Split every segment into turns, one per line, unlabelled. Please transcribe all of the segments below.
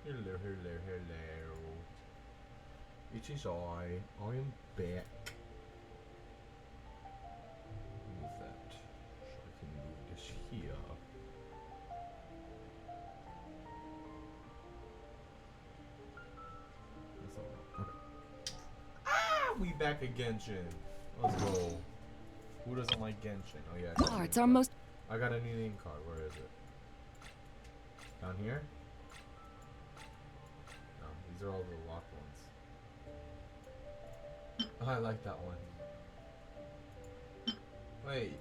Hello, hello, hello. It is I am back. Move that. So I can move this here. That's all. Okay. Ah, we back at Genshin. Let's go. Who doesn't like Genshin? Oh yeah.
Cards are most.
I got a new name card. Where is it? Down here? No, these are all the locked ones. Oh, I like that one. Wait.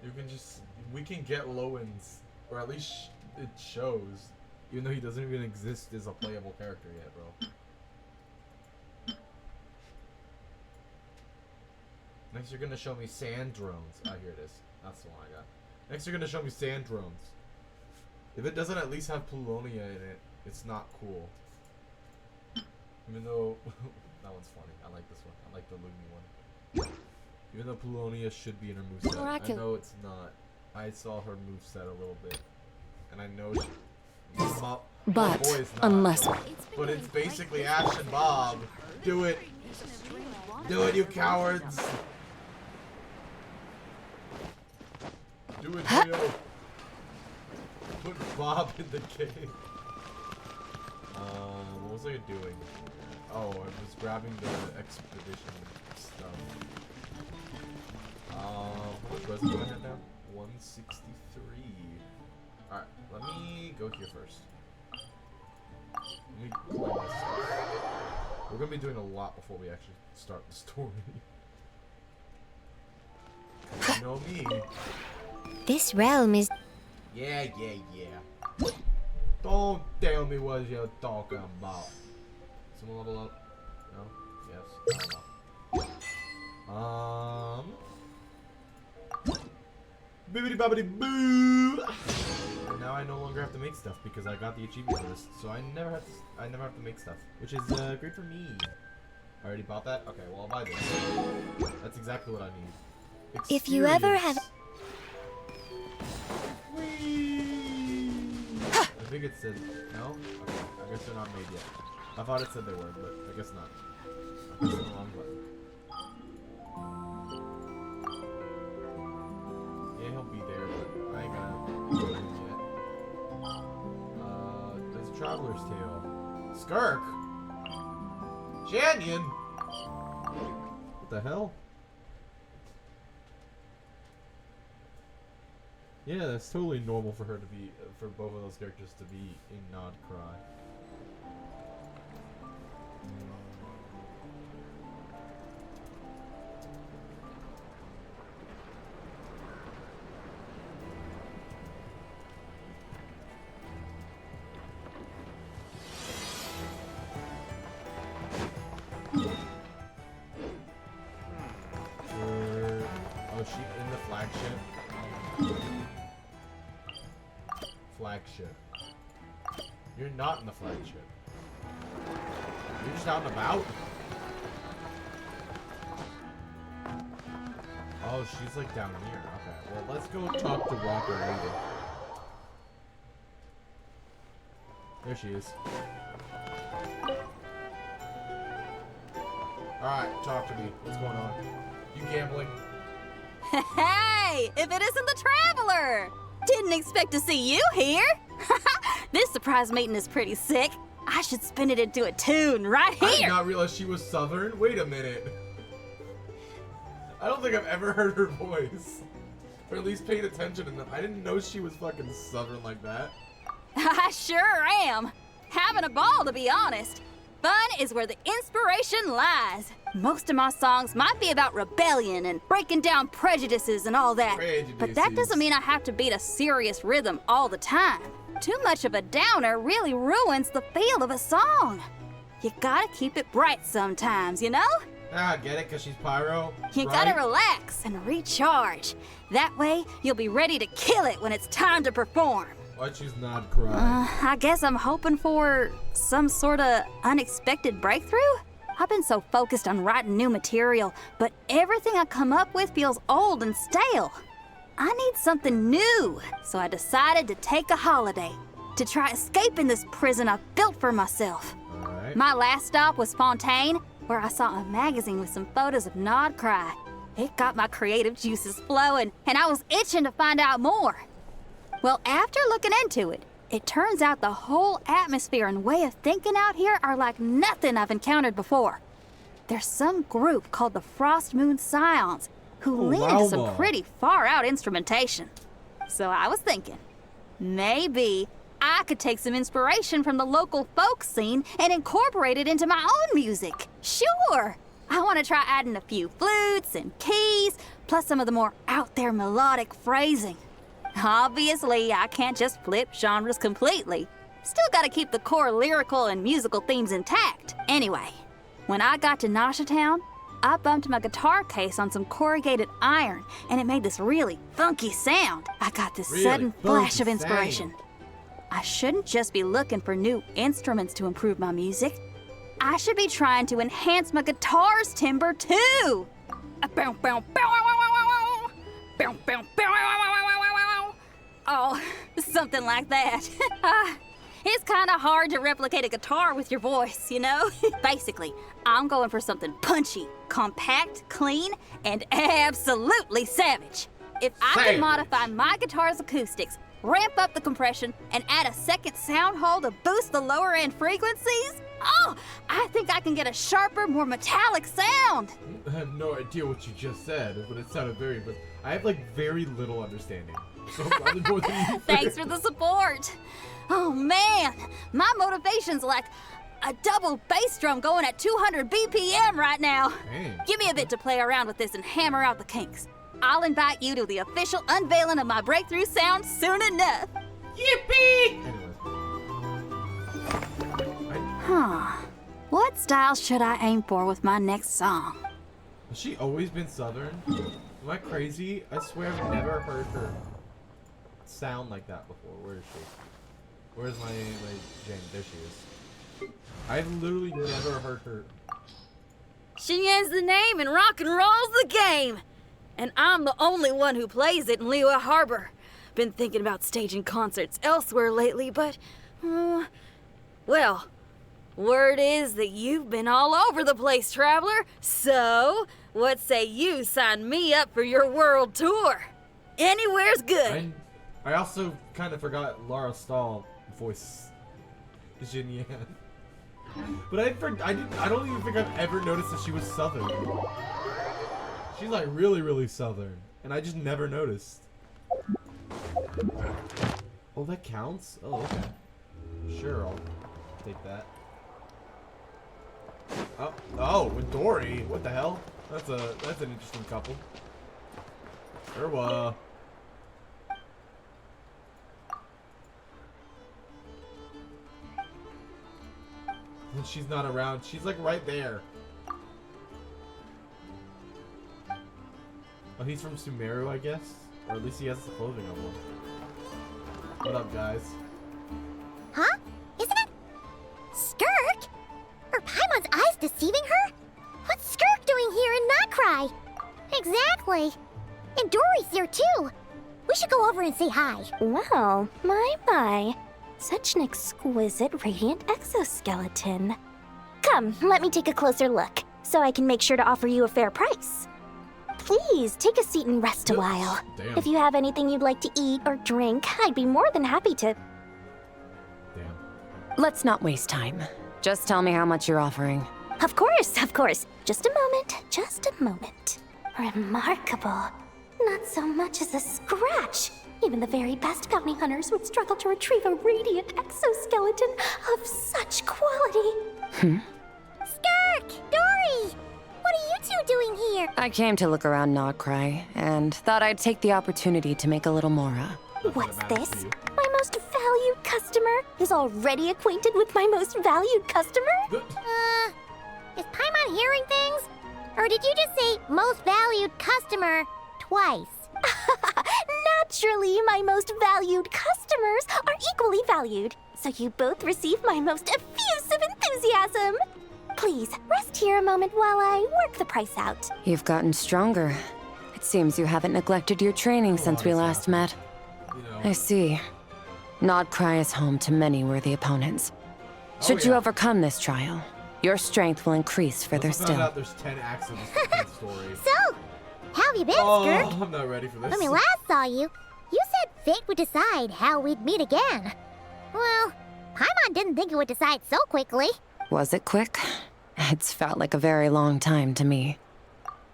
You can just... We can get Lowen's, or at least it shows. Even though he doesn't even exist as a playable character yet, bro. Next you're gonna show me sand drones. Ah, here it is. That's the one I got. Next you're gonna show me sand drones. If it doesn't at least have Pulonia in it, it's not cool. Even though... that one's funny. I like this one. I like the Lumi one. Even though Pulonia should be in her moveset. I know it's not. I saw her moveset a little bit. And I know she... My boy is not,
unless...
But it's basically Ash and Bob. Do it! Do it, you cowards! Do it, Leo! Put Bob in the cave. What was I doing? Oh, I was grabbing the expedition stuff. How much was it do I have now? 163. Alright, let me go here first. Let me collect my stuff. We're gonna be doing a lot before we actually start the story. You know me.
This realm is...
Yeah. Don't tell me what you're talking about. Someone level up? No? Yes. Bibbidi bobbidi boo! And now I no longer have to make stuff because I got the achievement for this. So I never have to make stuff. Which is great for me. I already bought that? Okay, well I'll buy this. That's exactly what I need. Experience.
If you ever have...
I think it said no? Okay, I guess they're not made yet. I thought it said they were, but I guess not. I pressed the wrong button. Yeah, he'll be there, but I ain't gonna go in yet. There's a Traveler's Tale. Skirk! Shanyon! What the hell? Yeah, that's totally normal for her to be, for both of those characters to be in Nod-Krai. Oh, she in the flagship? Flagship. You're not in the flagship. You're just out and about? Oh, she's like down here. Okay, well let's go talk to Rocker later. There she is. Alright, talk to me. What's going on? You gambling?
Hey! If it isn't the Traveler! Didn't expect to see you here! This surprise meeting is pretty sick. I should spin it into a tune right here!
I did not realize she was Southern. Wait a minute. I don't think I've ever heard her voice. Or at least paid attention enough. I didn't know she was fucking Southern like that.
I sure am. Having a ball, to be honest. Fun is where the inspiration lies. Most of my songs might be about rebellion and breaking down prejudices and all that. But that doesn't mean I have to beat a serious rhythm all the time. Too much of a downer really ruins the feel of a song. You gotta keep it bright sometimes, you know?
Ah, get it? Because she's pyro?
You gotta relax and recharge. That way, you'll be ready to kill it when it's time to perform.
Why choose Nod-Krai?
I guess I'm hoping for some sort of unexpected breakthrough? I've been so focused on writing new material, but everything I come up with feels old and stale. I need something new, so I decided to take a holiday to try escaping this prison I've built for myself.
Alright.
My last stop was Fontaine, where I saw a magazine with some photos of Nod-Krai. It got my creative juices flowing, and I was itching to find out more. Well, after looking into it, it turns out the whole atmosphere and way of thinking out here are like nothing I've encountered before. There's some group called the Frost Moon Scions who lean into some pretty far-out instrumentation. So I was thinking, maybe I could take some inspiration from the local folk scene and incorporate it into my own music. Sure! I want to try adding a few flutes and keys, plus some of the more out-there melodic phrasing. Obviously, I can't just flip genres completely. Still gotta keep the core lyrical and musical themes intact. Anyway, when I got to Nashatown, I bumped my guitar case on some corrugated iron, and it made this really funky sound. I got this sudden flash of inspiration. I shouldn't just be looking for new instruments to improve my music. I should be trying to enhance my guitar's timbre too. Oh, something like that. It's kind of hard to replicate a guitar with your voice, you know? Basically, I'm going for something punchy, compact, clean, and absolutely savage. If I can modify my guitar's acoustics, ramp up the compression, and add a second sound hole to boost the lower end frequencies, oh, I think I can get a sharper, more metallic sound.
I have no idea what you just said, but it sounded very... But I have, like, very little understanding. So probably more than you think.
Thanks for the support. Oh, man. My motivation's like a double bass drum going at 200 BPM right now.
Dang.
Give me a bit to play around with this and hammer out the kinks. I'll invite you to the official unveiling of my breakthrough sound soon enough.
Yippee! Anyways.
What style should I aim for with my next song?
Has she always been Southern? Am I crazy? I swear I've never heard her sound like that before. Where is she? Where's my Jane? There she is. I've literally never heard her.
Shenyang's the name and rock and roll's the game. And I'm the only one who plays it in Liyue Harbor. Been thinking about staging concerts elsewhere lately, but... well, word is that you've been all over the place, traveler. So, what say you sign me up for your world tour? Anywhere's good.
I also kind of forgot Lara Stahl voice Jin Yan. But I don't even think I've ever noticed that she was Southern. She's like really Southern, and I just never noticed. Oh, that counts? Oh, okay. Sure, I'll take that. Oh, with Dory. What the hell? That's an interesting couple. Irwa. When she's not around, she's like right there. Oh, he's from Sumeru, I guess? Or at least he has the clothing on him. What up, guys?
Huh? Isn't it? Skirk? Are Paimon's eyes deceiving her? What's Skirk doing here in Nod-Krai? Exactly. And Dory's here too. We should go over and say hi. Wow, my. Such an exquisite radiant exoskeleton. Come, let me take a closer look, so I can make sure to offer you a fair price. Please, take a seat and rest a while.
Damn.
If you have anything you'd like to eat or drink, I'd be more than happy to...
Damn.
Let's not waste time. Just tell me how much you're offering.
Of course. Just a moment. Remarkable. Not so much as a scratch. Even the very best bounty hunters would struggle to retrieve a radiant exoskeleton of such quality. Skirk! Dory! What are you two doing here?
I came to look around Nod-Krai and thought I'd take the opportunity to make a little mora.
What's this? My most valued customer is already acquainted with my most valued customer? Is Paimon hearing things? Or did you just say most valued customer twice? Naturally, my most valued customers are equally valued. So you both receive my most effusive enthusiasm. Please, rest here a moment while I work the price out.
You've gotten stronger. It seems you haven't neglected your training since we last met. I see. Nod-Krai is home to many worthy opponents. Should you overcome this trial, your strength will increase further still.
There's 10 acts of this fucking story.
So, how have you been, Skirk?
I'm not ready for this.
When we last saw you, you said fate would decide how we'd meet again. Well, Paimon didn't think it would decide so quickly.
Was it quick? It's felt like a very long time to me.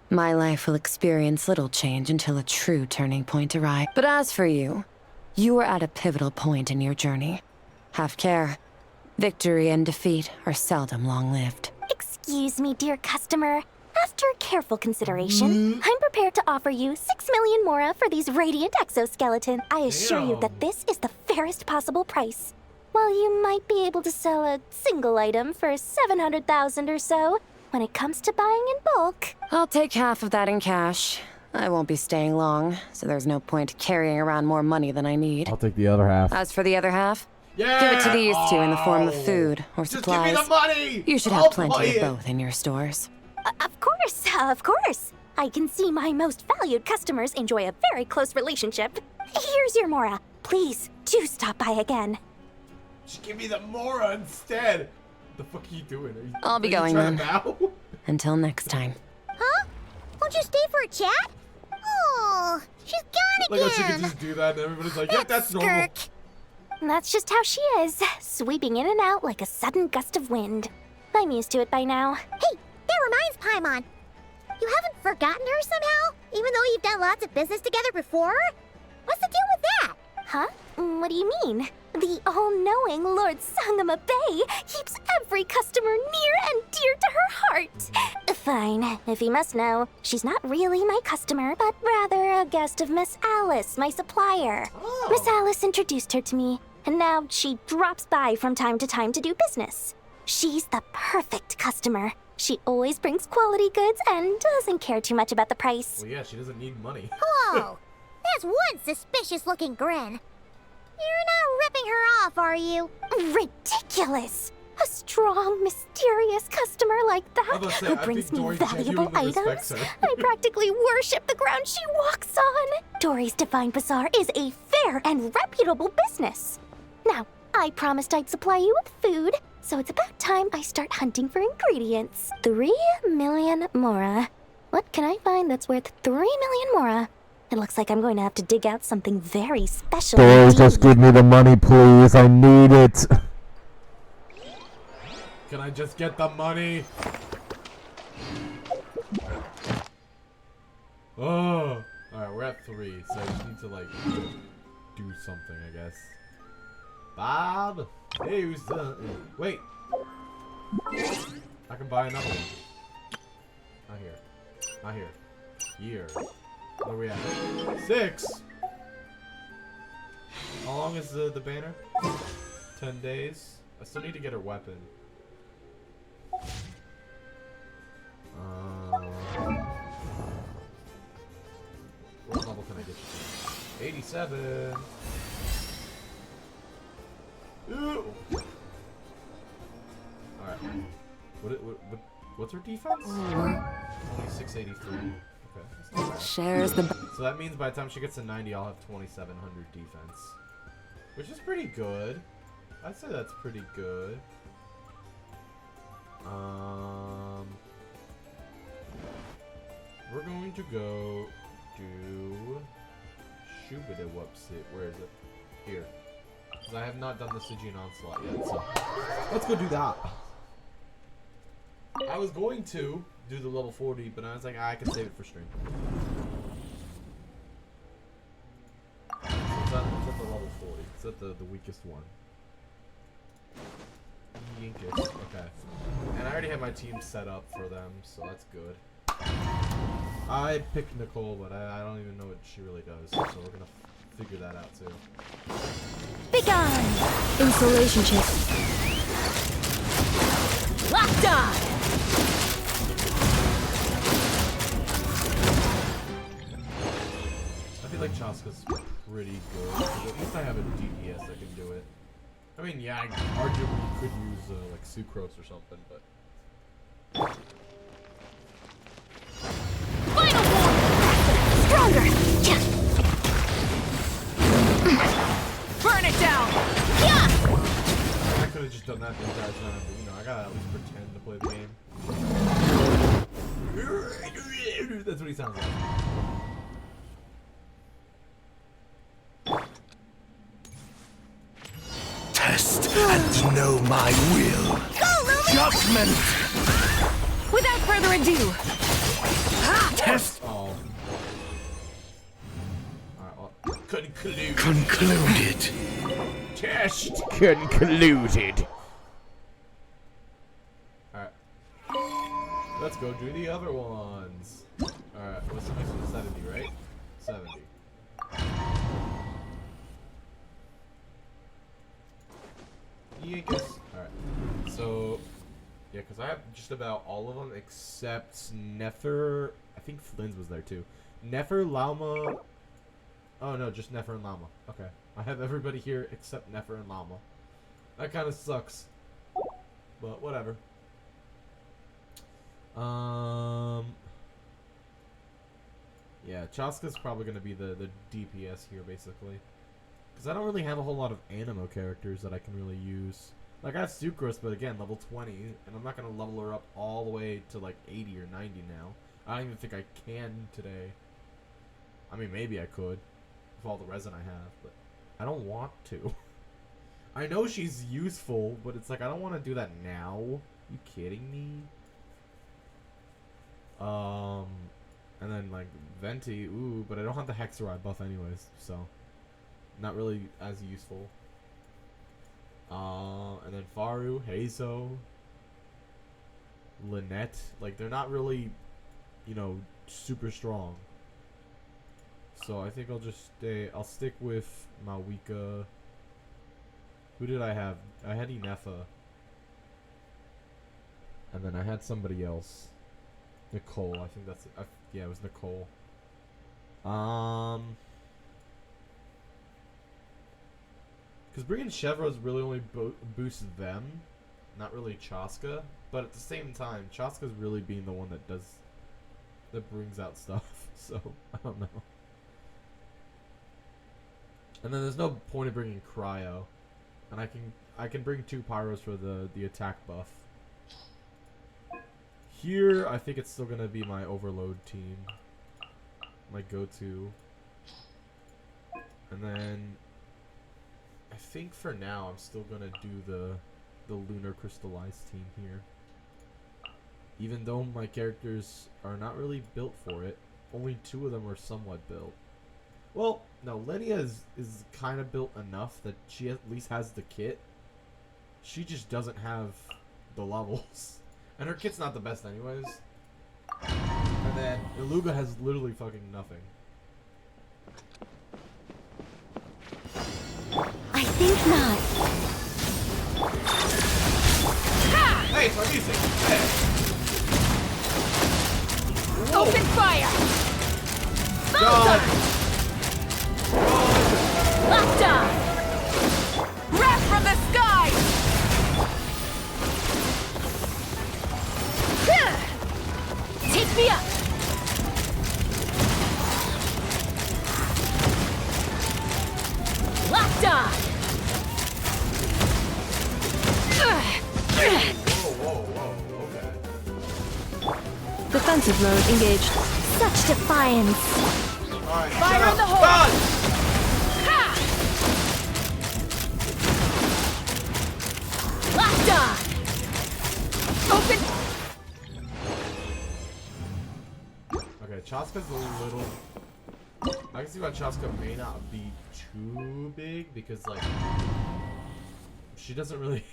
My life will experience little change until a true turning point arrives. But as for you, you are at a pivotal point in your journey. Have care. Victory and defeat are seldom long-lived.
Excuse me, dear customer. After careful consideration, I'm prepared to offer you 6 million mora for these radiant exoskeletons. I assure you that this is the fairest possible price. While you might be able to sell a single item for 700,000 or so, when it comes to buying in bulk...
I'll take half of that in cash. I won't be staying long, so there's no point carrying around more money than I need.
I'll take the other half.
As for the other half,
yeah!
give it to these two in the form of food or supplies.
Just give me the money!
You should have plenty of both in your stores.
Of course. I can see my most valued customers enjoy a very close relationship. Here's your mora. Please, do stop by again.
Just give me the mora instead. What the fuck are you doing?
I'll be going then.
Now?
Until next time.
Huh? Won't you stay for a chat? Oh, she's gone again.
Like, she can just do that and everybody's like, yeah, that's normal.
Skirk. That's just how she is, sweeping in and out like a sudden gust of wind. I'm used to it by now. Hey, that reminds Paimon. You haven't forgotten her somehow? Even though you've done lots of business together before? What's the deal with that? Huh? What do you mean? The all-knowing Lord Sangama Bay keeps every customer near and dear to her heart. Fine, if you must know, she's not really my customer, but rather a guest of Miss Alice, my supplier.
Oh.
Miss Alice introduced her to me, and now she drops by from time to time to do business. She's the perfect customer. She always brings quality goods and doesn't care too much about the price.
Well, yeah, she doesn't need money.
Whoa! There's one suspicious-looking grin. You're not ripping her off, are you? Ridiculous! A strong, mysterious customer like that who brings me valuable items. I practically worship the ground she walks on. Dory's Divine Bazaar is a fair and reputable business. Now, I promised I'd supply you with food, so it's about time I start hunting for ingredients. 3 million mora. What can I find that's worth 3 million mora? It looks like I'm going to have to dig out something very special.
Dory, just give me the money, please. I need it.
Can I just get the money? Oh. Alright, we're at 3, so I just need to, like, do something, I guess. Bob? Hey, who's the... Wait. I can buy another one. Not here. Not here. Here. Where are we at? 6! How long is the banner? 10 days? I still need to get her weapon. What level can I get you to? 87! Ooh. Alright. What's her defense? Only 683. Okay, that's not bad.
Shares the...
So that means by the time she gets to 90, I'll have 2,700 defense. Which is pretty good. I'd say that's pretty good. We're going to go do... Shubida-wupsit. Where is it? Here. Because I have not done the Sijian Onslaught yet, so... Let's go do that. I was going to do the level 40, but I was like, I can save it for stream. Is that the weakest one? Yinkus. Okay. And I already have my team set up for them, so that's good. I picked Nicole, but I don't even know what she really does, so we're gonna figure that out too.
Begone!
Insulation chip.
Locked on!
I feel like Chaska's pretty good, 'cause at least I have a DPS that can do it. I mean, yeah, I arguably could use like Sucrose or something, but
Final form! Stronger! Yeah.
Burn it down!
Yeah!
I could have just done that the entire time, but you know, I gotta at least pretend to play the game. That's what he sounds like.
Test and know my will.
Go, Lumi!
Judgment!
Without further ado,
Test
Oh. Alright, well, conclude.
concluded.
Test concluded. Alright. Let's go do the other ones. Alright, what's the next one? 70, right? 70. Yankus. Alright. So, yeah, because I have just about all of them except Nefer. I think Flynn's was there too. Nefer, Lama. Oh no, just Nefer and Lama. Okay. I have everybody here except Nefer and Lama. That kind of sucks. But whatever. Yeah, Chaska's probably going to be the DPS here, basically. Because I don't really have a whole lot of Animo characters that I can really use. Like, I have Sucrose, but again, level 20, and I'm not going to level her up all the way to, like, 80 or 90 now. I don't even think I can today. I mean, maybe I could, with all the resin I have, but I don't want to. I know she's useful, but it's like, I don't want to do that now. You kidding me? And then, like, Venti, ooh, but I don't have the Hexeride buff anyways, so not really as useful. And then Faru, Heizo, Lynette, like, they're not really, you know, super strong. So I think I'll just I'll stick with Mawika. Who did I have? I had Inefa. And then I had somebody else. Nicole, I think that's it. Yeah, it was Nicole. Because bringing Chevros really only boosts them, not really Chaska. But at the same time, Chaska's really being the one that brings out stuff. So I don't know. And then there's no point in bringing Cryo, and I can bring 2 Pyros for the attack buff. Here, I think it's still gonna be my Overload team, my go-to. And then I think for now I'm still gonna do the Lunar Crystallized team here. Even though my characters are not really built for it, only 2 of them are somewhat built. Well, no, Linnea is kind of built enough that she at least has the kit. She just doesn't have the levels. And her kit's not the best anyways. And then Iluga has literally fucking nothing.
I think not.
Hey, it's my music! Hey!
open fire!
God!
Locked on! Wrath from the sky! Take me up! Locked on!
Whoa, okay.
Defensive mode engaged.
Such defiance.
Alright,
Fire in the hole!
God!
Locked on! Open!
Okay, Chaska's a little I can see why Chaska may not be too big because like she doesn't really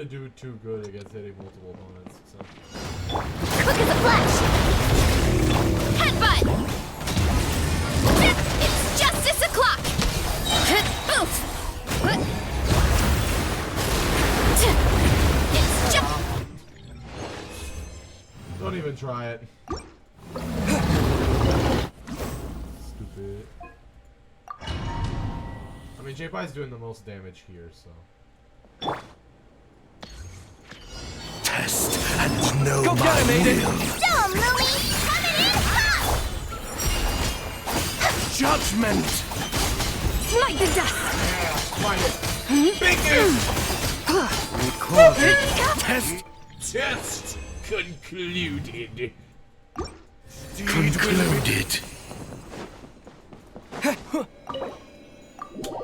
do too good against hitting multiple opponents. So.
Quick as a flash! Headbutt! It's justice o'clock! Oof! It's just...
Don't even try it. Stupid. I mean, J-Pie's doing the most damage here, so.
Test and know
Go
my
get him, Aiden.
will.
Dumb, Lily! Coming in hot!
Judgment.
Light the dust!
Find it.
Test
Test concluded.
concluded.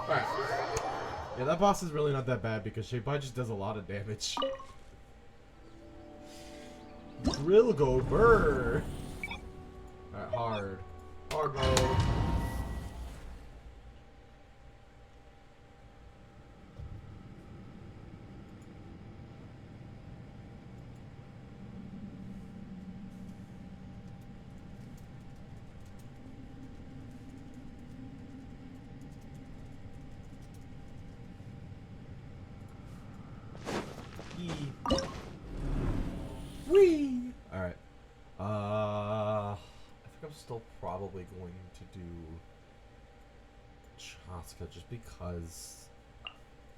Alright. Yeah, that boss is really not that bad because J-Pie just does a lot of damage. Drill go burr. Alright, hard. Hard mode. Whee! Alright. I think I'm still probably going to do Chaska just because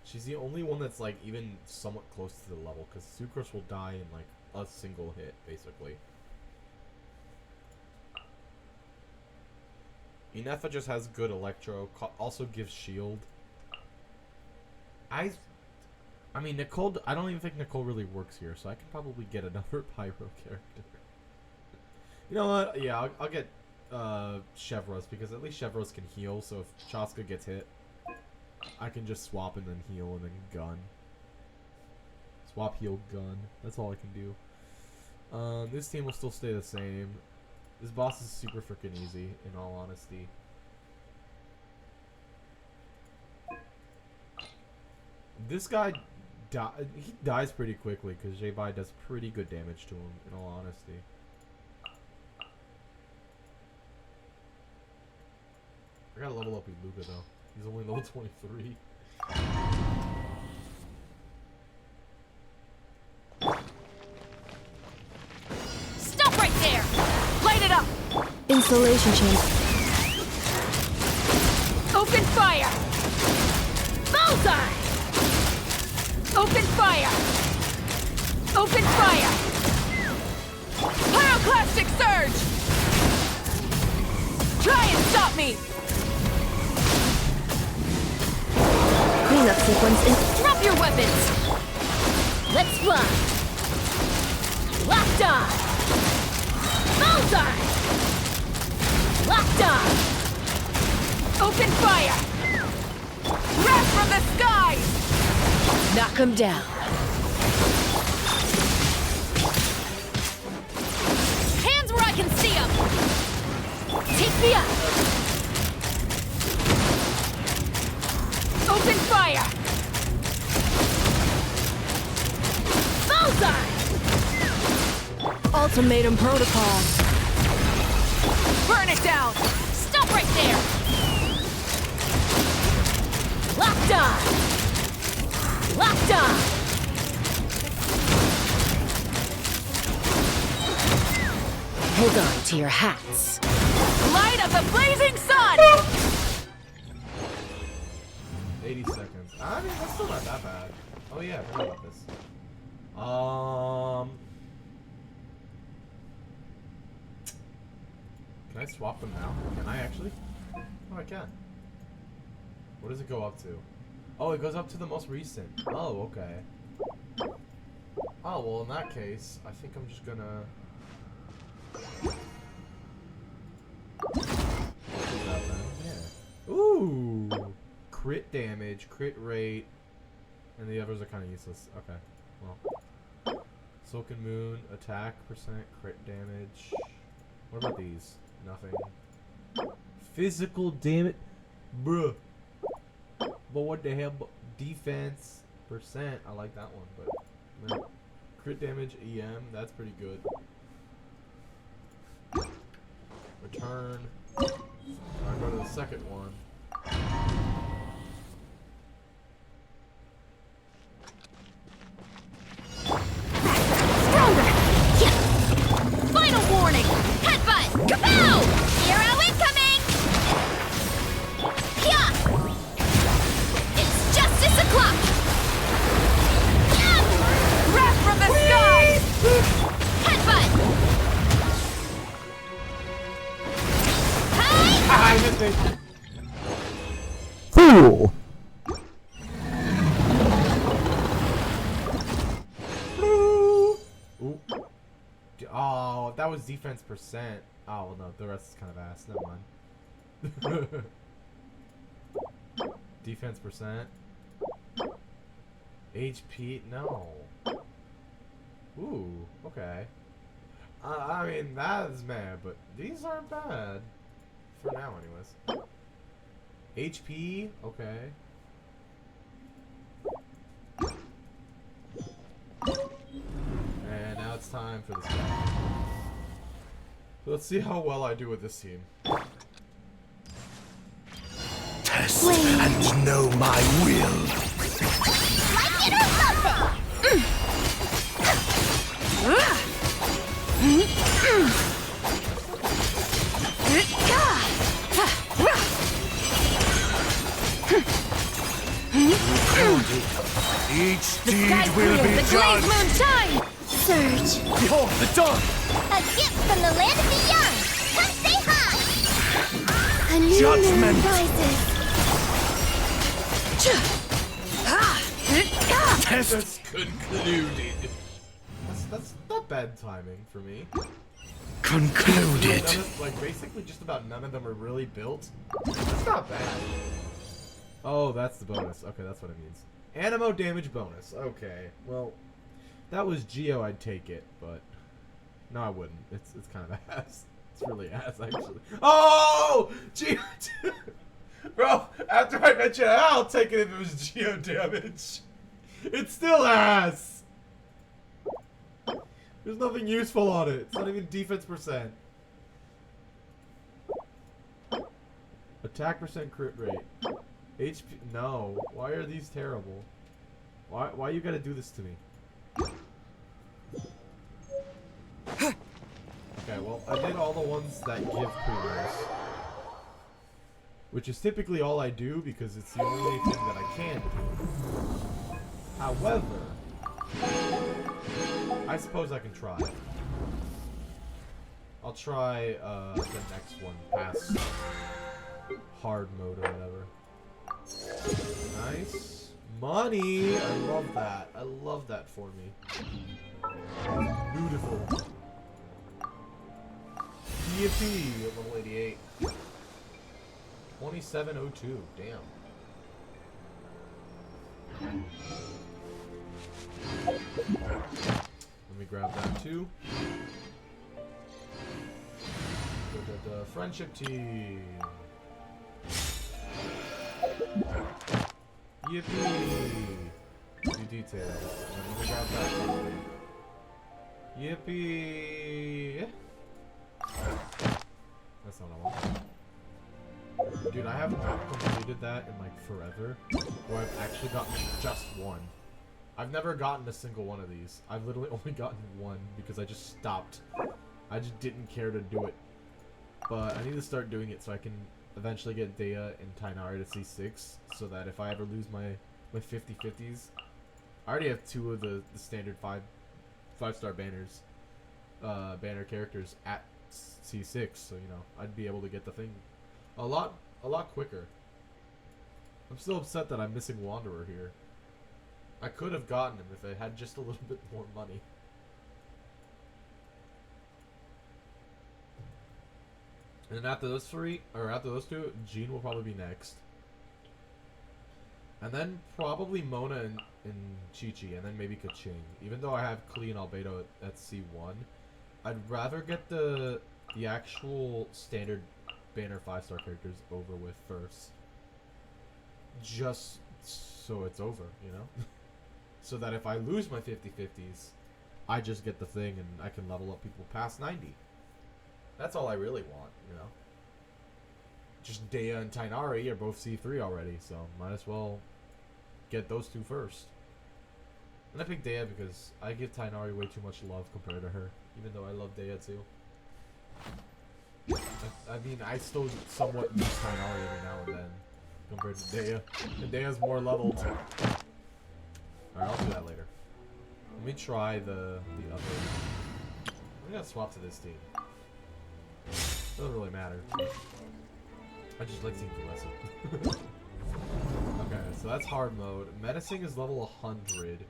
she's the only one that's like even somewhat close to the level because Sucrose will die in like a single hit basically. Inefa just has good electro, also gives shield. I mean, Nicole, I don't even think Nicole really works here, so I can probably get another Pyro character. You know what? Yeah, I'll get Chevros, because at least Chevros can heal, so if Chaska gets hit, I can just swap and then heal and then gun. Swap, heal, gun. That's all I can do. This team will still stay the same. This boss is super freaking easy, in all honesty. This guy, he dies pretty quickly because J-Bai does pretty good damage to him, in all honesty. I gotta level up Iluka though. He's only level 23.
Stop right there! Light it up!
Insulation chamber.
Open fire! Bullseye! Open fire! Open fire! Pyroclastic surge! Try and stop me!
Cleanup sequence in.
Drop your weapons!
Let's fly!
Locked on! Bullseye! Locked on! Open fire! Wrath from the skies!
Knock him down.
Hands where I can see them! Take me up! Open fire! Bullseye!
Ultimatum protocol.
Burn it down! Stop right there! Locked on! Locked on!
Hold on to your hats.
Light of the blazing sun!
80 seconds. I mean, that's still not that bad. Oh yeah, I forgot about this. Can I swap them now? Can I actually? Oh, I can. What does it go up to? Oh, it goes up to the most recent. Oh, okay. Oh, well, in that case, I think I'm just gonna... Yeah. Ooh! Crit damage, crit rate, and the others are kind of useless. Okay, well. Silken Moon, attack percent, crit damage. What about these? Nothing. Physical damage, bruh. But what the hell? Defense percent. I like that one, but man, crit damage, EM. That's pretty good. Return. I'll go to the second one.
Stronger! Yeah! Final warning! Headbutt! Kapow! Hero incoming! Yeah! It's justice o'clock! Yeah! Wrath from the sky! Headbutt!
I missed it.
Fool!
Ooh. Oh, that was defense percent. Oh, well, no, the rest is kind of ass. Never mind. Defense percent. HP, no. Ooh, okay. I mean, that is mad, but these aren't bad. For now, anyways. HP, okay. And now it's time for this guy. So let's see how well I do with this team.
Test and know my will.
Like it or lump it!
Each deed will be judged.
Moon shine!
Surge.
Behold the dawn.
A gift from the land of the young. Come say hi. A new
Judgment.
moon rises.
Test
That's
concluded.
That's not bad timing for me.
Concluded.
Like basically just about none of them are really built. That's not bad. Oh, that's the bonus. Okay, that's what it means. Animo damage bonus. Okay, well, that was Geo. I'd take it, but no, I wouldn't. It's kind of ass. It's really ass actually. Oh, Geo. Bro, after I mentioned it, I'll take it if it was Geo damage. It's still ass. There's nothing useful on it. It's not even defense percent. Attack percent, crit rate. HP, no. Why are these terrible? Why you gotta do this to me? Okay, well, I did all the ones that give prelims. Which is typically all I do because it's the only thing that I can do. However, I suppose I can try. I'll try the next one past hard mode or whatever. Nice. Money! I love that. I love that for me. Beautiful. PFP at level 88. 2702. Damn. Let me grab that too. The friendship team. Yippee! Do details. And let me grab that too. Yippee! That's not what I want. Dude, I have not completed that in like forever. Where I've actually gotten just one. I've never gotten a single one of these. I've literally only gotten one because I just stopped. I just didn't care to do it. But I need to start doing it so I can eventually get Dea and Tainari to C6 so that if I ever lose my 50/50s, I already have two of the standard 5-star banners, banner characters at C6, so you know, I'd be able to get the thing a lot quicker. I'm still upset that I'm missing Wanderer here. I could have gotten him if I had just a little bit more money. And after those three, or after those two, Jean will probably be next. And then probably Mona and Chi-Chi, and then maybe Kaching. Even though I have Klee and Albedo at C1, I'd rather get the actual standard banner 5-star characters over with first. Just so it's over, you know? So that if I lose my 50/50s, I just get the thing and I can level up people past 90. That's all I really want, you know? Just Dea and Tainari are both C3 already, so might as well get those two first. And I picked Dea because I give Tainari way too much love compared to her, even though I love Dea too. I mean, I still somewhat use Tainari every now and then compared to Dea. And Dea's more leveled. Alright, I'll do that later. Let me try the other. I'm gonna swap to this team. Doesn't really matter. I just like seeing Kalesa. Okay, so that's hard mode. Menacing is level 100.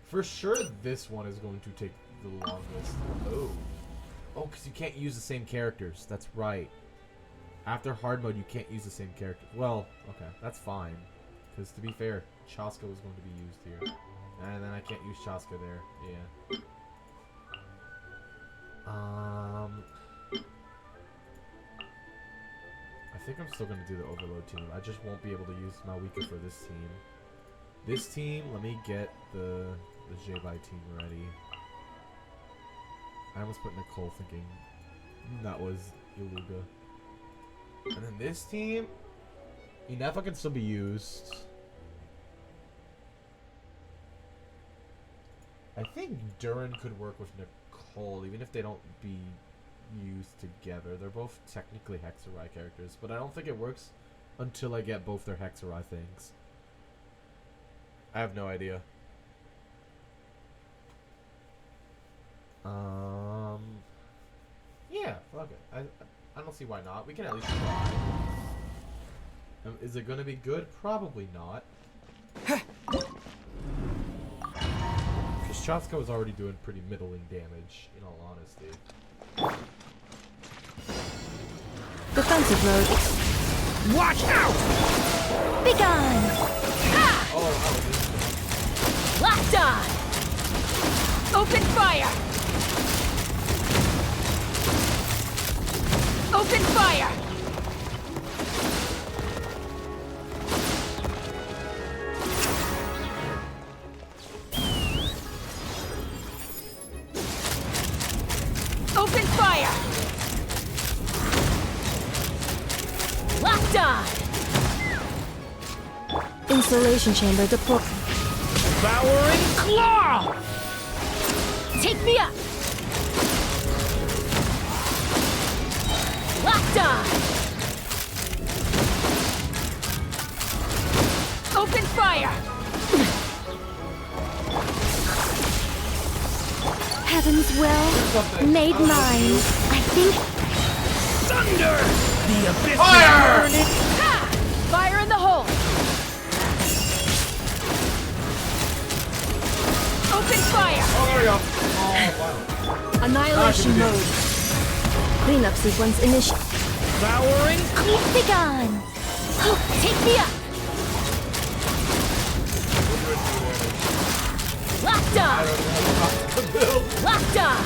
For sure this one is going to take the longest. Oh. Oh, because you can't use the same characters. That's right. After hard mode, you can't use the same characters. Well, okay, that's fine. Because to be fair, Chaska was going to be used here. And then I can't use Chaska there. Yeah. I think I'm still going to do the Overload team. I just won't be able to use Malwika for this team. This team, let me get the J-Bai team ready. I almost put Nicole thinking that was Iluga. And then this team, Inefa can still be used. I think Durin could work with Nicole, even if they don't be used together. They're both technically Hexarai characters, but I don't think it works until I get both their Hexarai things. I have no idea. Yeah, fuck it. I don't see why not. We can at least try. Is it gonna be good? Probably not. Because Chaska was already doing pretty middling damage, in all honesty.
Defensive mode.
Watch out! Be gone!
Oh,
Locked on! Open fire! Open fire! Open fire! Locked on! Insulation chamber deployed.
Devouring claw!
Take me up! Locked on! Open fire! Heaven's will made mine. I think.
Thunder! The abyss
Fire!
will burn it!
Ha! Fire in the hole! Open fire!
Oh, there we go. Oh, wow.
Annihilation mode. Cleanup sequence initiated.
Devouring claw!
Be gone!
Oh, take me up! Locked
I
on!
don't know how to build.
Locked on!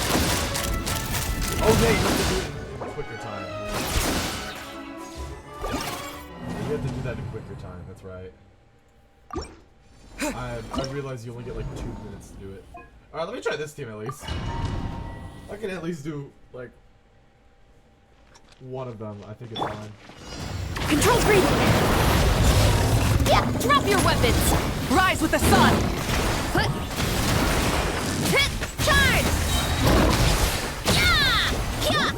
Oh, yeah, you have to do it in quicker time. You have to do that in quicker time, that's right. I realize you only get like 2 minutes to do it. Alright, let me try this team at least. I can at least do, like, one of them. I think it's fine.
Control breathing! Yeah, drop your weapons! Rise with the sun!
Hit! Charge! Yeah! Yeah!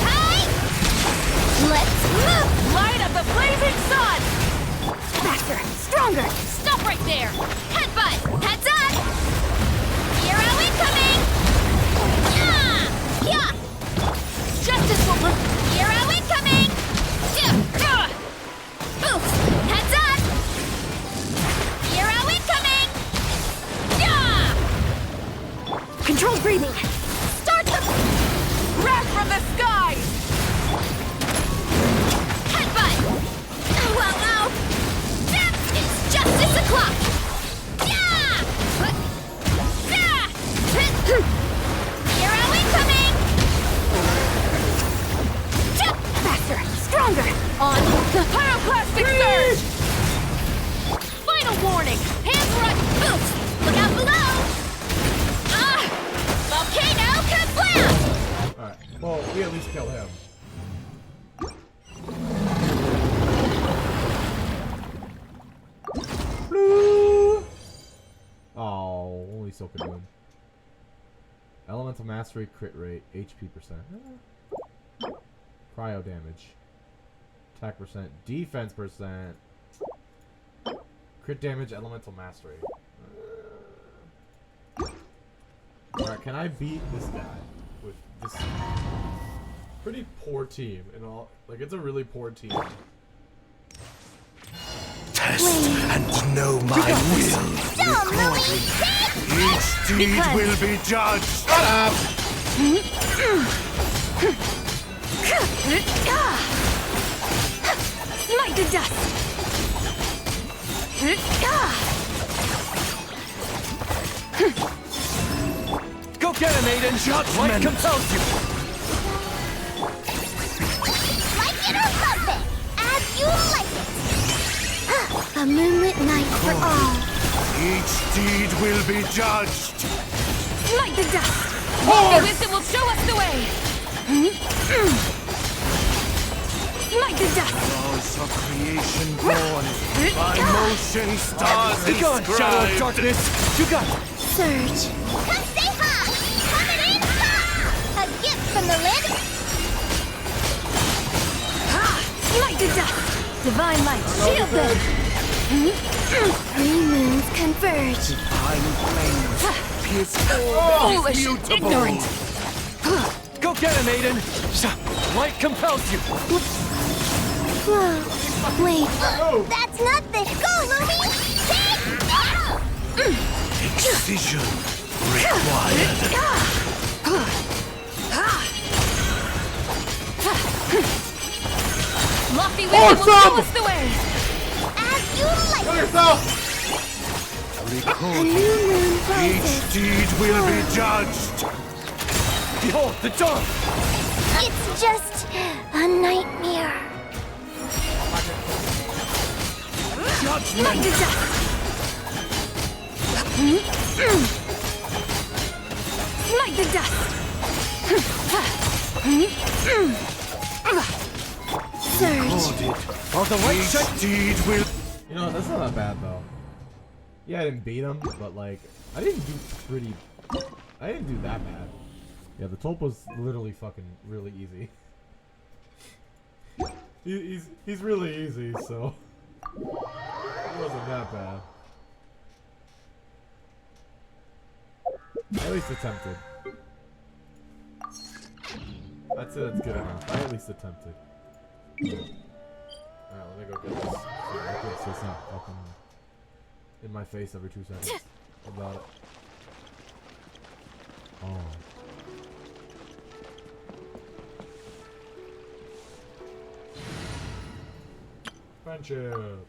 Hey! Let's move!
Light of the blazing sun!
Faster! Stronger! Stop right there! Headbutt! Heads up! Hero incoming! Yeah! Yeah!
Justice will
Hero incoming! Oof! Heads up! Hero incoming! Yeah!
Controlled breathing!
Start the
Wrath from the skies!
headbutt! Ow, ow, ow! It's justice o'clock! Yeah! Yeah! Hero incoming!
me at least kill him. Oh, only Silkadoon. Elemental Mastery, crit rate, HP percent. Cryo damage. Attack percent, defense percent. Crit damage, Elemental Mastery. Alright, can I beat this guy with this pretty poor team and all? Like, it's a really poor team.
Test and know my will. Each deed will be judged.
Shut up!
Smite the dust!
Go get him, Aiden. Judgment. Light compels you.
Like it or lump it, as you like it. A moonlit night for all.
Each deed will be judged.
Smite the dust! The wisdom will show us the way! Smite the dust!
Laws of creation born. By motion stars
Shadow of
inscribed.
darkness, you got it.
Surge. Come say hi! Coming in hot! A gift from the lid.
Smite the dust! Divine light, shield them!
Three moons converge.
Divine flames pierce all
Foolish,
mutable.
ignorant!
Go get him, Aiden. Light compels you.
Whoa. Wait. That's nothing. Go, Lumi! Take now!
Excision required.
Lofty wisdom will show us the way!
As you like
Kill
it.
yourself!
A
Record.
new moon
Each
rises.
deed will be judged.
Behold the dawn.
It's just a nightmare.
Smite
Judgment.
the dust! Smite the dust!
Surge.
All the light shine.
Each deed will.
You know, that's not that bad though. Yeah, I didn't beat him, but like, I didn't do that bad. Yeah, the tulp was literally fucking really easy. He's really easy, so it wasn't that bad. I at least attempted. I'd say that's good enough. I at least attempted. Alright, let me go get this. So it's not fucking in my face every 2 seconds. About it. Oh. Friendship.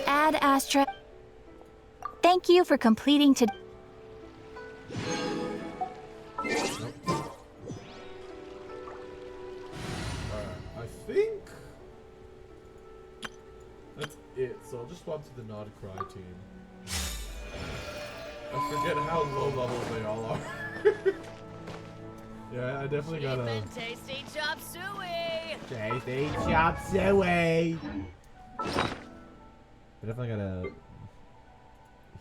Ad Astra. Thank you for completing today.
Nope. Alright, I think that's it. So I'll just swap to the Nod-Krai team. I forget how low level they all are. Yeah, I definitely gotta.
Tasty chop suey.
Tasty chop suey. I definitely gotta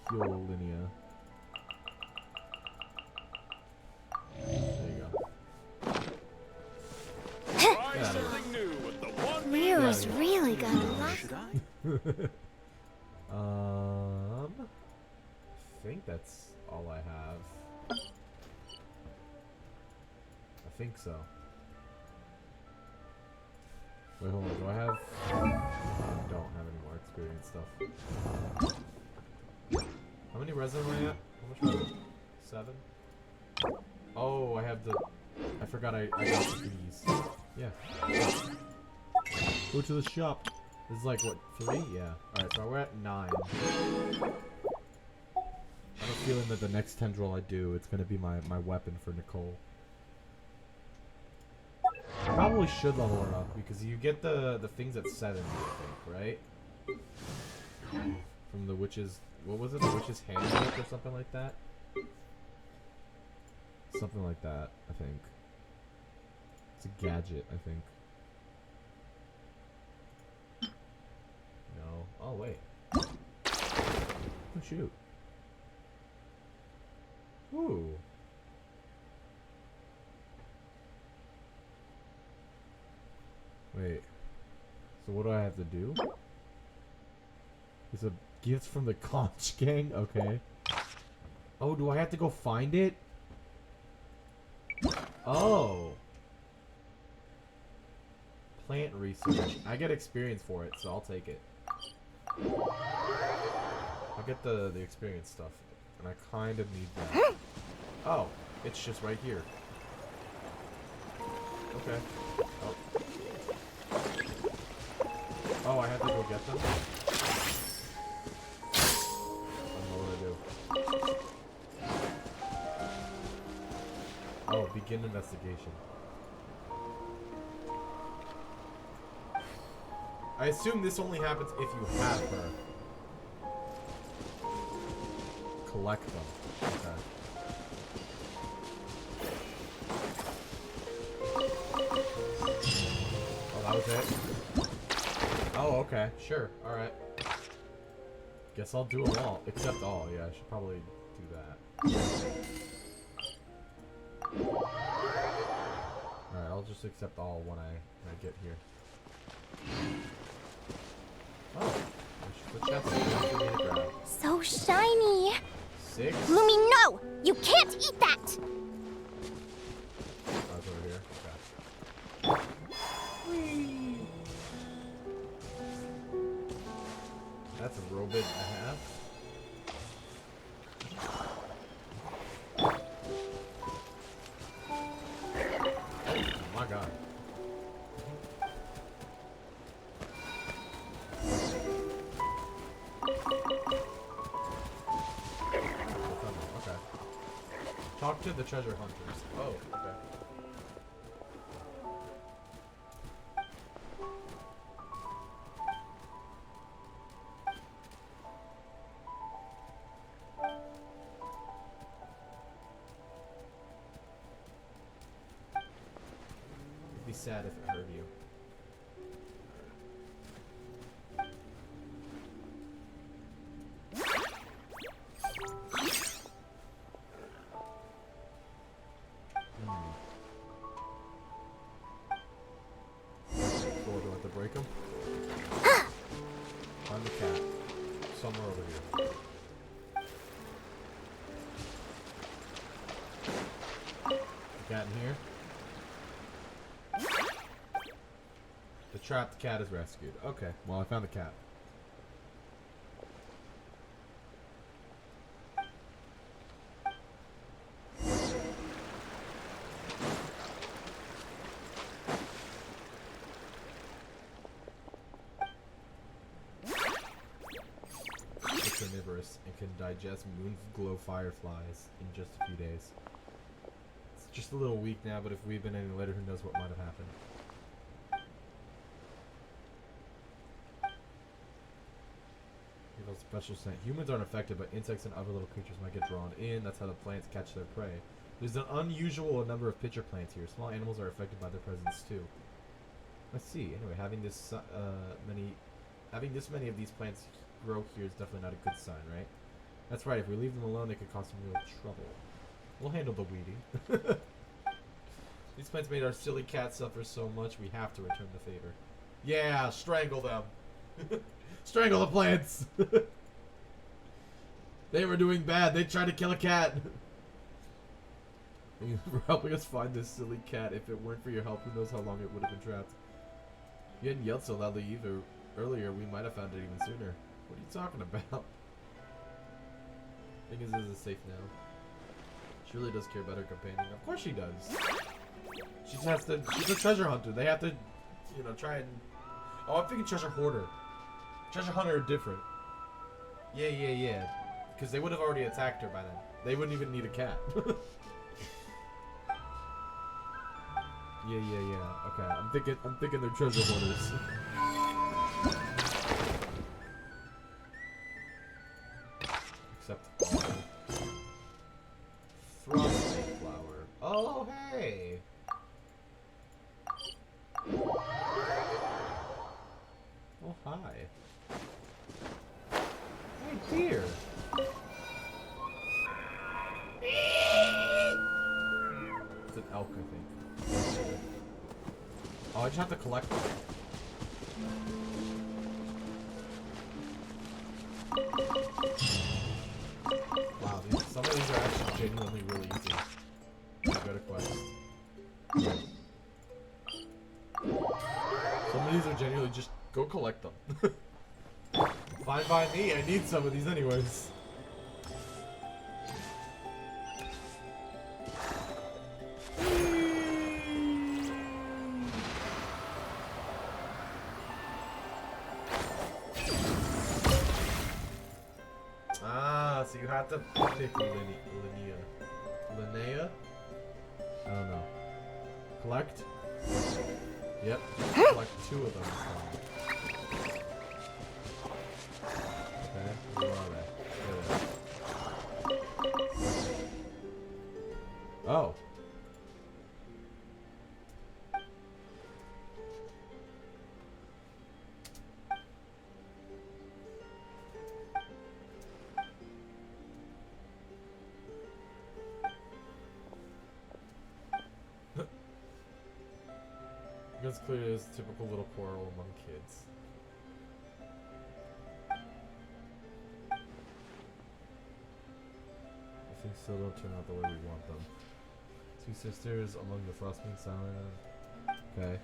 heal Linnea. There you go.
Try something new with the one
Leo's really got a lot.
I think that's all I have. I think so. Wait, hold on. Do I have? I don't have any more experience stuff. How many resin am I at? How much resin? 7? Oh, I have the. I forgot I got the these. Yeah. Go to the shop. This is like what, 3? Yeah. Alright, so we're at 9. I have a feeling that the next tendril I do, it's gonna be my weapon for Nicole. I probably should level her up because you get the things at 7, I think, right? From the witch's, what was it? The witch's handbook or something like that? Something like that, I think. It's a gadget, I think. No. Oh, wait. Oh, shoot. Ooh. Wait. So what do I have to do? It's a gift from the Conch Gang? Okay. Oh, do I have to go find it? Oh. Plant research. I get experience for it, so I'll take it. I'll get the experience stuff. And I kind of need that. Oh, it's just right here. Okay. Oh. Oh, I have to go get them? I don't know what to do. Oh, begin investigation. I assume this only happens if you have her. Collect them. Okay. Oh, that was it? Oh, okay. Sure. Alright. Guess I'll do them all. Except all. Yeah, I should probably do that. Alright, I'll just accept all when I get here. Oh. Let's check it.
So shiny.
6?
Lumi, no! You can't eat that!
Oh, it's over here. Okay. Whee! That's a robot and a half. Oh my god. Okay. Talk to the treasure hunters. Oh, okay. It'd be sad if it hurt you. Break him. Find the cat. Somewhere over here. The cat in here. The trapped cat is rescued. Okay, well I found the cat. And can digest moonglow fireflies in just a few days. It's just a little weak now, but if we'd been any later, who knows what might have happened. You know, special scent. Humans aren't affected, but insects and other little creatures might get drawn in. That's how the plants catch their prey. There's an unusual number of pitcher plants here. Small animals are affected by their presence too. Let's see. Anyway, having this many of these plants grow here is definitely not a good sign, right? That's right, if we leave them alone, they could cause some real trouble. We'll handle the weeding. These plants made our silly cat suffer so much, we have to return the favor. Yeah, strangle them. Strangle the plants. They were doing bad. They tried to kill a cat. Thank you for helping us find this silly cat. If it weren't for your help, who knows how long it would have been trapped. You hadn't yelled so loudly either. Earlier, we might have found it even sooner. What are you talking about? I think this is safe now. She really does care about her companion. Of course she does. She just has to. She's a treasure hunter. They have to, you know, try and. Oh, I'm thinking treasure hoarder. Treasure hunter are different. Yeah. Because they would have already attacked her by then. They wouldn't even need a cat. Yeah. Okay, I'm thinking they're treasure hoarders. Except Frosty flower. Oh, hey! I just have to collect them. Wow, some of these are actually genuinely really easy. Go to quest. Some of these are genuinely just go collect them. Fine by me, I need some of these anyways. Ah, so you have to pick Linnea. Linnea? I don't know. Collect? Yep. Collect 2 of them. Okay, where are they? There they are. Oh. It's clear as typical little quarrel among kids. Things still don't turn out the way we want them. 2 sisters among the Frostwing Silent. Okay.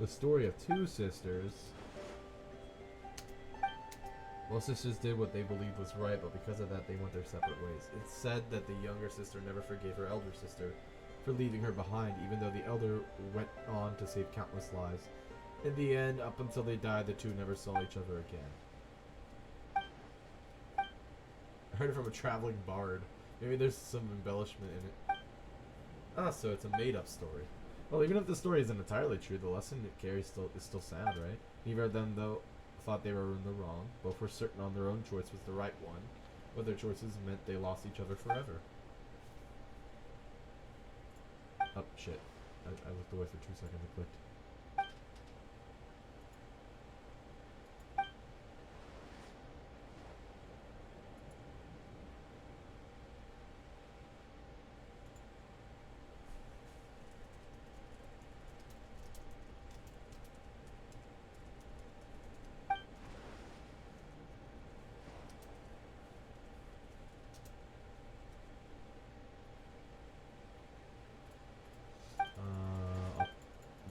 The story of 2 sisters. Both sisters did what they believed was right, but because of that they went their separate ways. It's said that the younger sister never forgave her elder sister for leaving her behind, even though the elder went on to save countless lives. In the end, up until they died, the 2 never saw each other again. I heard it from a traveling bard. Maybe there's some embellishment in it. Ah, so it's a made-up story. Well, even if the story isn't entirely true, the lesson it carries is still sound, right? Neither of them, though, thought they were in the wrong. Both were certain on their own choice was the right one, but their choices meant they lost each other forever. Oh, shit. I looked away for 2 seconds and clicked.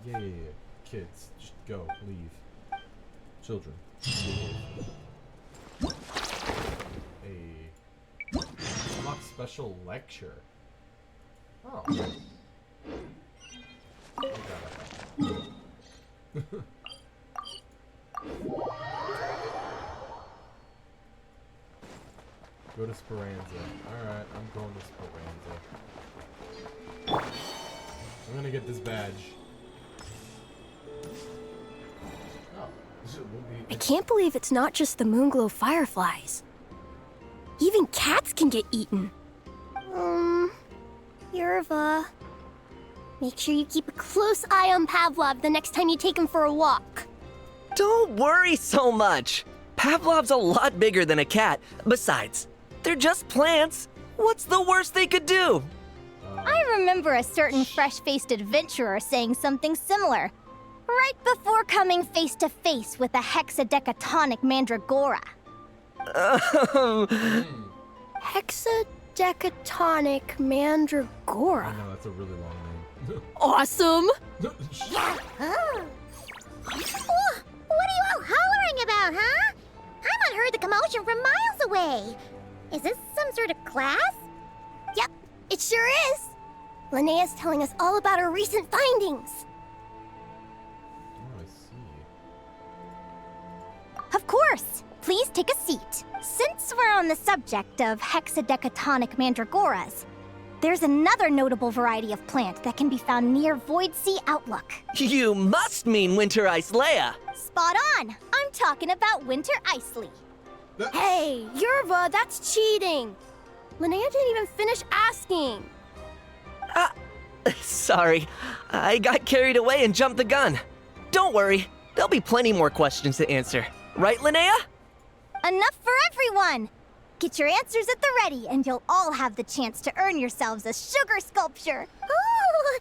Yeah. Kids, just go, leave. Children, leave. Unlock special lecture. Oh. Go to Speranza. Alright, I'm going to Speranza. I'm gonna get this badge.
I can't believe it's not just the Moonglow fireflies. Even cats can get eaten. Yerva. Make sure you keep a close eye on Pavlov the next time you take him for a walk.
Don't worry so much. Pavlov's a lot bigger than a cat. Besides, they're just plants. What's the worst they could do?
I remember a certain fresh-faced adventurer saying something similar, right before coming face to face with a hexadecatonic mandragora.
Hexadecatonic mandragora.
I know, that's a really long name.
Awesome! What are you all hollering about, huh? Paimon heard the commotion from miles away. Is this some sort of class? Yep, it sure is. Linnea's telling us all about her recent findings.
Oh, I see.
Of course! Please take a seat. Since we're on the subject of hexadecatonic mandragoras, there's another notable variety of plant that can be found near Void Sea Outlook.
You must mean Winter Ice Leia.
Spot on! I'm talking about Winter Icely.
Hey, Yerva, that's cheating. Linnea didn't even finish asking.
Sorry, I got carried away and jumped the gun. Don't worry, there'll be plenty more questions to answer. Right, Linnea?
Enough for everyone! Get your answers at the ready, and you'll all have the chance to earn yourselves a sugar sculpture.
Ooh,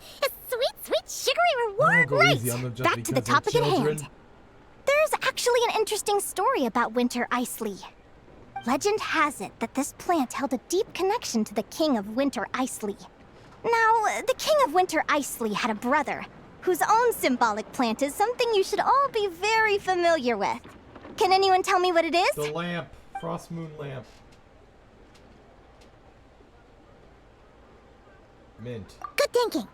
sweet, sweet sugary
I'm gonna
reward.
go
Right,
easy on them just
back to the
because they're
topic at
children.
hand. There's actually an interesting story about Winter Isley. Legend has it that this plant held a deep connection to the King of Winter Isley. Now, the King of Winter Isley had a brother, whose own symbolic plant is something you should all be very familiar with. Can anyone tell me what it is?
The lamp. Frost moon lamp. Mint.
Good thinking.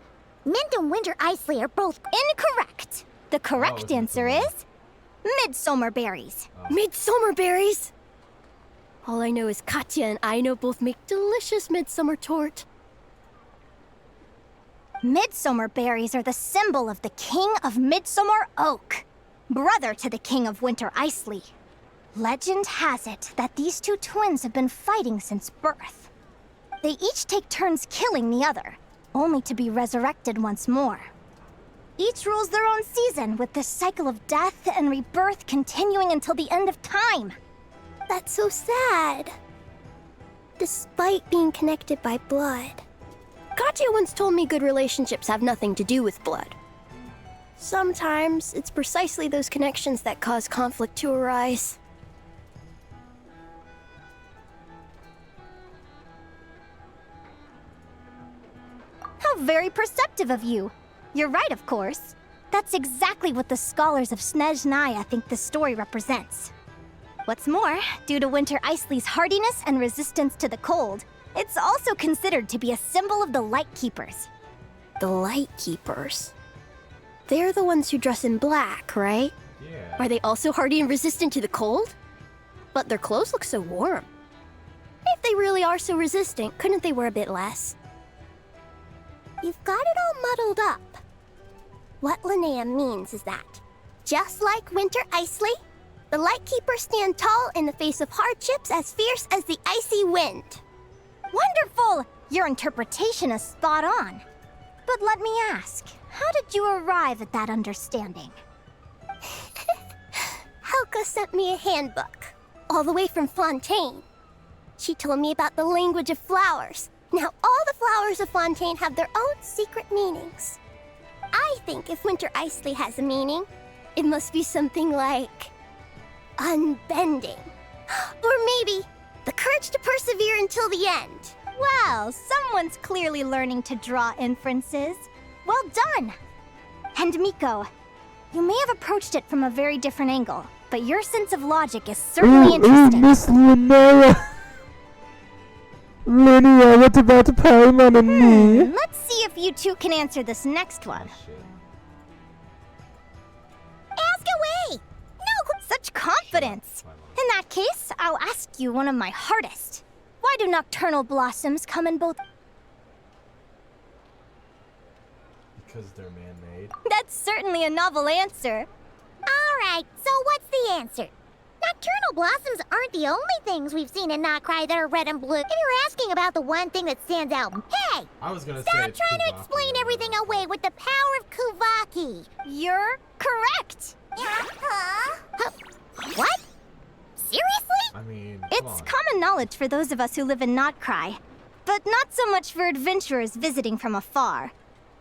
Mint and Winter Isley are both incorrect. The correct
it's
answer
midsummer.
is midsummer berries.
Midsummer berries? All I know is Katya and Aino both make delicious midsummer tort.
Midsummer berries are the symbol of the King of Midsummer Oak, brother to the King of Winter Isley. Legend has it that these two twins have been fighting since birth. They each take turns killing the other, only to be resurrected once more. Each rules their own season, with this cycle of death and rebirth continuing until the end of time.
That's so sad. Despite being connected by blood. Katya once told me good relationships have nothing to do with blood. Sometimes it's precisely those connections that cause conflict to arise.
How very perceptive of you. You're right, of course. That's exactly what the scholars of Snezhnaya think the story represents. What's more, due to Winter Isley's hardiness and resistance to the cold, it's also considered to be a symbol of the Light Keepers.
The Light Keepers. They're the ones who dress in black, right?
Yeah.
Are they also hardy and resistant to the cold? But their clothes look so warm. If they really are so resistant, couldn't they wear a bit less?
You've got it all muddled up. What Linnea means is that, just like Winter Isley, the Lightkeepers stand tall in the face of hardships as fierce as the icy wind.
Wonderful! Your interpretation is spot on. But let me ask, how did you arrive at that understanding?
Helga sent me a handbook, all the way from Fontaine. She told me about the language of flowers. Now all the flowers of Fontaine have their own secret meanings. I think if Winter Isley has a meaning, it must be something like unbending. Or maybe the courage to persevere until the end.
Well, someone's clearly learning to draw inferences. Well done! And Miko, you may have approached it from a very different angle, but your sense of logic is certainly interesting.
Miss Linnea. Linnea, what about the Paimon and me?
Let's see if you two can answer this next one. Ask away! No, such confidence! In that case, I'll ask you one of my hardest. Why do nocturnal blossoms come in both...
Because they're man-made.
That's certainly a novel answer.
Alright, so what's the answer? Nocturnal blossoms aren't the only things we've seen in Nod-Krai that are red and blue. If you're asking about the one thing that stands out, hey!
I was gonna say
Stop
it's
trying to
Kuvaki
explain
or
everything
whatever.
away with the power of Kuvaki.
You're correct.
What? Seriously?
I mean, come
It's
on.
common knowledge for those of us who live in Nod-Krai, but not so much for adventurers visiting from afar.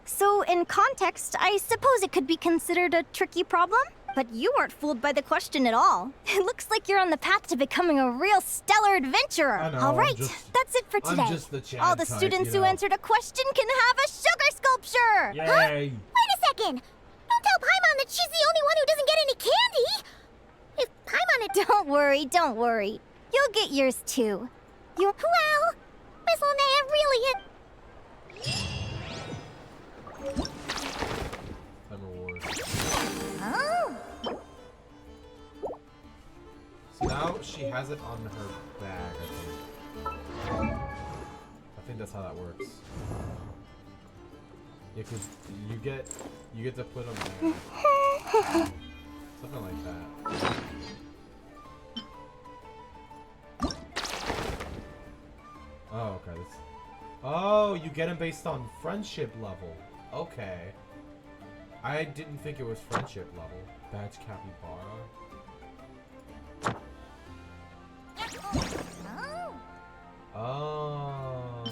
So, in context, I suppose it could be considered a tricky problem? But you weren't fooled by the question at all. It looks like you're on the path to becoming a real stellar adventurer.
I know,
all
I'm
right,
just-
that's it for
I'm
today.
just the Chad
all the
type,
students
you
who
know.
answered a question can have a sugar sculpture.
Yay!
Wait a second! Don't tell Paimon that she's the only one who doesn't get any candy! If Paimon had...
Don't worry. You'll get yours too. You...
Well, Miss Linnea really had...
Time reward.
Oh!
So now she has it on her bag, I think. I think that's how that works. Yeah, 'cause you get to put them there. Something like that. Oh, okay. Oh, you get them based on friendship level. Okay. I didn't think it was friendship level. Badge capybara.
Oh!
Oh.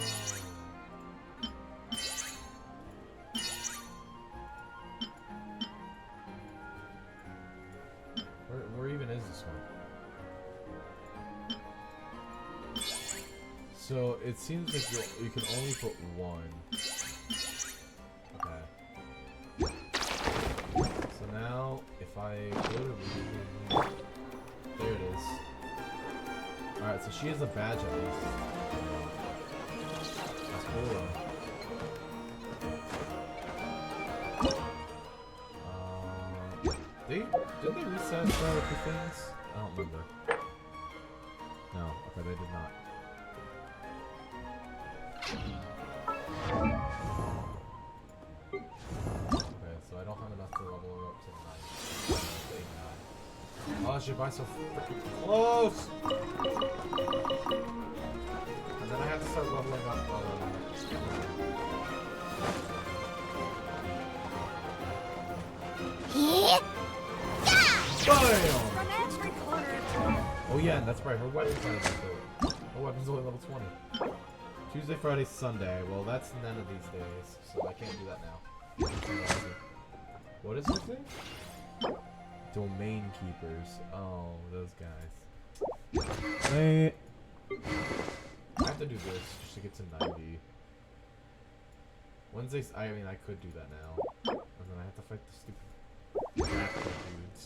it seems like you can only put one. Okay. So now, if I go to... There it is. Alright, so she has a badge at least. That's cool though. Did they reset the things? I don't remember. No, okay, they did not. Okay, so I don't have enough to level her up to 9. Oh, she buys so freaking close! And then I have to start leveling up. Oh yeah, and that's right, her weapon's only level 30. Her weapon's only level 20. Tuesday, Friday, Sunday. Well, that's none of these days, so I can't do that now. What is this thing? Domain keepers. Oh, those guys. I have to do this just to get to 90. Wednesdays, I mean, I could do that now. And then I have to fight the stupid raptor dudes.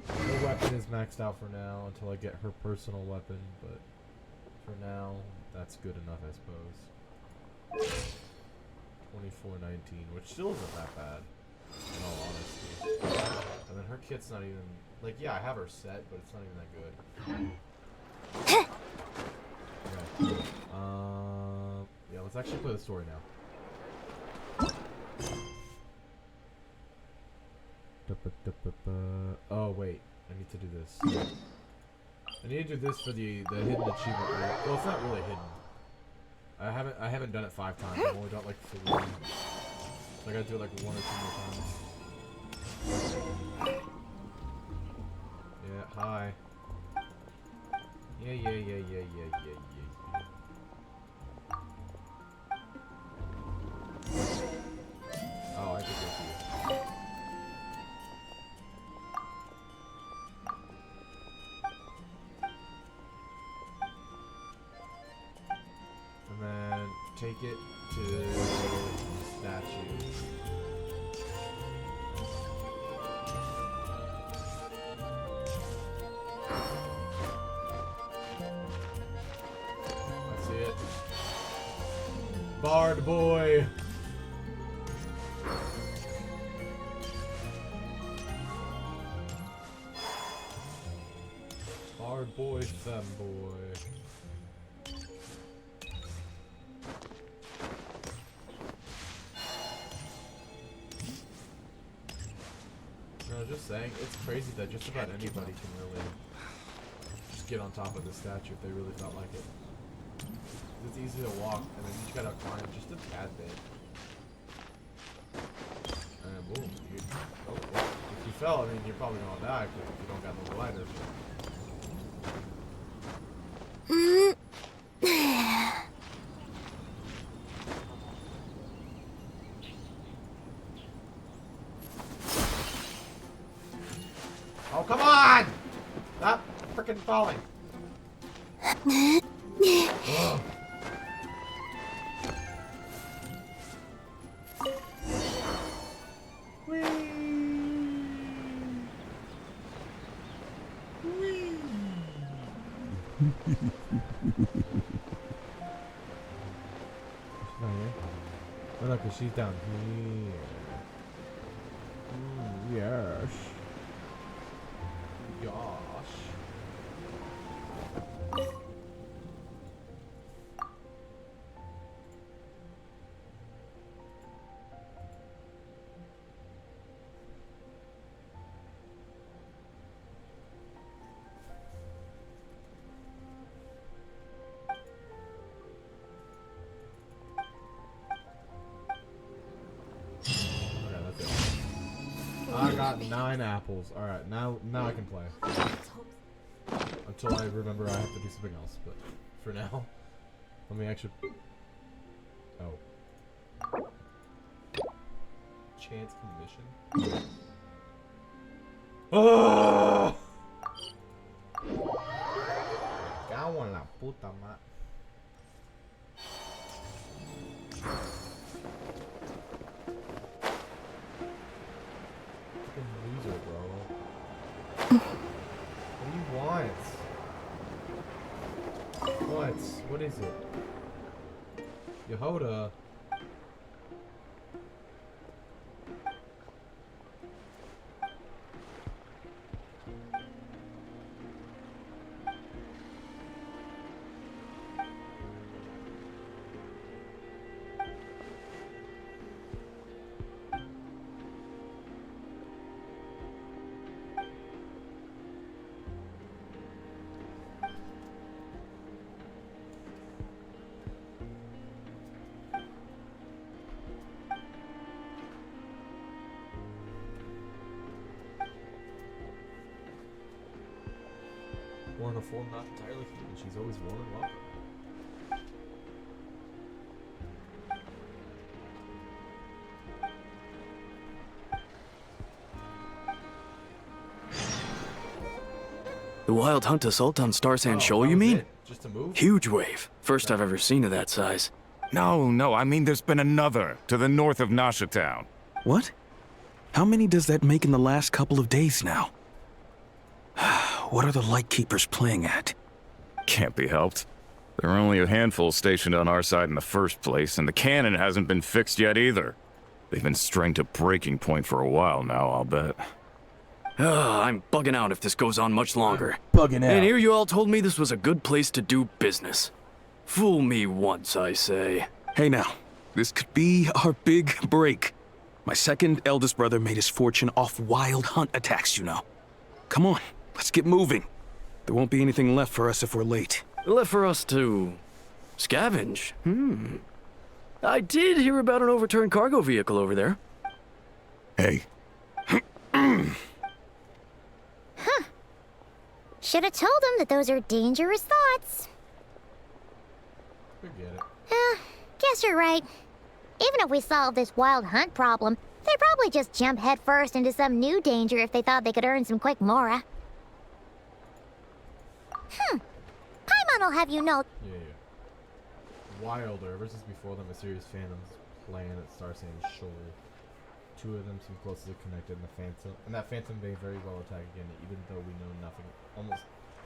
Her weapon is maxed out for now until I get her personal weapon, but for now, that's good enough, I suppose. 2419, which still isn't that bad, in all honesty. And then her kit's not even, like, yeah, I have her set, but it's not even that good. Okay. Yeah, let's actually play the story now. Oh wait, I need to do this. I need to do this for the hidden achievement. Well, it's not really hidden. I haven't done it 5 times. I've only done it like 3. So I gotta do it like 1 or 2 more times. Yeah, hi. Yeah. Oh, I could go through. And then take it to the statue. I see it. Bard boy! Bard boy, femboy. No, just saying, it's crazy that just about anybody can really just get on top of the statue if they really felt like it. It's easy to walk, and then you just gotta climb just a tad bit. And boom, oh, well, if you fell, I mean, you're probably gonna die if you don't got no gliders. Oh, come on! Stop frickin' falling. Ugh. She's not here. Oh, look, she's down here. Yes. Gosh. I got 9 apples. Alright, now I can play. Until I remember I have to do something else, but for now, let me actually... Oh. Chance commission? Oh! Cago en la puta madre. is it? Yehoda. Born a form not entirely human, she's always warm and welcome.
The Wild Hunt assault on Star Sand Shoal, you
that was
mean?
it? Just a move?
Huge wave. First I've ever seen of that size.
No, I mean there's been another to the north of Nasha Town.
What? How many does that make in the last couple of days now? What are the Lightkeepers playing at?
Can't be helped. There are only a handful stationed on our side in the first place, and the cannon hasn't been fixed yet either. They've been strained to breaking point for a while now, I'll bet.
I'm bugging out if this goes on much longer.
Bugging out.
And here you all told me this was a good place to do business. Fool me once, I say.
Hey now, this could be our big break. My second eldest brother made his fortune off wild hunt attacks, you know. Come on, let's get moving. There won't be anything left for us if we're late.
Left for us to scavenge. I did hear about an overturned cargo vehicle over there.
Hey.
Should have told him that those are dangerous thoughts.
Forget it.
Guess you're right. Even if we solve this wild hunt problem, they'd probably just jump headfirst into some new danger if they thought they could earn some quick mora. Paimon will have you know.
Yeah. Wilder, ever since before the mysterious phantoms plan at Star Sand Shoal. Two of them seem closely connected in the Phantom, and that Phantom may very well attack again, even though we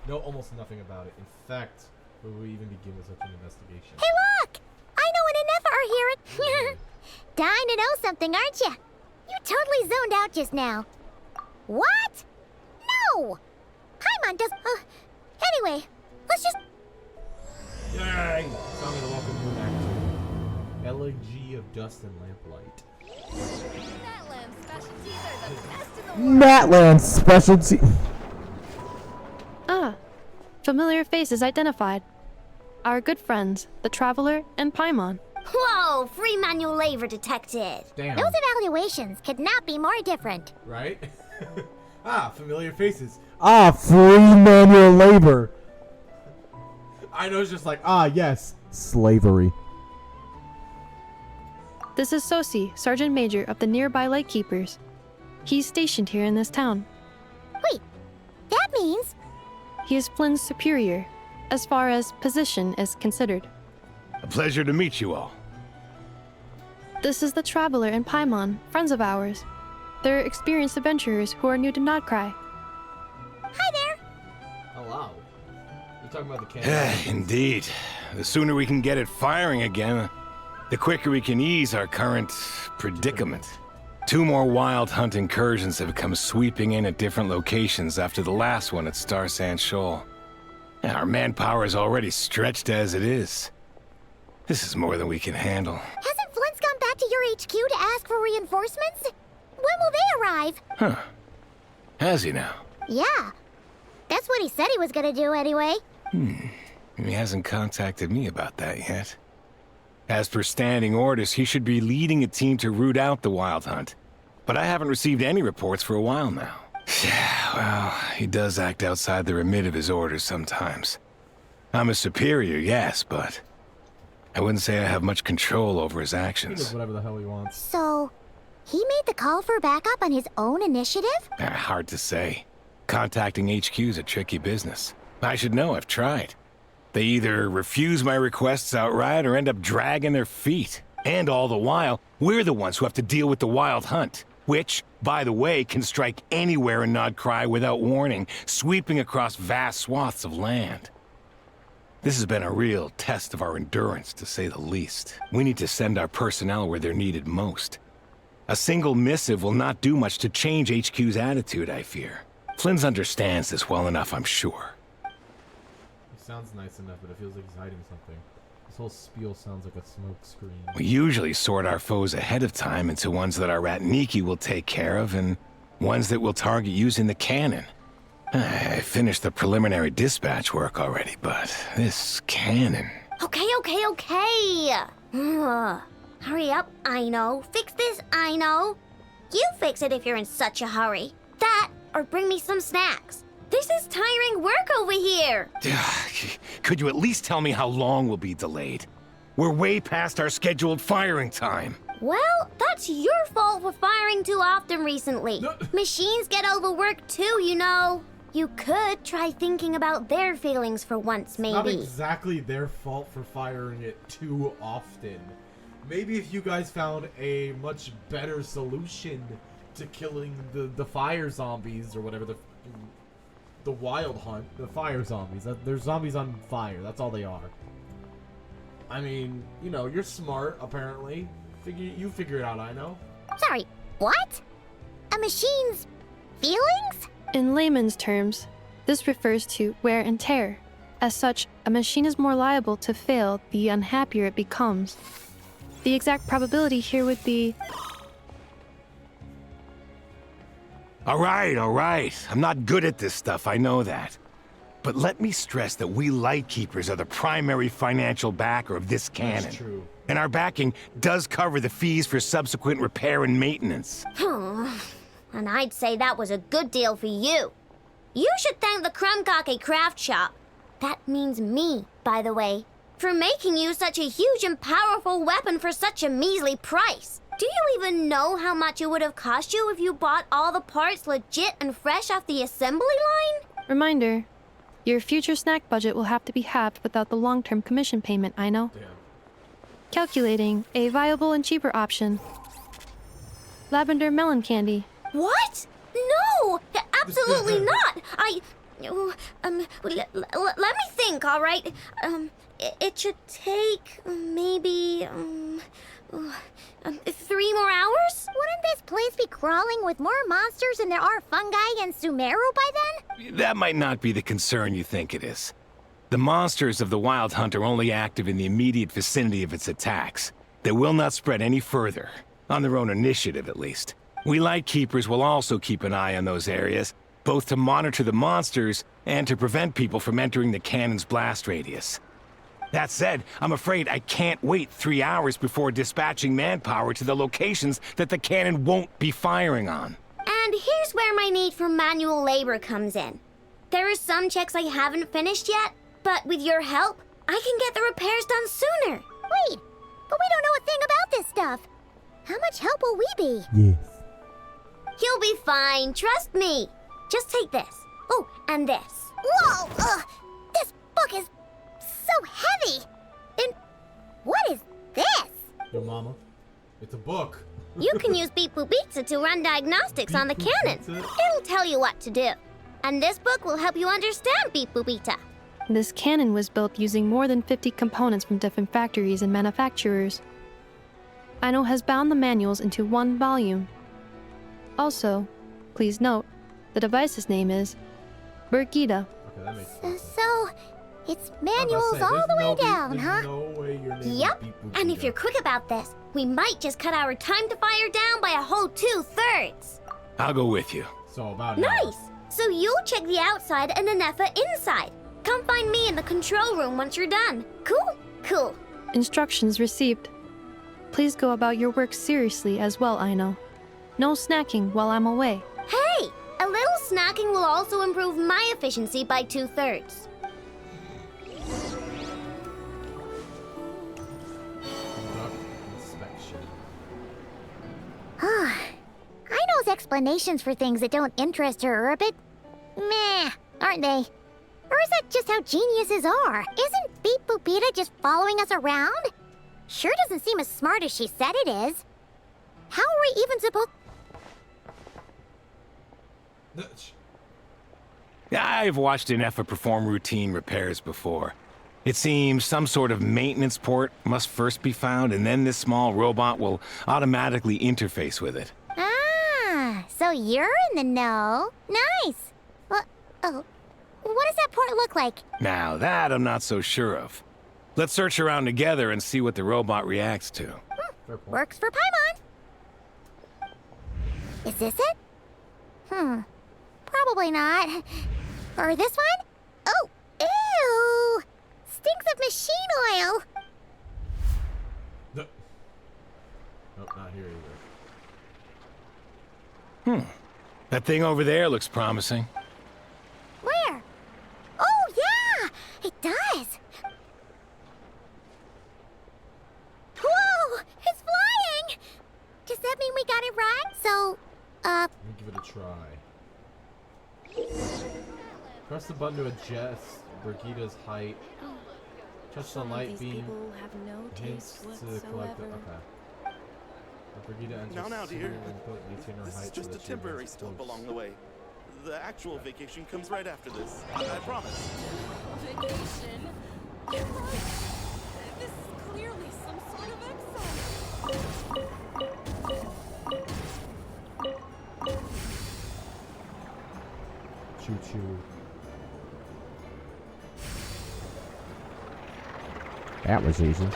know almost nothing about it. In fact, will we even begin with such an investigation?
Hey, look! I know when enough are hearing. Dying to know something, aren't you? You totally zoned out just now. What? No! Paimon does. Anyway, let's just.
Yay! Song of the Welcome Moon Act 2. Elegy of Dust and Lamplight.
Natland specialty.
Ah, familiar faces identified. Our good friends, the Traveler and Paimon.
Whoa! Free manual labor detected.
Damn.
Those evaluations could not be more different.
Right? Familiar faces.
Free manual labor. I know it's just like, yes, slavery.
This is Sosi, Sergeant Major of the nearby Lightkeepers. He's stationed here in this town.
Wait, that means...
He is Flynn's superior, as far as position is considered.
A pleasure to meet you all.
This is the Traveler and Paimon, friends of ours. They're experienced adventurers who are new to Nod-Krai.
Hi there!
Hello. You're talking about the cannon.
Indeed. The sooner we can get it firing again, the quicker we can ease our current predicament. 2 more wild hunt incursions have come sweeping in at different locations after the last one at Star Sand Shoal. And our manpower is already stretched as it is. This is more than we can handle.
Hasn't Flint's gone back to your HQ to ask for reinforcements? When will they arrive?
Huh. Has he now?
Yeah. That's what he said he was gonna do anyway.
He hasn't contacted me about that yet. As per standing orders, he should be leading a team to root out the wild hunt. But I haven't received any reports for a while now. Yeah, well, he does act outside the remit of his orders sometimes. I'm a superior, yes, but I wouldn't say I have much control over his
He
actions.
does whatever the hell he wants.
So, he made the call for backup on his own initiative?
Hard to say. Contacting HQ's a tricky business. I should know, I've tried. They either refuse my requests outright or end up dragging their feet. And all the while, we're the ones who have to deal with the wild hunt, which, by the way, can strike anywhere in Nod-Krai without warning, sweeping across vast swaths of land. This has been a real test of our endurance, to say the least. We need to send our personnel where they're needed most. A single missive will not do much to change HQ's attitude, I fear. Flynn's understands this well enough, I'm sure.
He sounds nice enough, but it feels like he's hiding something. This whole spiel sounds like a smoke screen.
We usually sort our foes ahead of time into ones that our rat Nikki will take care of and ones that we'll target using the cannon. I finished the preliminary dispatch work already, but this cannon...
Okay. Hurry up, I know. Fix this, I know. You fix it if you're in such a hurry. That, or bring me some snacks. This is tiring work over here.
Could you at least tell me how long we'll be delayed? We're way past our scheduled firing time.
Well, that's your fault for firing too often recently. Machines get overworked too, you know. You could try thinking about their feelings for once, maybe.
Not exactly their fault for firing it too often. Maybe if you guys found a much better solution to killing the fire zombies or whatever, the wild hunt, the fire zombies. They're zombies on fire. That's all they are. I mean, you know, you're smart, apparently. You figure it out, I know.
Sorry, what? A machine's feelings?
In layman's terms, this refers to wear and tear. As such, a machine is more liable to fail the unhappier it becomes. The exact probability here would be...
All right. I'm not good at this stuff, I know that. But let me stress that we Lightkeepers are the primary financial backer of this cannon.
That's true.
And our backing does cover the fees for subsequent repair and maintenance.
And I'd say that was a good deal for you. You should thank the Krumkake craft shop. That means me, by the way, for making you such a huge and powerful weapon for such a measly price. Do you even know how much it would have cost you if you bought all the parts legit and fresh off the assembly line?
Reminder, your future snack budget will have to be halved without the long-term commission payment, I know.
Damn.
Calculating a viable and cheaper option. Lavender melon candy.
What? No! Absolutely not! Let me think, all right? It should take maybe 3 more hours?
Wouldn't this place be crawling with more monsters than there are fungi and Sumeru by then?
That might not be the concern you think it is. The monsters of the Wild Hunt are only active in the immediate vicinity of its attacks. They will not spread any further, on their own initiative at least. We Lightkeepers will also keep an eye on those areas, both to monitor the monsters and to prevent people from entering the cannon's blast radius. That said, I'm afraid I can't wait 3 hours before dispatching manpower to the locations that the cannon won't be firing on.
And here's where my need for manual labor comes in. There are some checks I haven't finished yet, but with your help, I can get the repairs done sooner.
Wait, but we don't know a thing about this stuff. How much help will we be?
Yes.
You'll be fine, trust me. Just take this. Oh, and this.
Whoa! This book is so heavy! And what is this?
Yo, mama. It's a book.
You can use Beep Boop Pizza to run diagnostics on the cannon. It'll tell you what to do. And this book will help you understand Beep Boop Pizza.
This cannon was built using more than 50 components from different factories and manufacturers. Aino has bound the manuals into one volume. Also, please note, the device's name is Birgitta.
Okay, that makes sense.
So, it's manuals all the way down, huh?
No way your name
Yep.
is Beep Boop
And if
Pizza.
you're quick about this, we might just cut our time to fire down by a whole 2/3.
I'll go with you.
So about now.
Nice! So you'll check the outside and Anefa inside. Come find me in the control room once you're done. Cool? Cool.
Instructions received. Please go about your work seriously as well, Aino. No snacking while I'm away.
Hey! A little snacking will also improve my efficiency by 2/3.
Conduct inspection.
Aino's explanations for things that don't interest her are a bit meh, aren't they? Or is that just how geniuses are? Isn't Beep Boopita just following us around? Sure doesn't seem as smart as she said it is. How are we even supposed...
I've watched Anefa perform routine repairs before. It seems some sort of maintenance port must first be found, and then this small robot will automatically interface with it.
Ah, so you're in the know. Nice. Oh, what does that port look like?
Now that I'm not so sure of. Let's search around together and see what the robot reacts to.
Works for Paimon. Is this it? Probably not. Or this one? Oh, ew! Stinks of machine oil.
Nope, not here either.
That thing over there looks promising.
Where? Oh, yeah! It does! Whoa! It's flying! Does that mean we got it right? So,
Let me give it a try. Press the button to adjust Brigida's height. Touch the light beam. Hints to collect the... Okay. Brigida enters
Now, dear.
input, maintain her
This
height
is just
so
a
that she
temporary
remains
stop
close.
along the way. The actual vacation comes right after this. I promise.
Vacation? You're right. This is clearly some sort of exile.
Choo-choo. That was easy.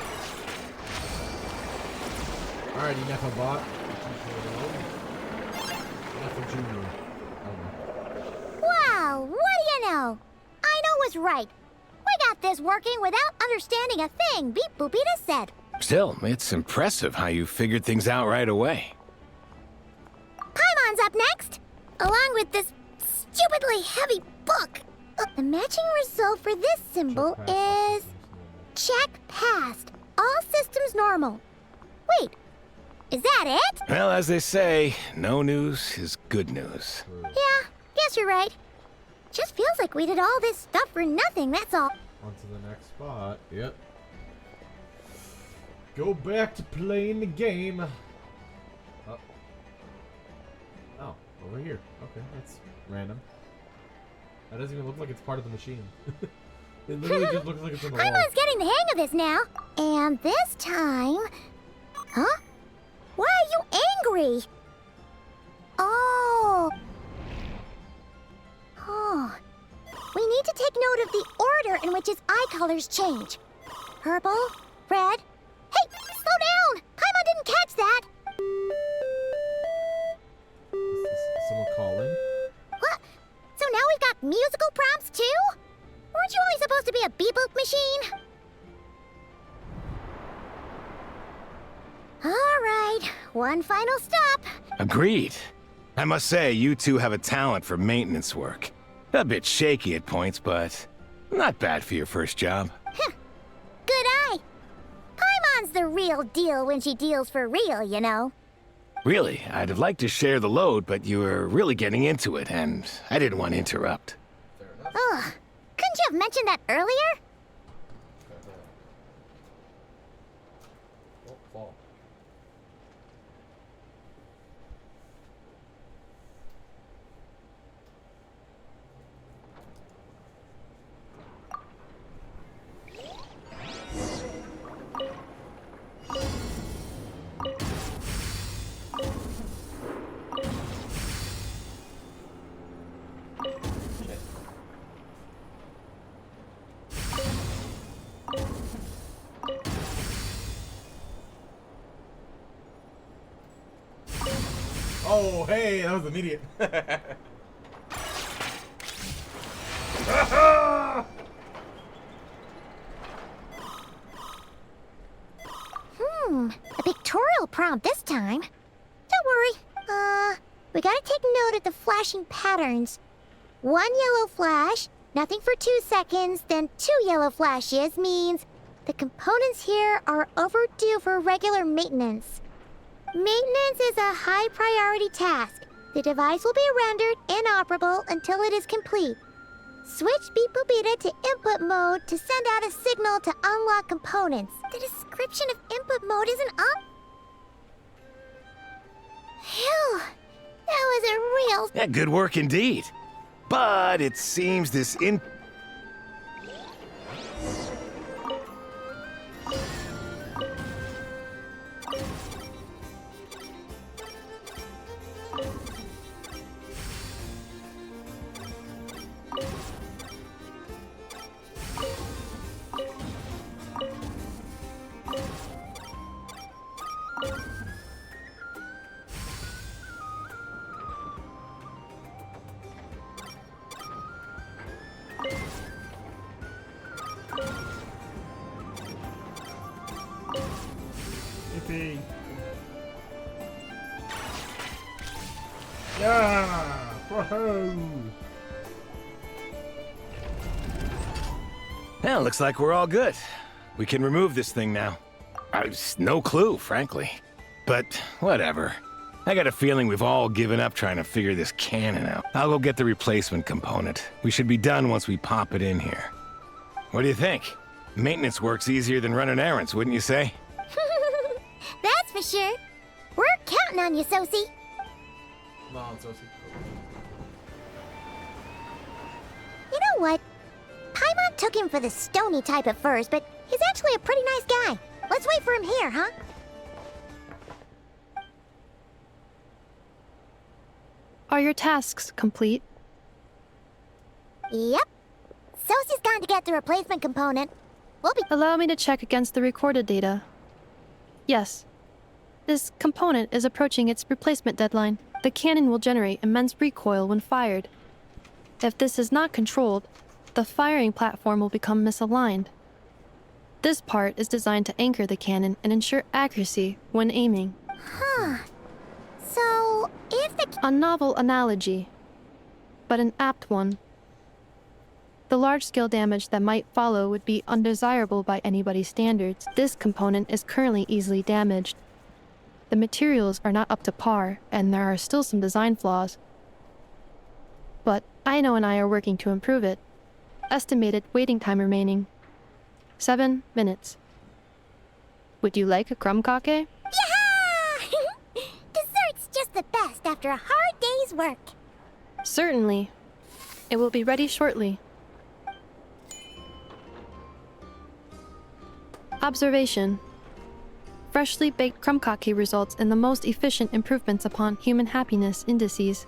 Alright, Ineffabot. Ineffa Jr.
wow, what do you know? I know was right. We got this working without understanding a thing Beep Boopita said.
Still, it's impressive how you figured things out right away.
Paimon's up next, along with this stupidly heavy book. The matching result for this symbol is... check passed. All systems normal. Wait, is that it?
Well, as they say, no news is good news.
Yeah, guess you're right. Just feels like we did all this stuff for nothing, that's all.
On to the next spot. Yep. Go back to playing the game. Oh, over here. Okay, that's random. That doesn't even look like it's part of the machine. It literally just looks like it's in the wall.
Paimon's getting the hang of this now. And this time... Huh? Why are you angry? Oh. Oh. We need to take note of the order in which his eye colors change. Purple, red... Hey, slow down! Paimon didn't catch that!
Is someone calling?
What? So now we've got musical prompts too? Weren't you only supposed to be a beep-boop machine? Alright, one final stop.
Agreed. I must say, you two have a talent for maintenance work. A bit shaky at points, but not bad for your first job.
Good eye. Paimon's the real deal when she deals for real, you know.
Really, I'd have liked to share the load, but you were really getting into it, and I didn't want to interrupt.
Ugh. Couldn't you have mentioned that earlier?
Fall. Oh, hey, that was immediate.
A pictorial prompt this time. Don't worry. We gotta take note of the flashing patterns. One yellow flash, nothing for 2 seconds, then 2 yellow flashes means the components here are overdue for regular maintenance. Maintenance is a high priority task. The device will be rendered inoperable until it is complete. Switch Beep Boopita to input mode to send out a signal to unlock components. The description of input mode isn't up. Phew, that was a real...
Yeah, good work indeed. But it seems this
Sophie. Yeah! Woohoo!
Well, looks like we're all good. We can remove this thing now. No clue, frankly. But whatever. I got a feeling we've all given up trying to figure this cannon out. I'll go get the replacement component. We should be done once we pop it in here. What do you think? Maintenance work's easier than running errands, wouldn't you say?
That's for sure. We're counting on you, Sosie.
Come on, Sosie.
You know what? Paimon took him for the stony type at first, but he's actually a pretty nice guy. Let's wait for him here, huh?
Are your tasks complete?
Yep. Sosie's gone to get the replacement component. We'll be—
Allow me to check against the recorded data. Yes. This component is approaching its replacement deadline. The cannon will generate immense recoil when fired. If this is not controlled, the firing platform will become misaligned. This part is designed to anchor the cannon and ensure accuracy when aiming.
Huh. So, if the—
A novel analogy, but an apt one. The large-scale damage that might follow would be undesirable by anybody's standards. This component is currently easily damaged. The materials are not up to par, and there are still some design flaws. But Aino and I are working to improve it. Estimated waiting time remaining: 7 minutes. Would you like a crumb cake?
Yeah! Dessert's just the best after a hard day's work.
Certainly. It will be ready shortly. Observation. Freshly baked crumb cake results in the most efficient improvements upon human happiness indices.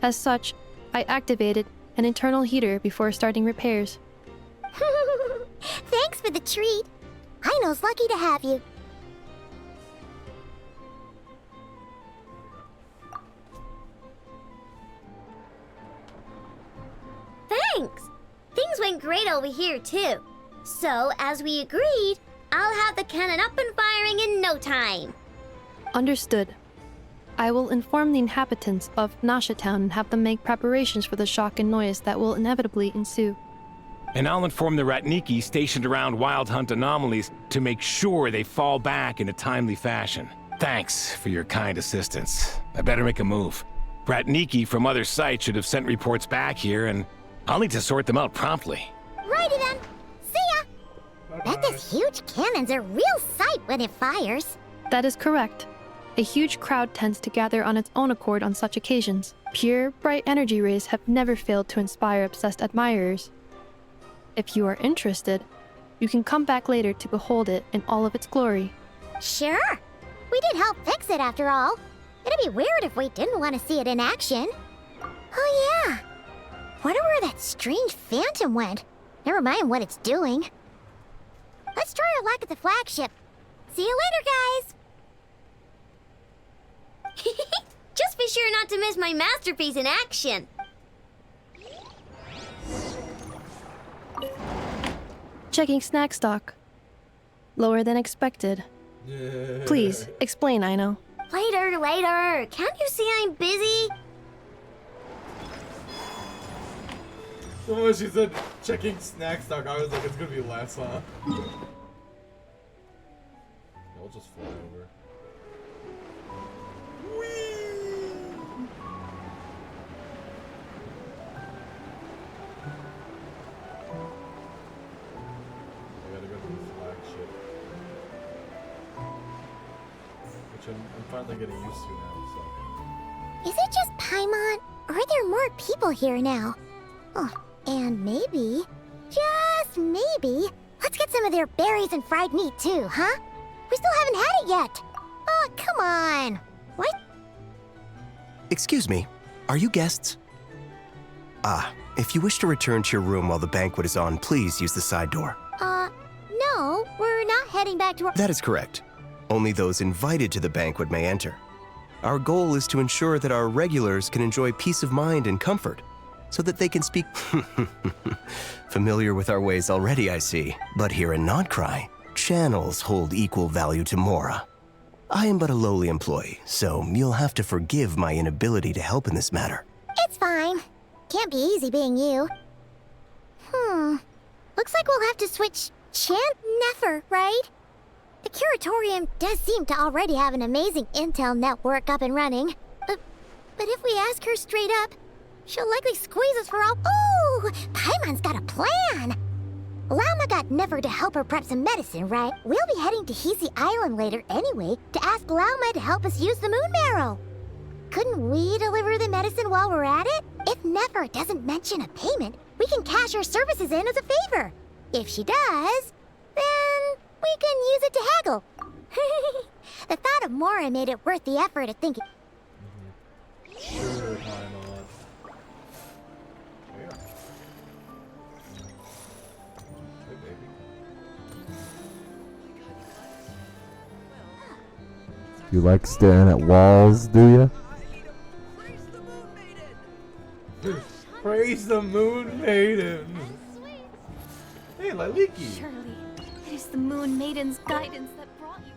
As such, I activated an internal heater before starting repairs.
Thanks for the treat. Aino's lucky to have you.
Thanks! Things went great over here, too. So, as we agreed, I'll have the cannon up and firing in no time.
Understood. I will inform the inhabitants of Nasha Town and have them make preparations for the shock and noise that will inevitably ensue.
And I'll inform the Ratniki stationed around Wild Hunt anomalies to make sure they fall back in a timely fashion. Thanks for your kind assistance. I better make a move. Ratniki from other sites should have sent reports back here, and I'll need to sort them out promptly.
Righty then. See ya! Bet this huge cannon's a real sight when it fires.
That is correct. A huge crowd tends to gather on its own accord on such occasions. Pure, bright energy rays have never failed to inspire obsessed admirers. If you are interested, you can come back later to behold it in all of its glory.
Sure. We did help fix it after all. It'd be weird if we didn't want to see it in action. Oh yeah. Wonder where that strange phantom went. Never mind what it's doing. Let's try our luck at the flagship. See you later, guys.
Just be sure not to miss my masterpiece in action.
Checking snack stock. Lower than expected. Please, explain, Aino.
Later. Can't you see I'm busy?
So when she said checking snack stock, I was like, it's gonna be less, huh? I'll just fly over. I gotta go to the flagship. Which I'm finally getting used to now, so.
Is it just Paimon, or are there more people here now? Oh, and maybe, just maybe, let's get some of their berries and fried meat too, huh? We still haven't had it yet. Oh, come on. What?
Excuse me, are you guests? If you wish to return to your room while the banquet is on, please use the side door.
No, we're not heading back to our—
That is correct. Only those invited to the banquet may enter. Our goal is to ensure that our regulars can enjoy peace of mind and comfort, so that they can speak— Familiar with our ways already, I see. But here in Nod-Krai, channels hold equal value to Mora. I am but a lowly employee, so you'll have to forgive my inability to help in this matter.
It's fine. Can't be easy being you. Looks like we'll have to switch Chant Nefer, right? The Curatorium does seem to already have an amazing intel network up and running. But if we ask her straight up, she'll likely squeeze us for all— Ooh! Paimon's got a plan! Lauma got Nefer to help her prep some medicine, right? We'll be heading to Hisi Island later anyway to ask Lauma to help us use the moon marrow. Couldn't we deliver the medicine while we're at it? If Nefer doesn't mention a payment, we can cash her services in as a favor. If she does, then we can use it to haggle. The thought of Mora made it worth the effort of thinking.
Sure, why not? Yeah. Hey, baby.
You like staring at walls, do you?
Praise the Moon Maiden! Hey, Liliki!
Surely, it is the Moon Maiden's guidance that brought you.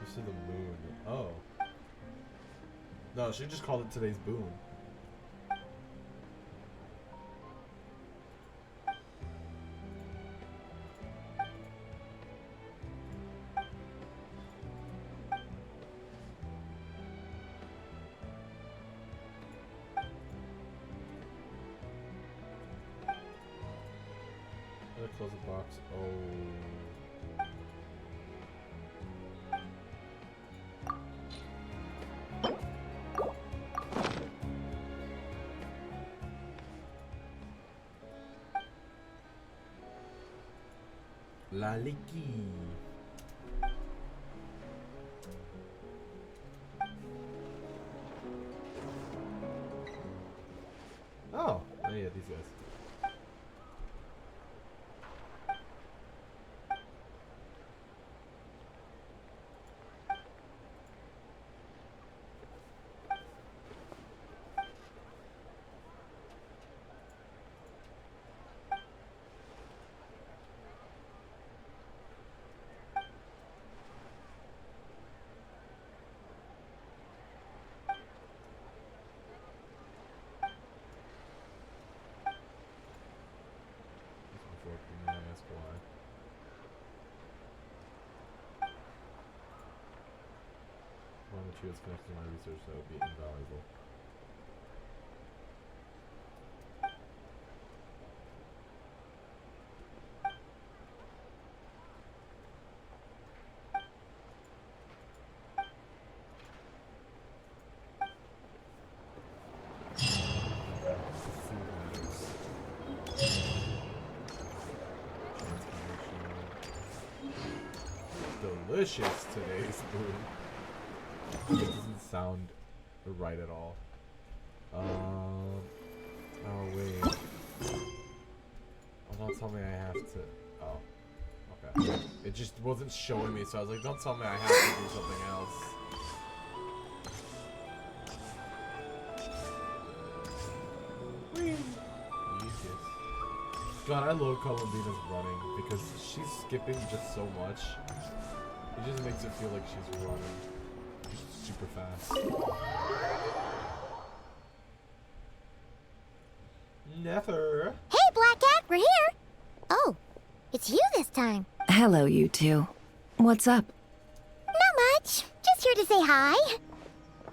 This is the moon. Oh. No, she just called it today's boon. Close the box. Oh. Liliki. Oh, yeah, these guys. One of the is connected to my research that would be invaluable. Delicious today's food. It doesn't sound right at all. Oh wait. Oh, don't tell me I have to. Oh, okay. It just wasn't showing me, so I was like, don't tell me I have to do something else. God, I love Columbina's running because she's skipping just so much. It just makes it feel like she's running super fast. Never.
Hey, Black Cat, we're here. Oh, it's you this time.
Hello, you two. What's up?
Not much. Just here to say hi.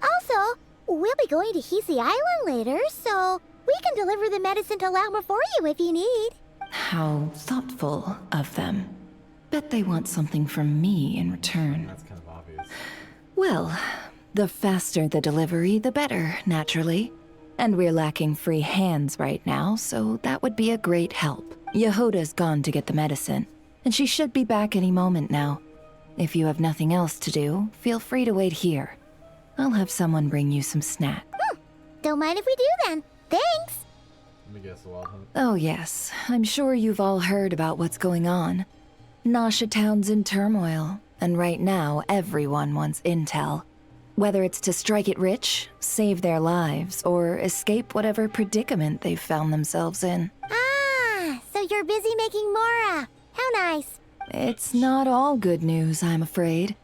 Also, we'll be going to Hisi Island later, so we can deliver the medicine to Lauma for you if you need.
How thoughtful of them. Bet they want something from me in return.
That's kind of obvious.
Well, the faster the delivery, the better, naturally. And we're lacking free hands right now, so that would be a great help. Yehoda's gone to get the medicine, and she should be back any moment now. If you have nothing else to do, feel free to wait here. I'll have someone bring you some snack.
Don't mind if we do then. Thanks.
Let me guess, the Wild Hunt.
Oh yes, I'm sure you've all heard about what's going on. Nasha Town's in turmoil, and right now everyone wants intel. Whether it's to strike it rich, save their lives, or escape whatever predicament they've found themselves in.
Ah, so you're busy making Mora. How nice.
It's not all good news, I'm afraid.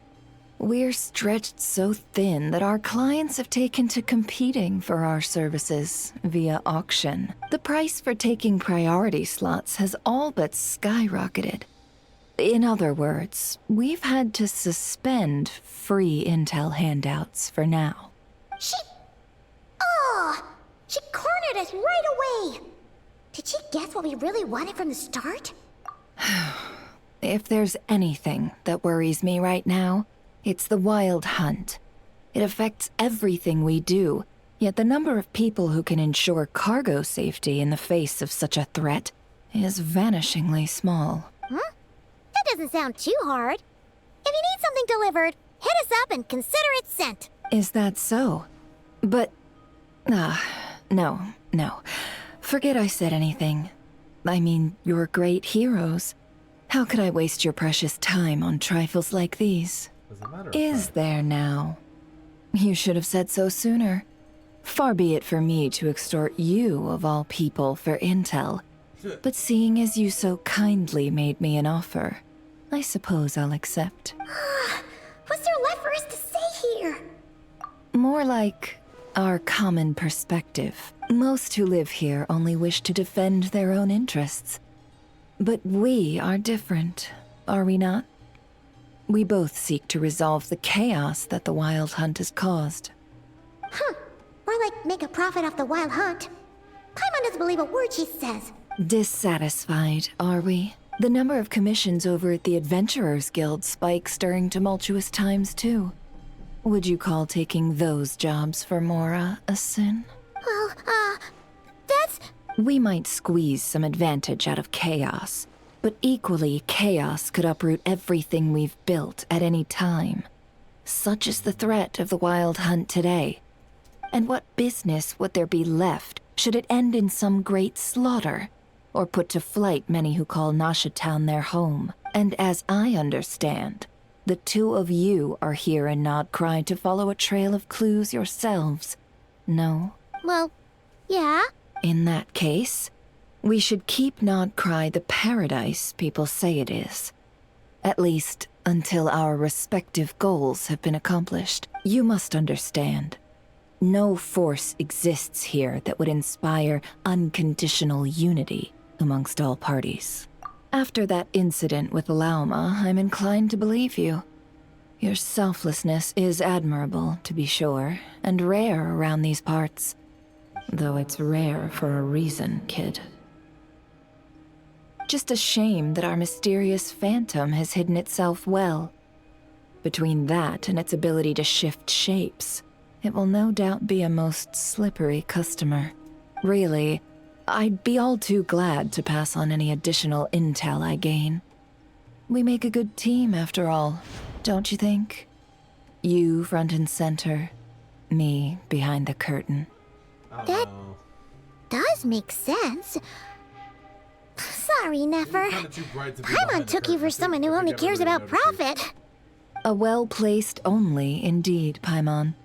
We're stretched so thin that our clients have taken to competing for our services via auction. The price for taking priority slots has all but skyrocketed. In other words, we've had to suspend free intel handouts for now.
She cornered us right away. Did she guess what we really wanted from the start?
If there's anything that worries me right now, it's the Wild Hunt. It affects everything we do, yet the number of people who can ensure cargo safety in the face of such a threat is vanishingly small.
Huh? That doesn't sound too hard. If you need something delivered, hit us up and consider it sent.
Is that so? But... no. Forget I said anything. I mean, you're great heroes. How could I waste your precious time on trifles like these? Is there now? You should have said so sooner. Far be it for me to extort you, of all people, for intel. But seeing as you so kindly made me an offer, I suppose I'll accept.
What's there left for us to say here?
More like our common perspective. Most who live here only wish to defend their own interests. But we are different, are we not? We both seek to resolve the chaos that the Wild Hunt has caused.
Or like make a profit off the Wild Hunt. Paimon doesn't believe a word she says.
Dissatisfied, are we? The number of commissions over at the Adventurers Guild spikes during tumultuous times, too. Would you call taking those jobs for Mora a sin?
Well, that's...
We might squeeze some advantage out of chaos, but equally, chaos could uproot everything we've built at any time. Such is the threat of the Wild Hunt today. And what business would there be left should it end in some great slaughter, or put to flight many who call Nasha Town their home? And as I understand, the two of you are here in Nod-Krai to follow a trail of clues yourselves. No?
Well, yeah.
In that case, we should keep Nod-Krai the paradise people say it is. At least, until our respective goals have been accomplished. You must understand. No force exists here that would inspire unconditional unity amongst all parties. After that incident with Lauma, I'm inclined to believe you. Your selflessness is admirable, to be sure, and rare around these parts. Though it's rare for a reason, kid. Just a shame that our mysterious phantom has hidden itself well. Between that and its ability to shift shapes, it will no doubt be a most slippery customer. Really, I'd be all too glad to pass on any additional intel I gain. We make a good team, after all, don't you think? You front and center, me behind the curtain.
That does make sense. Sorry, Nefer. Paimon took you for someone who only cares about profit.
A well-placed only, indeed, Paimon.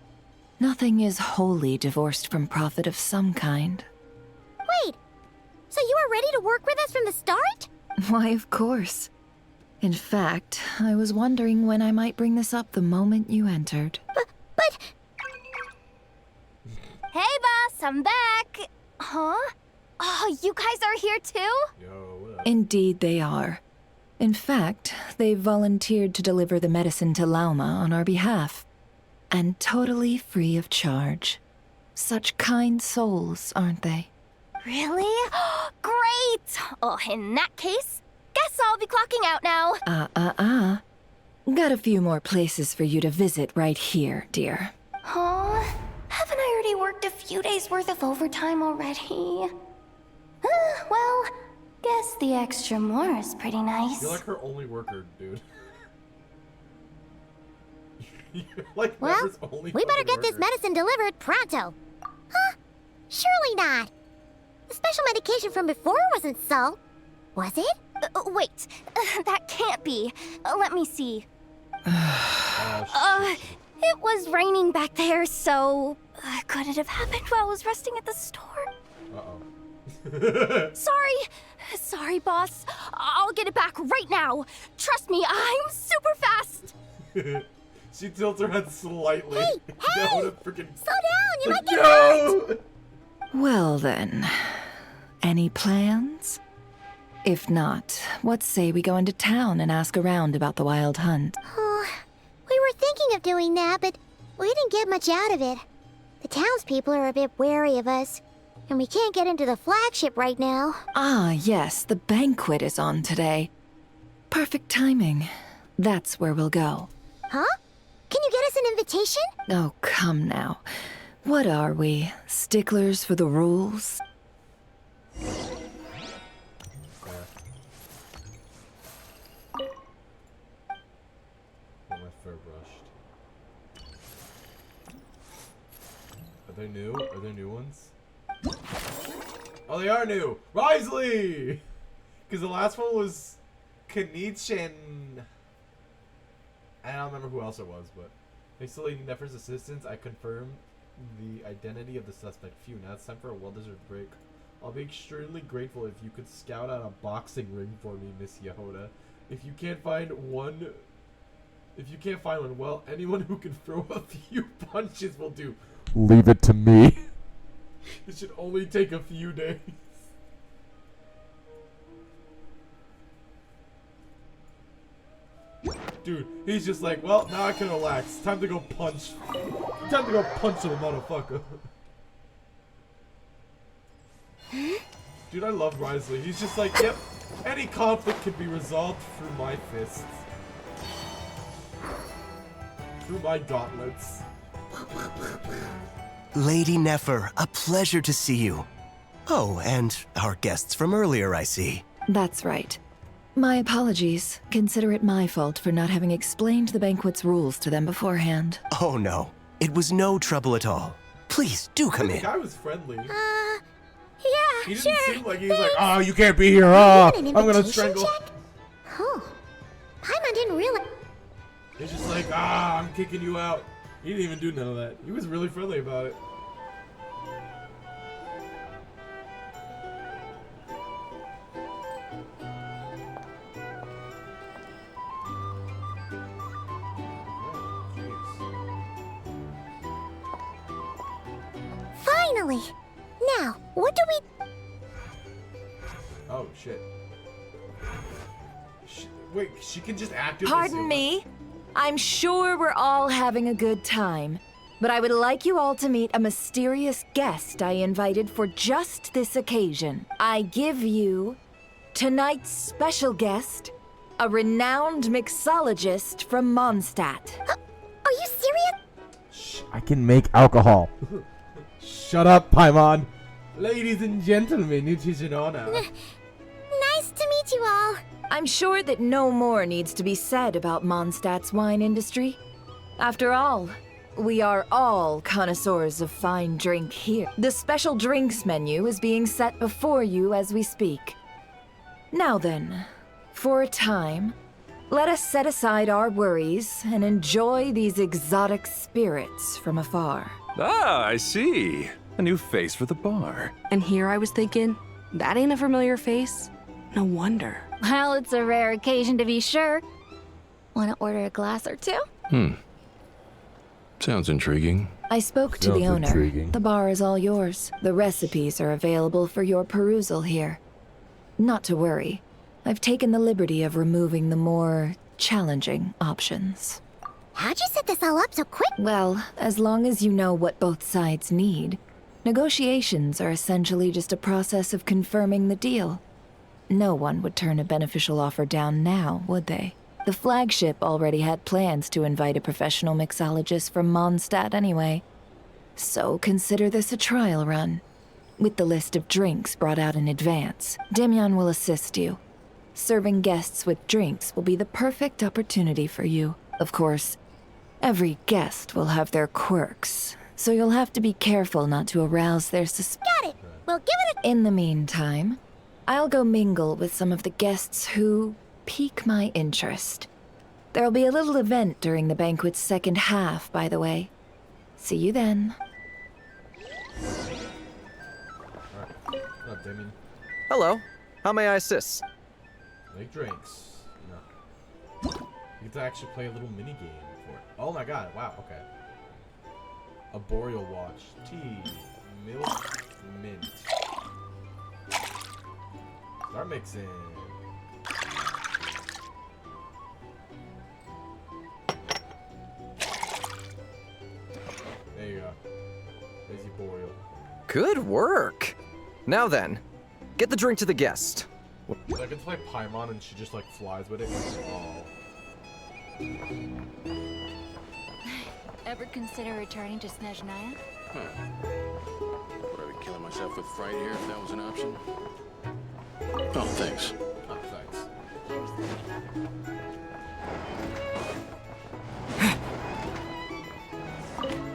Nothing is wholly divorced from profit of some kind.
Wait, so you were ready to work with us from the start?
Why, of course. In fact, I was wondering when I might bring this up the moment you entered.
But...
Hey, boss, I'm back. Huh? Oh, you guys are here too?
Indeed they are. In fact, they've volunteered to deliver the medicine to Lauma on our behalf. And totally free of charge. Such kind souls, aren't they?
Really? Great! Oh, in that case, guess I'll be clocking out now.
Got a few more places for you to visit right here, dear.
Huh? Haven't I already worked a few days' worth of overtime already? Well, guess the extra more is pretty nice.
You're like her only worker, dude. Like
well,
Nefer's only
we better get
worker.
this medicine delivered pronto. Huh? Surely not. The special medication from before wasn't so. Was it?
Wait, that can't be. Let me see. It was raining back there, so could it have happened while I was resting at the store?
Uh-oh.
Sorry, boss. I'll get it back right now. Trust me, I'm super fast.
She tilts her head slightly.
Hey!
No, freaking...
Slow down, you might get hurt!
No!
Well then, any plans? If not, what say we go into town and ask around about the wild hunt?
Oh, we were thinking of doing that, but we didn't get much out of it. The townspeople are a bit wary of us, and we can't get into the flagship right now.
Ah, yes, the banquet is on today. Perfect timing. That's where we'll go.
Huh? Can you get us an invitation?
Oh, come now. What are we? Sticklers for the rules?
Got my fur brushed. Are they new? Are there new ones? Oh, they are new! Risley! Because the last one was Kanichin. I don't remember who else it was, but thanks to Lady Nefer's assistance, I confirmed the identity of the suspect. Phew, now it's time for a well-deserved break. I'll be extremely grateful if you could scout out a boxing ring for me, Miss Yehoda. If you can't find one, well, anyone who can throw a few punches will do.
Leave it to me.
It should only take a few days. Dude, he's just like, well, now I can relax. Time to go punch. Time to go punch the motherfucker. Dude, I love Risley. He's just like, yep, any conflict can be resolved through my fists. Through my gauntlets.
Lady Nefer, a pleasure to see you. Oh, and our guests from earlier, I see.
That's right. My apologies. Consider it my fault for not having explained the banquet's rules to them beforehand.
Oh no, it was no trouble at all. Please, do come in.
The guy was friendly.
Yeah,
He didn't
sure.
seem like he was like, oh, you can't be here. Oh, I'm gonna strangle.
Oh, Paimon didn't realize.
He's just like, I'm kicking you out. He didn't even do none of that. He was really friendly about it.
Finally. Now, what do we?
Oh shit. Wait, she can just actively.
Pardon me? I'm sure we're all having a good time, but I would like you all to meet a mysterious guest I invited for just this occasion. I give you tonight's special guest, a renowned mixologist from Mondstadt.
Are you serious?
I can make alcohol. Shut up, Paimon.
Ladies and gentlemen, it is an honor.
Nice to meet you all.
I'm sure that no more needs to be said about Mondstadt's wine industry. After all, we are all connoisseurs of fine drink here. The special drinks menu is being set before you as we speak. Now then, for a time, let us set aside our worries and enjoy these exotic spirits from afar.
Ah, I see. A new face for the bar.
And here I was thinking, that ain't a familiar face. No wonder.
Well, it's a rare occasion to be sure. Want to order a glass or two?
Sounds intriguing.
I spoke to the owner.
intriguing.
The bar is all yours. The recipes are available for your perusal here. Not to worry. I've taken the liberty of removing the more challenging options.
How'd you set this all up so quick?
Well, as long as you know what both sides need, negotiations are essentially just a process of confirming the deal. No one would turn a beneficial offer down now, would they? The flagship already had plans to invite a professional mixologist from Mondstadt anyway. So consider this a trial run. With the list of drinks brought out in advance, Demyon will assist you. Serving guests with drinks will be the perfect opportunity for you. Of course, every guest will have their quirks, so you'll have to be careful not to arouse their suspicion.
Got it. We'll give it a.
In the meantime, I'll go mingle with some of the guests who pique my interest. There'll be a little event during the banquet's second half, by the way. See you then.
Alright. What up, Damien?
Hello. How may I assist?
Make drinks. No. You get to actually play a little mini game for it. Oh my god, wow, okay. A Boreal watch. Tea. Milk. Mint. Start mixing. There you go. There's your Boreal.
Good work. Now then, get the drink to the guest.
I get to play Paimon and she just like flies with it. Oh.
Ever consider returning to Snezhnaya?
Would I be killing myself with fright here if that was an option? Oh, thanks.
Oh, thanks.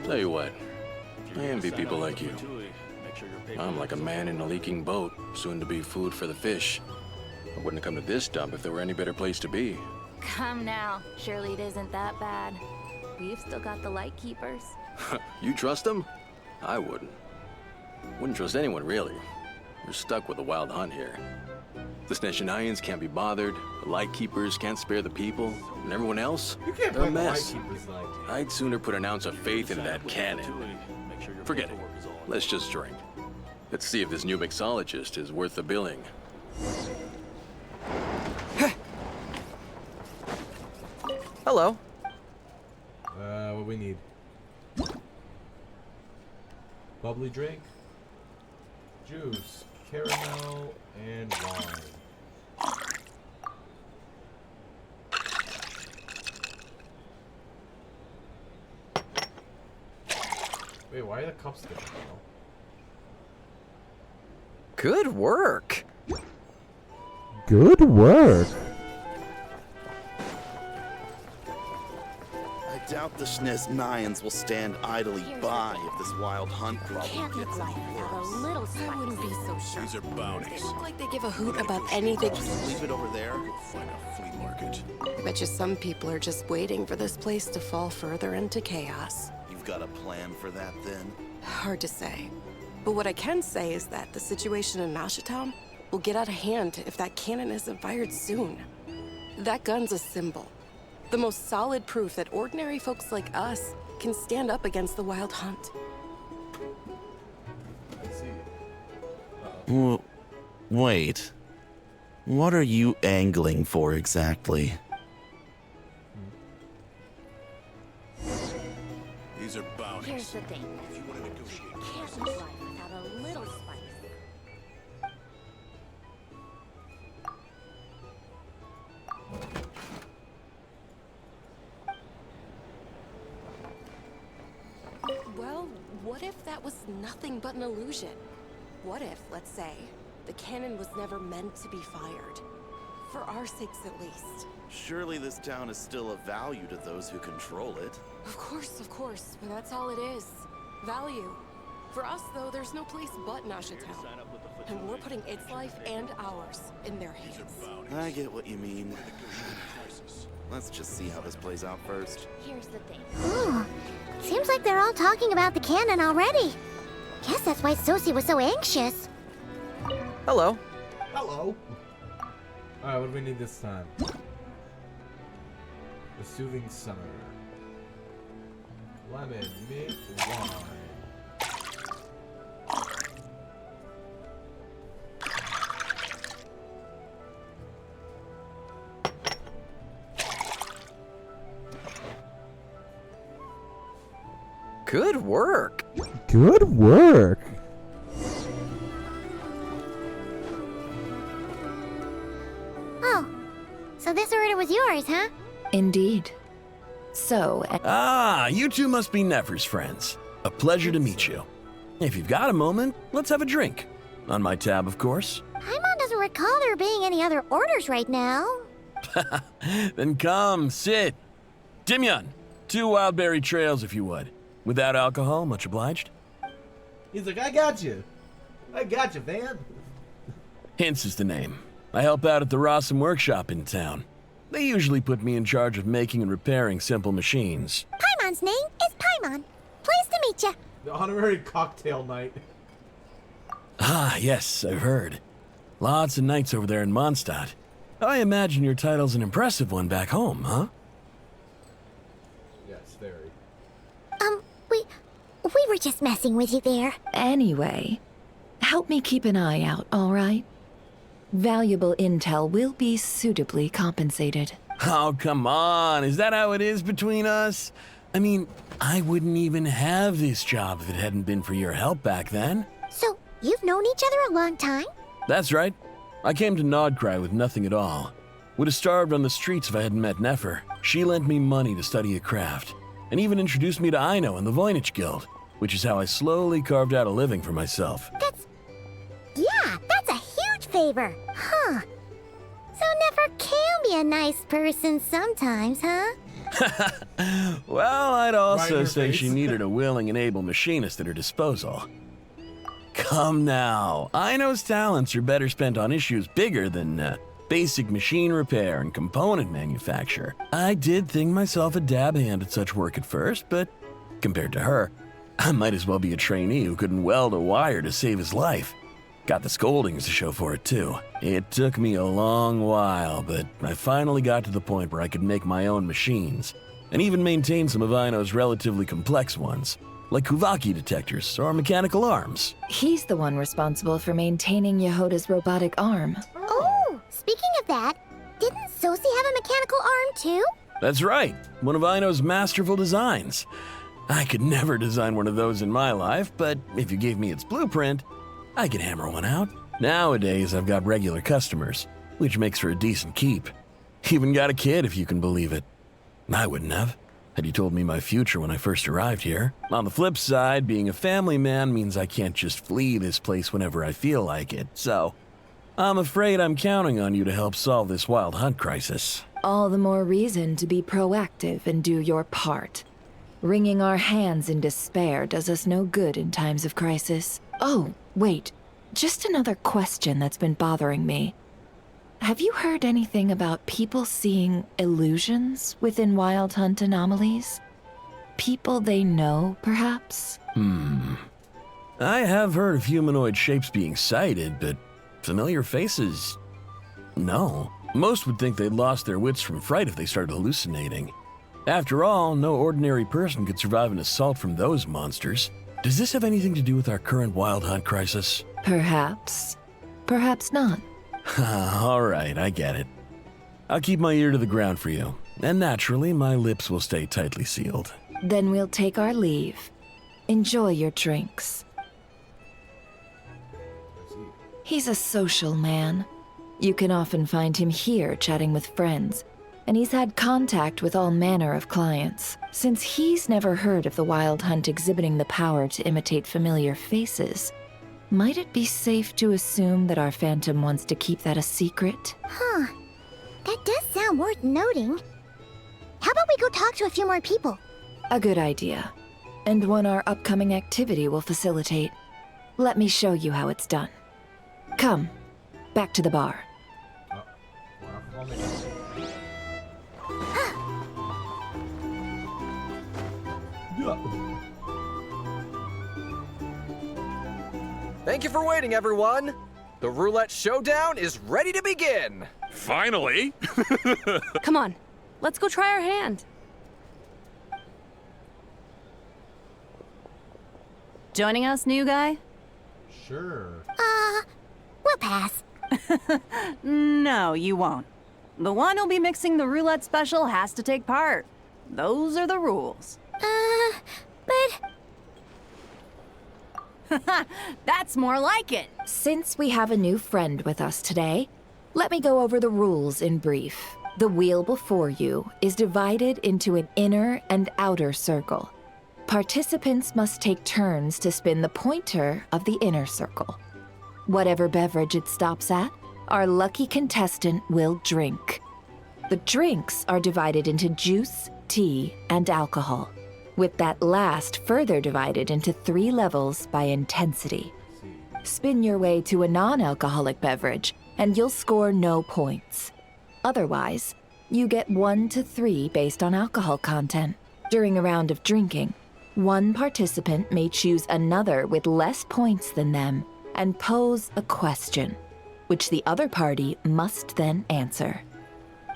Tell you what, I envy people like you. I'm like a man in a leaking boat, soon to be food for the fish. I wouldn't have come to this dump if there were any better place to be.
Come now. Surely it isn't that bad. We've still got the light keepers.
You trust them? I wouldn't. Wouldn't trust anyone, really. You're stuck with the wild hunt here. The Snezhnayans can't be bothered, the Lightkeepers can't spare the people, and everyone else,
You can't
they're
play
a
the
mess.
Lightkeepers like.
I'd sooner put an ounce of faith in that cannon. Forget it. Let's just drink. Let's see if this new mixologist is worth the billing.
Hello.
What we need? Bubbly drink, juice, caramel, and wine. Wait, why are the cups different now?
Good work.
Good work.
I doubt the Snezhnayans will stand idly by if this wild hunt problem gets any worse.
I wouldn't be so sure.
These are bounties.
They look like they give a hoot about anything.
Just leave it over there.
Find a flea market.
I bet you some people are just waiting for this place to fall further into chaos.
You've got a plan for that then?
Hard to say. But what I can say is that the situation in Nashatown will get out of hand if that cannon isn't fired soon. That gun's a symbol. The most solid proof that ordinary folks like us can stand up against the wild hunt.
Wait. What are you angling for exactly?
These are bounties.
Here's the thing.
If you want to negotiate,
Can't be life without a little spice.
Well, what if that was nothing but an illusion? What if, let's say, the cannon was never meant to be fired? For our sakes, at least.
Surely this town is still of value to those who control it.
Of course, but that's all it is. Value. For us, though, there's no place but Nashatown. And we're putting its life and ours in their hands.
I get what you mean. Let's just see how this plays out first.
Here's the thing.
Ooh, seems like they're all talking about the cannon already. Guess that's why Sosie was so anxious.
Hello.
Hello. Alright, what do we need this time? The soothing summer. Lemon, mint, wine.
Good work.
Good work.
Oh, so this order was yours, huh?
Indeed. So,
Ah, you two must be Nefer's friends. A pleasure to meet you. If you've got a moment, let's have a drink. On my tab, of course.
Paimon doesn't recall there being any other orders right now.
Then come, sit. Dimyon, 2 wildberry trails if you would. Without alcohol, much obliged.
He's like, I got you. I got you, Van.
Hints is the name. I help out at the Rossum workshop in town. They usually put me in charge of making and repairing simple machines.
Paimon's name is Paimon. Pleased to meet you.
The honorary cocktail night.
Ah, yes, I've heard. Lots of nights over there in Mondstadt. I imagine your title's an impressive one back home, huh?
Yes, very.
We were just messing with you there.
Anyway, help me keep an eye out, all right? Valuable intel will be suitably compensated.
Oh, come on. Is that how it is between us? I mean, I wouldn't even have this job if it hadn't been for your help back then.
So, you've known each other a long time?
That's right. I came to Nod-Krai with nothing at all. Would have starved on the streets if I hadn't met Nefer. She lent me money to study a craft, and even introduced me to Aino and the Voynich Guild, which is how I slowly carved out a living for myself.
That's a huge favor. Huh. So Nefer can be a nice person sometimes, huh?
Well, I'd also say
face.
she needed a willing and able machinist at her disposal. Come now, Aino's talents are better spent on issues bigger than basic machine repair and component manufacture. I did think myself a dab hand at such work at first, but compared to her, I might as well be a trainee who couldn't weld a wire to save his life. Got the scoldings to show for it, too. It took me a long while, but I finally got to the point where I could make my own machines, and even maintain some of Aino's relatively complex ones, like Kuvaki detectors or mechanical arms.
He's the one responsible for maintaining Yehoda's robotic arm.
Oh, speaking of that, didn't Sosi have a mechanical arm too?
That's right, one of Aino's masterful designs. I could never design one of those in my life, but if you gave me its blueprint, I could hammer one out. Nowadays, I've got regular customers, which makes for a decent keep. Even got a kid, if you can believe it. I wouldn't have, had you told me my future when I first arrived here. On the flip side, being a family man means I can't just flee this place whenever I feel like it, so I'm afraid I'm counting on you to help solve this wild hunt crisis.
All the more reason to be proactive and do your part. Wringing our hands in despair does us no good in times of crisis. Oh, wait. Just another question that's been bothering me. Have you heard anything about people seeing illusions within Wild Hunt anomalies? People they know, perhaps?
I have heard of humanoid shapes being sighted, but familiar faces? No. Most would think they'd lost their wits from fright if they started hallucinating. After all, no ordinary person could survive an assault from those monsters. Does this have anything to do with our current Wild Hunt crisis?
Perhaps. Perhaps not.
All right, I get it. I'll keep my ear to the ground for you, and naturally, my lips will stay tightly sealed.
Then we'll take our leave. Enjoy your drinks. He's a social man. You can often find him here chatting with friends, and he's had contact with all manner of clients. Since he's never heard of the Wild Hunt exhibiting the power to imitate familiar faces, might it be safe to assume that our Phantom wants to keep that a secret?
Huh. That does sound worth noting. How about we go talk to a few more people?
A good idea. And one our upcoming activity will facilitate. Let me show you how it's done. Come, back to the bar.
Thank you for waiting, everyone. The roulette showdown is ready to begin.
Finally!
Come on, let's go try our hand. Joining us, new guy?
Sure.
We'll pass.
No, you won't. The one who'll be mixing the roulette special has to take part. Those are the rules.
But...
That's more like it.
Since we have a new friend with us today, let me go over the rules in brief. The wheel before you is divided into an inner and outer circle. Participants must take turns to spin the pointer of the inner circle. Whatever beverage it stops at, our lucky contestant will drink. The drinks are divided into juice, tea, and alcohol, with that last further divided into 3 levels by intensity. Spin your way to a non-alcoholic beverage, and you'll score no points. Otherwise, You get 1 to 3 based on alcohol content. During a round of drinking, one participant may choose another with less points than them and pose a question, which the other party must then answer.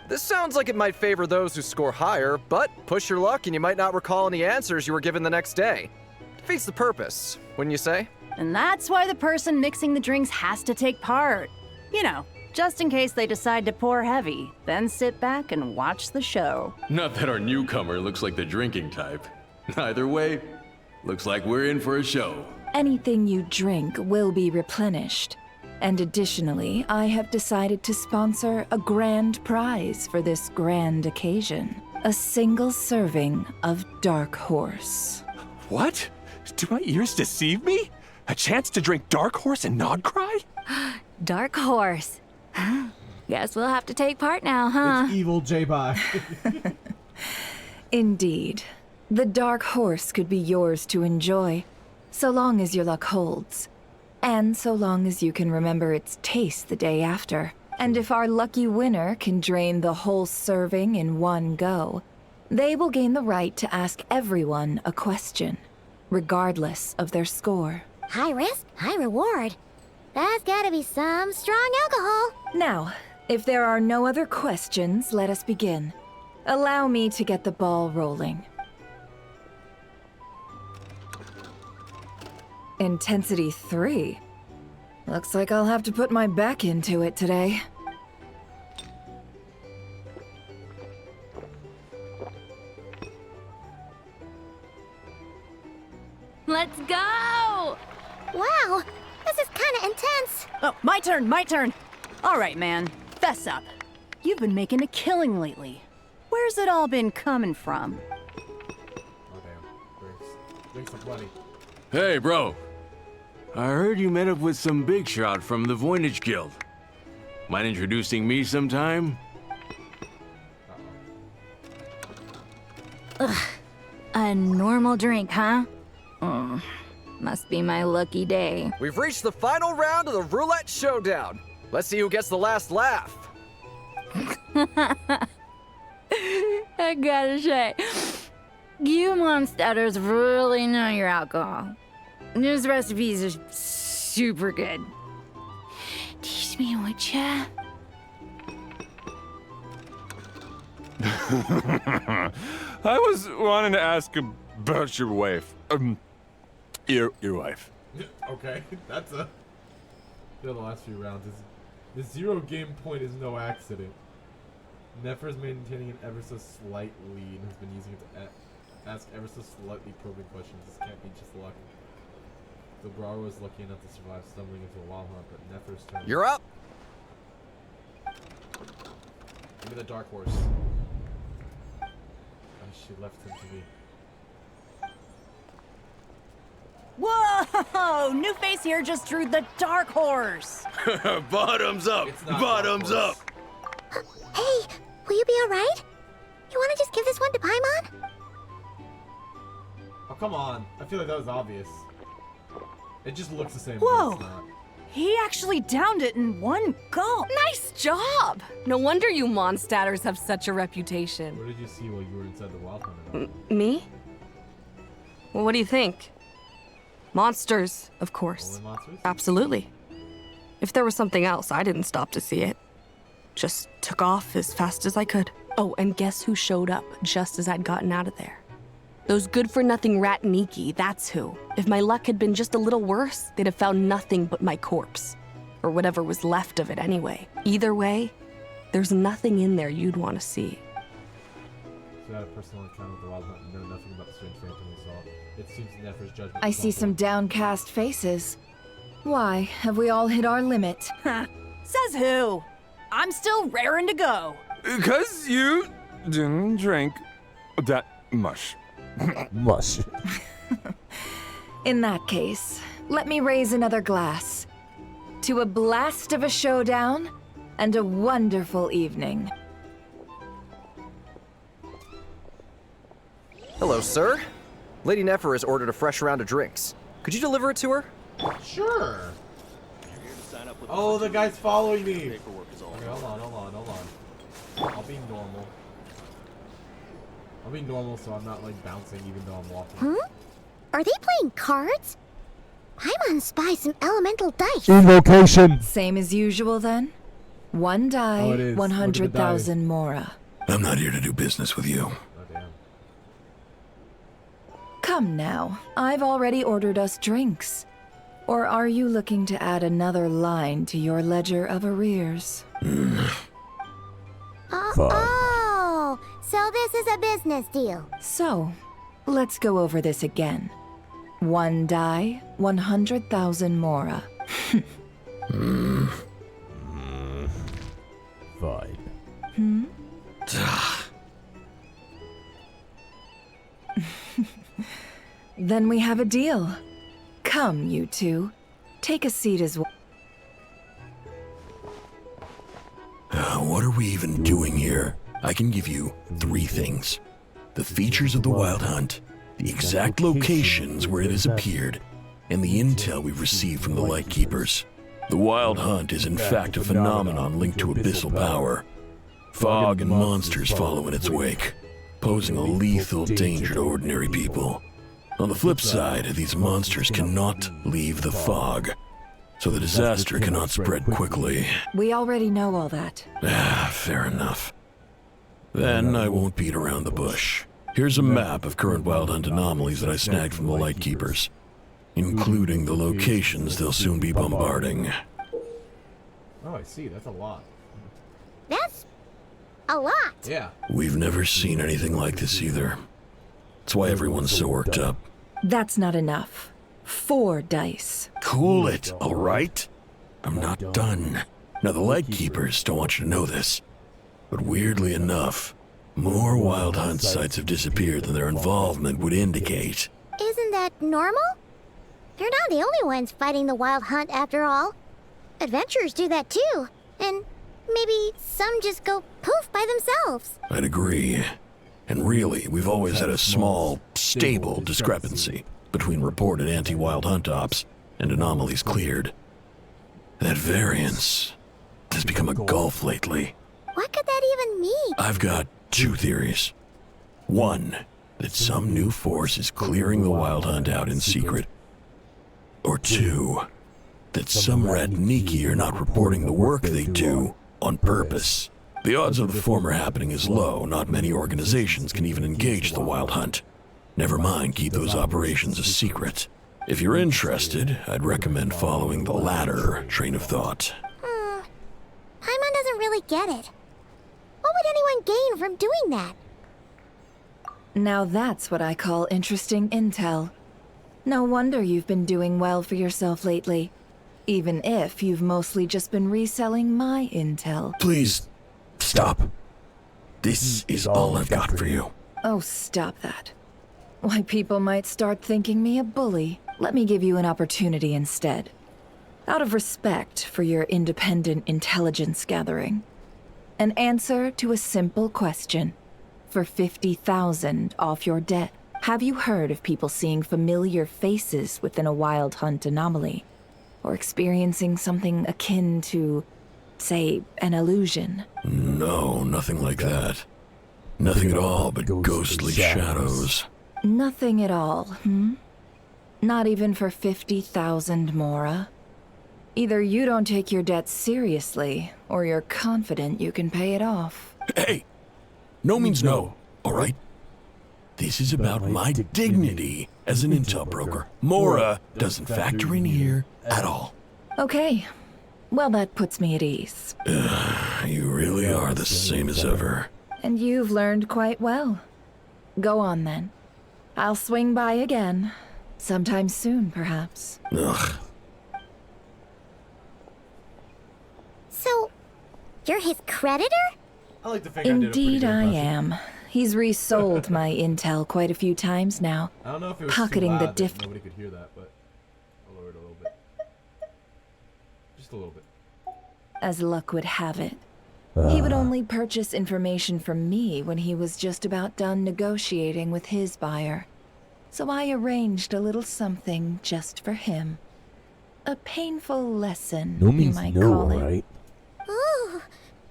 This sounds like it might favor those who score higher, but push your luck and you might not recall any answers you were given the next day. Defeats the purpose, wouldn't you say?
And that's why the person mixing the drinks has to take part. You know, just in case they decide to pour heavy, then sit back and watch the show.
Not that our newcomer looks like the drinking type. Either way, looks like we're in for a show.
Anything you drink will be replenished. And additionally, I have decided to sponsor a grand prize for this grand occasion. A single serving of Dark Horse.
What? Do my ears deceive me? A chance to drink Dark Horse and Nod-Krai?
Dark Horse. Guess we'll have to take part now, huh?
It's evil J-Bye.
Indeed. The Dark Horse could be yours to enjoy, so long as your luck holds. And so long as you can remember its taste the day after. And if our lucky winner can drain the whole serving in one go, they will gain the right to ask everyone a question, regardless of their score.
High risk, high reward. That's gotta be some strong alcohol.
Now, if there are no other questions, let us begin. Allow me to get the ball rolling. Intensity 3. Looks like I'll have to put my back into it today.
Let's go!
Wow, this is kinda intense.
Oh, my turn, my turn. All right, man, fess up. You've been making a killing lately. Where's it all been coming from?
Oh damn. Drinks aplenty.
Hey, bro. I heard you met up with some big shot from the Voynich Guild. Mind introducing me sometime?
Ugh. A normal drink, huh? Must be my lucky day.
We've reached the final round of the roulette showdown. Let's see who gets the last laugh.
I gotta say, you monsters really know your alcohol. These recipes are super good. Teach me, would ya?
I was wanting to ask about your wife. Your wife.
Okay, that's a... The last few rounds is... The 0 game point is no accident. Nefer is maintaining an ever so slight lead and has been using it to ask ever so slightly probing questions. This can't be just luck. The Brawler was lucky enough to survive stumbling into a wild hunt, but Nefer's turn.
You're up!
Give me the Dark Horse. She left him to me.
Whoa! New face here just drew the Dark Horse.
Bottoms up! Bottoms up!
Hey, will you be alright? You wanna just give this one to Paimon?
Oh, come on. I feel like that was obvious. It just looks the same.
Whoa!
But it's not.
He actually downed it in one gulp.
Nice job! No wonder you Mondstatters have such a reputation.
What did you see while you were inside the Wild Hunt?
Me? Well, what do you think? Monsters, of course.
Only monsters?
Absolutely. If there was something else, I didn't stop to see it. Just took off as fast as I could. Oh, and guess who showed up just as I'd gotten out of there? Those good-for-nothing Rat-Niki, that's who. If my luck had been just a little worse, they'd have found nothing but my corpse. Or whatever was left of it anyway. Either way, there's nothing in there you'd want to see.
So you had a personal encounter with the Wild Hunt and know nothing about the strange phantom we saw. It seems Nefer's judgment
I
was
see
on
some
point.
downcast faces. Why, have we all hit our limit?
Says who? I'm still raring to go.
'Cause you didn't drink that much.
Mush.
In that case, let me raise another glass. To a blast of a showdown and a wonderful evening.
Hello, sir. Lady Nefer has ordered a fresh round of drinks. Could you deliver it to her?
Sure. Oh, the guy's following me. Okay, hold on. I'll be normal. I'll be normal so I'm not like bouncing even though I'm walking.
Hmm? Are they playing cards? Paimon spies some elemental dice.
Invocation.
Same as usual then? One die,
Oh, it is. Look at the
100,000 mora.
I'm not here to do business with you.
Oh, damn.
Come now, I've already ordered us drinks. Or are you looking to add another line to your ledger of arrears?
Oh, so this is a business deal.
So, let's go over this again. One die, 100,000 mora.
Fine.
Hmm? Then we have a deal. Come, you two. Take a seat as well.
What are we even doing here? I can give you 3 things. The features of the Wild Hunt, the exact locations where it has appeared, and the intel we've received from the Lightkeepers. The Wild Hunt is in fact a phenomenon linked to abyssal power. Fog and monsters follow in its wake, posing a lethal danger to ordinary people. On the flip side, these monsters cannot leave the fog, so the disaster cannot spread quickly.
We already know all that.
Fair enough. Then I won't beat around the bush. Here's a map of current Wild Hunt anomalies that I snagged from the Lightkeepers, including the locations they'll soon be bombarding.
Oh, I see. That's a lot.
That's a lot.
Yeah.
We've never seen anything like this either. That's why everyone's so worked up.
That's not enough. 4 dice.
Cool it, all right? I'm not done. Now, the Lightkeepers don't want you to know this, but weirdly enough, more Wild Hunt sites have disappeared than their involvement would indicate.
Isn't that normal? They're not the only ones fighting the Wild Hunt after all. Adventurers do that too. And maybe some just go poof by themselves.
I'd agree. And really, we've always had a small, stable discrepancy between reported anti-Wild Hunt ops and anomalies cleared. That variance has become a gulf lately.
What could that even mean?
I've got 2 theories. One, that some new force is clearing the Wild Hunt out in secret. Or 2, that some Ratniki are not reporting the work they do on purpose. The odds of the former happening is low. Not many organizations can even engage the Wild Hunt. Never mind keep those operations a secret. If you're interested, I'd recommend following the latter train of thought.
Paimon doesn't really get it. What would anyone gain from doing that?
Now that's what I call interesting intel. No wonder you've been doing well for yourself lately. Even if you've mostly just been reselling my intel.
Please, stop. This is all I've got for you.
Oh, stop that. Why, people might start thinking me a bully. Let me give you an opportunity instead. Out of respect for your independent intelligence gathering. An answer to a simple question. For 50,000 off your debt. Have you heard of people seeing familiar faces within a Wild Hunt anomaly? Or experiencing something akin to, say, an illusion?
No, nothing like that. Nothing at all but ghostly shadows.
Nothing at all, hmm? Not even for 50,000 mora? Either you don't take your debt seriously, or you're confident you can pay it off.
Hey! No means no, alright? This is about my dignity as an intel broker. Mora doesn't factor in here at all.
Okay. Well, that puts me at ease.
You really are the same as ever.
And you've learned quite well. Go on, then. I'll swing by again. Sometime soon, perhaps.
Ugh.
So, you're his creditor?
I like to think
Indeed I am. He's resold my intel quite a few times now.
I don't know if it was
pocketing
too
the
loud that nobody could hear that, but I'll lower it a little bit. Just a little bit.
As luck would have it. He would only purchase information from me when he was just about done negotiating with his buyer. So I arranged a little something just for him. A painful lesson,
No
you
means
might
no,
call it.
right?
Ooh,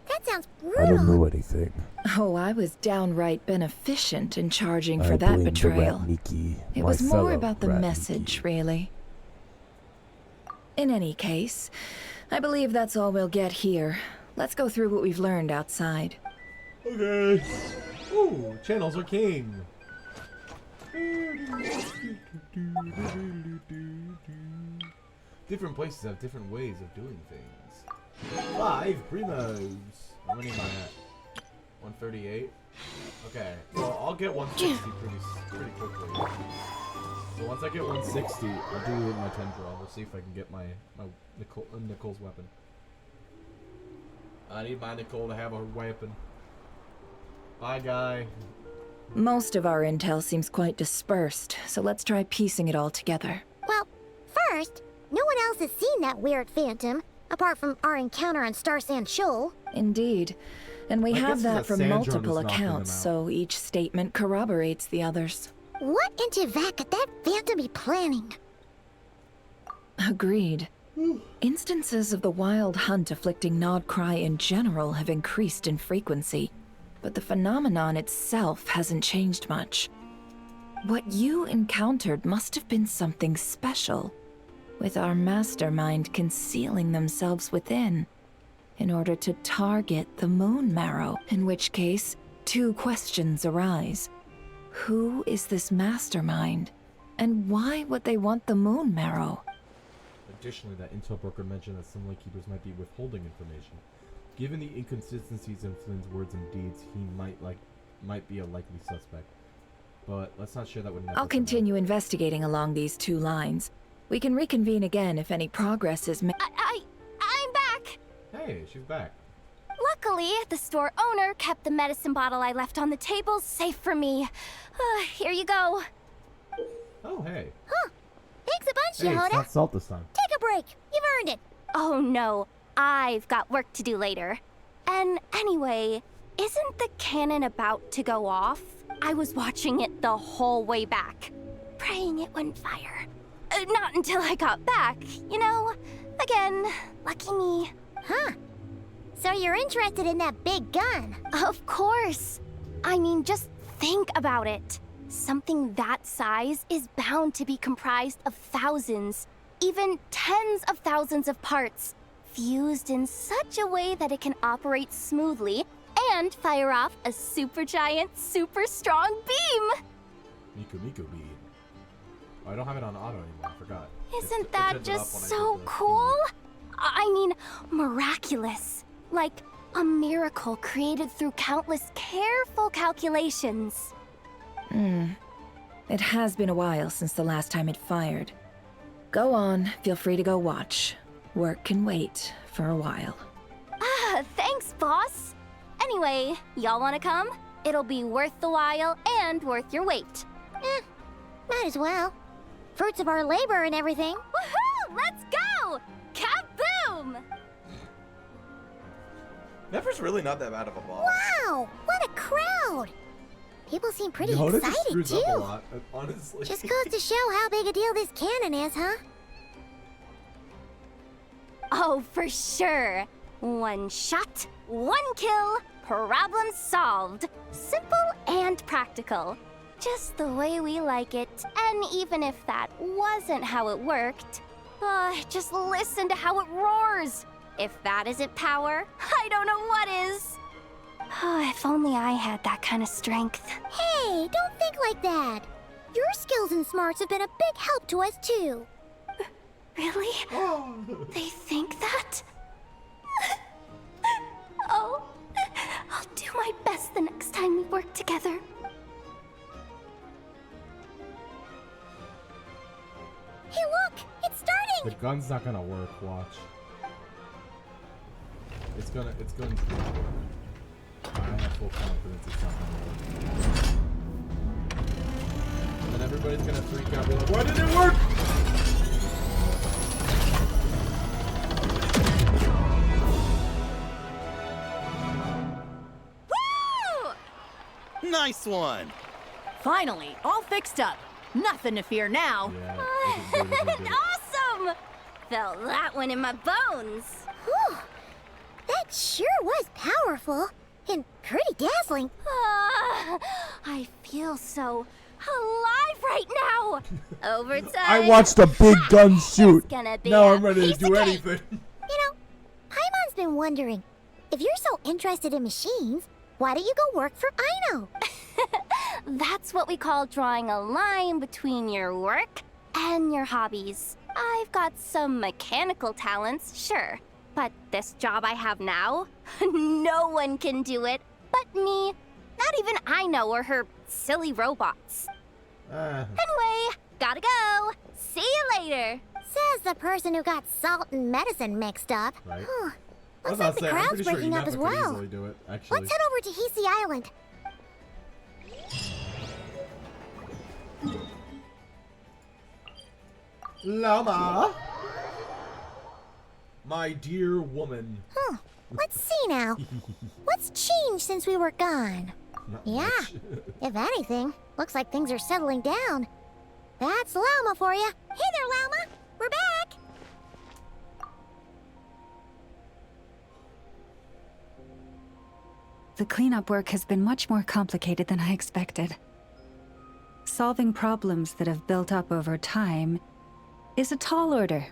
that sounds sounds
I don't
brutal.
know anything.
Oh, I was downright beneficent in charging for
I
that
blame
betrayal.
The rat Niki,
It
my
was more
fellow
about the
rat
message, really. In any case, I believe that's all we'll get here. Let's go through what we've learned outside.
Okay. Ooh, channels are king.
Different places have different ways of doing things. 5 primos. How many am I at? 138. Okay, well I'll get 160 pretty quickly. So once I get 160, I'll do it with my tendril. We'll see if I can get my Nicole's weapon. I need my Nicole to have a weapon. Bye, guy.
Most of our intel seems quite dispersed, so let's try piecing it all together.
Well, first, no one else has seen that weird phantom, apart from our encounter on Star Sand Shoal.
Indeed. And we
I
have
guess
that
that
from
sand drone
multiple
is knocking them
accounts,
out.
so each statement corroborates the others.
What in Tivat could that phantom be planning?
Agreed. Instances of the wild hunt afflicting Nod-Krai in general have increased in frequency, but the phenomenon itself hasn't changed much. What you encountered must have been something special, with our mastermind concealing themselves within, in order to target the moon marrow, in which case, 2 questions arise. Who is this mastermind, and why would they want the moon marrow?
Additionally, that intel broker mentioned that some lightkeepers might be withholding information. Given the inconsistencies in Flynn's words and deeds, he might be a likely suspect. But let's not share that with Never.
I'll continue investigating along these 2 lines. We can reconvene again if any progress is made.
I'm back!
Hey, she's back.
Luckily, the store owner kept the medicine bottle I left on the table safe for me. Here you go.
Oh, hey.
Huh. Thanks a bunch,
Hey, it's
Yehoda.
not salt this time.
Take a break. You've earned it.
Oh no, I've got work to do later. And anyway, isn't the cannon about to go off? I was watching it the whole way back, praying it wouldn't fire. Not until I got back, you know? Again, lucky me.
Huh. So you're interested in that big gun?
Of course. I mean, just think about it. Something that size is bound to be comprised of thousands, even tens of thousands of parts, fused in such a way that it can operate smoothly and fire off a supergiant, super strong beam.
Miku bead. Oh, I don't have it on auto anymore. I forgot.
Isn't
It
that
turns it
just
up when I
so
do the
cool? I mean, miraculous. Like a miracle created through countless careful calculations.
It has been a while since the last time it fired. Go on, feel free to go watch. Work can wait for a while.
Thanks, boss. Anyway, y'all wanna come? It'll be worth the while and worth your wait.
Might as well. Fruits of our labor and everything.
Woohoo! Let's go! Kaboom!
Never's really not that bad of a boss.
Wow! What a crowd! People seem pretty
Yehoda just
excited,
screws up a
too.
lot, honestly.
Just goes to show how big a deal this cannon is, huh?
Oh, for sure. 1 shot, 1 kill, problem solved. Simple and practical. Just the way we like it. And even if that wasn't how it worked, just listen to how it roars. If that isn't power, I don't know what is. If only I had that kind of strength.
Hey, don't think like that. Your skills and smarts have been a big help to us, too.
Really? They think that? Oh, I'll do my best the next time we work together.
Hey, look! It's starting!
The gun's not gonna work, watch. It's going to work. I have full confidence it's not gonna work. And then everybody's gonna freak out and be like, why did it work?
Woo! Nice one!
Finally, all fixed up. Nothing to fear now.
Awesome! Felt that one in my bones.
Whew. That sure was powerful. And pretty dazzling.
I feel so alive right now. Overtime.
I watched a big gun shoot.
Gonna be
Now
a
I'm ready to
piece
do
of cake.
anything.
You know, Paimon's been wondering, if you're so interested in machines, why don't you go work for Aino?
That's what we call drawing a line between your work and your hobbies. I've got some mechanical talents, sure. But this job I have now, no one can do it but me. Not even Aino or her silly robots. Anyway, gotta go. See you later.
Says the person who got salt and medicine mixed up.
Right.
Huh.
I was
Looks like
about to
the
say, I'm
crowd's
pretty sure
breaking up
Inappa
as
could
well.
easily do it, actually.
Let's head over to Hisi Island.
Llama! My dear woman.
Huh. Let's see now. What's changed since we were gone?
Not
Yeah,
much.
if anything, looks like things are settling down. That's Llama for you. Hey there, Llama. We're back.
The cleanup work has been much more complicated than I expected. Solving problems that have built up over time is a tall order,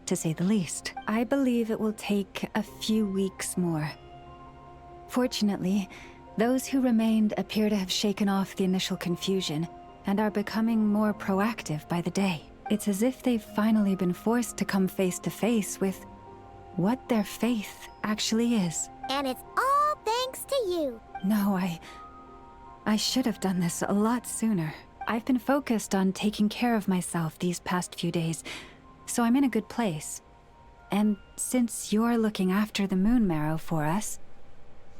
to say the least. I believe it will take a few weeks more. Fortunately, those who remained appear to have shaken off the initial confusion and are becoming more proactive by the day. It's as if they've finally been forced to come face to face with what their faith actually is.
And it's all thanks to you.
No, I should have done this a lot sooner. I've been focused on taking care of myself these past few days, so I'm in a good place. And since you're looking after the moon marrow for us,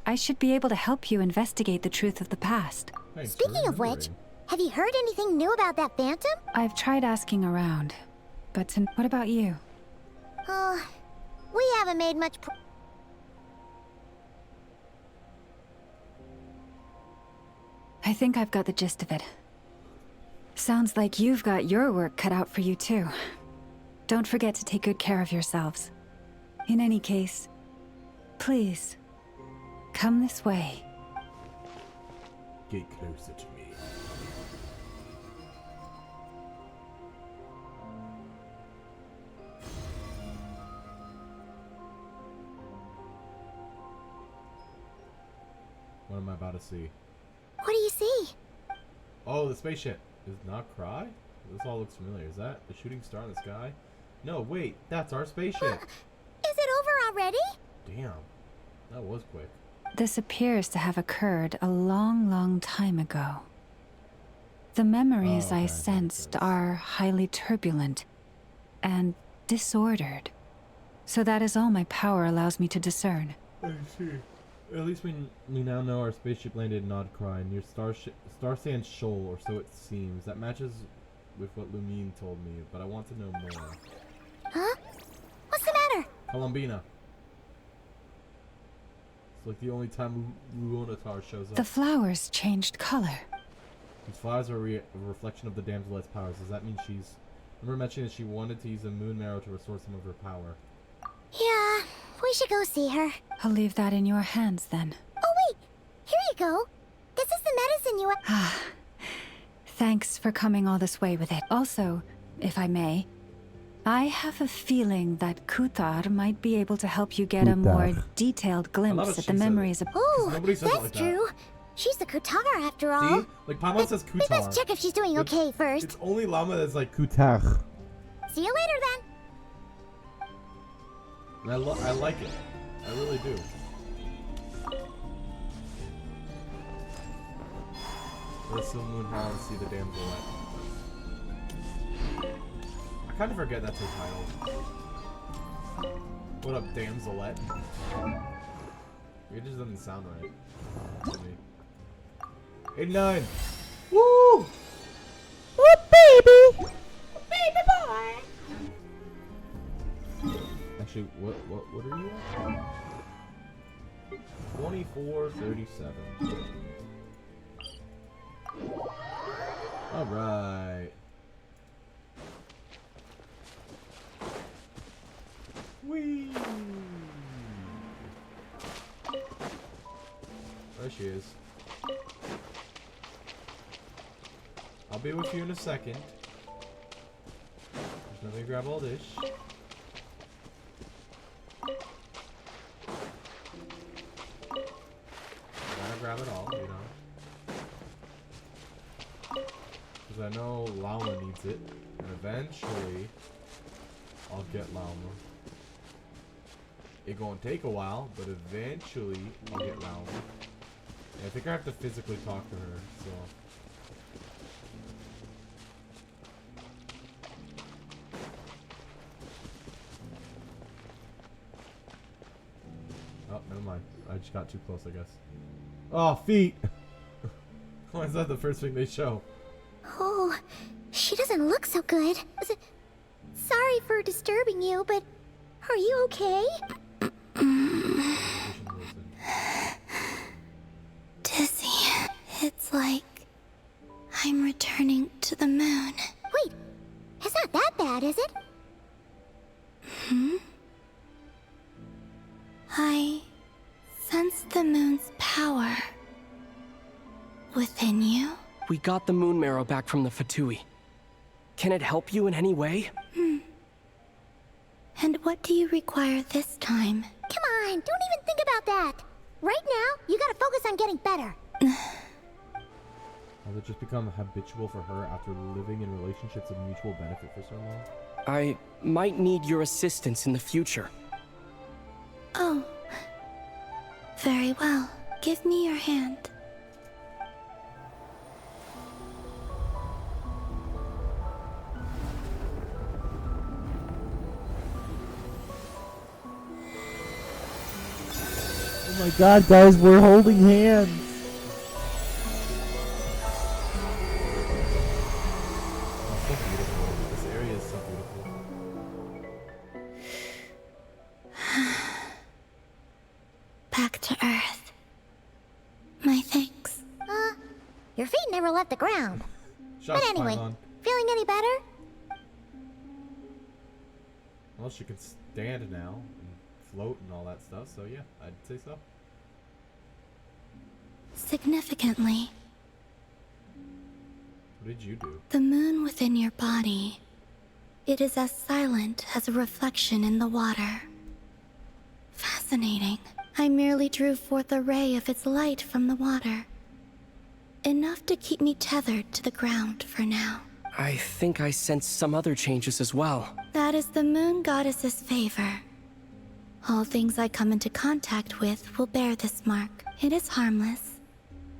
I should be able to help you investigate the truth of the past.
Speaking of which, have you heard anything new about that phantom?
I've tried asking around, but what about you?
We haven't made much
I think I've got the gist of it. Sounds like you've got your work cut out for you too. Don't forget to take good care of yourselves. In any case, please, come this way.
Get closer to me. What am I about to see?
What do you see?
Oh, the spaceship. Is Nod-Krai? This all looks familiar. Is that the shooting star in the sky? No, wait. That's our spaceship.
Is it over already?
Damn. That was quick.
This appears to have occurred a long, long time ago. The memories I sensed are highly turbulent and disordered. So that is all my power allows me to discern.
I see. At least we now know our spaceship landed in Nod-Krai near Star Sand Shoal, or so it seems. That matches with what Lumine told me, but I want to know more.
Huh? What's the matter?
Columbina. It's like the only time Luonatar shows up.
The flowers changed color.
These flowers are a reflection of the damselet's powers. Does that mean she's... Remember mentioning that she wanted to use the moon marrow to restore some of her power.
Yeah, we should go see her.
I'll leave that in your hands then.
Oh wait, here you go. This is the medicine you...
Thanks for coming all this way with it. Also, if I may, I have a feeling that Kuthar might be able to help you get a more detailed glimpse at the memories of...
Oh,
Nobody says it
that's
like that.
true. She's the Kutar after all.
See? Like, Paimon says
We best
Kutar.
check if she's doing okay first.
It's only Llama that's like
Kutar.
See you later then.
And I like it. I really do. Let's still moon hall and see the damselette. I kind of forget that's her title. What up, damselette? It just doesn't sound right to me. 89! Woo!
Woo, baby! Baby boy!
Actually, what are you at? 2437. Alright. Whee! she is. I'll be with you in a second. Just let me grab all this. Gotta grab it all, you know. Because I know Llama needs it. And eventually, I'll get Llama. It's gonna take a while, but eventually, I'll get Llama. Yeah, I think I have to physically talk to her, so... Oh, never mind. I just got too close, I guess. Oh, feet! Why is that the first thing they show?
Oh, she doesn't look so good. Sorry for disturbing you, but are you okay?
Dizzy. It's like I'm returning to the moon.
Wait, it's not that bad, is it?
I sense the moon's power within you.
We got the moon marrow back from the Fatui. Can it help you in any way?
And what do you require this time?
Come on, don't even think about that. Right now, you gotta focus on getting better.
Has it just become habitual for her after living in relationships of mutual benefit for so long?
I might need your assistance in the future.
Oh. Very well. Give me your hand.
Oh my god, guys, we're holding hands.
Oh, so beautiful. This area is so beautiful.
Back to Earth. My thanks.
Your feet never left the ground.
Shush,
But anyway,
Paimon.
feeling any better?
Well, she can stand now and float and all that stuff, so yeah, I'd say so.
Significantly,
What did you do?
the moon within your body, it is as silent as a reflection in the water. Fascinating. I merely drew forth a ray of its light from the water. Enough to keep me tethered to the ground for now.
I think I sense some other changes as well.
That is the moon goddess's favor. All things I come into contact with will bear this mark. It is harmless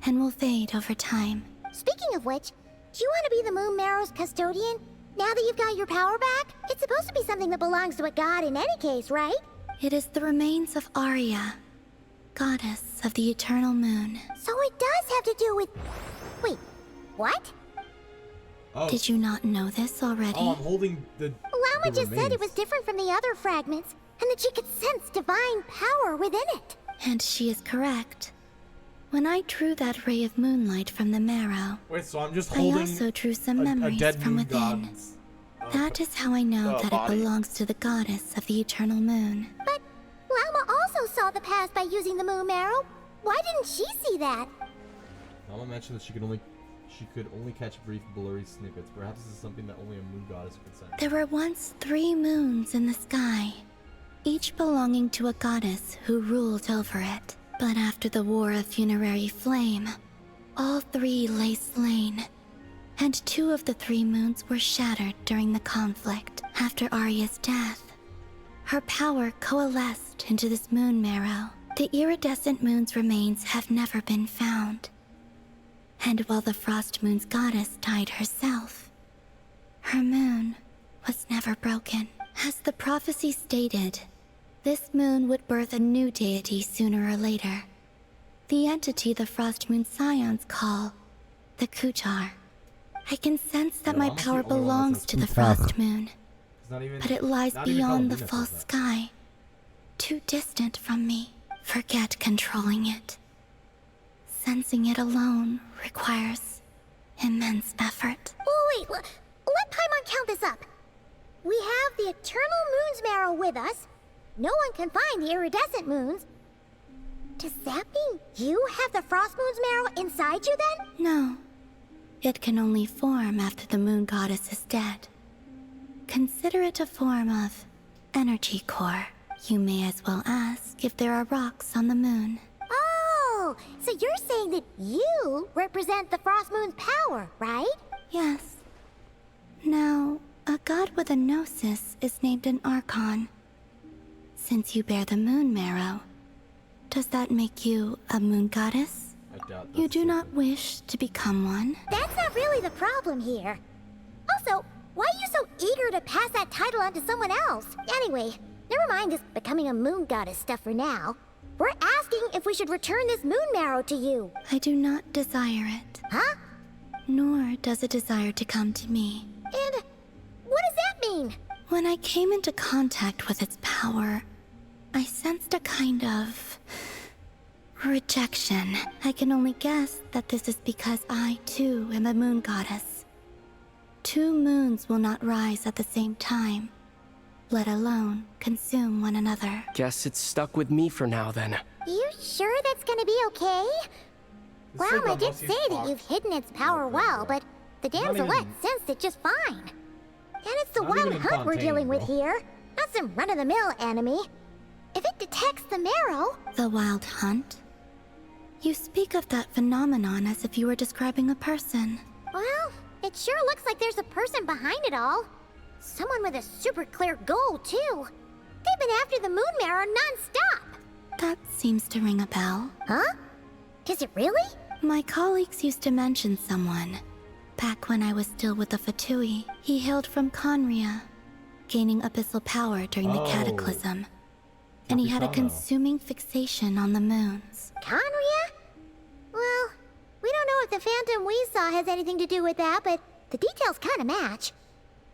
and will fade over time.
Speaking of which, do you want to be the Moon Marrow's custodian? Now that you've got your power back? It's supposed to be something that belongs to a god in any case, right?
It is the remains of Arya, goddess of the eternal moon.
So it does have to do with... Wait, what?
Oh.
Did you not know this already?
Oh, I'm holding the
Llama just said
remains.
it was different from the other fragments, and that she could sense divine power within it.
And she is correct. When I drew that ray of moonlight from the marrow,
Wait, so I'm just
I
holding
also drew some
a
memories
dead
from
moon
within.
god's,
That is how I know that
body.
it belongs to the goddess of the eternal moon.
But Llama also saw the past by using the Moon Marrow. Why didn't she see that?
Mama mentioned that she could only catch brief blurry snippets. Perhaps this is something that only a moon goddess could sense.
There were once 3 moons in the sky, each belonging to a goddess who ruled over it. But after the War of Funerary Flame, all 3 lay slain, and 2 of the 3 moons were shattered during the conflict. After Arya's death, her power coalesced into this moon marrow. The iridescent moon's remains have never been found. And while the Frost Moon's goddess died herself, her moon was never broken. As the prophecy stated, this moon would birth a new deity sooner or later. The entity the Frost Moon Scions call the Kutar. I can sense that my power belongs to the Frost Moon, but it lies beyond the false sky, too distant from me. Forget controlling it. Sensing it alone requires immense effort.
Oh, wait, let Paimon count this up. We have the Eternal Moon's Marrow with us. No one can find the iridescent moons. Does that mean you have the Frost Moon's marrow inside you then?
No. It can only form after the moon goddess is dead. Consider it a form of energy core. You may as well ask if there are rocks on the moon.
Oh, so you're saying that you represent the Frost Moon's power, right?
Yes. Now, a god with a gnosis is named an Archon. Since you bear the moon marrow, does that make you a moon goddess?
I doubt
You do not wish to become one?
That's not really the problem here. Also, why are you so eager to pass that title on to someone else? Anyway, never mind this becoming a moon goddess stuff for now. We're asking if we should return this moon marrow to you.
I do not desire it.
Huh?
Nor does it desire to come to me.
And what does that mean?
When I came into contact with its power, I sensed a kind of rejection. I can only guess that this is because I, too, am a moon goddess. 2 moons will not rise at the same time, let alone consume one another.
Guess it's stuck with me for now then.
You sure that's gonna be okay? Well, I did say that you've hidden its power well, but the damselette sensed it just fine. And it's the wild hunt we're dealing with here, not some run-of-the-mill enemy. If it detects the marrow...
The wild hunt? You speak of that phenomenon as if you were describing a person.
Well, it sure looks like there's a person behind it all. Someone with a super clear goal, too. They've been after the moon marrow non-stop.
That seems to ring a bell.
Huh? Does it really?
My colleagues used to mention someone. Back when I was still with the Fatui, he hailed from Conria, gaining abyssal power during the Cataclysm. And he had a consuming fixation on the moons.
Conria? Well, we don't know if the phantom we saw has anything to do with that, but the details kind of match.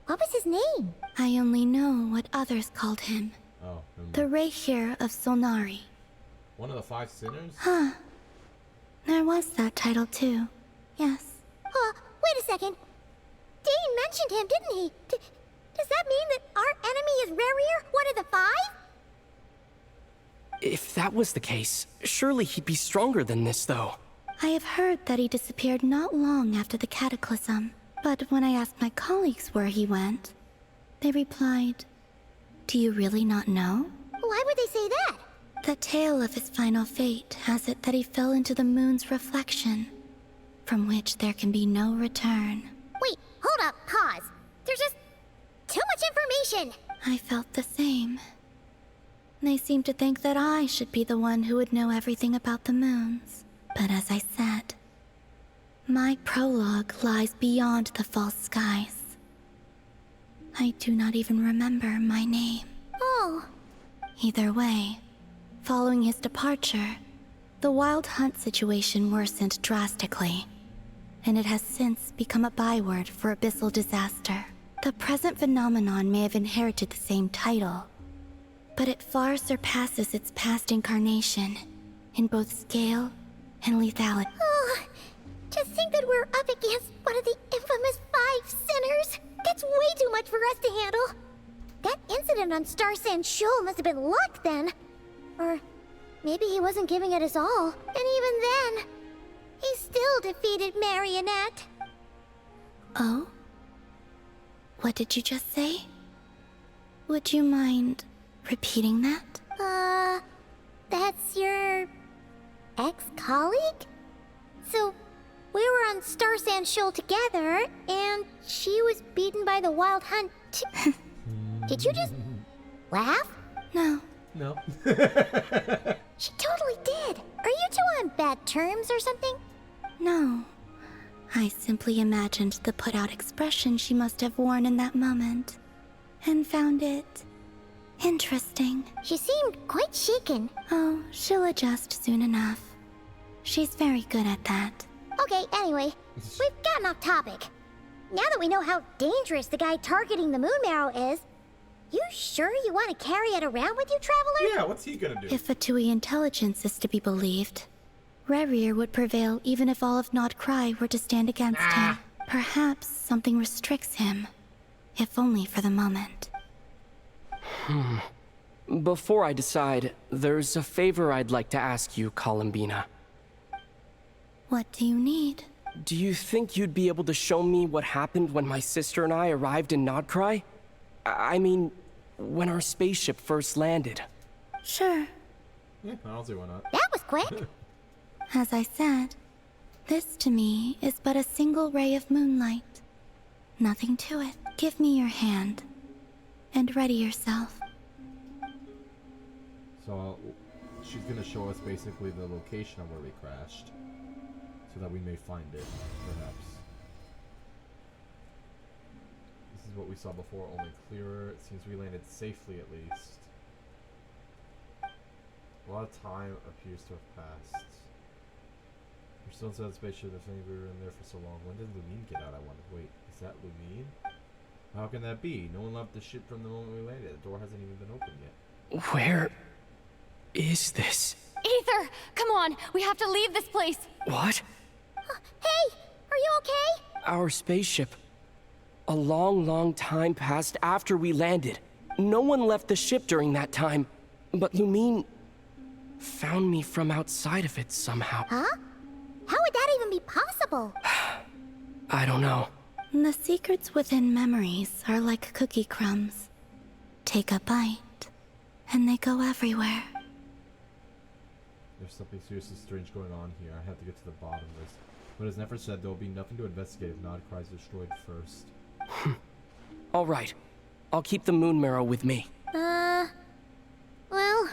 What was his name?
I only know what others called him.
Oh,
the Reihir of Solnari.
One of the 5 sinners?
Huh. There was that title too. Yes.
Wait a second. Dane mentioned him, didn't he? Does that mean that our enemy is Reihir, one of the 5?
If that was the case, surely he'd be stronger than this, though.
I have heard that he disappeared not long after the Cataclysm. But when I asked my colleagues where he went, they replied, "Do you really not know?"
Why would they say that?
The tale of his final fate has it that he fell into the moon's reflection, from which there can be no return.
Wait, hold up, pause. There's just too much information.
I felt the same. They seemed to think that I should be the one who would know everything about the moons. But as I said, my prologue lies beyond the false skies. I do not even remember my name.
Oh.
Either way, following his departure, the wild hunt situation worsened drastically, and it has since become a byword for abyssal disaster. The present phenomenon may have inherited the same title, but it far surpasses its past incarnation in both scale and lethality.
Oh, to think that we're up against one of the infamous 5 sinners. That's way too much for us to handle. That incident on Star Sand Shoal must have been luck then. Or maybe he wasn't giving it his all. And even then, he still defeated Marionette.
Oh? What did you just say? Would you mind repeating that?
That's your ex-colleague? So, we were on Star Sand Shoal together, and she was beaten by the Wild Hunt too. Did you just laugh?
No.
No.
She totally did. Are you two on bad terms or something?
No. I simply imagined the put-out expression she must have worn in that moment, and found it interesting.
She seemed quite shaken.
Oh, she'll adjust soon enough. She's very good at that.
Okay, anyway, we've gotten off topic. Now that we know how dangerous the guy targeting the moon marrow is, you sure you want to carry it around with you, Traveler?
Yeah, what's he gonna do?
If Fatui intelligence is to be believed, Reihir would prevail even if all of Nod-Krai were to stand against him. Perhaps something restricts him, if only for the moment.
Before I decide, there's a favor I'd like to ask you, Columbina.
What do you need?
Do you think you'd be able to show me what happened when my sister and I arrived in Nod-Krai? I mean, when our spaceship first landed.
Sure.
Yeah, I don't see why not.
That was quick.
As I said, this to me is but a single ray of moonlight. Nothing to it. Give me your hand. And ready yourself.
So, she's gonna show us basically the location of where we crashed. So that we may find it, perhaps. This is what we saw before, only clearer. It seems we landed safely at least. A lot of time appears to have passed. We're still inside the spaceship. The thing we were in there for so long. When did Lumine get out? I wonder. Wait, is that Lumine? How can that be? No one left the ship from the moment we landed. The door hasn't even been opened yet.
Where is this?
Aether, come on. We have to leave this place.
What?
Hey, are you okay?
Our spaceship. A long, long time passed after we landed. No one left the ship during that time, but Lumine found me from outside of it somehow.
Huh? How would that even be possible?
I don't know.
The secrets within memories are like cookie crumbs. Take a bite, and they go everywhere.
There's something seriously strange going on here. I have to get to the bottom of this. But as Nefer said, there will be nothing to investigate if Nod-Krai is destroyed first.
All right. I'll keep the moon marrow with me.
Well,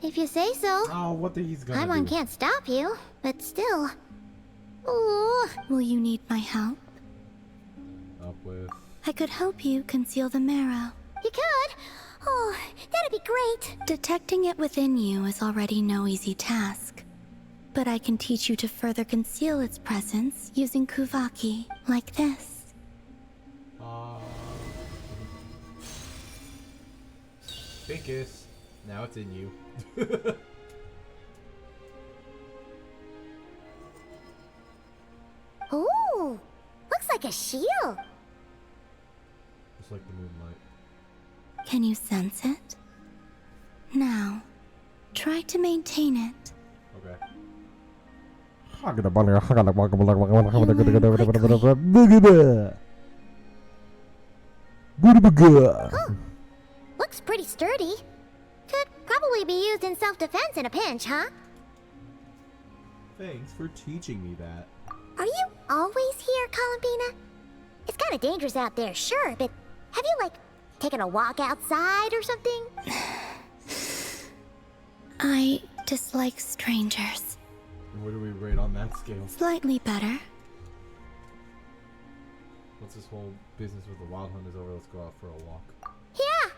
if you say so.
Oh, what the he's gonna
Paimon
do?
can't stop you, but still. Ooh.
Will you need my help?
Up with...
I could help you conceal the marrow.
You could? Oh, that'd be great.
Detecting it within you is already no easy task. But I can teach you to further conceal its presence using Kuvaki, like this.
Binkus. Now it's in you.
Ooh, looks like a shield.
Just like the moonlight.
Can you sense it? Now, try to maintain it.
Okay.
Looks pretty sturdy. Could probably be used in self-defense in a pinch, huh?
Thanks for teaching me that.
Are you always here, Columbina? It's kind of dangerous out there, sure, but have you, like, taken a walk outside or something?
I dislike strangers.
And where do we rate on that scale?
Slightly better.
Once this whole business with the Wild Hunt is over, let's go out for a walk.
Yeah,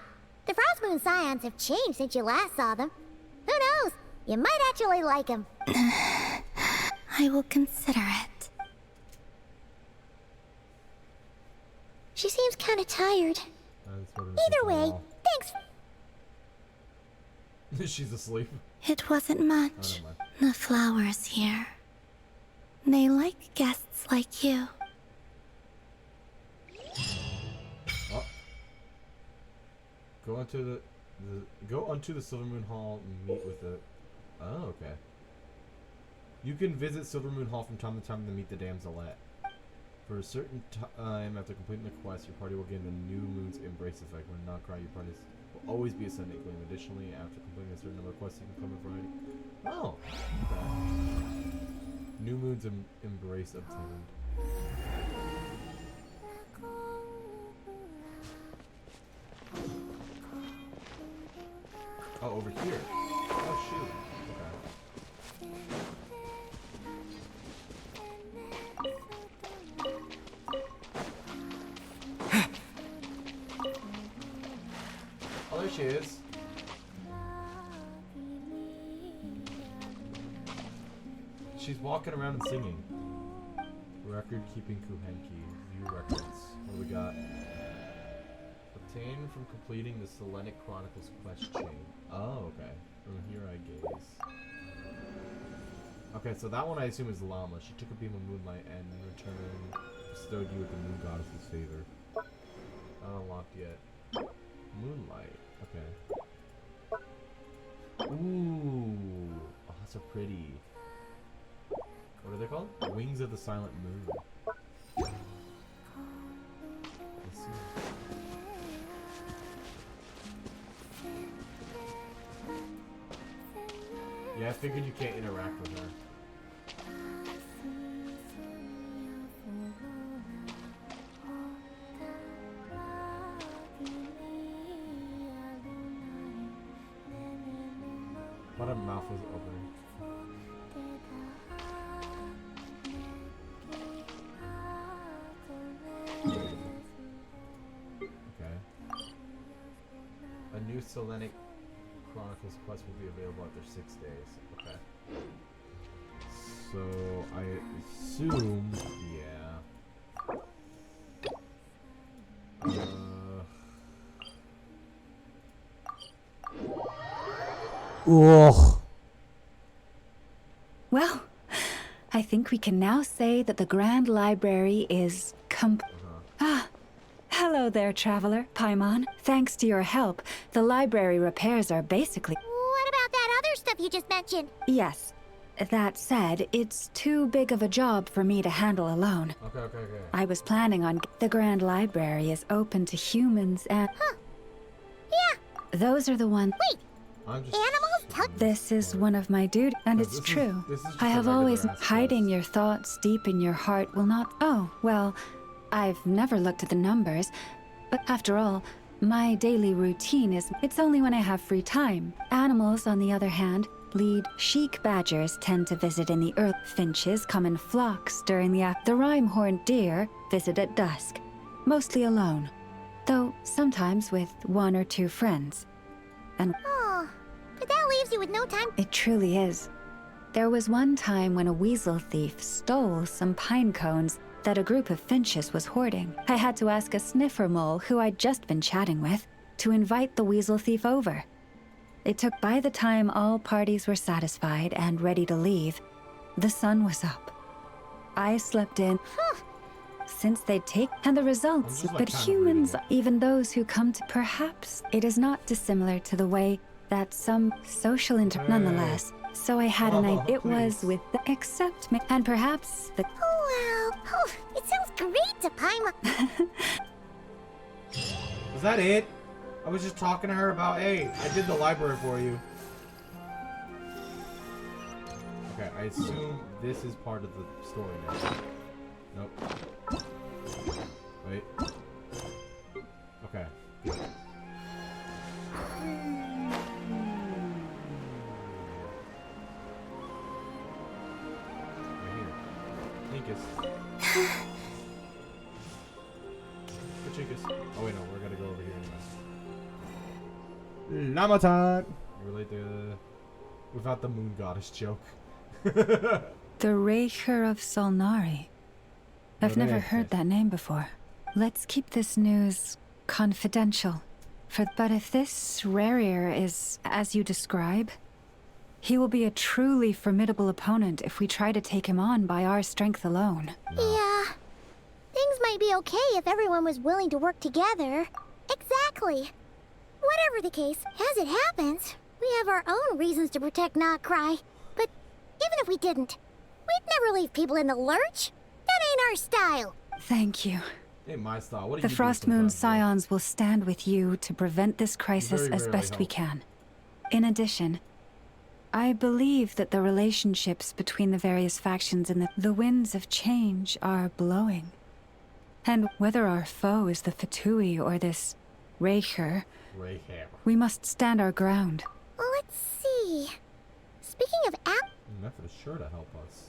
the Frost Moon Scions have changed since you last saw them. Who knows? You might actually like them.
I will consider it.
She seems kind of tired. Either way, thanks.
She's asleep.
It wasn't much.
Oh,
The flowers here. They like guests like you.
Oh. Go onto the Silver Moon Hall and meet with the... Oh, okay. You can visit Silver Moon Hall from time to time to meet the damselette. For a certain time after completing the quest, your party will gain the New Moon's Embrace effect. When Nod-Krai, your party will always be ascending gleam. Additionally, after completing a certain number of quests, you can come a variety. Oh! Okay. New Moon's Embrace obtained. Oh, over here. Oh, shoot. Okay. Oh, there she is. She's walking around and singing. Record-keeping Kuhenki. View records. What do we got? Obtained from completing the Selenic Chronicles quest chain. Oh, okay. From here I gaze. Okay, so that one I assume is Llama. She took a beam of moonlight and in return bestowed you with the moon goddess's favor. Not unlocked yet. Moonlight. Okay. So pretty. What are they called? Wings of the Silent Moon. Let's see. Yeah, I figured you can't interact with her. But her mouth was opening. Okay. A new Selenic Chronicles quest will be available after 6 days. Okay. So I assume, yeah.
Ugh.
Well, I think we can now say that the Grand Library is Ah, hello there, traveler, Paimon. Thanks to your help, the library repairs are basically...
What about that other stuff you just mentioned?
Yes. That said, it's too big of a job for me to handle alone.
Okay.
I was planning on... The Grand Library is open to humans and...
Huh. Yeah.
Those are the ones...
Wait! Animals?
This is one of my duties, and it's true. I have always... Hiding your thoughts deep in your heart will not... Oh, well, I've never looked at the numbers. But after all, my daily routine is... It's only when I have free time. Animals, on the other hand, lead. Sheik badgers tend to visit in the early. Finches come in flocks during the... The rhyme-horned deer visit at dusk, mostly alone. Though sometimes with 1 or 2 friends. And...
Oh, but that leaves you with no time.
It truly is. There was one time when a weasel thief stole some pine cones that a group of finches was hoarding. I had to ask a sniffer mole who I'd just been chatting with to invite the weasel thief over. It took by the time all parties were satisfied and ready to leave, the sun was up. I slept in. Since they'd take and the results, but humans, even those who come to perhaps, it is not dissimilar to the way that some social nonetheless. So I had an idea. It was with the except me, and perhaps the.
Oh, wow. Oh, it sounds great to Paimon.
Was that it? I was just talking to her about, hey, I did the library for you. Okay, I assume this is part of the story now. Nope. Wait. Okay. Good. Right here. Linkus. Pachinkus. Oh wait, no, we're gonna go over here anyway.
Llama time.
You relate to without the moon goddess joke.
The Raker of Solnari. I've never heard that name before. Let's keep this news confidential. But if this Rarier is, as you describe, he will be a truly formidable opponent if we try to take him on by our strength alone.
Yeah. Things might be okay if everyone was willing to work together. Exactly. Whatever the case, as it happens, we have our own reasons to protect Nod-Krai. But even if we didn't, we'd never leave people in the lurch. That ain't our style.
Thank you.
Ain't my style. What do
The
you
Frost Moon Scions will stand with you to prevent this crisis
Very
as
rarely
best we
help.
can. In addition, I believe that the relationships between the various factions in the winds of change are blowing. And whether our foe is the Fatui or this Raker, we must stand our ground.
Let's see. Speaking of
Nepha is sure to help us.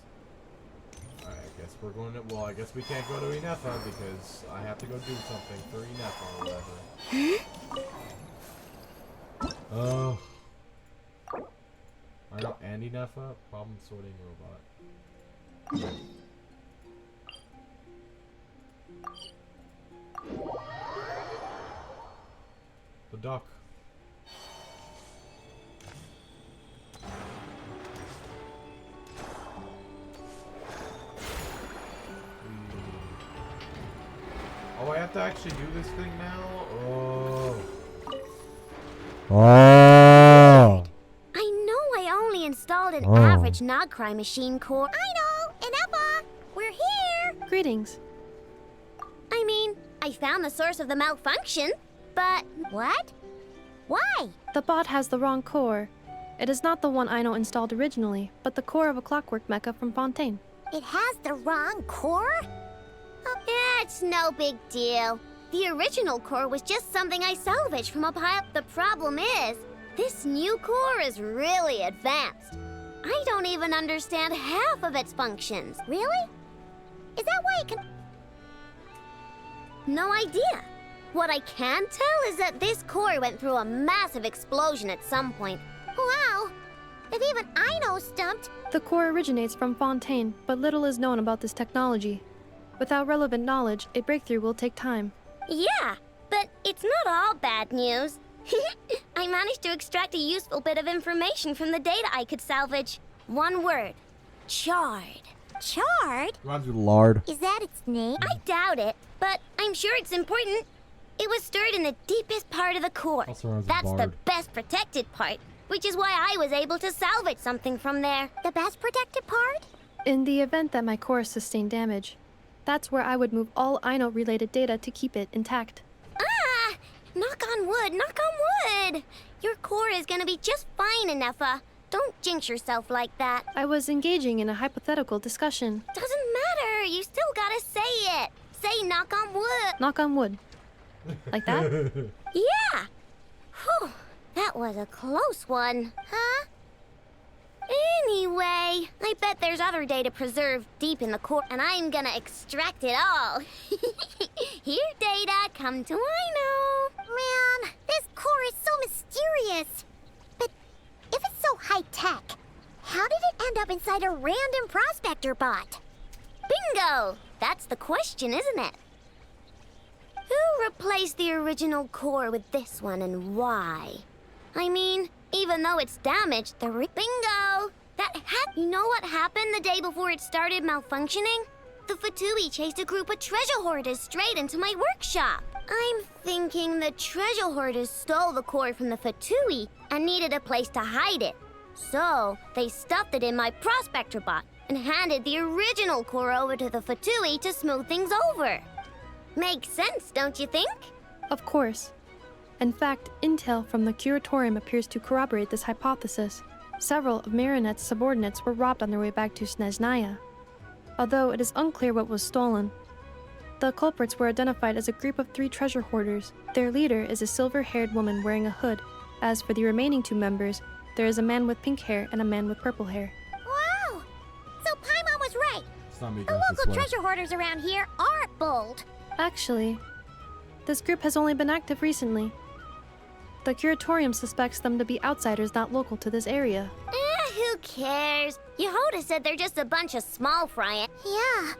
Alright, I guess we're going to... Well, I guess we can't go to Nepha because I have to go do something for Nepha or whatever. Oh. I know Andy Nepha, problem sorting robot. The duck. Oh, I have to actually do this thing now? Oh.
Oh.
I know I only installed an average Nod-Krai machine core. I know! Inepa! We're here!
Greetings.
I mean, I found the source of the malfunction, but... What? Why?
The bot has the wrong core. It is not the one Aino installed originally, but the core of a clockwork mecha from Fontaine.
It has the wrong core? Oh, yeah, it's no big deal. The original core was just something I salvaged from a pile. The problem is, this new core is really advanced. I don't even understand half of its functions. Really? Is that why it can... No idea. What I can tell is that this core went through a massive explosion at some point. Wow! If even Aino stumped...
The core originates from Fontaine, but little is known about this technology. Without relevant knowledge, a breakthrough will take time.
Yeah, but it's not all bad news. I managed to extract a useful bit of information from the data I could salvage. One word. Charred. Charred?
Reminds me of lard.
Is that its name? I doubt it, but I'm sure it's important. It was stored in the deepest part of the core.
Also reminds me of
That's the
bard.
best protected part, which is why I was able to salvage something from there. The best protected part?
In the event that my core sustained damage, that's where I would move all Aino-related data to keep it intact.
Ah! Knock on wood, knock on wood! Your core is gonna be just fine, Inefa. Don't jinx yourself like that.
I was engaging in a hypothetical discussion.
Doesn't matter, you still gotta say it. Say knock on wood.
Knock on wood. Like that?
Yeah! Whew, that was a close one. Huh? Anyway, I bet there's other data preserved deep in the core, and I'm gonna extract it all. Here, data, come to Aino. Man, this core is so mysterious. But if it's so high-tech, how did it end up inside a random prospector bot? Bingo! That's the question, isn't it? Who replaced the original core with this one and why? I mean, even though it's damaged, bingo! You know what happened the day before it started malfunctioning? The Fatui chased a group of treasure hoarders straight into my workshop. I'm thinking the treasure hoarders stole the core from the Fatui and needed a place to hide it. So, they stuffed it in my prospector bot and handed the original core over to the Fatui to smooth things over. Makes sense, don't you think?
Of course. In fact, intel from the curatorium appears to corroborate this hypothesis. Several of Marinette's subordinates were robbed on their way back to Snezhnaya. Although it is unclear what was stolen, the culprits were identified as a group of 3 treasure hoarders. Their leader is a silver-haired woman wearing a hood. As for the remaining 2 members, there is a man with pink hair and a man with purple hair.
Wow! So Paimon was right.
It's not me,
The
guys, I
local
swear.
treasure hoarders around here aren't bold.
Actually, this group has only been active recently. The curatorium suspects them to be outsiders not local to this area.
Who cares? Yehoda said they're just a bunch of small fry. Yeah.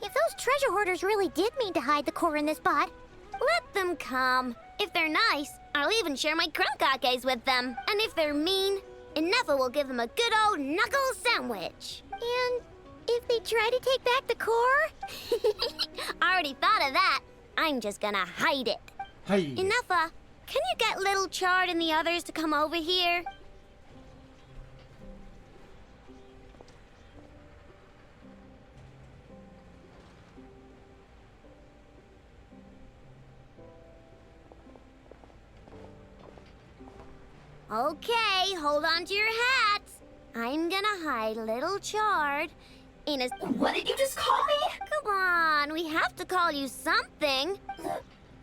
If those treasure hoarders really did mean to hide the core in this bot, let them come. If they're nice, I'll even share my crunkakes with them. And if they're mean, Inefa will give them a good old knuckle sandwich. And if they try to take back the core? I already thought of that. I'm just gonna hide it.
Hey.
Inefa, can you get Little Chard and the others to come over here? Okay, hold on to your hats. I'm gonna hide Little Chard in a... What did you just call me? Come on, we have to call you something.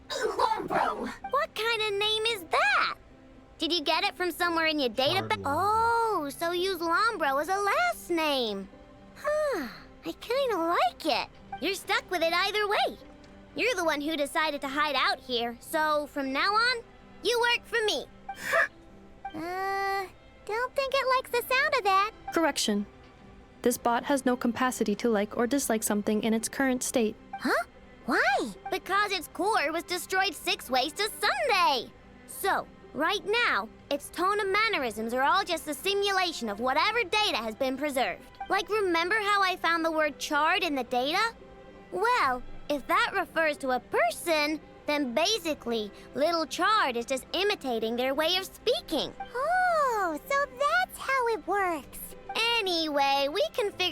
Lombro. What kind of name is that? Did you get it from somewhere in your database? Oh, so use Lombro as a last name. Huh, I kinda like it. You're stuck with it either way. You're the one who decided to hide out here, so from now on, you work for me. Don't think it likes the sound of that.
Correction. This bot has no capacity to like or dislike something in its current state.
Huh? Why? Because its core was destroyed 6 ways to Sunday. So, right now, its tone and mannerisms are all just a simulation of whatever data has been preserved. Like, remember how I found the word charred in the data? Well, if that refers to a person, then basically, Little Chard is just imitating their way of speaking. Oh, so that's how it works.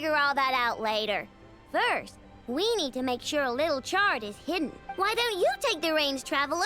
figure all that out later. First, we need to make sure a little chart is hidden. Why don't you take the reins, Traveler?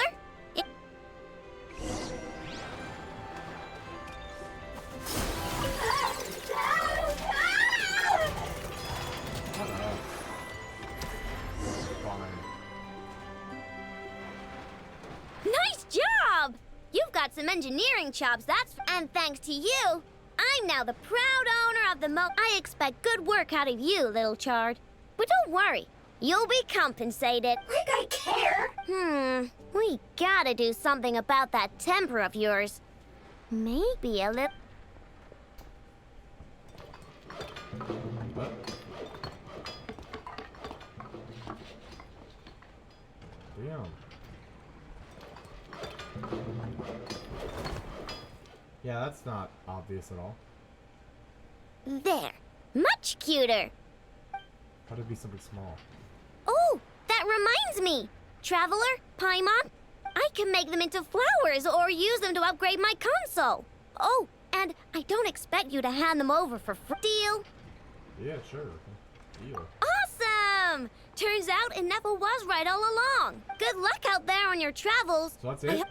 Nice job! You've got some engineering chops, and thanks to you, I'm now the proud owner of the I expect good work out of you, little Chard. But don't worry, you'll be compensated. Like I care. We gotta do something about that temper of yours. Maybe a little...
Damn. Yeah, that's not obvious at all.
There. Much cuter.
How to be something small?
Oh, that reminds me. Traveler, Paimon, I can make them into flowers or use them to upgrade my console. Oh, and I don't expect you to hand them over for free. Deal?
Yeah, sure. Deal.
Awesome! Turns out Inepa was right all along. Good luck out there on your travels.
So that's it?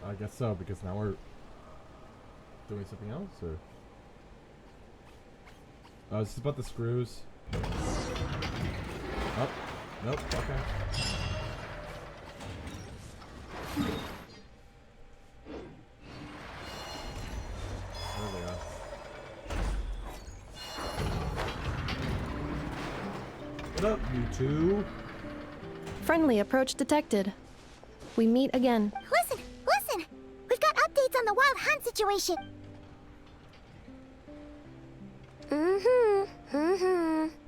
I guess so, because now we're doing something else, or... Oh, is this about the screws? Oh, nope, okay. There they are. What up, you two?
Friendly approach detected. We meet again.
Listen! We've got updates on the wild hunt situation.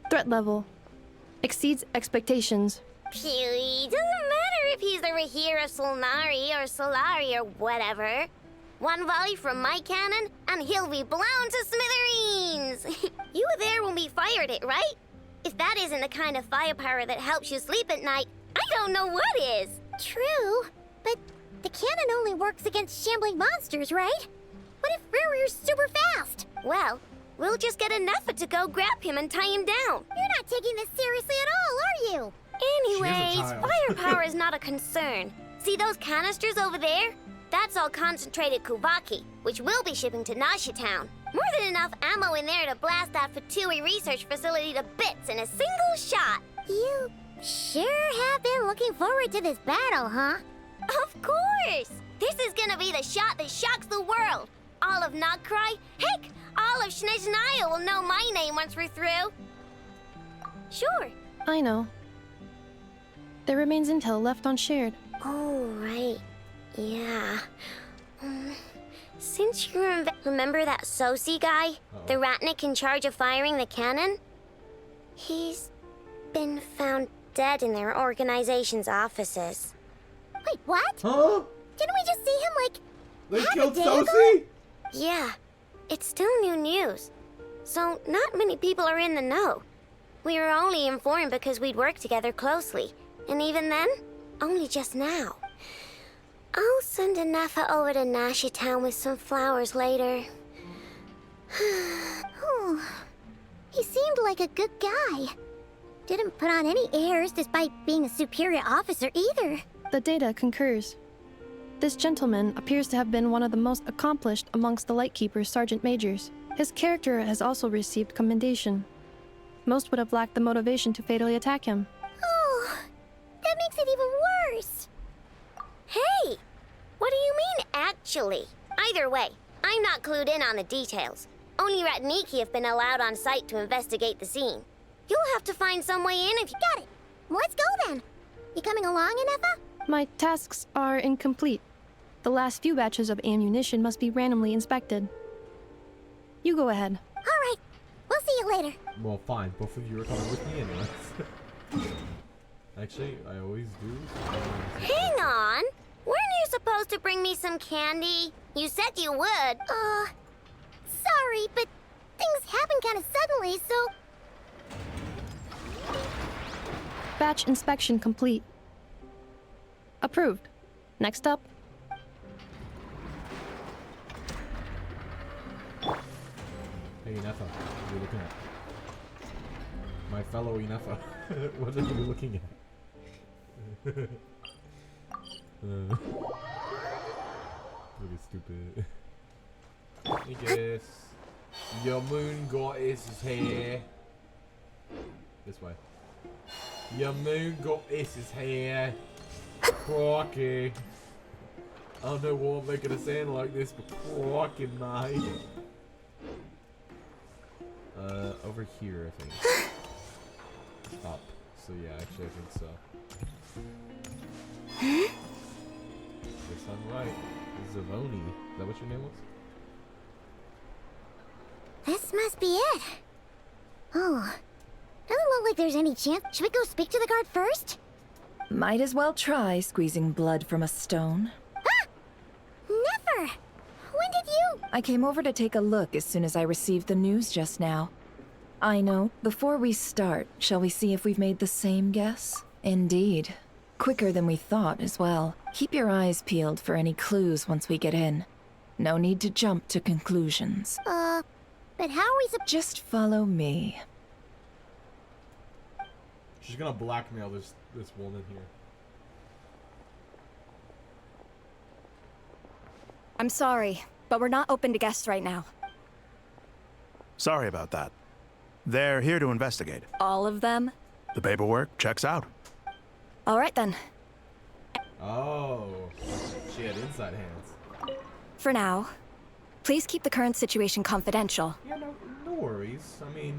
Threat level exceeds expectations.
Phew, doesn't matter if he's the Rahira Solnari or Solari or whatever. One volley from my cannon, and he'll be blown to smithereens! You were there when we fired it, right? If that isn't the kind of firepower that helps you sleep at night, I don't know what is! True, but the cannon only works against shambling monsters, right? What if Rarir's super fast? Well, we'll just get Inepa to go grab him and tie him down. You're not taking this seriously at all, are you? Anyways, firepower is not a concern. See those canisters over there? That's all concentrated Kuvaki, which we'll be shipping to Nasha Town. More than enough ammo in there to blast that Fatui research facility to bits in a single shot. You sure have been looking forward to this battle, huh? Of course! This is gonna be the shot that shocks the world. All of Nod-Krai, heck, all of Snezhnaya will know my name once we're through. Sure.
I know. There remains intel left unshared.
Oh, right. Yeah. Since you remember that Sosi guy? The Ratnik in charge of firing the cannon? He's been found dead in their organization's offices. Wait, what?
Huh?
Didn't we just see him, like,
They
half
killed
a day
Sosi?
ago? Yeah. It's still new news. So not many people are in the know. We were only informed because we'd worked together closely. And even then, only just now. I'll send Inepa over to Nasha Town with some flowers later. He seemed like a good guy. Didn't put on any airs despite being a superior officer either.
The data concurs. This gentleman appears to have been one of the most accomplished amongst the Lightkeeper's sergeant majors. His character has also received commendation. Most would have lacked the motivation to fatally attack him.
Oh, that makes it even worse. Hey, what do you mean, actually? Either way, I'm not clued in on the details. Only Ratniki have been allowed on site to investigate the scene. You'll have to find some way in if you got it. Let's go then. You coming along, Inepa?
My tasks are incomplete. The last few batches of ammunition must be randomly inspected. You go ahead.
All right. We'll see you later.
Well, fine. Both of you are coming with me anyways. Actually, I always do.
Hang on. Weren't you supposed to bring me some candy? You said you would. Sorry, but things happened kind of suddenly, so...
Batch inspection complete. Approved. Next up.
Hey, Inefa, what are you looking at? My fellow Inefa, what are you looking at? Really stupid. I guess your moon goddess is here. This way. Your moon goddess is here. Crikey. I don't know why I'm making a sound like this, but crikey, mate. Over here, I think. Up. So yeah, actually, I think so. Guess I'm right. Zavoni. Is that what your name was?
This must be it. Oh. Doesn't look like there's any chance. Should we go speak to the guard first?
Might as well try squeezing blood from a stone.
Ah! Never! When did you?
I came over to take a look as soon as I received the news just now. I know. Before we start, shall we see if we've made the same guess? Indeed. Quicker than we thought as well. Keep your eyes peeled for any clues once we get in. No need to jump to conclusions.
But how are we
Just follow me.
She's gonna blackmail this woman here.
I'm sorry, but we're not open to guests right now.
Sorry about that. They're here to investigate.
All of them?
The paperwork checks out.
All right then.
Oh, she had inside hands.
For now, please keep the current situation confidential.
Yeah, no worries. I mean,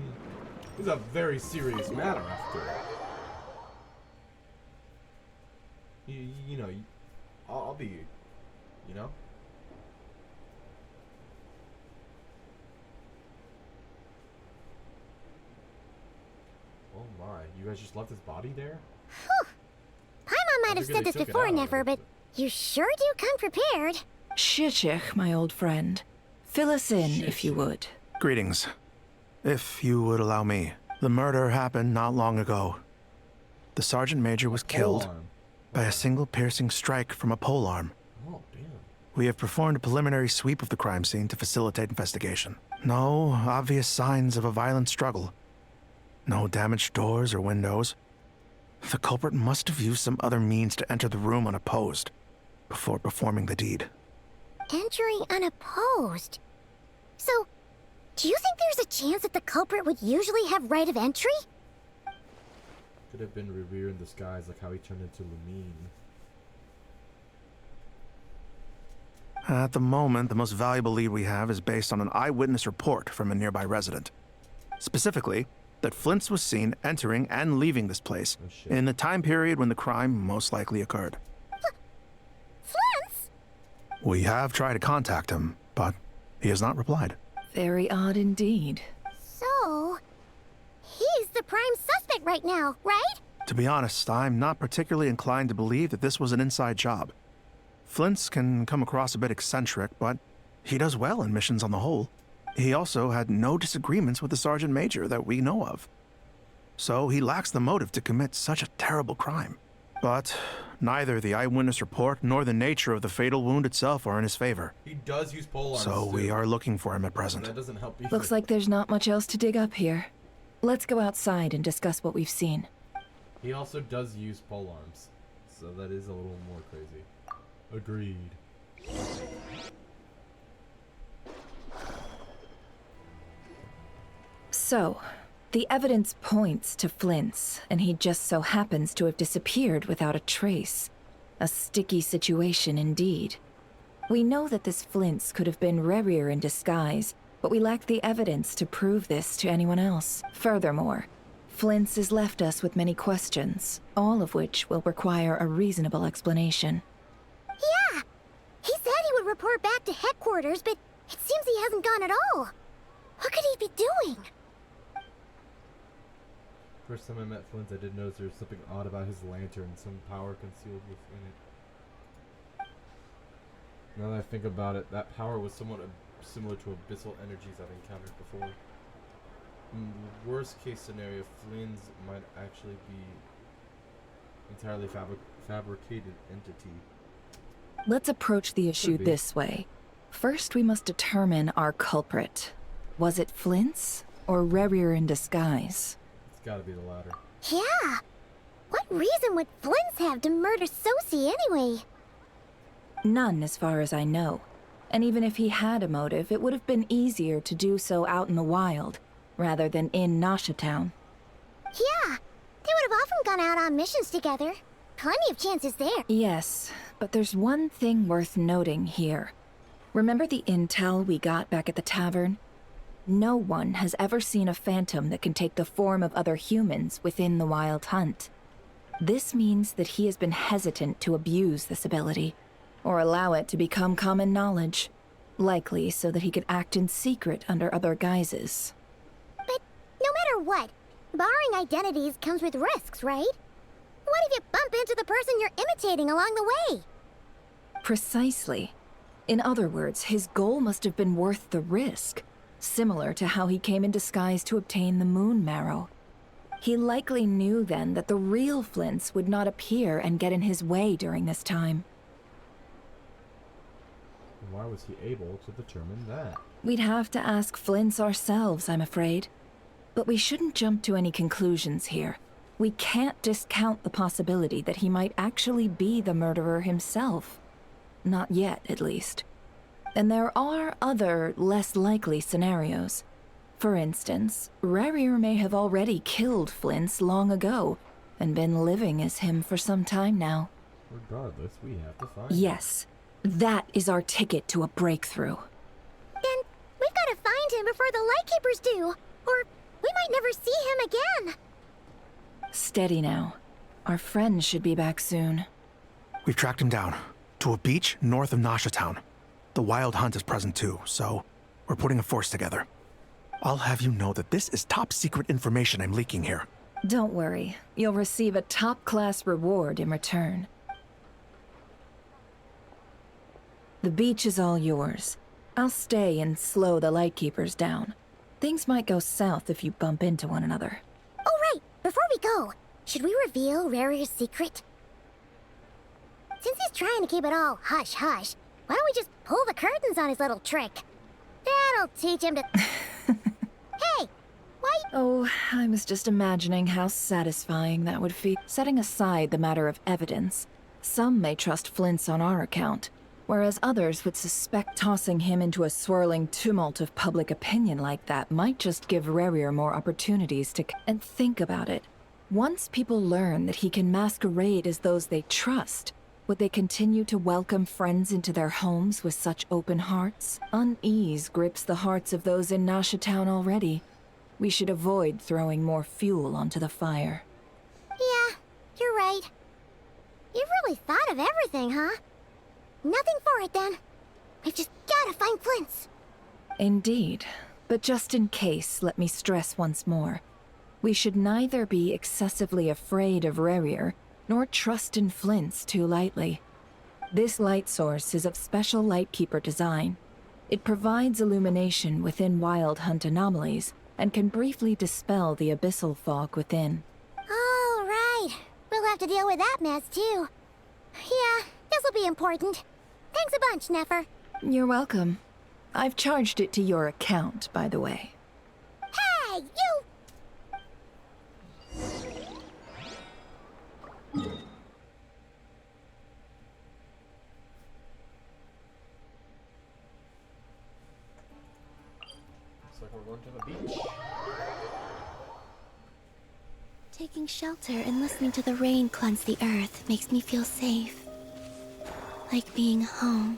it's a very serious matter after all. You know, I'll be, you know? Oh my, you guys just left his body there?
Whew. Paimon might have said this before, Never, but you sure do come prepared.
Shishich, my old friend. Fill us in, if you would.
Greetings. If you would allow me. The murder happened not long ago. The Sergeant Major was killed by a single piercing strike from a polearm.
Oh, damn.
We have performed a preliminary sweep of the crime scene to facilitate investigation. No obvious signs of a violent struggle. No damaged doors or windows. The culprit must have used some other means to enter the room unopposed before performing the deed.
Entering unopposed? So, do you think there's a chance that the culprit would usually have right of entry?
Could have been Revere in disguise, like how he turned into Lumine.
At the moment, the most valuable lead we have is based on an eyewitness report from a nearby resident. Specifically, that Flint's was seen entering and leaving this place in the time period when the crime most likely occurred.
Flint's?
We have tried to contact him, but he has not replied.
Very odd indeed.
So, he's the prime suspect right now, right?
To be honest, I'm not particularly inclined to believe that this was an inside job. Flint's can come across a bit eccentric, but he does well in missions on the whole. He also had no disagreements with the Sergeant Major that we know of. So he lacks the motive to commit such a terrible crime. But neither the eyewitness report nor the nature of the fatal wound itself are in his favor.
He does use polearms.
So we are looking for him at present.
That doesn't help either.
Looks like there's not much else to dig up here. Let's go outside and discuss what we've seen.
He also does use polearms, so that is a little more crazy. Agreed.
So, the evidence points to Flint's, and he just so happens to have disappeared without a trace. A sticky situation indeed. We know that this Flint's could have been Rerir in disguise, but we lack the evidence to prove this to anyone else. Furthermore, Flint's has left us with many questions, all of which will require a reasonable explanation.
Yeah! He said he would report back to headquarters, but it seems he hasn't gone at all. What could he be doing?
First time I met Flint, I did notice there was something odd about his lantern, some power concealed within it. Now that I think about it, that power was somewhat similar to abyssal energies I've encountered before. In the worst case scenario, Flynn's might actually be entirely fabricated entity.
Let's approach the issue this way. First, we must determine our culprit. Was it Flint's or Rerir in disguise?
It's gotta be the latter.
Yeah. What reason would Flint's have to murder Sosie anyway?
None, as far as I know. And even if he had a motive, it would have been easier to do so out in the wild, rather than in Nasha Town.
Yeah. They would have often gone out on missions together. Plenty of chances there.
Yes, but there's one thing worth noting here. Remember the intel we got back at the tavern? No one has ever seen a phantom that can take the form of other humans within the Wild Hunt. This means that he has been hesitant to abuse this ability, or allow it to become common knowledge, likely so that he could act in secret under other guises.
But no matter what, borrowing identities comes with risks, right? What if you bump into the person you're imitating along the way?
Precisely. In other words, his goal must have been worth the risk, similar to how he came in disguise to obtain the moon marrow. He likely knew then that the real Flints would not appear and get in his way during this time.
Why was he able to determine that?
We'd have to ask Flints ourselves, I'm afraid. But we shouldn't jump to any conclusions here. We can't discount the possibility that he might actually be the murderer himself. Not yet, at least. And there are other, less likely scenarios. For instance, Rerir may have already killed Flints long ago, and been living as him for some time now.
Regardless, we have to find him.
Yes, that is our ticket to a breakthrough.
Then we've got to find him before the Lightkeepers do, or we might never see him again.
Steady now. Our friend should be back soon.
We've tracked him down to a beach north of Nasha Town. The Wild Hunt is present too, so we're putting a force together. I'll have you know that this is top secret information I'm leaking here.
Don't worry. You'll receive a top-class reward in return. The beach is all yours. I'll stay and slow the Lightkeepers down. Things might go south if you bump into one another.
Oh, right. Before we go, should we reveal Rarir's secret? Since he's trying to keep it all hush-hush, why don't we just pull the curtains on his little trick? That'll teach him to... Hey! Why...
Oh, I was just imagining how satisfying that would feel. Setting aside the matter of evidence, some may trust Flint's on our account, whereas others would suspect tossing him into a swirling tumult of public opinion like that might just give Rerir more opportunities to... And think about it. Once people learn that he can masquerade as those they trust, would they continue to welcome friends into their homes with such open hearts? Unease grips the hearts of those in Nasha Town already. We should avoid throwing more fuel onto the fire.
Yeah, you're right. You've really thought of everything, huh? Nothing for it, then. We've just gotta find Flint's.
Indeed. But just in case, let me stress once more. We should neither be excessively afraid of Rerir, nor trust in Flint's too lightly. This light source is of special Lightkeeper design. It provides illumination within Wild Hunt anomalies, and can briefly dispel the abyssal fog within.
All right. We'll have to deal with that mess, too. Yeah, this'll be important. Thanks a bunch, Nefer.
You're welcome. I've charged it to your account, by the way.
Hey, you!
Looks like we're going to the beach.
Taking shelter and listening to the rain cleanse the earth makes me feel safe. Like being home.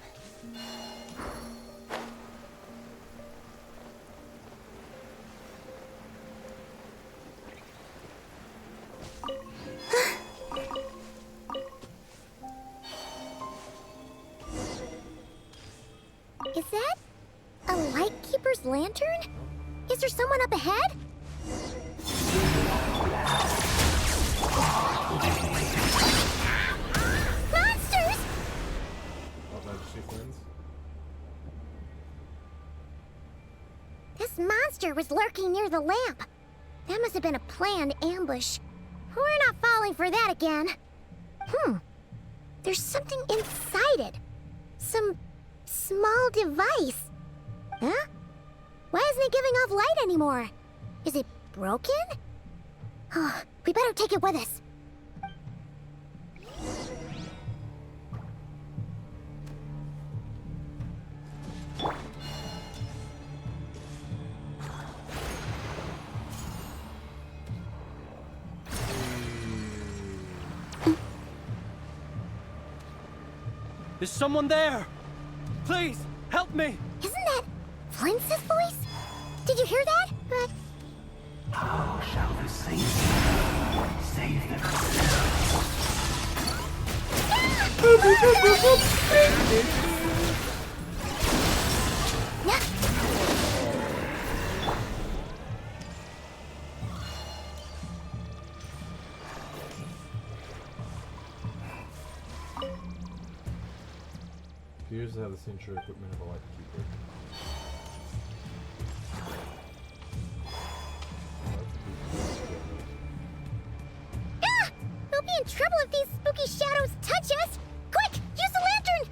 Is that a Lightkeeper's lantern? Is there someone up ahead? Monsters! This monster was lurking near the lamp. That must have been a planned ambush. We're not falling for that again. There's something inside it. Some small device. Huh? Why isn't it giving off light anymore? Is it broken? Oh, we better take it with us.
Is someone there? Please, help me!
Isn't that Flint's voice? Did you hear that? But...
How shall the saints save themselves?
Appears to have the same sure equipment of a light keeper.
Ah! We'll be in trouble if these spooky shadows touch us! Quick! Use the lantern!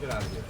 Get out of here.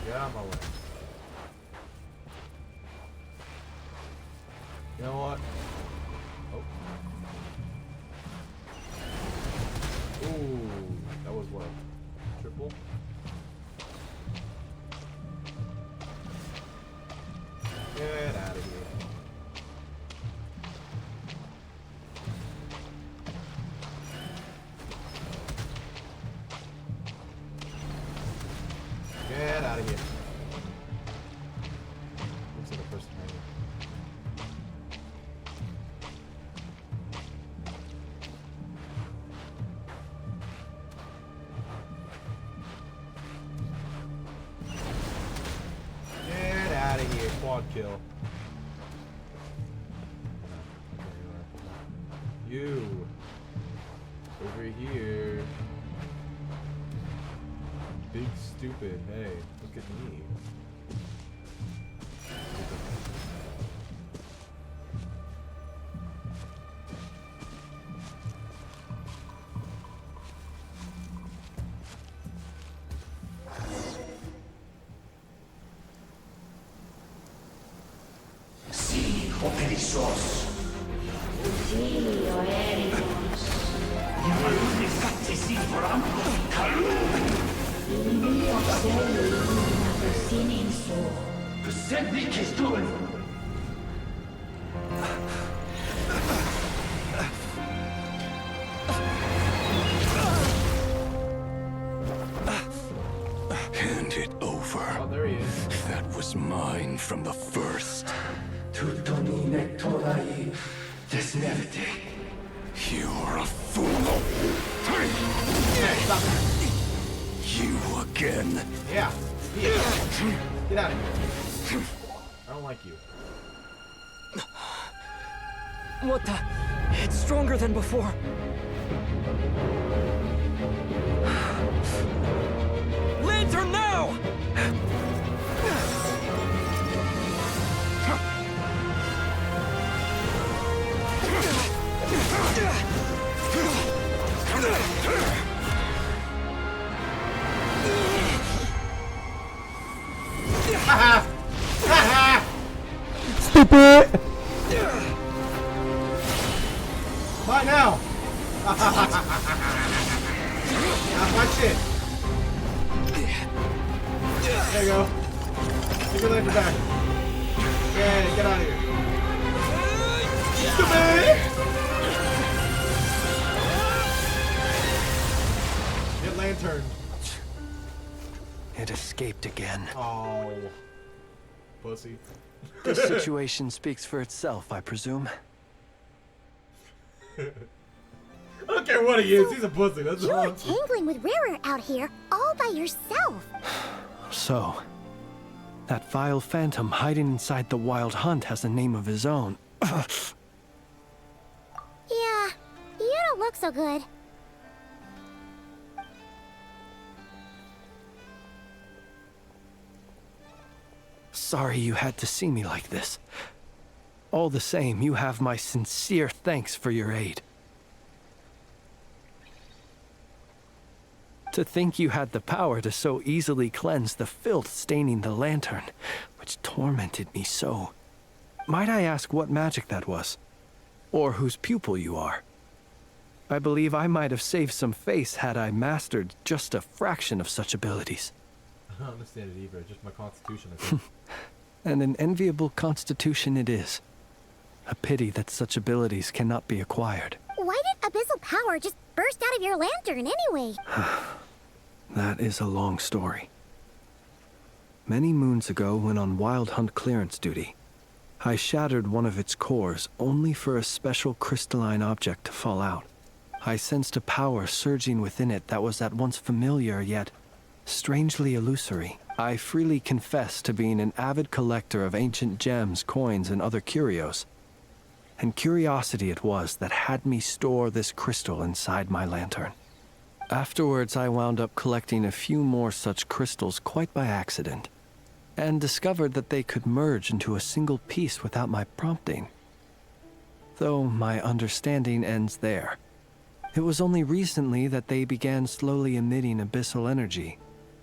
Get out of my way. You know what? Oh. Ooh, that was what? Triple? Get out of here. Get out of here. Looks like a person right here. Get out of here. Quad kill. You. Over here. Big stupid. Hey, look at me.
Sí, o perezosos. Sí, o éricos. Llamadme Fatesi por ambos calum. Besendig ist du.
Hand it over.
Oh, there he is.
That was mine from the first.
Tutoni nektorai desnevite.
You're a fool.
Hey, stop it.
You again.
Yeah. Get out of here. I don't like you.
What the? It's stronger than before. Lantern now!
Stupid!
Bye now! Watch it! There you go. Take your lantern back. Yeah, get out of here. Stupid! Get lantern.
It escaped again.
Oh. pussy.
This situation speaks for itself, I presume.
I don't care what he is, he's a pussy, that's
You
all.
were tangling with Rarer out here all by yourself.
So, that vile phantom hiding inside the Wild Hunt has a name of his own.
Yeah, you don't look so good.
Sorry you had to see me like this. All the same, you have my sincere thanks for your aid. To think you had the power to so easily cleanse the filth staining the lantern, which tormented me so. Might I ask what magic that was? Or whose pupil you are? I believe I might have saved some face had I mastered just a fraction of such abilities.
I don't understand it either, just my constitution, I think.
And an enviable constitution it is. A pity that such abilities cannot be acquired.
Why did abyssal power just burst out of your lantern anyway?
That is a long story. Many moons ago, when on Wild Hunt clearance duty, I shattered one of its cores only for a special crystalline object to fall out. I sensed a power surging within it that was at once familiar yet strangely illusory. I freely confess to being an avid collector of ancient gems, coins, and other curios. And curiosity it was that had me store this crystal inside my lantern. Afterwards, I wound up collecting a few more such crystals quite by accident, and discovered that they could merge into a single piece without my prompting. Though my understanding ends there. It was only recently that they began slowly emitting abyssal energy,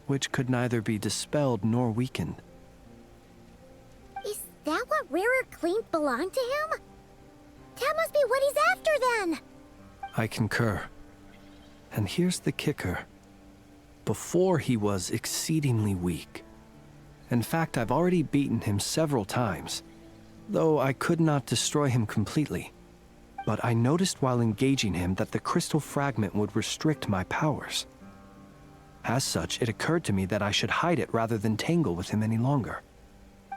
which could neither be dispelled nor weakened.
Is that what Rarer claimed belonged to him? That must be what he's after then!
I concur. And here's the kicker. Before he was exceedingly weak. In fact, I've already beaten him several times, though I could not destroy him completely. But I noticed while engaging him that the crystal fragment would restrict my powers. As such, it occurred to me that I should hide it rather than tangle with him any longer.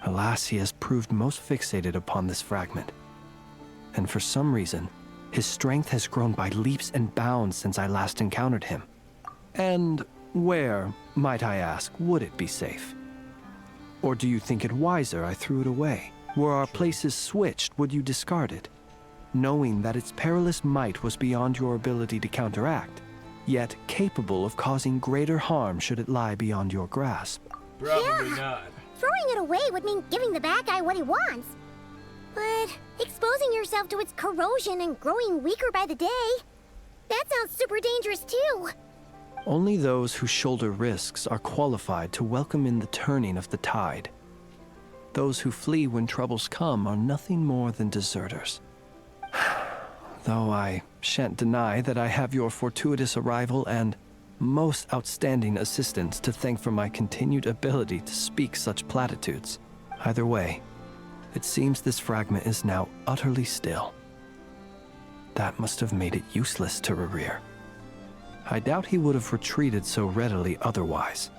Alas, he has proved most fixated upon this fragment. And for some reason, his strength has grown by leaps and bounds since I last encountered him. And where, might I ask, would it be safe? Or do you think it wiser I threw it away? Were our places switched, would you discard it? Knowing that its perilous might was beyond your ability to counteract, yet capable of causing greater harm should it lie beyond your grasp.
Probably not.
Throwing it away would mean giving the bad guy what he wants. But exposing yourself to its corrosion and growing weaker by the day, that sounds super dangerous too.
Only those who shoulder risks are qualified to welcome in the turning of the tide. Those who flee when troubles come are nothing more than deserters. Though I shan't deny that I have your fortuitous arrival and most outstanding assistance to thank for my continued ability to speak such platitudes. Either way, it seems this fragment is now utterly still. That must have made it useless to Rarir. I doubt he would have retreated so readily otherwise.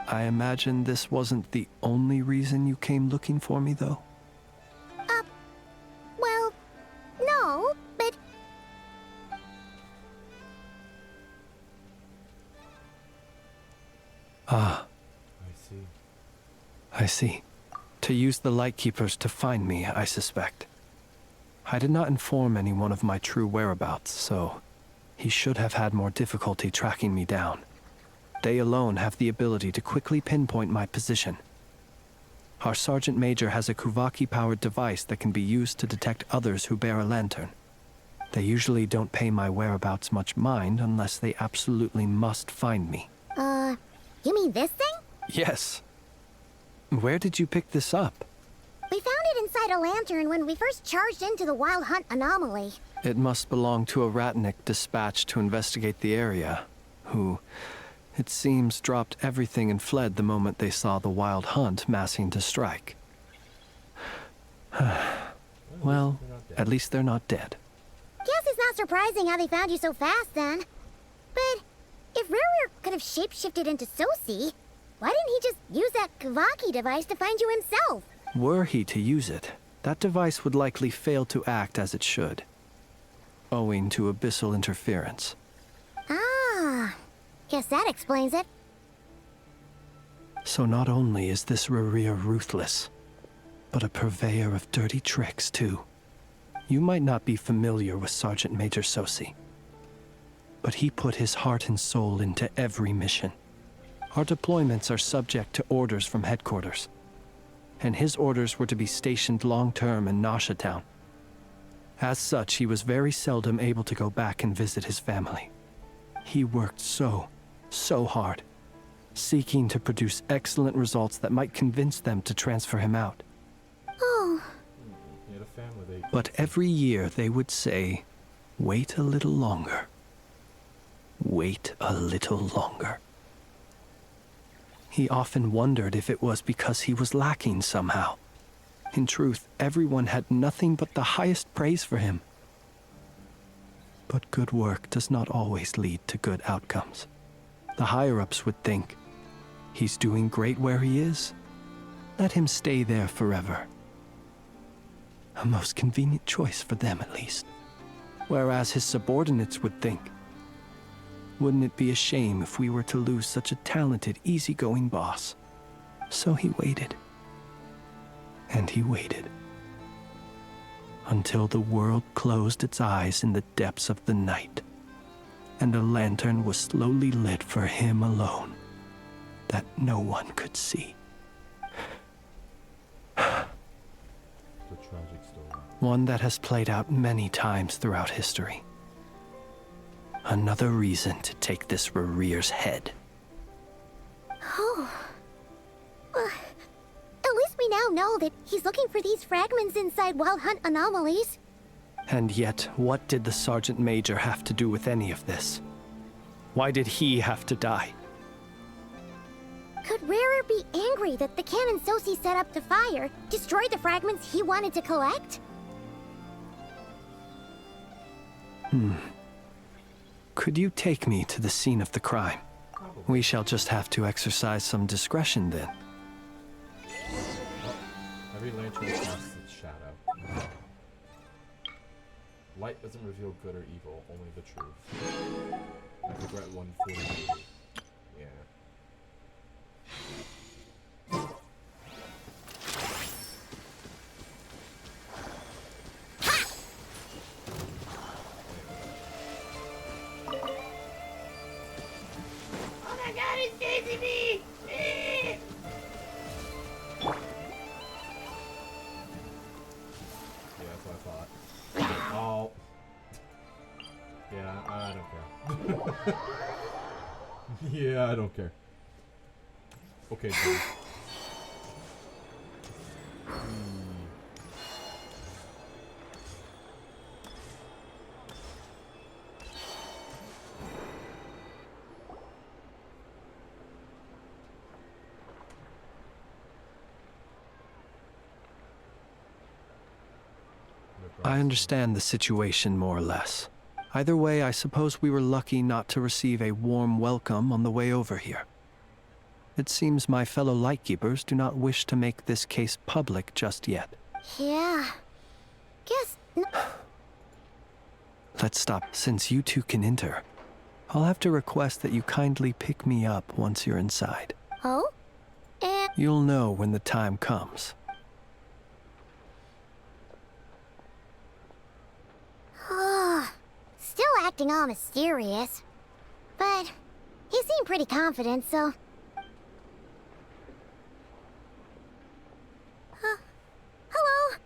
I imagine this wasn't the only reason you came looking for me, though?
Well, no, but...
Ah.
I see.
I see. To use the Lightkeepers to find me, I suspect. I did not inform anyone of my true whereabouts, so he should have had more difficulty tracking me down. They alone have the ability to quickly pinpoint my position. Our Sergeant Major has a Kuvaki-powered device that can be used to detect others who bear a lantern. They usually don't pay my whereabouts much mind unless they absolutely must find me.
You mean this thing?
Yes. Where did you pick this up?
We found it inside a lantern when we first charged into the Wild Hunt anomaly.
It must belong to a Ratnik dispatched to investigate the area, who, it seems, dropped everything and fled the moment they saw the Wild Hunt massing to strike. Well, at least they're not dead.
Guess it's not surprising how they found you so fast then. But if Rarir could have shapeshifted into Sosi, why didn't he just use that Kavaki device to find you himself?
Were he to use it, that device would likely fail to act as it should, owing to abyssal interference.
Ah, guess that explains it.
So not only is this Rerir ruthless, but a purveyor of dirty tricks, too. You might not be familiar with Sergeant Major Sosi, but he put his heart and soul into every mission. Our deployments are subject to orders from headquarters, and his orders were to be stationed long-term in Nasha Town. As such, he was very seldom able to go back and visit his family. He worked so hard, seeking to produce excellent results that might convince them to transfer him out.
Oh.
He had a family.
But every year they would say, "Wait a little longer. Wait a little longer." He often wondered if it was because he was lacking somehow. In truth, everyone had nothing but the highest praise for him. But good work does not always lead to good outcomes. The higher-ups would think, he's doing great where he is. Let him stay there forever. A most convenient choice for them, at least. Whereas his subordinates would think, wouldn't it be a shame if we were to lose such a talented, easygoing boss? So he waited. And he waited. Until the world closed its eyes in the depths of the night, and a lantern was slowly lit for him alone, that no one could see.
The tragic story.
One that has played out many times throughout history. Another reason to take this Rerir's head.
Oh. At least we now know that he's looking for these fragments inside Wild Hunt anomalies.
And yet, what did the Sergeant Major have to do with any of this? Why did he have to die?
Could Rarer be angry that the cannon Sosi set up to fire destroyed the fragments he wanted to collect?
Could you take me to the scene of the crime? We shall just have to exercise some discretion then.
Every lantern casts its shadow. Light doesn't reveal good or evil, only the truth. I regret 142. Yeah.
Oh my god, it's chasing me!
Yeah, that's what I thought. Oh. Yeah, I don't care. Yeah, I don't care. Okay, dude.
I understand the situation more or less. Either way, I suppose we were lucky not to receive a warm welcome on the way over here. It seems my fellow Lightkeepers do not wish to make this case public just yet.
Yeah. Guess.
Let's stop. Since you two can enter, I'll have to request that you kindly pick me up once you're inside.
Oh? And.
You'll know when the time comes.
Still acting all mysterious. But he seemed pretty confident, so. Hello?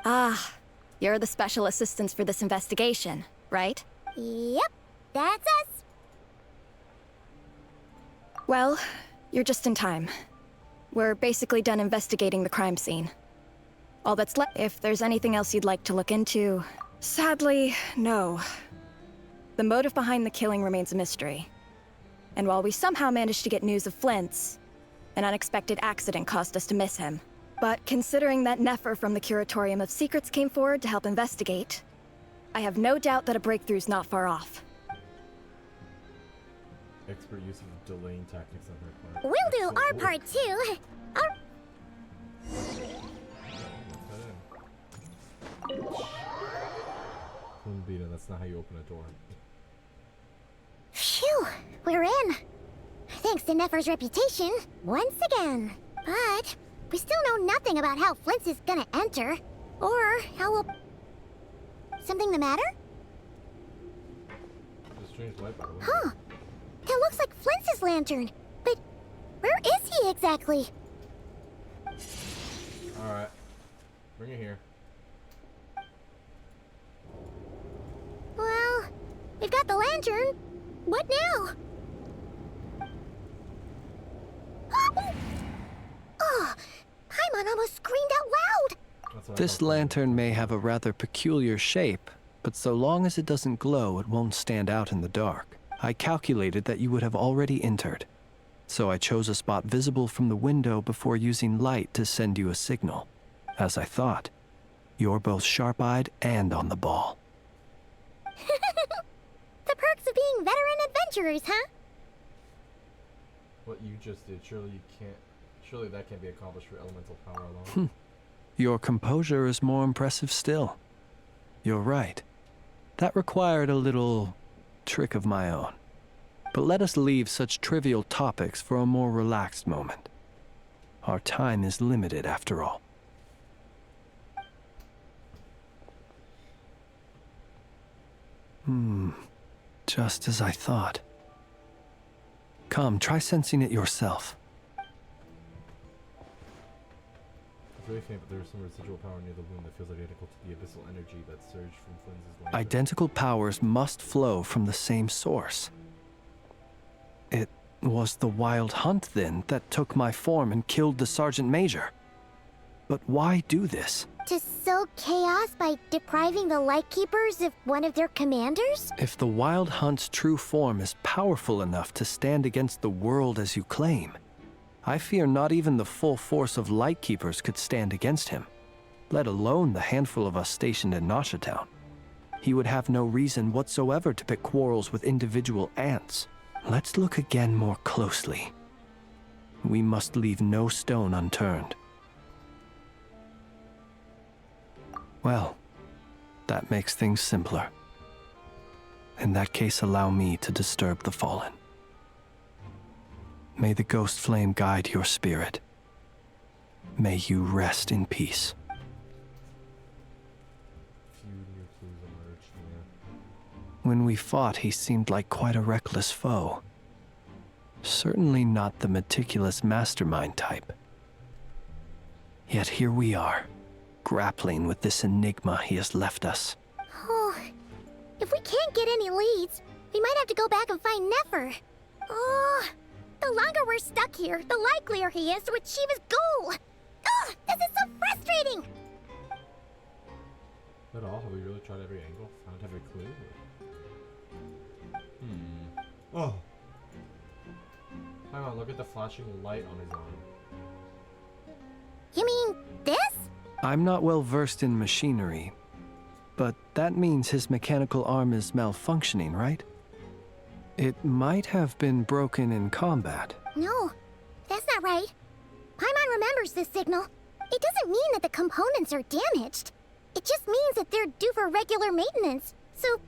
Ah, you're the special assistants for this investigation, right?
Yep, that's us.
Well, you're just in time. We're basically done investigating the crime scene. All that's left, if there's anything else you'd like to look into, sadly, no. The motive behind the killing remains a mystery. And while we somehow managed to get news of Flint's, an unexpected accident caused us to miss him. But considering that Nefer from the Curatorium of Secrets came forward to help investigate, I have no doubt that a breakthrough's not far off.
Expert use of delaying tactics on her part.
We'll do our part too.
That's not how you open a door.
Phew, we're in. Thanks to Nefer's reputation, once again. But we still know nothing about how Flint's is gonna enter, or how we'll... Something the matter?
There's a strange light by the window.
Huh. That looks like Flint's lantern. But where is he exactly?
Alright. Bring it here.
Well, we've got the lantern. What now? Oh, Paimon almost screamed out loud.
This lantern may have a rather peculiar shape, but so long as it doesn't glow, it won't stand out in the dark. I calculated that you would have already entered, so I chose a spot visible from the window before using light to send you a signal. As I thought, you're both sharp-eyed and on the ball.
The perks of being veteran adventurers, huh?
What you just did, surely that can't be accomplished through elemental power alone.
Your composure is more impressive still. You're right. That required a little trick of my own. But let us leave such trivial topics for a more relaxed moment. Our time is limited after all. Just as I thought. Come, try sensing it yourself.
It's really faint, but there's some residual power near the wound that feels identical to the abyssal energy that surged from Flynn's lantern.
Identical powers must flow from the same source. It was the Wild Hunt, then, that took my form and killed the Sergeant Major. But why do this?
To sow chaos by depriving the Lightkeepers of one of their commanders?
If the Wild Hunt's true form is powerful enough to stand against the world as you claim, I fear not even the full force of Lightkeepers could stand against him, let alone the handful of us stationed in Nasha Town. He would have no reason whatsoever to pick quarrels with individual ants. Let's look again more closely. We must leave no stone unturned. Well, that makes things simpler. In that case, allow me to disturb the fallen. May the ghost flame guide your spirit. May you rest in peace. When we fought, he seemed like quite a reckless foe. Certainly not the meticulous mastermind type. Yet here we are, grappling with this enigma he has left us.
Oh, if we can't get any leads, we might have to go back and find Nefer. Oh, the longer we're stuck here, the likelier he is to achieve his goal. Oh, this is so frustrating.
Is that all? Have we really tried every angle? Found every clue? Oh. Hang on, look at the flashing light on his arm.
You mean this?
I'm not well versed in machinery, but that means his mechanical arm is malfunctioning, right? It might have been broken in combat.
No, that's not right. Paimon remembers this signal. It doesn't mean that the components are damaged. It just means that they're due for regular maintenance. So,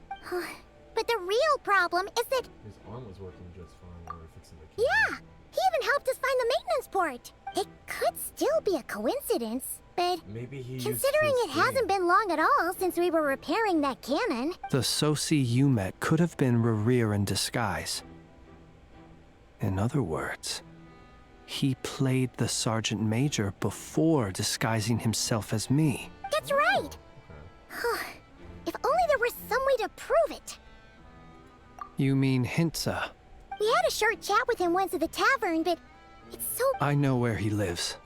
but the real problem is that...
His arm was working just fine when we were fixing the key.
Yeah, he even helped us find the maintenance port. It could still be a coincidence, but
maybe he
considering it hasn't been long at all since we were repairing that cannon.
The Sosi you met could have been Rerir in disguise. In other words, he played the Sergeant Major before disguising himself as me.
That's right! If only there was some way to prove it.
You mean Hintsa?
We had a short chat with him once at the tavern, but it's so...
I know where he lives.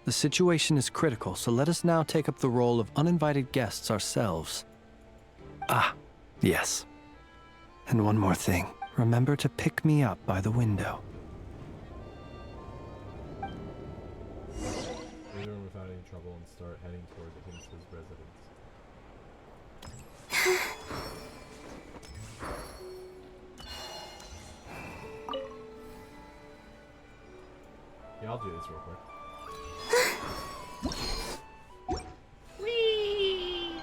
The situation is critical, so let us now take up the role of uninvited guests ourselves. Ah, yes. And one more thing. Remember to pick me up by the window.
Leave the room without any trouble and start heading toward the Hintz's residence. Yeah, I'll do this real quick.
Whee!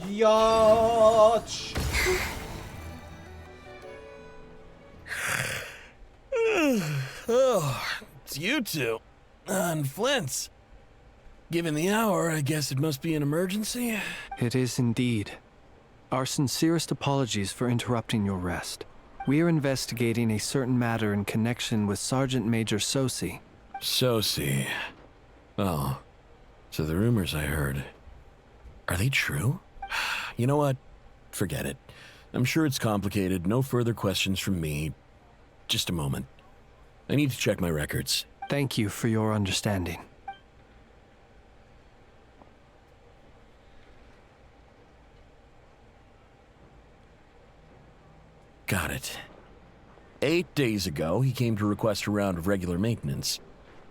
Biatch!
Oh, it's you two. And Flint's. Given the hour, I guess it must be an emergency.
It is indeed. Our sincerest apologies for interrupting your rest. We are investigating a certain matter in connection with Sergeant Major Sosi.
Sosi. Oh, so the rumors I heard, are they true? You know what? Forget it. I'm sure it's complicated. No further questions from me. Just a moment. I need to check my records.
Thank you for your understanding.
Got it. 8 days ago, he came to request a round of regular maintenance.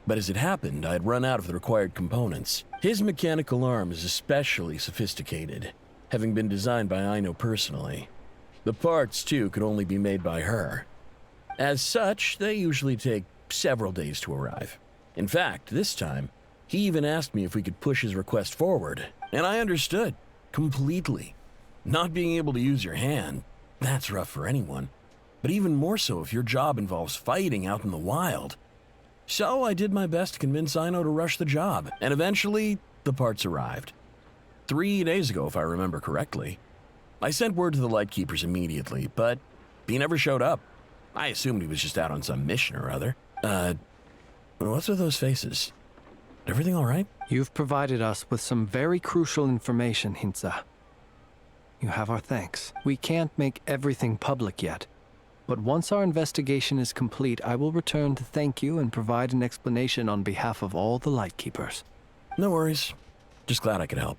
But as it happened, I had run out of the required components. His mechanical arm is especially sophisticated, having been designed by Aino personally. The parts, too, could only be made by her. As such, they usually take several days to arrive. In fact, this time, he even asked me if we could push his request forward, and I understood, completely. Not being able to use your hand, that's rough for anyone, but even more so if your job involves fighting out in the wild. So I did my best to convince Aino to rush the job, and eventually, the parts arrived. 3 days ago, if I remember correctly. I sent word to the Lightkeepers immediately, but he never showed up. I assumed he was just out on some mission or other. What's with those faces? Everything all right?
You've provided us with some very crucial information, Hintsa. You have our thanks. We can't make everything public yet, but once our investigation is complete, I will return to thank you and provide an explanation on behalf of all the Lightkeepers.
No worries. Just glad I could help.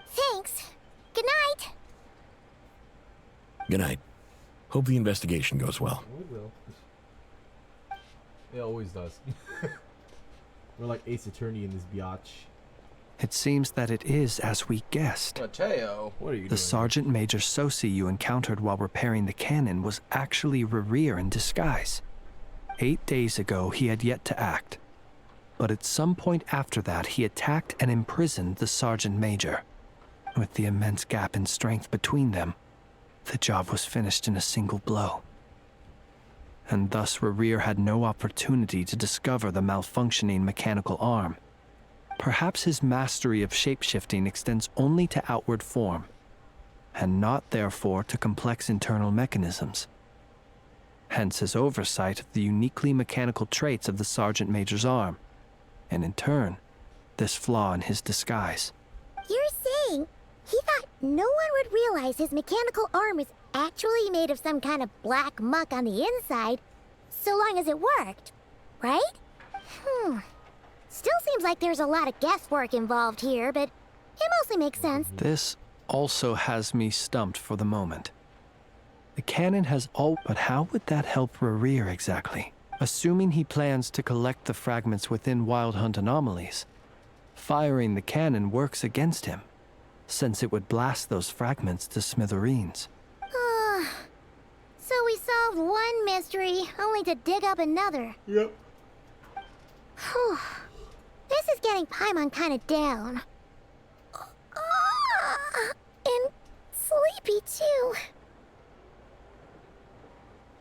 Thanks. Good night.
Good night. Hope the investigation goes well.
We will. It always does. We're like Ace Attorney in this biatch.
It seems that it is as we guessed.
Mateo, what are you
The
doing?
Sergeant Major Sosi you encountered while repairing the cannon was actually Rerir in disguise. 8 days ago, he had yet to act. But at some point after that, he attacked and imprisoned the Sergeant Major. With the immense gap in strength between them, the job was finished in a single blow. And thus Rerir had no opportunity to discover the malfunctioning mechanical arm. Perhaps his mastery of shapeshifting extends only to outward form, and not therefore to complex internal mechanisms. Hence his oversight of the uniquely mechanical traits of the Sergeant Major's arm, and in turn, this flaw in his disguise.
You're saying he thought no one would realize his mechanical arm was actually made of some kind of black muck on the inside, so long as it worked, right? Still seems like there's a lot of guesswork involved here, but it mostly makes sense.
This also has me stumped for the moment. The cannon has all, but how would that help Rerir exactly? Assuming he plans to collect the fragments within Wild Hunt anomalies, firing the cannon works against him, since it would blast those fragments to smithereens.
So we solved one mystery, only to dig up another.
Yep.
Whew. This is getting Paimon kind of down. And sleepy, too.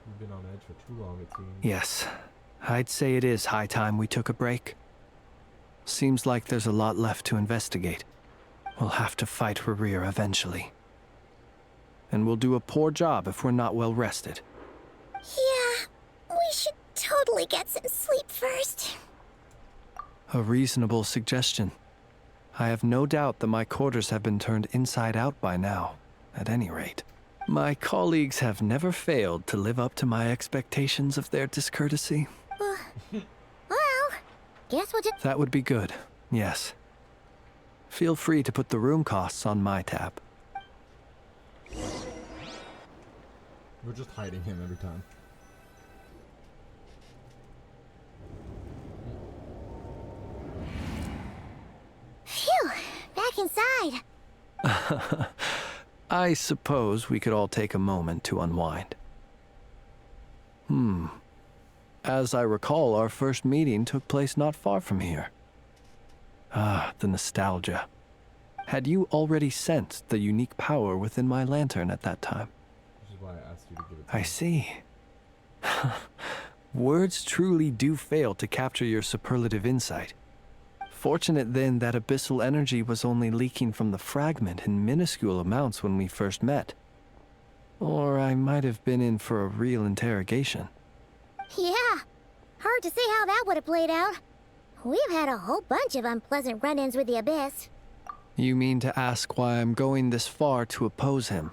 You've been on edge for too long, it seems.
Yes, I'd say it is high time we took a break. Seems like there's a lot left to investigate. We'll have to fight Rerir eventually. And we'll do a poor job if we're not well rested.
Yeah, we should totally get some sleep first.
A reasonable suggestion. I have no doubt that my quarters have been turned inside out by now, at any rate. My colleagues have never failed to live up to my expectations of their discourtesy.
Well, guess we'll just...
That would be good, yes. Feel free to put the room costs on my tab.
We're just hiding him every time.
Phew, back inside.
I suppose we could all take a moment to unwind. As I recall, our first meeting took place not far from here. Ah, the nostalgia. Had you already sensed the unique power within my lantern at that time?
Which is why I asked you to give it to
I
me.
see. Words truly do fail to capture your superlative insight. Fortunate then that abyssal energy was only leaking from the fragment in minuscule amounts when we first met. Or I might have been in for a real interrogation.
Yeah, hard to say how that would have played out. We've had a whole bunch of unpleasant run-ins with the Abyss.
You mean to ask why I'm going this far to oppose him?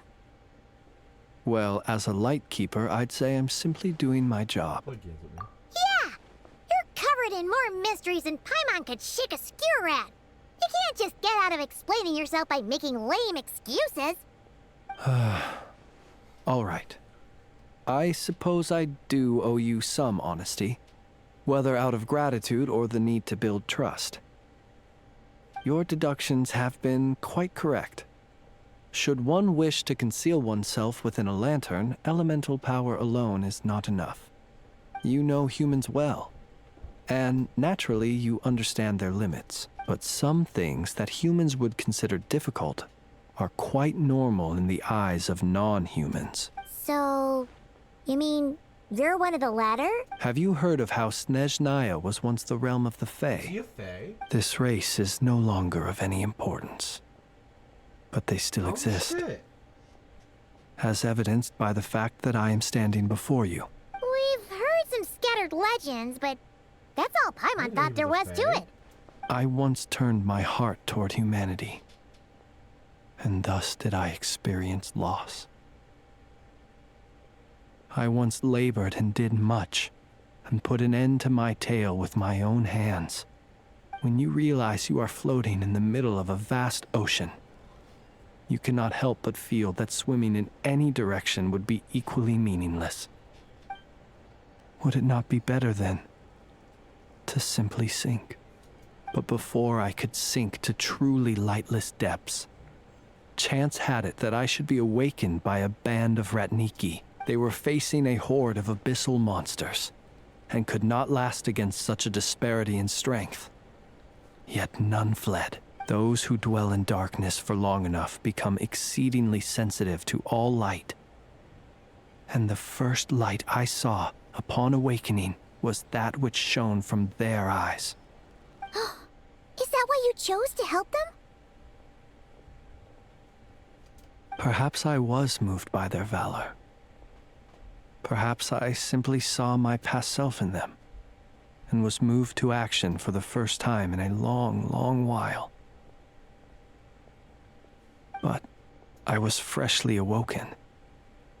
Well, as a light keeper, I'd say I'm simply doing my job.
Yeah! You're covered in more mysteries than Paimon could shake a skewer at. You can't just get out of explaining yourself by making lame excuses.
All right. I suppose I do owe you some honesty, whether out of gratitude or the need to build trust. Your deductions have been quite correct. Should one wish to conceal oneself within a lantern, elemental power alone is not enough. You know humans well, and naturally you understand their limits. But some things that humans would consider difficult are quite normal in the eyes of non-humans.
So, you mean you're one of the latter?
Have you heard of how Snezhnaya was once the realm of the Fae?
Is he a Fae?
This race is no longer of any importance, but they still exist.
Shit.
As evidenced by the fact that I am standing before you.
We've heard some scattered legends, but that's all Paimon thought there was to it.
I once turned my heart toward humanity, and thus did I experience loss. I once labored and did much, and put an end to my tale with my own hands. When you realize you are floating in the middle of a vast ocean, you cannot help but feel that swimming in any direction would be equally meaningless. Would it not be better, then, to simply sink? But before I could sink to truly lightless depths, chance had it that I should be awakened by a band of Ratniki. They were facing a horde of abyssal monsters, and could not last against such a disparity in strength. Yet none fled. Those who dwell in darkness for long enough become exceedingly sensitive to all light. And the first light I saw upon awakening was that which shone from their eyes.
Is that why you chose to help them?
Perhaps I was moved by their valor. Perhaps I simply saw my past self in them, and was moved to action for the first time in a long, long while. But I was freshly awoken,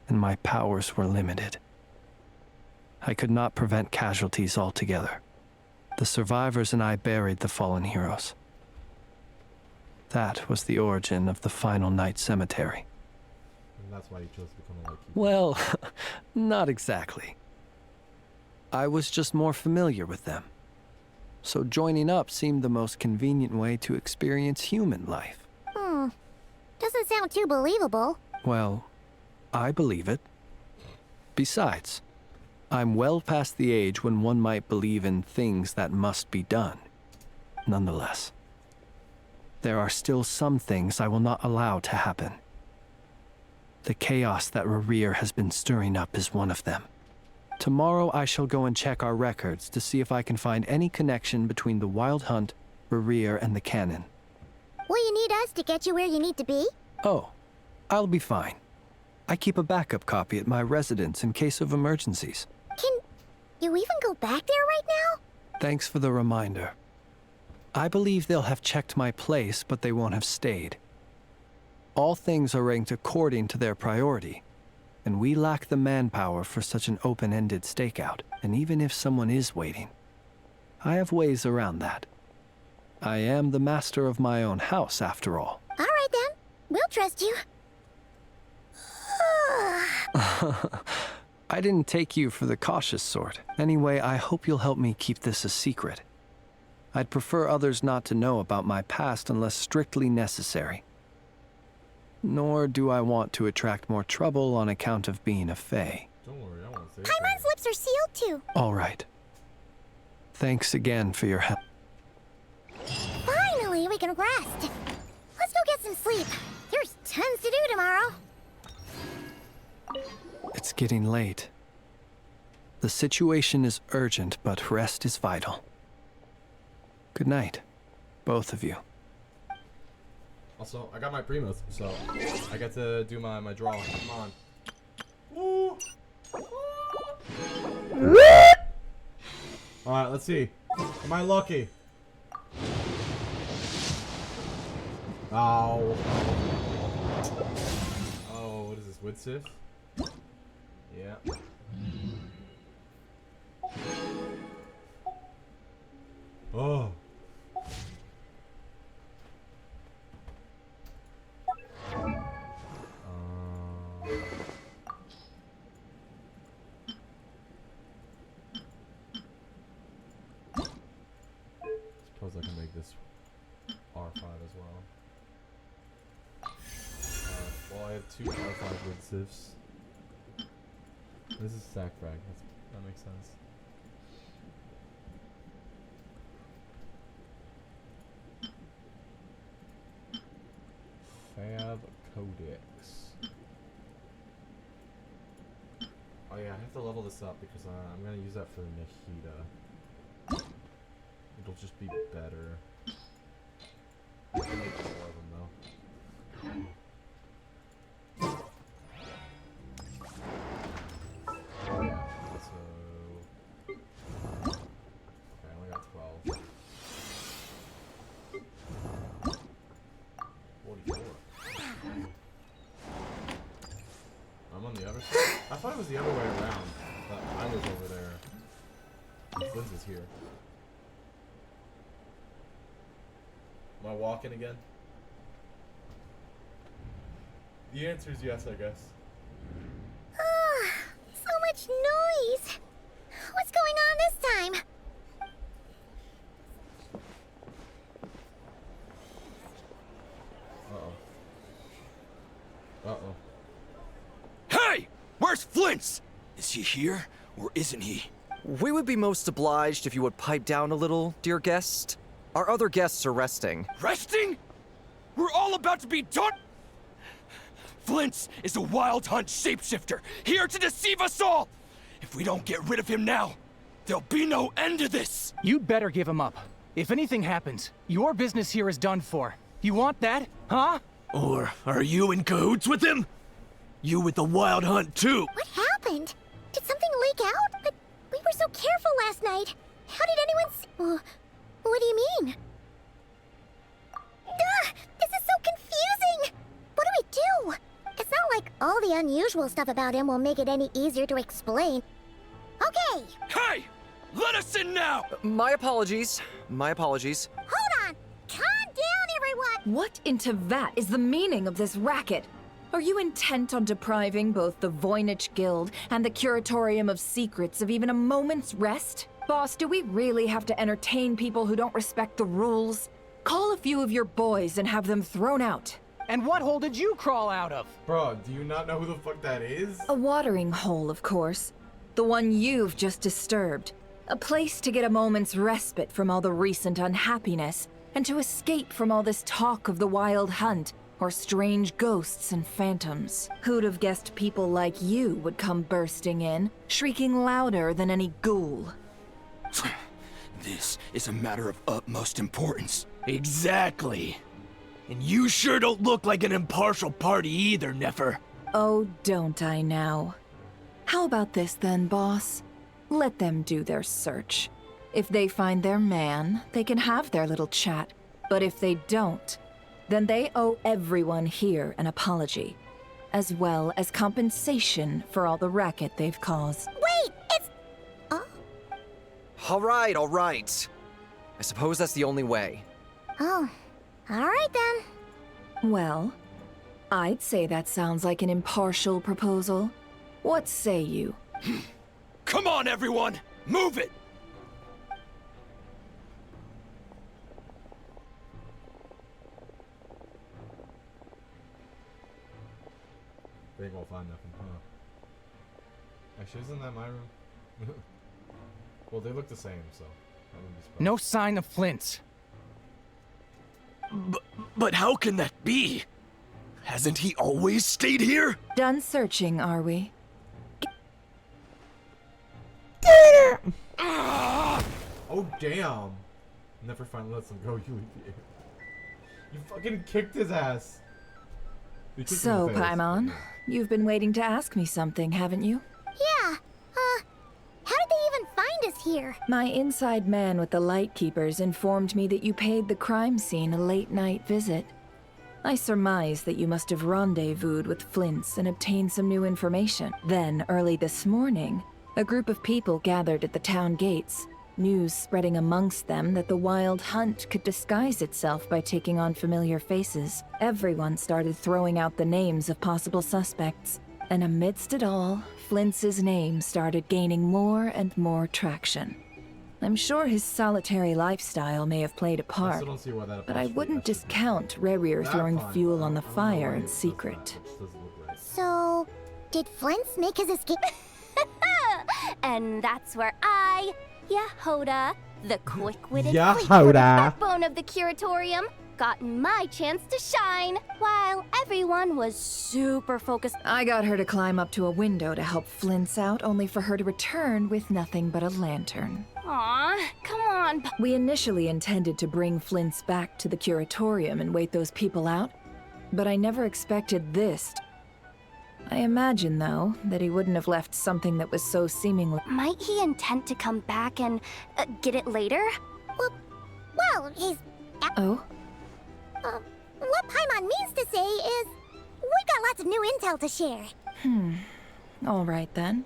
and my powers were limited. I could not prevent casualties altogether. The survivors and I buried the fallen heroes. That was the origin of the final night cemetery.
And that's why you chose to become a light keeper.
Well, not exactly. I was just more familiar with them. So joining up seemed the most convenient way to experience human life.
Doesn't sound too believable.
Well, I believe it. Besides, I'm well past the age when one might believe in things that must be done. Nonetheless, there are still some things I will not allow to happen. The chaos that Rerir has been stirring up is one of them. Tomorrow I shall go and check our records to see if I can find any connection between the Wild Hunt, Rerir, and the Cannon.
Will you need us to get you where you need to be?
Oh, I'll be fine. I keep a backup copy at my residence in case of emergencies.
Can you even go back there right now?
Thanks for the reminder. I believe they'll have checked my place, but they won't have stayed. All things are ranked according to their priority, and we lack the manpower for such an open-ended stakeout. And even if someone is waiting, I have ways around that. I am the master of my own house, after all.
All right then, we'll trust you.
I didn't take you for the cautious sort. Anyway, I hope you'll help me keep this a secret. I'd prefer others not to know about my past unless strictly necessary. Nor do I want to attract more trouble on account of being a Fae.
Don't worry, I won't say
Paimon's lips are sealed too.
All right. Thanks again for your help.
Finally, we can rest. Let's go get some sleep. There's tons to do tomorrow.
It's getting late. The situation is urgent, but rest is vital. Good night, both of you.
Also, I got my Primos, so I get to do my draw. Come on. Woo! Alright, let's see. Am I lucky? Oh. Oh, what is this? Wood sift? Yeah. Oh. Suppose I can make this R5 as well. Well, I have 2 R5 wood sifts. This is sack frag. That makes sense. Fab Codex. Oh yeah, I have to level this up because I'm gonna use that for Nahida. It'll just be better. I can make 4 of them though. Oh yeah, so... Okay, I only got 12. 44. I'm on the other side? I thought it was the other way around. But I was over there. And Flynn's was here. Am I walking again? The answer is yes, I guess.
So much noise. What's going on this time?
Uh-oh. Uh-oh.
Hey! Where's Flint's? Is he here, or isn't he? We would be most obliged if you would pipe down a little, dear guest. Our other guests are resting.
Resting? We're all about to be done! Flint's is a wild hunt shapeshifter, here to deceive us all! If we don't get rid of him now, there'll be no end to this!
You'd better give him up. If anything happens, your business here is done for. You want that, huh?
Or are you in cahoots with him? You with the wild hunt too?
What happened? Did something leak out? But we were so careful last night. How did anyone see? What do you mean? This is so confusing! What do we do? It's not like all the unusual stuff about him will make it any easier to explain. Okay!
Hey! Let us in now!
My apologies. My apologies.
Hold on! Calm down, everyone!
What in Tevat is the meaning of this racket? Are you intent on depriving both the Voynich Guild and the Curatorium of Secrets of even a moment's rest? Boss, do we really have to entertain people who don't respect the rules? Call a few of your boys and have them thrown out.
And what hole did you crawl out of?
Bro, do you not know who the fuck that is?
A watering hole, of course. The one you've just disturbed. A place to get a moment's respite from all the recent unhappiness, and to escape from all this talk of the wild hunt, or strange ghosts and phantoms. Who'd have guessed people like you would come bursting in, shrieking louder than any ghoul?
This is a matter of utmost importance. Exactly. And you sure don't look like an impartial party either, Nefer.
Oh, don't I now? How about this then, boss? Let them do their search. If they find their man, they can have their little chat. But if they don't, then they owe everyone here an apology, as well as compensation for all the racket they've caused.
Wait, it's...
All right, all right. I suppose that's the only way.
Oh, all right then.
Well, I'd say that sounds like an impartial proposal. What say you?
Come on, everyone! Move it!
They ain't gonna find nothing, huh? Actually, isn't that my room? Well, they look the same, so I wouldn't be surprised.
No sign of Flint.
But how can that be? Hasn't he always stayed here?
Done searching, are we?
Oh damn! Never finally lets him go. You fucking kicked his ass. You kicked him
So,
in the face.
Paimon, you've been waiting to ask me something, haven't you?
Yeah, how did they even find us here?
My inside man with the Lightkeepers informed me that you paid the crime scene a late-night visit. I surmise that you must have rendezvoused with Flint's and obtained some new information. Then, early this morning, a group of people gathered at the town gates, news spreading amongst them that the Wild Hunt could disguise itself by taking on familiar faces. Everyone started throwing out the names of possible suspects, and amidst it all, Flint's name started gaining more and more traction. I'm sure his solitary lifestyle may have played a part, but I wouldn't discount Rerir throwing fuel on the fire in secret.
So, did Flint's make his escape?
And that's where I, Yehoda, the quick-witted
Yehoda.
fleet-footed backbone of the curatorium, got my chance to shine, while everyone was super focused.
I got her to climb up to a window to help Flint's out, only for her to return with nothing but a lantern.
Aw, come on.
We initially intended to bring Flint's back to the curatorium and wait those people out, but I never expected this. I imagine, though, that he wouldn't have left something that was so seemingly...
Might he intend to come back and get it later?
Well, he's...
Oh?
What Paimon means to say is, we got lots of new intel to share.
All right, then.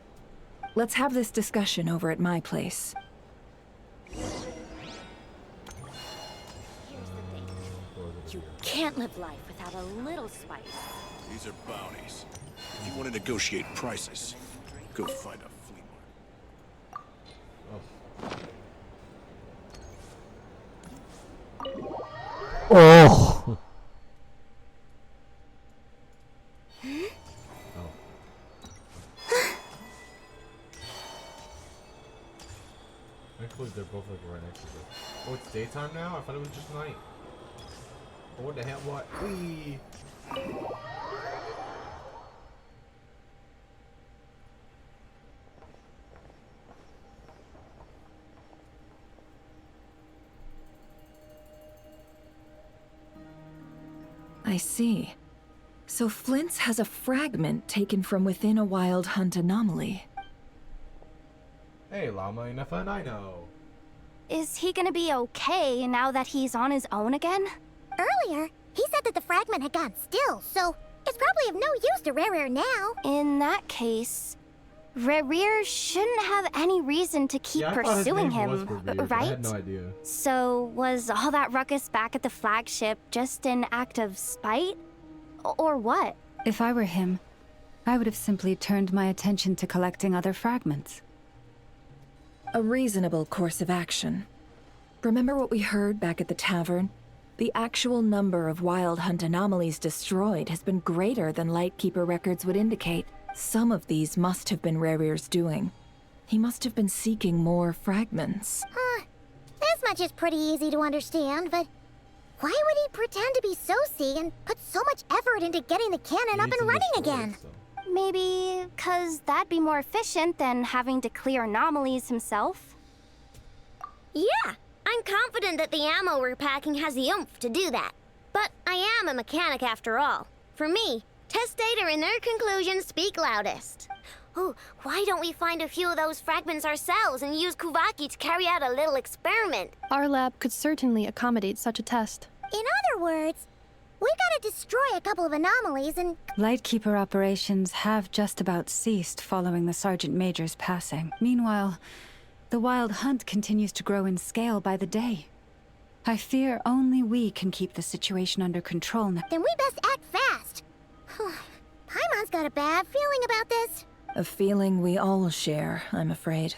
Let's have this discussion over at my place.
You can't live life without a little spice.
These are bounties. If you want to negotiate prices, go find a flea market.
Oh.
Thankfully, they're both like right next to each other. Oh, it's daytime now? I thought it was just night. Oh, what the hell? What? Whee!
I see. So Flint's has a fragment taken from within a Wild Hunt anomaly.
Hey, Llama Inafa and I know.
Is he gonna be okay now that he's on his own again?
Earlier, he said that the fragment had gone still, so it's probably of no use to Rerir now.
In that case, Rerir shouldn't have any reason to keep pursuing him,
Rerir,
right?
I had no idea.
So, was all that ruckus back at the flagship just an act of spite? Or what?
If I were him, I would have simply turned my attention to collecting other fragments.
A reasonable course of action. Remember what we heard back at the tavern? The actual number of Wild Hunt anomalies destroyed has been greater than Lightkeeper records would indicate. Some of these must have been Rerir's doing. He must have been seeking more fragments.
This much is pretty easy to understand, but why would he pretend to be Sosi and put so much effort into getting the cannon up and running again?
Maybe 'cause that'd be more efficient than having to clear anomalies himself?
Yeah, I'm confident that the ammo we're packing has the oomph to do that. But I am a mechanic after all. For me, test data and their conclusions speak loudest. Ooh, why don't we find a few of those fragments ourselves and use Kuvaki to carry out a little experiment?
Our lab could certainly accommodate such a test.
In other words, we gotta destroy a couple of anomalies and...
Lightkeeper operations have just about ceased following the Sergeant Major's passing. Meanwhile, the Wild Hunt continues to grow in scale by the day. I fear only we can keep the situation under control now.
Then we best act fast. Paimon's got a bad feeling about this.
A feeling we all share, I'm afraid.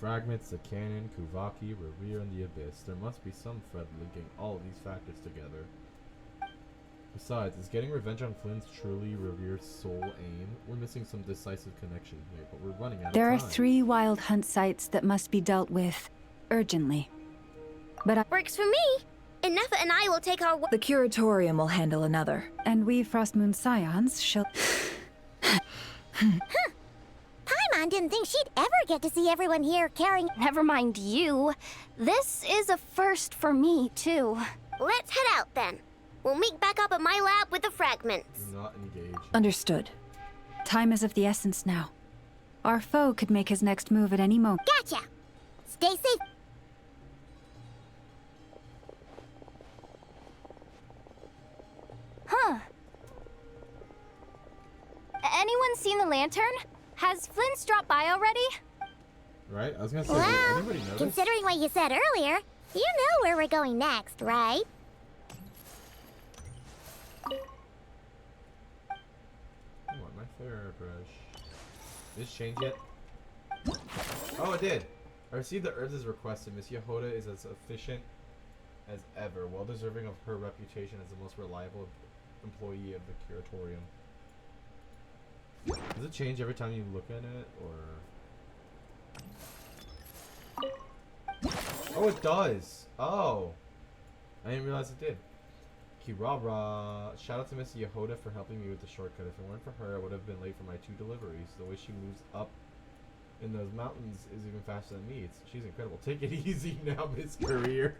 Fragments, the cannon, Kuvaki, Rerir, and the Abyss. There must be some thread linking all of these factors together. Besides, is getting revenge on Flint's truly Rerir's sole aim? We're missing some decisive connection here, but we're running out of time.
There are 3 Wild Hunt sites that must be dealt with urgently. But
Works for me.
Neffa and I will take our...
The curatorium will handle another.
And we Frostmoon Scions shall...
Paimon didn't think she'd ever get to see everyone here carrying...
Never mind you. This is a first for me, too.
Let's head out, then. We'll meet back up at my lab with the fragments.
Do not engage.
Understood. Time is of the essence now. Our foe could make his next move at any moment.
Gotcha! Stay safe.
Huh. Anyone seen the lantern? Has Flint's dropped by already?
Right? I was gonna say,
Well,
did anybody notice?
considering what you said earlier, you know where we're going next, right?
I want my Ferro brush. Did this change yet? Oh, it did! I received the herbs as requested. Miss Yehoda is as efficient as ever, well deserving of her reputation as the most reliable employee of the curatorium. Does it change every time you look at it, or...? Oh, it does! Oh! I didn't realize it did. Kirara. Shout out to Miss Yehoda for helping me with the shortcut. If it weren't for her, I would have been late for my 2 deliveries. The way she moves up in those mountains is even faster than me. She's incredible. Take it easy now, Miss Career.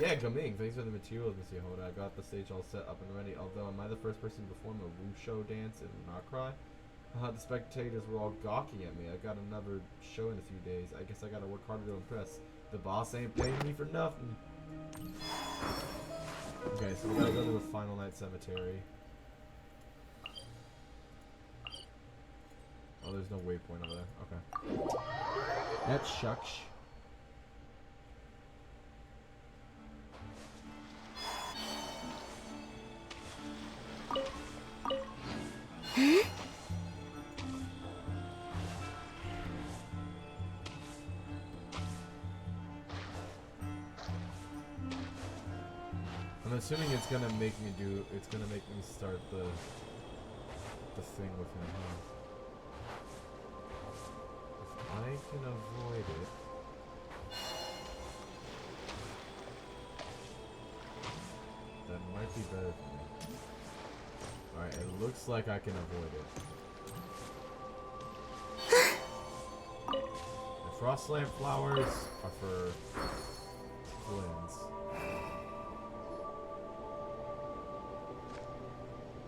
Yeah, Gaming, thanks for the materials, Miss Yehoda. I got the stage all set up and ready, although am I the first person to perform a Wushu dance in Nod-Krai? The spectators were all gawking at me. I got another show in a few days. I guess I gotta work harder to impress. The boss ain't paying me for nothing. Okay, so we gotta go to the Final Night Cemetery. Oh, there's no waypoint over there. Okay. That shucks. I'm assuming it's gonna make me do. It's gonna make me start the thing with him. Huh? If I can avoid it, that might be better for me. All right, it looks like I can avoid it. The Frostland flowers are for Flynn's.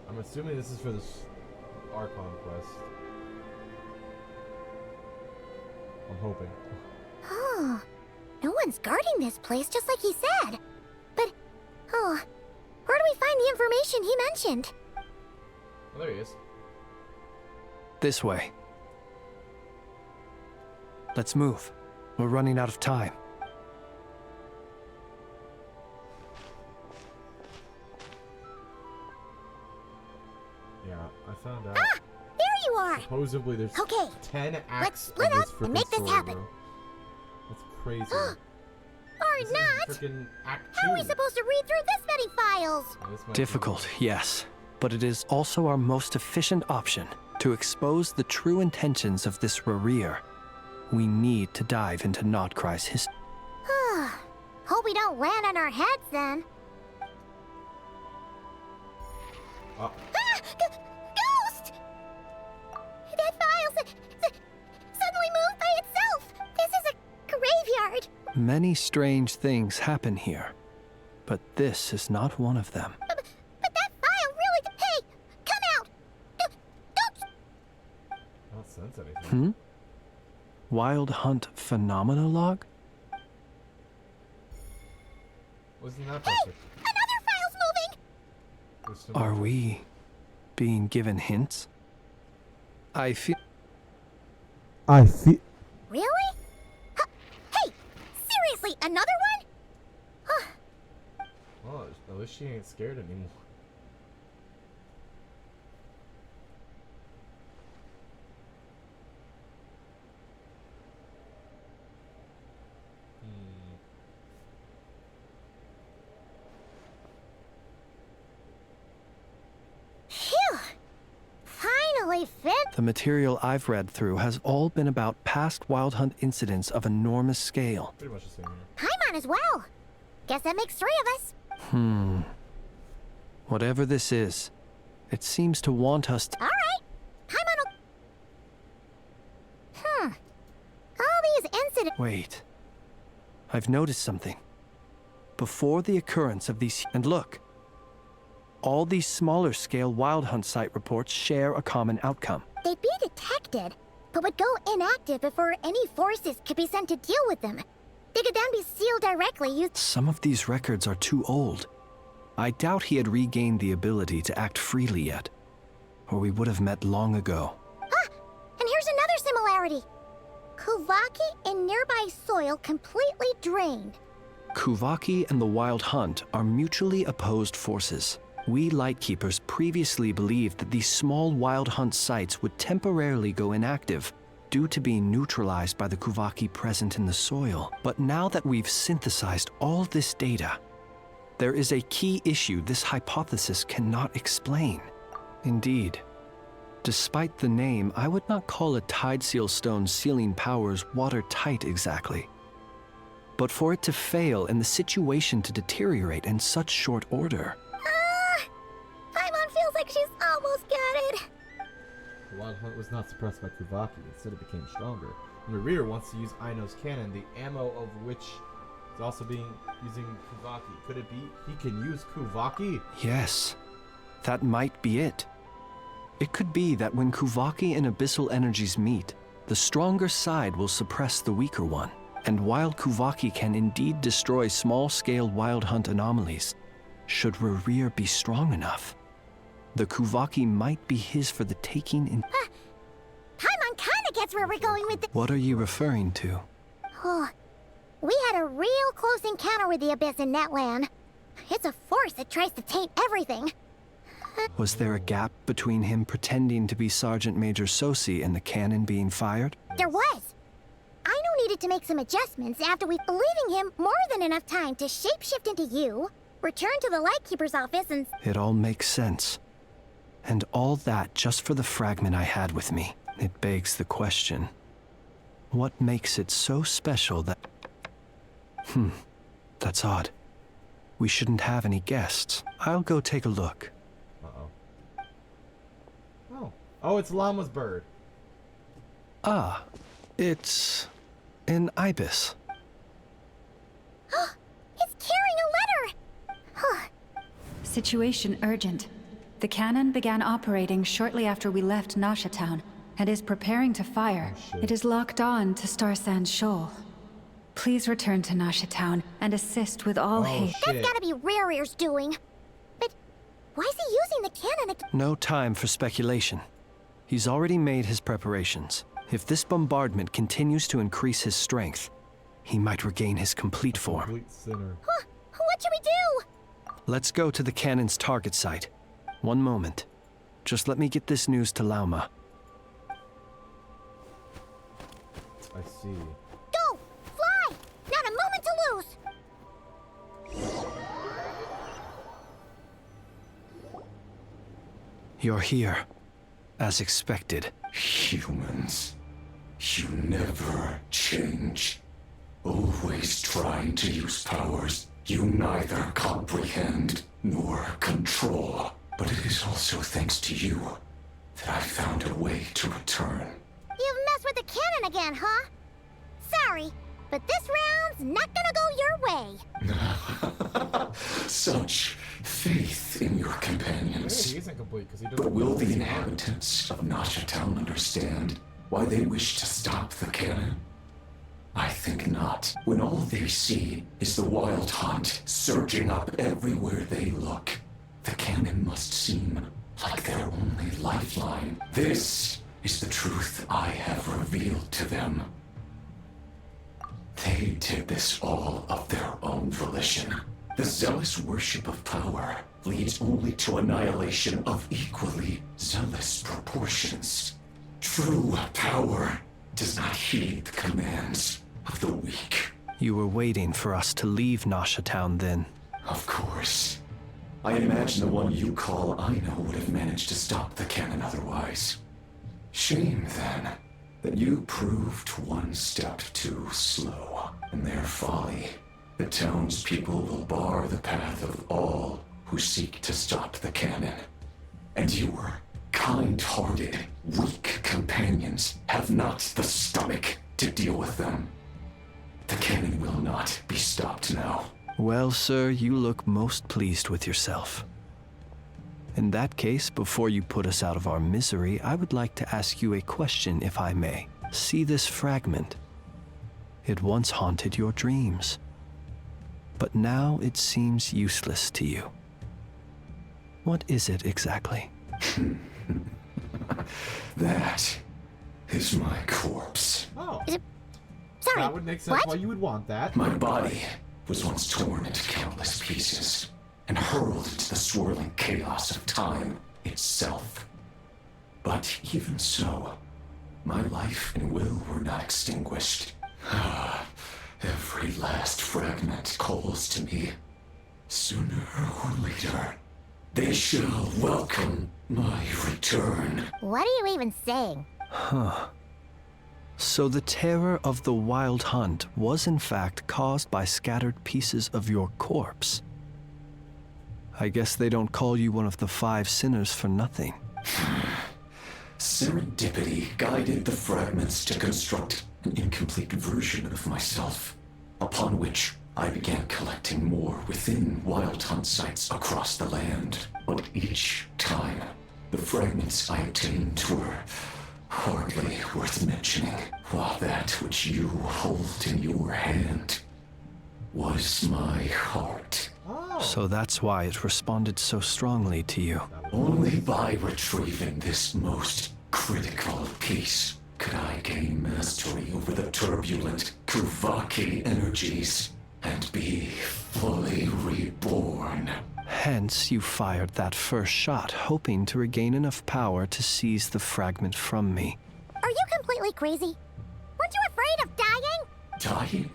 I'm assuming this is for this Archon quest. I'm hoping.
Oh, no one's guarding this place, just like he said. But, oh, where do we find the information he mentioned?
Oh, there he is.
This way. Let's move. We're running out of time.
Yeah, I found out.
Ah, there you are.
Supposedly there's
Okay,
10 acts
let's split
of this
up and
frickin'
make this
story,
happen.
bro. That's crazy.
Or
This is
not.
frickin' act
How are we
2.
supposed to read through this many files?
Yeah, this might be
Difficult, yes. But it is also our most efficient option to expose the true intentions of this Rarir. We need to dive into Nod-Krai's history.
Hope we don't land on our heads then. Ghost! That file suddenly moved by itself. This is a graveyard.
Many strange things happen here, but this is not one of them.
But that file really... Hey, come out! Don't...
I don't sense anything.
Wild Hunt Phenomena Log?
Wasn't that perfect?
Another file's moving!
Are we being given hints? I feel...
Really? Hey, seriously, another one?
Well, at least she ain't scared anymore.
Phew! Finally, Finn!
The material I've read through has all been about past Wild Hunt incidents of enormous scale.
Pretty much the same here.
Paimon as well. Guess that makes 3 of us.
Whatever this is, it seems to want us to...
All right. Paimon will... All these incidents...
Wait. I've noticed something. Before the occurrence of these... And look. All these smaller scale Wild Hunt site reports share a common outcome.
They'd be detected, but would go inactive before any forces could be sent to deal with them. They could then be sealed directly.
Some of these records are too old. I doubt he had regained the ability to act freely yet, or we would have met long ago.
Ah! And here's another similarity. Kuvaki and nearby soil completely drained.
Kuvaki and the Wild Hunt are mutually opposed forces. We Lightkeepers previously believed that these small Wild Hunt sites would temporarily go inactive due to being neutralized by the Kuvaki present in the soil. But now that we've synthesized all this data, there is a key issue this hypothesis cannot explain. Indeed, despite the name, I would not call a Tideseal Stone's sealing powers watertight exactly. But for it to fail and the situation to deteriorate in such short order...
Paimon feels like she's almost got it.
The Wild Hunt was not suppressed by Kuvaki, instead it became stronger. And the reader wants to use Aino's cannon, the ammo of which is also using Kuvaki. Could it be he can use Kuvaki?
Yes, that might be it. It could be that when Kuvaki and Abyssal energies meet, the stronger side will suppress the weaker one. And while Kuvaki can indeed destroy small-scale Wild Hunt anomalies, should Rerir be strong enough, the Kuvaki might be his for the taking in...
Paimon kinda gets where we're going with the...
What are you referring to?
Oh, we had a real close encounter with the Abyss in Netland. It's a force that tries to taint everything.
Was there a gap between him pretending to be Sergeant Major Sosi and the cannon being fired?
There was. Aino needed to make some adjustments after believing him more than enough time to shapeshift into you, return to the Lightkeeper's office and...
It all makes sense. And all that just for the fragment I had with me. It begs the question. What makes it so special that... That's odd. We shouldn't have any guests. I'll go take a look.
Oh, it's Llama's bird.
Ah, it's... an ibis.
It's carrying a letter!
Situation urgent. The cannon began operating shortly after we left Nasha Town and is preparing to fire. It is locked on to Star Sand Shoal. Please return to Nasha Town and assist with all haste.
That's gotta be Rerir's doing. But why is he using the cannon?
No time for speculation. He's already made his preparations. If this bombardment continues to increase his strength, he might regain his complete form.
Complete sinner.
What should we do?
Let's go to the cannon's target site. One moment. Just let me get this news to Lauma.
I see.
Go! Fly! Not a moment to lose!
You're here. As expected.
Humans. You never change. Always trying to use powers you neither comprehend nor control. But it is also thanks to you that I found a way to return.
You've messed with the cannon again, huh? Sorry, but this round's not gonna go your way.
Such faith in your companions.
He isn't complete because he doesn't...
But will the inhabitants of Nasha Town understand why they wish to stop the cannon? I think not. When all they see is the Wild Hunt surging up everywhere they look, the cannon must seem like their only lifeline. This is the truth I have revealed to them. They did this all of their own volition. The zealous worship of power leads only to annihilation of equally zealous proportions. True power does not heed the commands of the weak.
You were waiting for us to leave Nasha Town then?
Of course. I imagine the one you call Aino would have managed to stop the cannon otherwise. Shame, then, that you proved one step too slow. In their folly, the townspeople will bar the path of all who seek to stop the cannon. And your kind-hearted, weak companions have not the stomach to deal with them. The cannon will not be stopped now.
Well, sir, you look most pleased with yourself. In that case, before you put us out of our misery, I would like to ask you a question, if I may. See this fragment? It once haunted your dreams, but now it seems useless to you. What is it exactly?
That is my corpse.
Oh.
Sorry,
That would make sense
what?
why you would want that.
My body was once torn into countless pieces and hurled into the swirling chaos of time itself. But even so, my life and will were not extinguished. Every last fragment calls to me. Sooner or later, they shall welcome my return.
What are you even saying?
Huh. So the terror of the wild hunt was in fact caused by scattered pieces of your corpse. I guess they don't call you one of the 5 sinners for nothing.
Serendipity guided the fragments to construct an incomplete version of myself, upon which I began collecting more within wild hunt sites across the land. But each time, the fragments I obtained were hardly worth mentioning, while that which you hold in your hand was my heart.
So that's why it responded so strongly to you.
Only by retrieving this most critical piece could I gain mastery over the turbulent Kuvaki energies and be fully reborn.
Hence, you fired that first shot, hoping to regain enough power to seize the fragment from me.
Are you completely crazy? Weren't you afraid of dying?
Dying?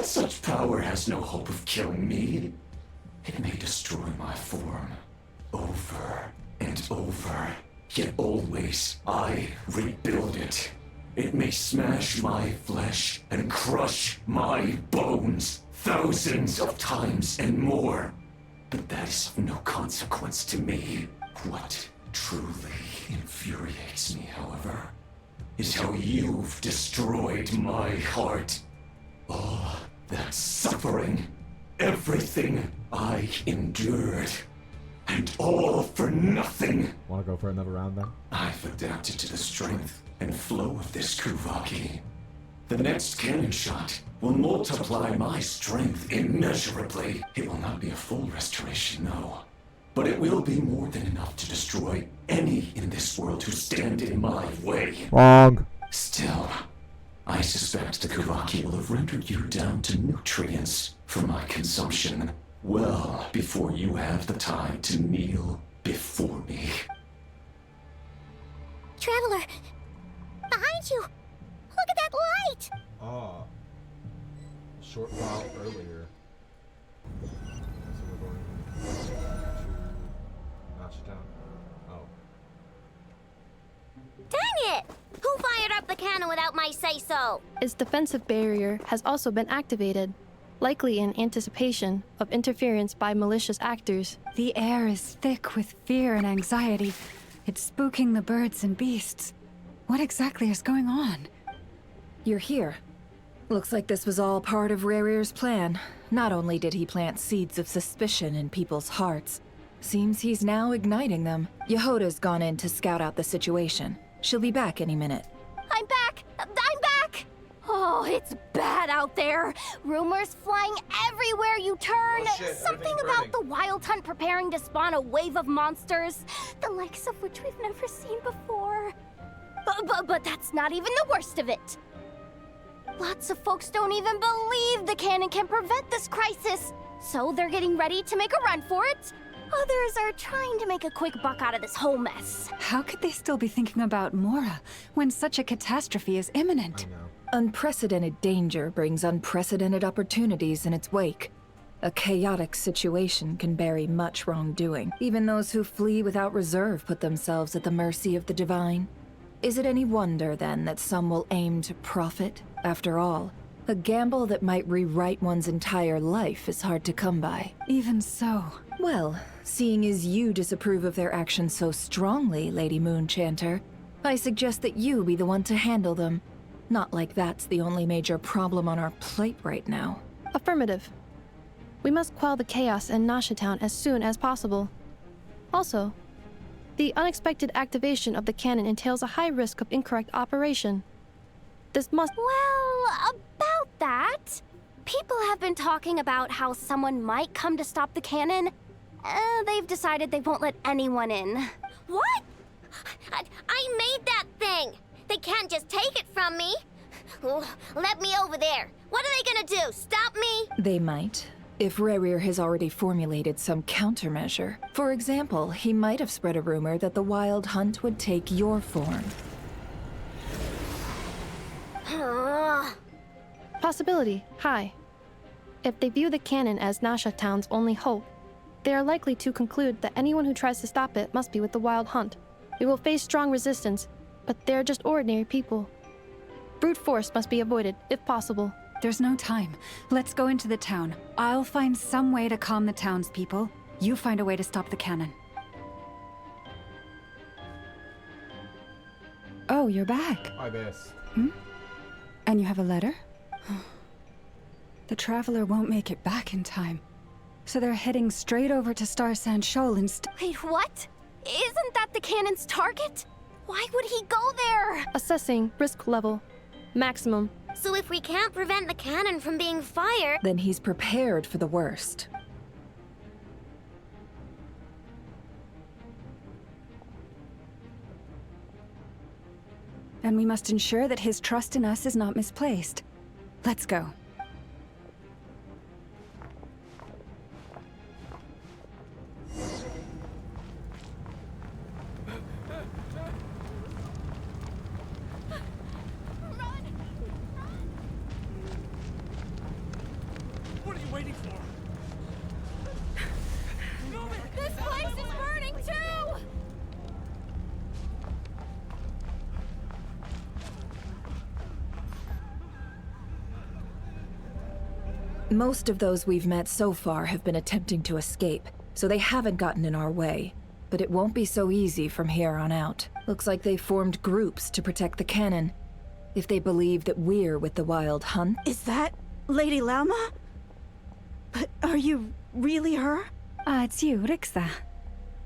Such power has no hope of killing me. It may destroy my form over and over, yet always I rebuild it. It may smash my flesh and crush my bones thousands of times and more, but that is of no consequence to me. What truly infuriates me, however, is how you've destroyed my heart. All that suffering, everything I endured, and all for nothing.
Want to go for another round then?
I've adapted to the strength and flow of this Kuvaki. The next cannon shot will multiply my strength immeasurably. It will not be a full restoration, no. But it will be more than enough to destroy any in this world who stand in my way.
Wrong.
Still, I suspect the Kuvaki will have rendered you down to nutrients for my consumption well before you have the time to kneel before me.
Traveler! Behind you! Look at that light!
Oh. A short while earlier. So we're going to notch it down. Oh.
Dang it! Who fired up the cannon without my say-so?
Its defensive barrier has also been activated, likely in anticipation of interference by malicious actors.
The air is thick with fear and anxiety. It's spooking the birds and beasts. What exactly is going on?
You're here. Looks like this was all part of Rerir's plan. Not only did he plant seeds of suspicion in people's hearts, seems he's now igniting them. Yehoda's gone in to scout out the situation. She'll be back any minute.
I'm back! I'm back! Oh, it's bad out there. Rumors flying everywhere you turn.
Oh, shit.
Something about the wild hunt preparing to spawn a wave of monsters, the likes of which we've never seen before. But that's not even the worst of it. Lots of folks don't even believe the cannon can prevent this crisis, so they're getting ready to make a run for it. Others are trying to make a quick buck out of this whole mess.
How could they still be thinking about Mora when such a catastrophe is imminent?
Unprecedented danger brings unprecedented opportunities in its wake. A chaotic situation can bury much wrongdoing. Even those who flee without reserve put themselves at the mercy of the divine. Is it any wonder, then, that some will aim to profit? After all, a gamble that might rewrite one's entire life is hard to come by.
Even so.
Well, seeing as you disapprove of their actions so strongly, Lady Moonchanter, I suggest that you be the one to handle them. Not like that's the only major problem on our plate right now.
Affirmative. We must quell the chaos in Nasha Town as soon as possible. Also, the unexpected activation of the cannon entails a high risk of incorrect operation. This must—
Well, about that, people have been talking about how someone might come to stop the cannon. They've decided they won't let anyone in.
What? I made that thing! They can't just take it from me! Let me over there! What are they gonna do? Stop me?
They might. If Rerir has already formulated some countermeasure. For example, he might have spread a rumor that the Wild Hunt would take your form.
Possibility high. If they view the cannon as Nasha Town's only hope, they are likely to conclude that anyone who tries to stop it must be with the Wild Hunt. We will face strong resistance, but they're just ordinary people. Brute force must be avoided, if possible.
There's no time. Let's go into the town. I'll find some way to calm the townspeople. You find a way to stop the cannon. Oh, you're back.
Hi, Bess.
And you have a letter? The Traveler won't make it back in time. So they're heading straight over to Star Sand Shoal instead.
Wait, what? Isn't that the cannon's target? Why would he go there?
Assessing risk level. Maximum.
So if we can't prevent the cannon from being fired...
Then he's prepared for the worst.
And we must ensure that his trust in us is not misplaced. Let's go.
What are you waiting for?
This place is burning too!
Most of those we've met so far have been attempting to escape, so they haven't gotten in our way. But it won't be so easy from here on out. Looks like they formed groups to protect the cannon. If they believe that we're with the Wild Hunt...
Is that Lady Lauma? But are you really her?
It's you, Rixa.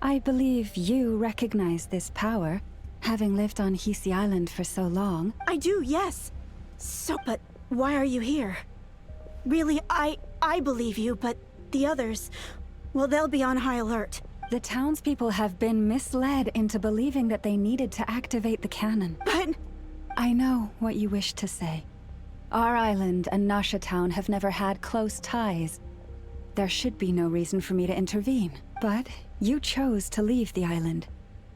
I believe you recognize this power, having lived on Hisi Island for so long.
I do, yes. So, but why are you here? Really, I believe you, but the others, well, they'll be on high alert.
The townspeople have been misled into believing that they needed to activate the cannon.
But...
I know what you wish to say. Our island and Nasha Town have never had close ties. There should be no reason for me to intervene. But you chose to leave the island.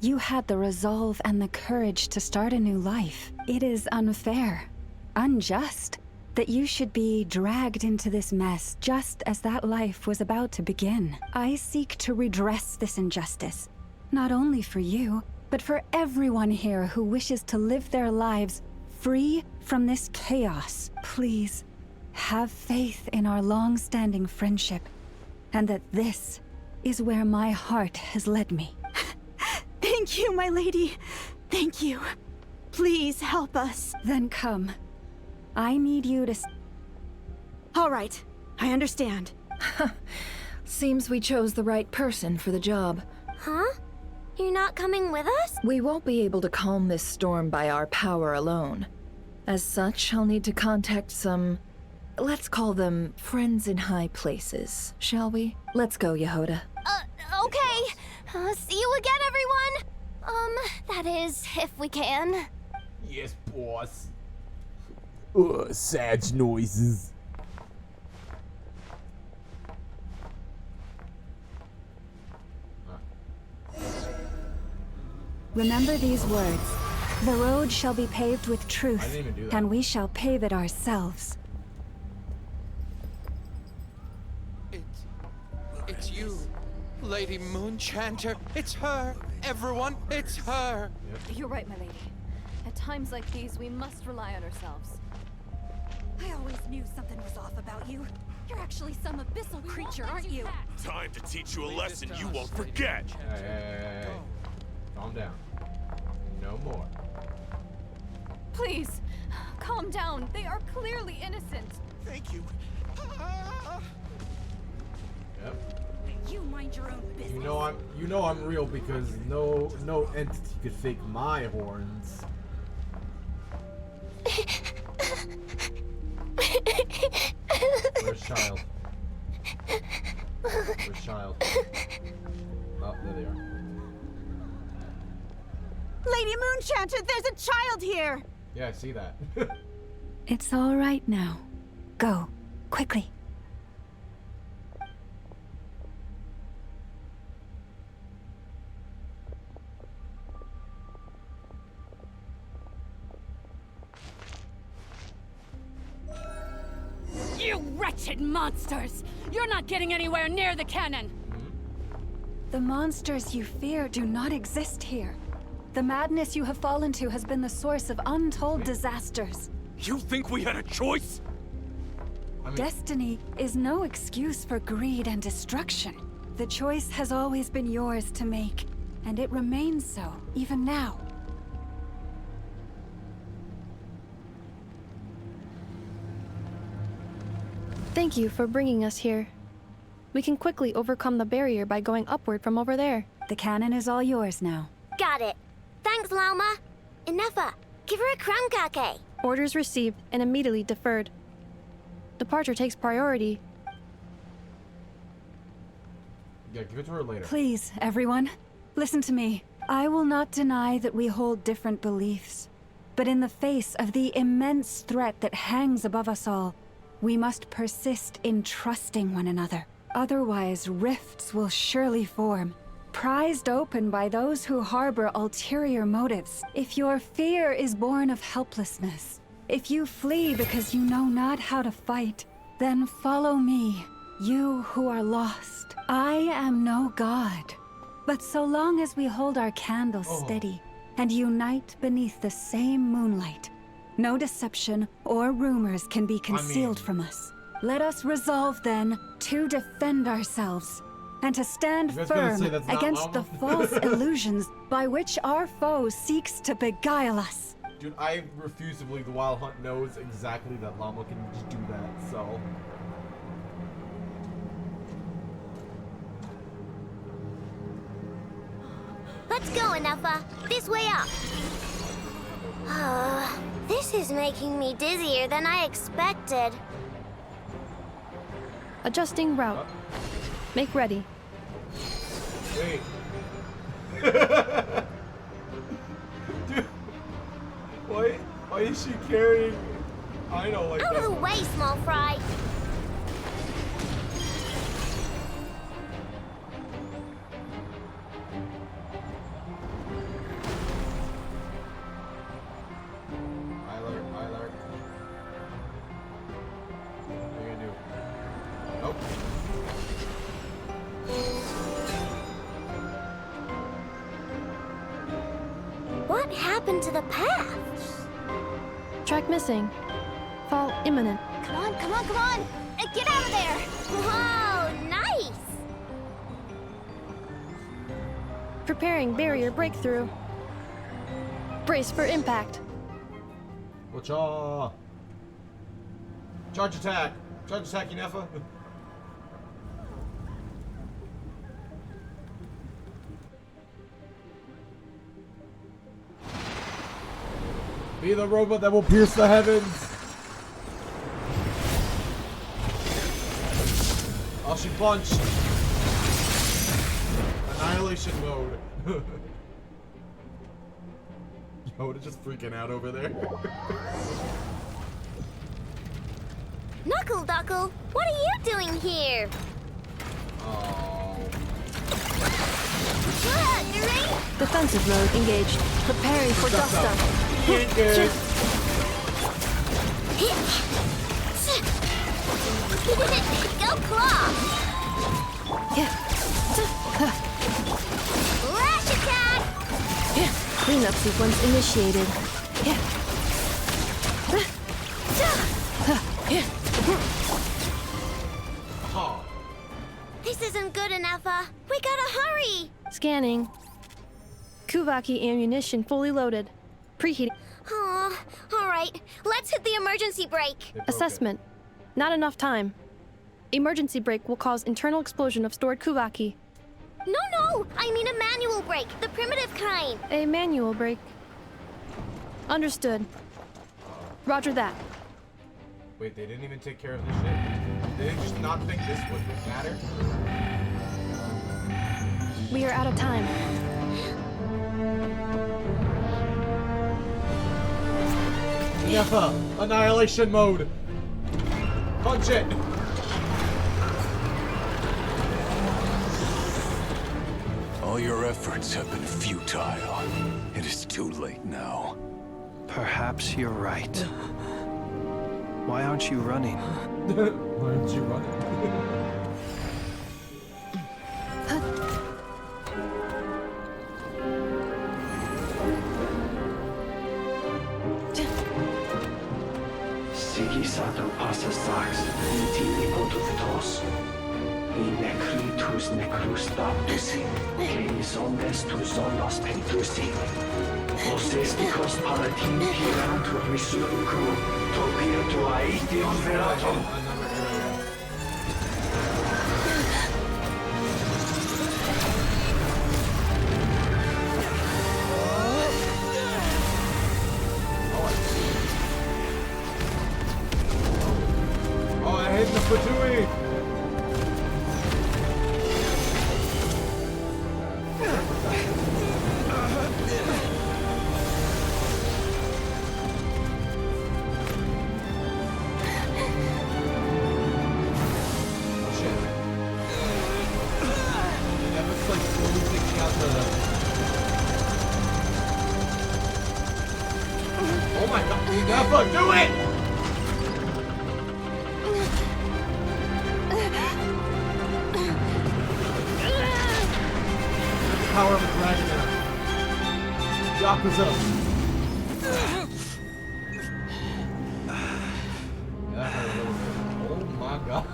You had the resolve and the courage to start a new life. It is unfair, unjust, that you should be dragged into this mess just as that life was about to begin. I seek to redress this injustice, not only for you, but for everyone here who wishes to live their lives free from this chaos. Please, have faith in our long-standing friendship, and that this is where my heart has led me.
Thank you, my lady. Thank you. Please help us.
Then come. I need you to...
All right, I understand.
Seems we chose the right person for the job.
Huh? You're not coming with us?
We won't be able to calm this storm by our power alone. As such, I'll need to contact some... let's call them friends in high places, shall we? Let's go, Yehoda.
Okay. See you again, everyone. That is, if we can.
Yes, boss. Sad noises.
Remember these words. The road shall be paved with truth,
I didn't even do that.
and we shall pave it ourselves.
It's you, Lady Moonchanter. It's her. Everyone, it's her.
You're right, my lady. At times like these, we must rely on ourselves.
I always knew something was off about you. You're actually some abyssal creature, aren't you?
Time to teach you a lesson you won't forget.
Hey. Calm down. No more.
Please, calm down. They are clearly innocent.
Thank you.
Yep.
You mind your own business.
You know I'm real because no entity could fake my horns. Where's child? Where's child? Oh, there they are.
Lady Moonchanter, there's a child here!
Yeah, I see that.
It's all right now. Go, quickly.
You wretched monsters! You're not getting anywhere near the cannon!
The monsters you fear do not exist here. The madness you have fallen to has been the source of untold disasters.
You think we had a choice?
Destiny is no excuse for greed and destruction. The choice has always been yours to make, and it remains so, even now.
Thank you for bringing us here. We can quickly overcome the barrier by going upward from over there.
The cannon is all yours now.
Got it. Thanks, Llama. Enougha, give her a crown kake.
Orders received and immediately deferred. Departure takes priority.
Yeah, give it to her later.
Please, everyone, listen to me. I will not deny that we hold different beliefs. But in the face of the immense threat that hangs above us all, we must persist in trusting one another. Otherwise, rifts will surely form, prized open by those who harbor ulterior motives. If your fear is born of helplessness, if you flee because you know not how to fight, then follow me, you who are lost. I am no god, but so long as we hold our candles steady and unite beneath the same moonlight, no deception or rumors can be concealed from us. Let us resolve then to defend ourselves and to stand firm against the false illusions by which our foe seeks to beguile us.
Dude, I refuse to believe the Wild Hunt knows exactly that Llama can just do that, so...
Let's go, Enougha. This way up. This is making me dizzier than I expected.
Adjusting route. Make ready.
Wait. Dude, why is she carrying Ino like that?
Out of the way, small fry. What happened to the path?
Track missing. Fall imminent.
Come on, come on, come on! Get out of there!
Whoa, nice!
Preparing barrier breakthrough. Brace for impact.
Wacha! Charge attack! Charge attack, Enougha! Be the robot that will pierce the heavens! Oh, she punched! Annihilation mode. Yoda just freaking out over there.
Knuckle Duckle, what are you doing here?
Oh.
Defensive mode engaged. Preparing for dust up.
Go Claw!
Yeah. cleanup sequence initiated.
Oh.
This isn't good enough, we gotta hurry!
Scanning. Kuvaki ammunition fully loaded. Preheating.
Oh, alright. Let's hit the emergency brake.
Assessment. Not enough time. Emergency brake will cause internal explosion of stored Kuvaki.
No! I mean a manual brake, the primitive kind.
A manual brake. Understood. Roger that.
Wait, they didn't even take care of this shit? Did they just not think this would matter?
We are out of time.
Nefa! Annihilation mode! Punch it!
All your efforts have been futile. It is too late now.
Perhaps you're right. Why aren't you running?
Why aren't you running?
Sigisato passa sax, intimi potus in necritus necrus baptusi, que omnes tu zonos pentusi. Osesticos palatin pirantur resurrucum, topia tua idion veratum.
Oh, I hate the Fatui! Oh my god, Nefa, do it! Power of a dragon now. Yakuza. That hurt a little bit. Oh my god.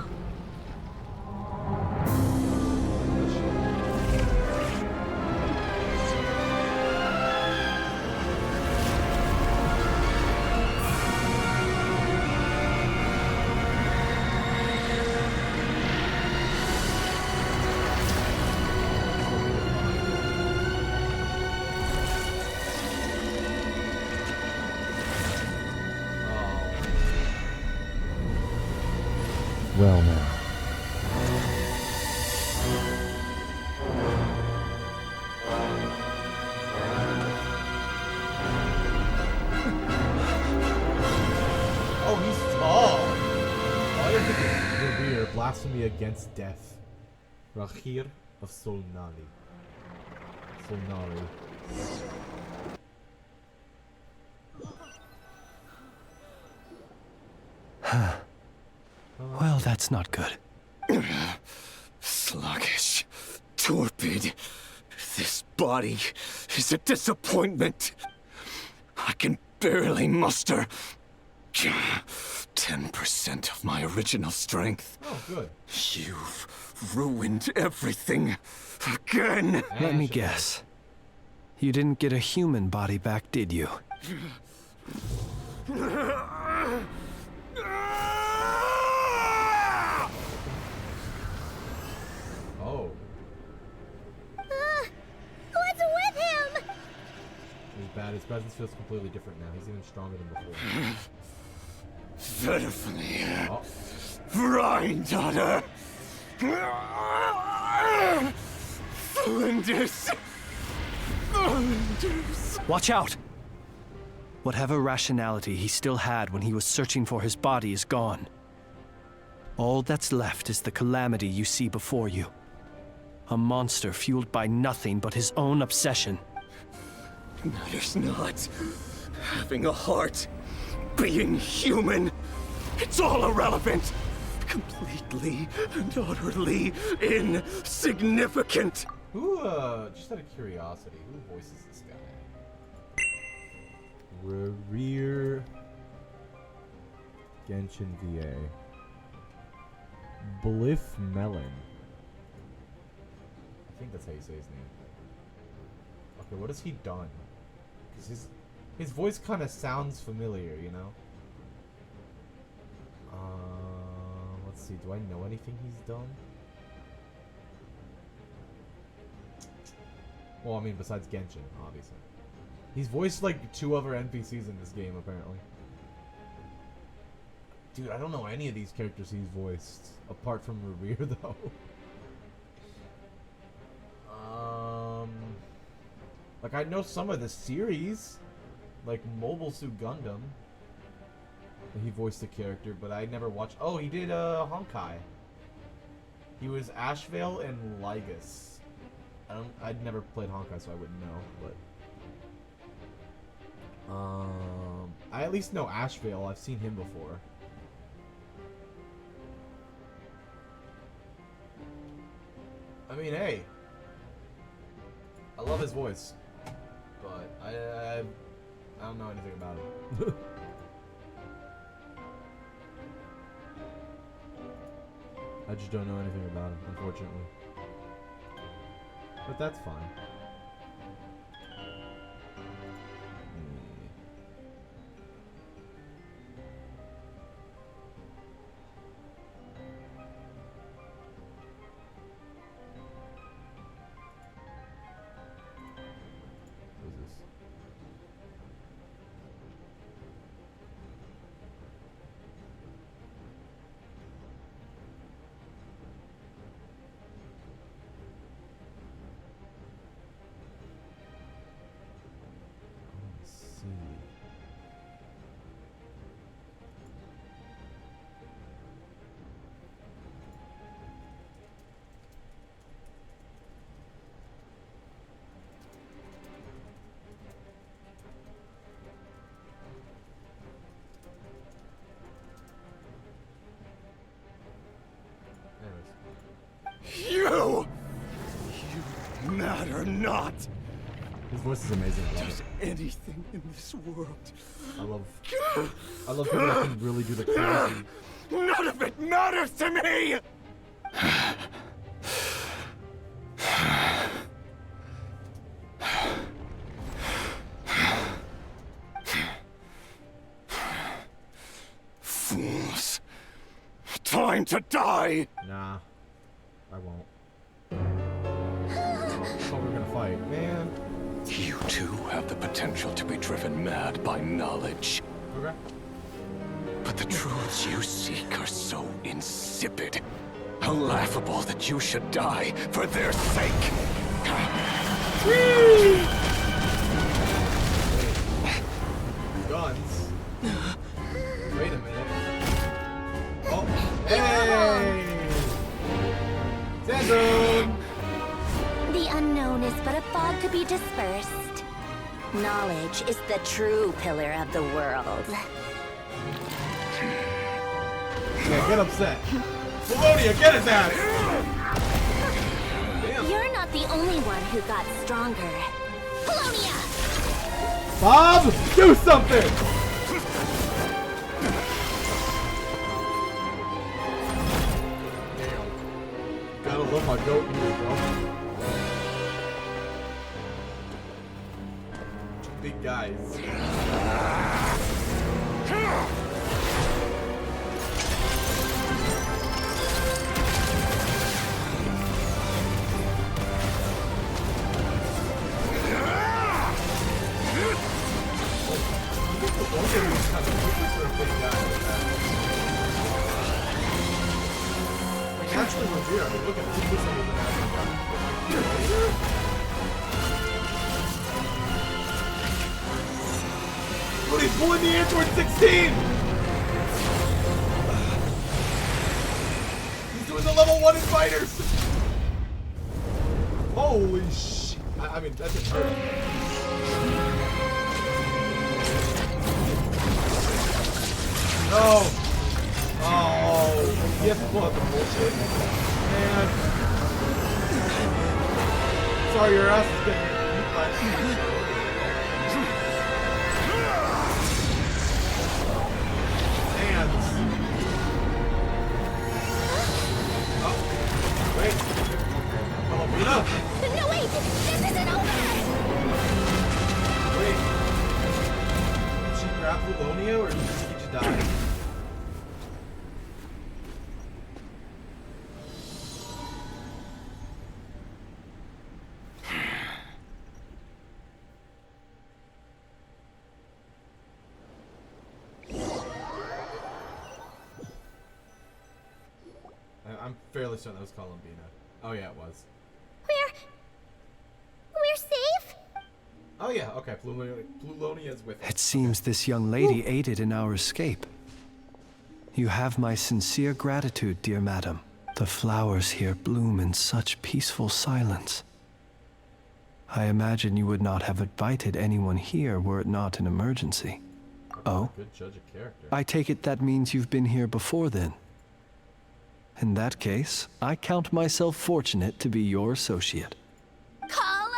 Well now.
Oh, he's tall. Why did he revere blasphemy against death? Rahir of Solnari.
Well, that's not good.
Sluggish. Torpid. This body is a disappointment. I can barely muster 10% of my original strength.
Oh, good.
You've ruined everything again.
Let me guess. You didn't get a human body back, did you?
Oh.
What's with him?
He's bad. His presence feels completely different now. He's even stronger than before.
Verify.
Oh.
Granddaughter. Flinders.
Watch out! Whatever rationality he still had when he was searching for his body is gone. All that's left is the calamity you see before you. A monster fueled by nothing but his own obsession.
Matters not. Having a heart. Being human. It's all irrelevant. Completely and utterly insignificant.
Who, just out of curiosity, who voices this guy?
Rear Genshin VA. Bliff Melon.
I think that's how you say his name. Okay, what has he done? Because his voice kind of sounds familiar, you know? Let's see. Do I know anything he's done? Well, I mean, besides Genshin, obviously. He's voiced like 2 other NPCs in this game, apparently. Dude, I don't know any of these characters he's voiced, apart from Revere, though. Like, I know some of the series, like Mobile Suit Gundam. He voiced the character, but I never watched. Oh, he did Honkai. He was Ashvale and Lygus. I'd never played Honkai, so I wouldn't know. But I at least know Ashvale. I've seen him before. I mean, hey, I love his voice, but I don't know anything about him.
I just don't know anything about him, unfortunately. But that's fine.
Who's this? Let's see.
You matter not.
His voice is amazing. I love
Does
it.
anything in this world.
I love people that can really do the crazy.
None of it matters to me! Fools. Time to die!
Nah, I won't. I thought we were gonna fight, man.
You too have the potential to be driven mad by knowledge.
Okay.
But the truths you seek are so insipid. How laughable that you should die for their sake.
Guns. Wait a minute. Oh, hey! Sandrum!
The unknown is but a fog to be dispersed. Knowledge is the true pillar of the world.
Yeah, get upset. Polonia, get his ass! Damn.
You're not the only one who got stronger. Polonia!
Bob, do something! Damn. Gotta love my goat here, bro. Two big guys. Actually, Revere, I mean, look at this. Look, he's pulling the Android 16! He's doing the level 1 in fighters! Holy shit. I mean, that didn't hurt. No! Oh, you have to pull out the bullshit. Man. Sorry, your ass is getting beat by No!
No, wait! This isn't over!
Wait. Did she grab Polonia or did she just die? I'm fairly certain that was Columbina. Oh yeah, it was.
We're safe?
Oh yeah, okay. Plulonia's with us.
It seems this young lady aided in our escape. You have my sincere gratitude, dear madam. The flowers here bloom in such peaceful silence. I imagine you would not have invited anyone here were it not an emergency. Oh?
Good judge of character.
I take it that means you've been here before then. In that case, I count myself fortunate to be your associate.
Columbina!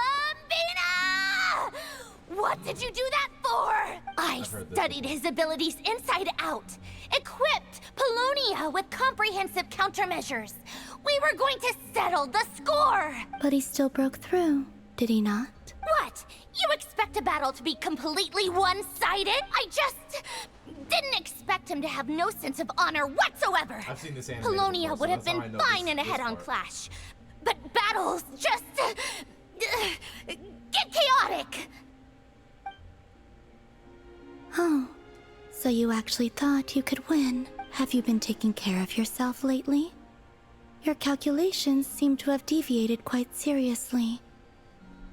What did you do that for? I studied his abilities inside out. Equipped Polonia with comprehensive countermeasures. We were going to settle the score.
But he still broke through, did he not?
What? You expect a battle to be completely one-sided? I just didn't expect him to have no sense of honor whatsoever.
I've seen this anime
Polonia
before,
would
so
have
that's
been
how I know
fine
this-
in a
this
head-on
part.
clash. But battles just get chaotic.
Oh, so you actually thought you could win. Have you been taking care of yourself lately? Your calculations seem to have deviated quite seriously.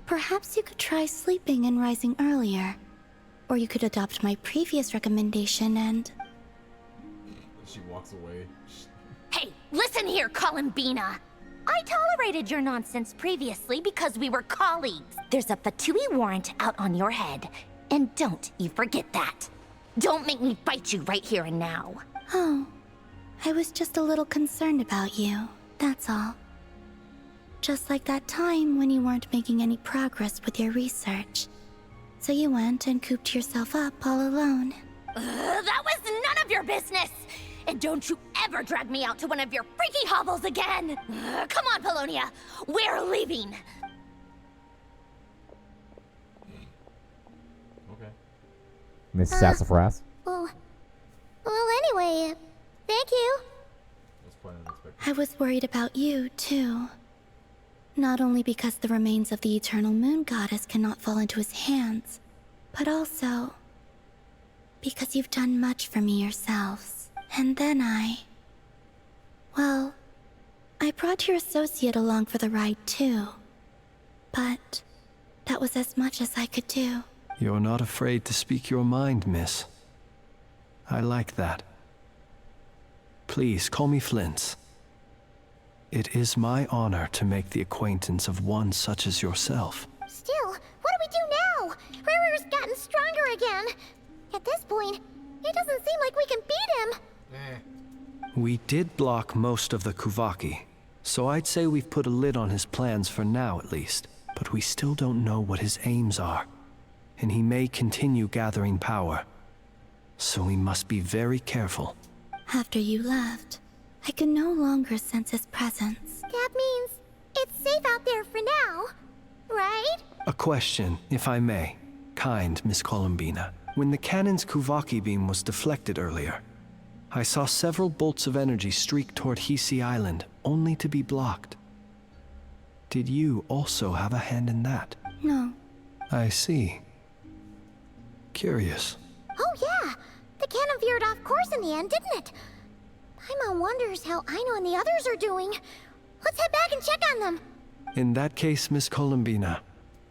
Perhaps you could try sleeping and rising earlier. Or you could adopt my previous recommendation and...
She walks away.
Hey, listen here, Columbina. I tolerated your nonsense previously because we were colleagues. There's a Fatui warrant out on your head. And don't you forget that. Don't make me fight you right here and now.
Oh, I was just a little concerned about you, that's all. Just like that time when you weren't making any progress with your research. So you went and cooped yourself up all alone.
That was none of your business! And don't you ever drag me out to one of your freaky hovels again! Come on, Polonia! We're leaving!
Okay.
Miss Sassafras.
Well, anyway, thank you.
That's quite unexpected.
I was worried about you, too. Not only because the remains of the Eternal Moon Goddess cannot fall into his hands, but also because you've done much for me yourselves. And then well, I brought your associate along for the ride, too. But that was as much as I could do.
You're not afraid to speak your mind, miss. I like that. Please, call me Flint. It is my honor to make the acquaintance of one such as yourself.
Still, what do we do now? Rarer's gotten stronger again. At this point, it doesn't seem like we can beat him.
We did block most of the Kuvaki, so I'd say we've put a lid on his plans for now at least. But we still don't know what his aims are, and he may continue gathering power. So we must be very careful.
After you left, I could no longer sense his presence.
That means it's safe out there for now, right?
A question, if I may. Kind Miss Columbina. When the cannon's Kuvaki beam was deflected earlier, I saw several bolts of energy streak toward Hisi Island, only to be blocked. Did you also have a hand in that?
No.
I see. Curious.
Oh yeah, the cannon veered off course in the end, didn't it? Paimon wonders how Aino and the others are doing. Let's head back and check on them.
In that case, Miss Columbina,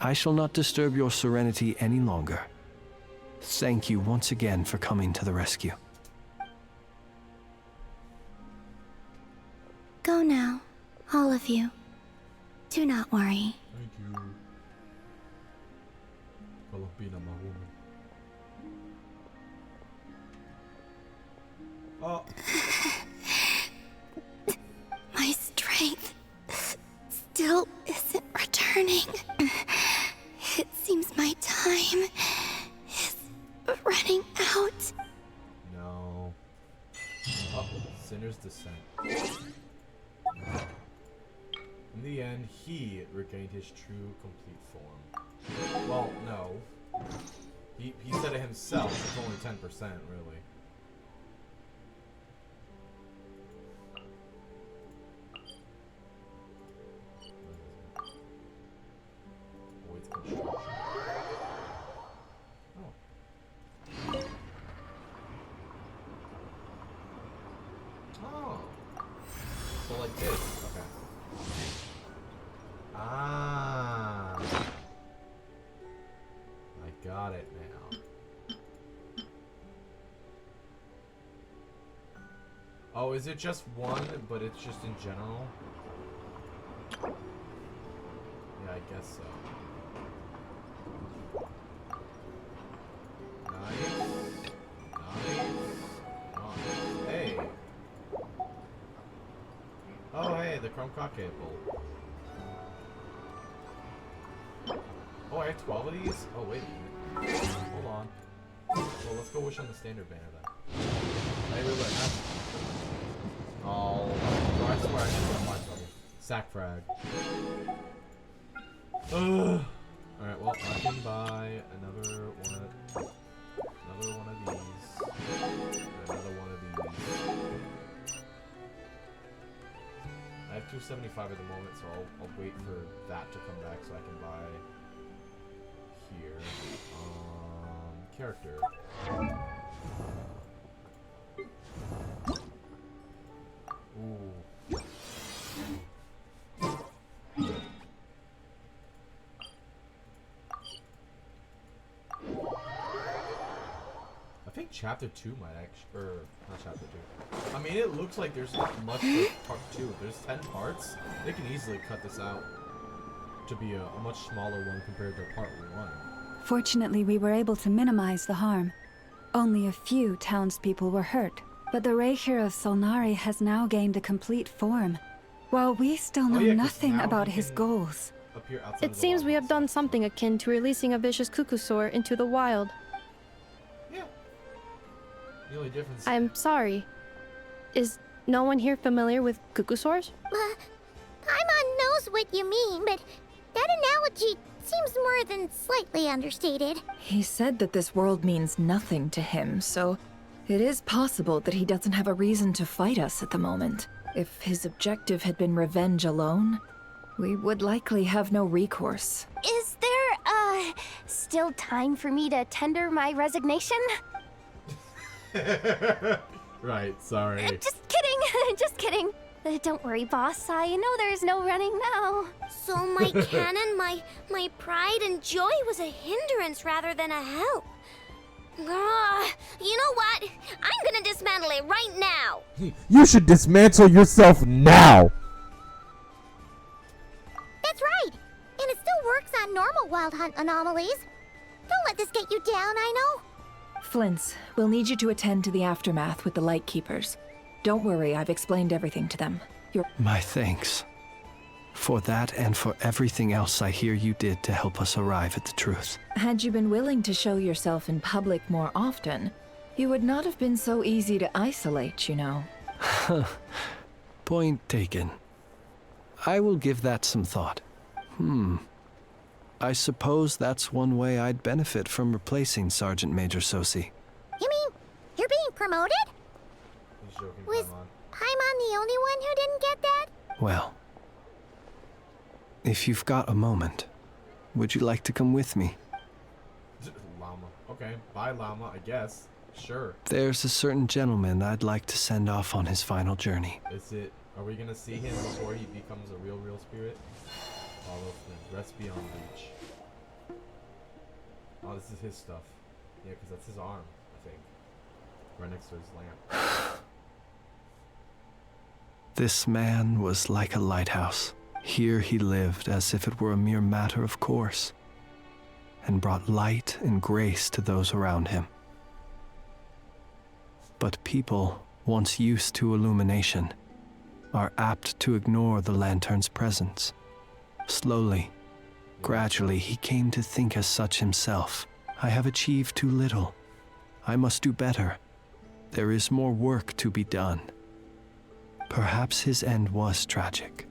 I shall not disturb your serenity any longer. Thank you once again for coming to the rescue.
Go now, all of you. Do not worry.
Thank you. Columbina, my woman. Oh.
My strength still isn't returning. It seems my time is running out.
No. Oh, Sinner's Descent. In the end, he regained his true, complete form. Well, no. He said it himself. It's only 10%, really. Avoids construction. Oh. So like this. Okay. Ah. I got it now. Oh, is it just one, but it's just in general? Yeah, I guess so. Nice. Nice. Hey. Oh, hey, the Chrome Cock Cable. Oh, I have 12 of these? Oh, wait a minute. Hold on. Well, let's go wish on the standard banner then. Hey, wait, wait. Oh, I swear I should have my trouble. Sack frag. Ugh. Alright, well, I can buy another one of these. And another one of these. I have 275 at the moment, so I'll wait for that to come back so I can buy here. Character. Ooh. I think chapter 2 might actually, or not chapter 2. I mean, it looks like there's not much for part 2. There's 10 parts. They can easily cut this out to be a much smaller one compared to part 1.
Fortunately, we were able to minimize the harm. Only a few townspeople were hurt, but the Reikir of Solnari has now gained a complete form, while we still know nothing about his goals.
It seems we have done something akin to releasing a vicious cuckoosaur into the wild.
Yeah. The only difference...
I'm sorry. Is no one here familiar with cuckoosaurs?
Paimon knows what you mean, but that analogy seems more than slightly understated.
He said that this world means nothing to him, so it is possible that he doesn't have a reason to fight us at the moment. If his objective had been revenge alone, we would likely have no recourse.
Is there, still time for me to tender my resignation?
Right, sorry.
Just kidding, just kidding. Don't worry, boss. I know there's no running now.
So my cannon, my pride and joy was a hindrance rather than a help. You know what? I'm gonna dismantle it right now.
You should dismantle yourself now.
That's right. And it still works on normal wild hunt anomalies. Don't let this get you down, I know.
Flint's, we'll need you to attend to the aftermath with the Lightkeepers. Don't worry, I've explained everything to them.
My thanks. For that and for everything else I hear you did to help us arrive at the truth.
Had you been willing to show yourself in public more often, you would not have been so easy to isolate, you know.
Point taken. I will give that some thought. I suppose that's one way I'd benefit from replacing Sergeant Major Sosi.
You mean you're being promoted? Was Paimon the only one who didn't get that?
Well, if you've got a moment, would you like to come with me?
Llama. Okay, bye Llama, I guess. Sure.
There's a certain gentleman I'd like to send off on his final journey.
Are we gonna see him before he becomes a real spirit? All those things. Rest beyond reach. Oh, this is his stuff. Yeah, because that's his arm, I think. Right next to his lamp.
This man was like a lighthouse. Here he lived as if it were a mere matter of course, and brought light and grace to those around him. But people, once used to illumination, are apt to ignore the lantern's presence. Slowly, gradually, he came to think as such himself. I have achieved too little. I must do better. There is more work to be done. Perhaps his end was tragic.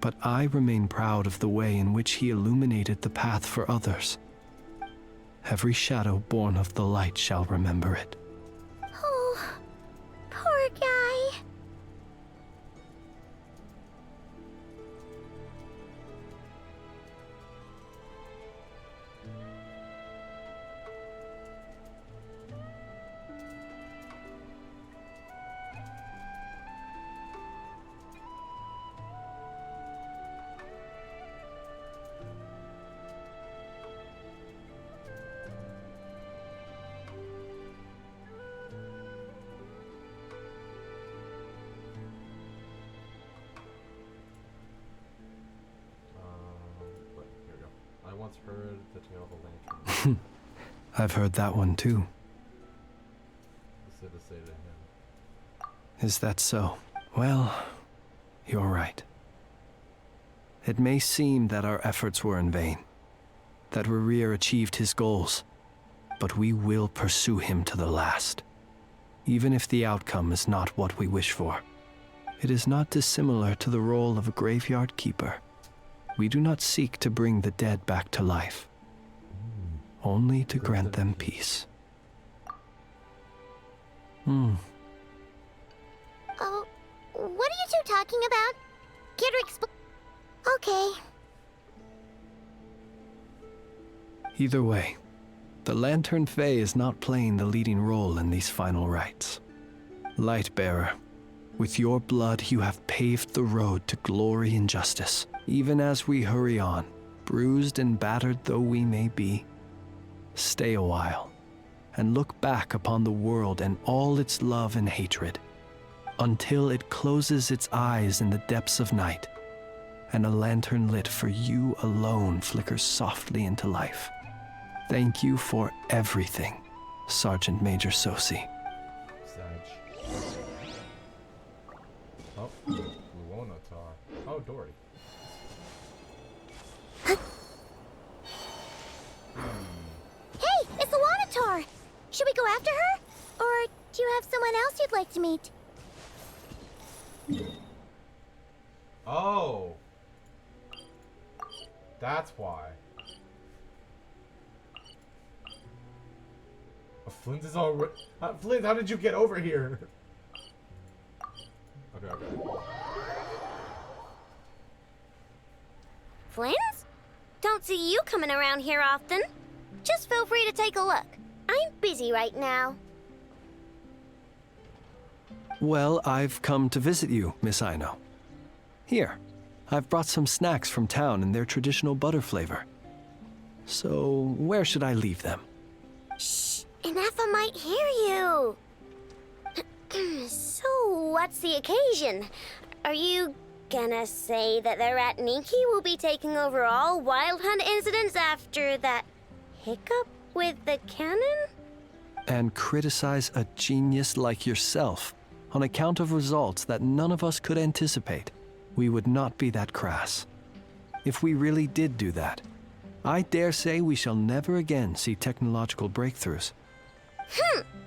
but I remain proud of the way in which he illuminated the path for others. Every shadow born of the light shall remember it.
Oh, poor guy.
I once heard the tale of a lantern.
I've heard that one too.
To say to him.
Is that so? Well, you're right. It may seem that our efforts were in vain, that Rerir achieved his goals, but we will pursue him to the last, even if the outcome is not what we wish for. It is not dissimilar to the role of a graveyard keeper. We do not seek to bring the dead back to life, only to grant them peace.
Oh, what are you two talking about? Care to explain? Okay.
Either way, the Lantern Fae is not playing the leading role in these final rites. Lightbearer, with your blood you have paved the road to glory and justice. Even as we hurry on, bruised and battered though we may be, stay a while and look back upon the world and all its love and hatred, until it closes its eyes in the depths of night, and a lantern lit for you alone flickers softly into life. Thank you for everything, Sergeant Major Sosi.
Oh, Luonatar. Oh, Dory.
Hey, it's Luonatar! Should we go after her? Or do you have someone else you'd like to meet?
Oh! That's why. Flint is already... Flint, how did you get over here? Okay.
Flint? Don't see you coming around here often. Just feel free to take a look. I'm busy right now.
Well, I've come to visit you, Miss Aino. Here, I've brought some snacks from town in their traditional butter flavor. So, where should I leave them?
Shh, Ineffa might hear you. So, what's the occasion? Are you gonna say that the Rat Niki will be taking over all Wild Hunt incidents after that hiccup with the cannon?
And criticize a genius like yourself on account of results that none of us could anticipate? We would not be that crass. If we really did do that, I dare say we shall never again see technological breakthroughs.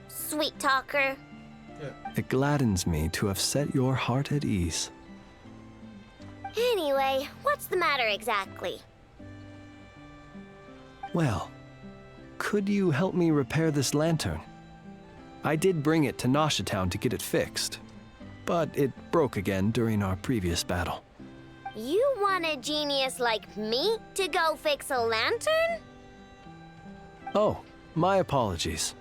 Sweet talker.
It gladdens me to have set your heart at ease.
Anyway, what's the matter exactly?
Well, could you help me repair this lantern? I did bring it to Noshatown to get it fixed, but it broke again during our previous battle.
You want a genius like me to go fix a lantern?
Oh, my apologies.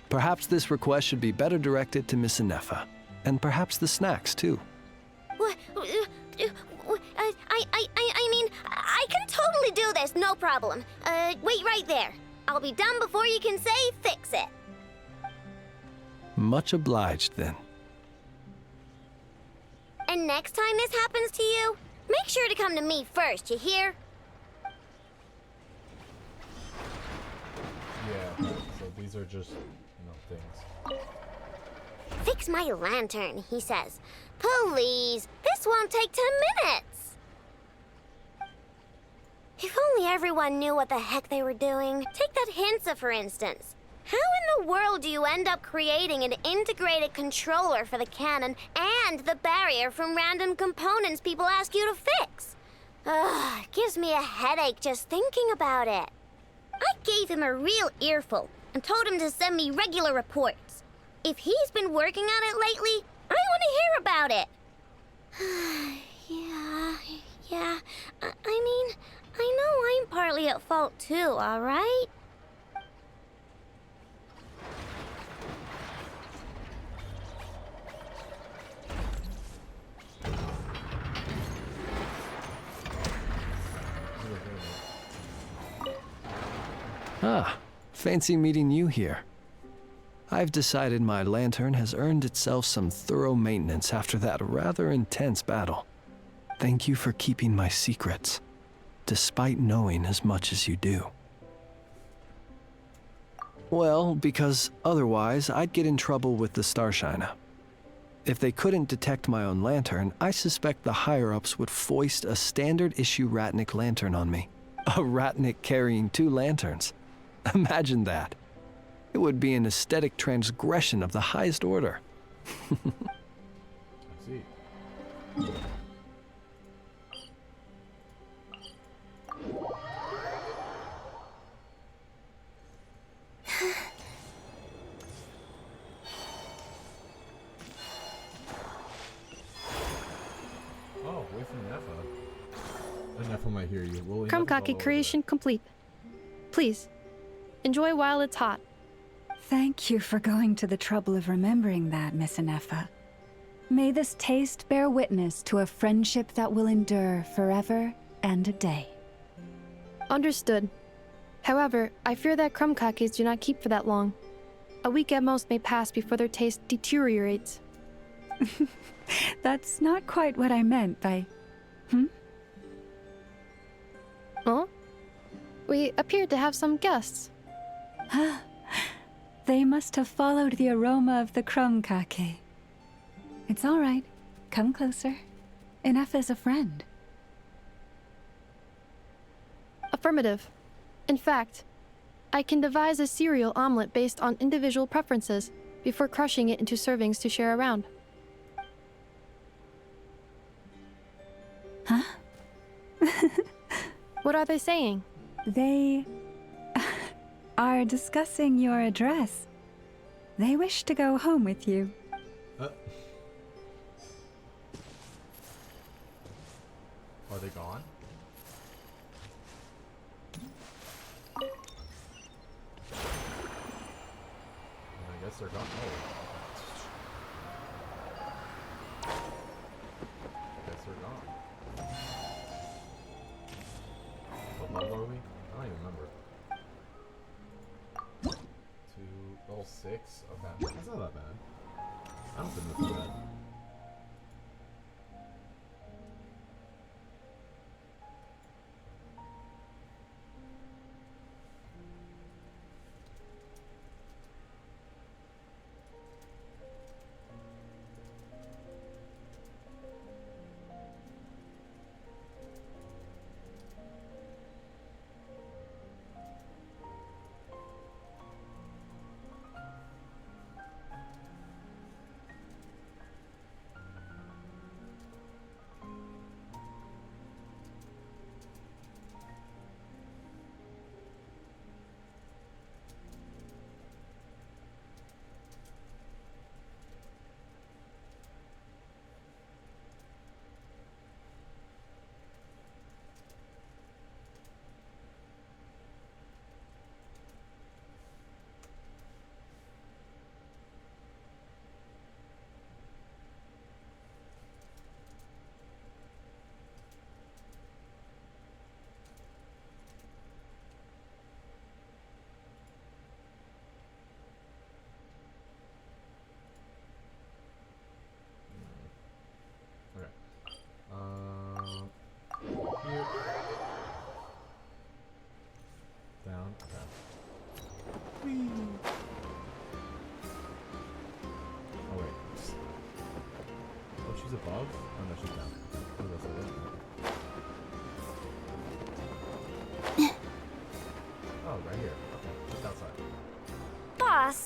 Perhaps this request should be better directed to Miss Ineffa, and perhaps the snacks too.
What? I mean, I can totally do this, no problem. Wait right there. I'll be done before you can say fix it.
Much obliged, then.
And next time this happens to you, make sure to come to me first, you hear?
Yeah, so these are just, things.
Fix my lantern, he says. Please, this won't take 10 minutes. If only everyone knew what the heck they were doing. Take that Hinsa, for instance. How in the world do you end up creating an integrated controller for the cannon and the barrier from random components people ask you to fix? Ugh, gives me a headache just thinking about it. I gave him a real earful and told him to send me regular reports. If he's been working on it lately, I want to hear about it. Yeah. I mean, I know I'm partly at fault too, all right?
Ah, fancy meeting you here. I've decided my lantern has earned itself some thorough maintenance after that rather intense battle. Thank you for keeping my secrets, despite knowing as much as you do. Well, because otherwise I'd get in trouble with the Starshiner. If they couldn't detect my own lantern, I suspect the higher-ups would foist a standard-issue Ratnik lantern on me. A Ratnik carrying 2 lanterns. Imagine that. It would be an aesthetic transgression of the highest order.
I see. Oh, wait for Neffa. Neffa might hear you. Well,
Krumkake creation complete. Please, enjoy while it's hot.
Thank you for going to the trouble of remembering that, Miss Anefa. May this taste bear witness to a friendship that will endure forever and a day.
Understood. However, I fear that Krumkakes do not keep for that long. A week at most may pass before their taste deteriorates.
That's not quite what I meant by...
Huh? We appear to have some guests.
They must have followed the aroma of the Krumkake. It's all right. Come closer. Enough is a friend.
Affirmative. In fact, I can devise a cereal omelet based on individual preferences before crushing it into servings to share around.
Huh?
What are they saying?
They are discussing your address. They wish to go home with you.
Are they gone? I guess they're gone. I guess they're gone. What level are we? I don't even remember. Level 6? Okay. That's not that bad. I don't think that's bad. Here. Down. Okay. Whee. Oh wait. Oh, she's above? Oh no, she's down. Oh, that's it. Oh, right here. Okay, just outside.
Boss,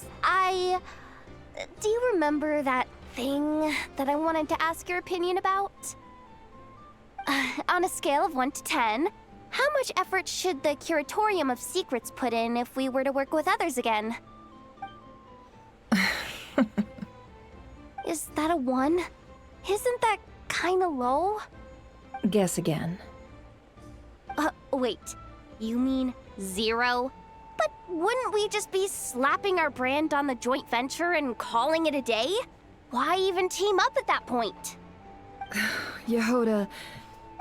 do you remember that thing that I wanted to ask your opinion about? on a scale of 1 to 10, how much effort should the Curatorium of Secrets put in if we were to work with others again? Is that a 1? Isn't that kinda low?
Guess again.
Wait. You mean 0? But wouldn't we just be slapping our brand on the joint venture and calling it a day? Why even team up at that point?
Yehoda,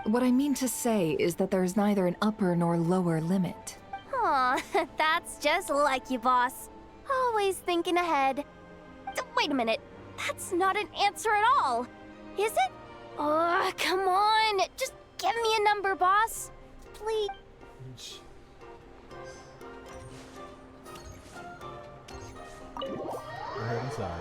what I mean to say is that there's neither an upper nor lower limit.
Aw, that's just like you, boss. Always thinking ahead. Wait a minute. That's not an answer at all. Is it? Oh, come on. Just give me a number, boss. Please.
Go ahead inside.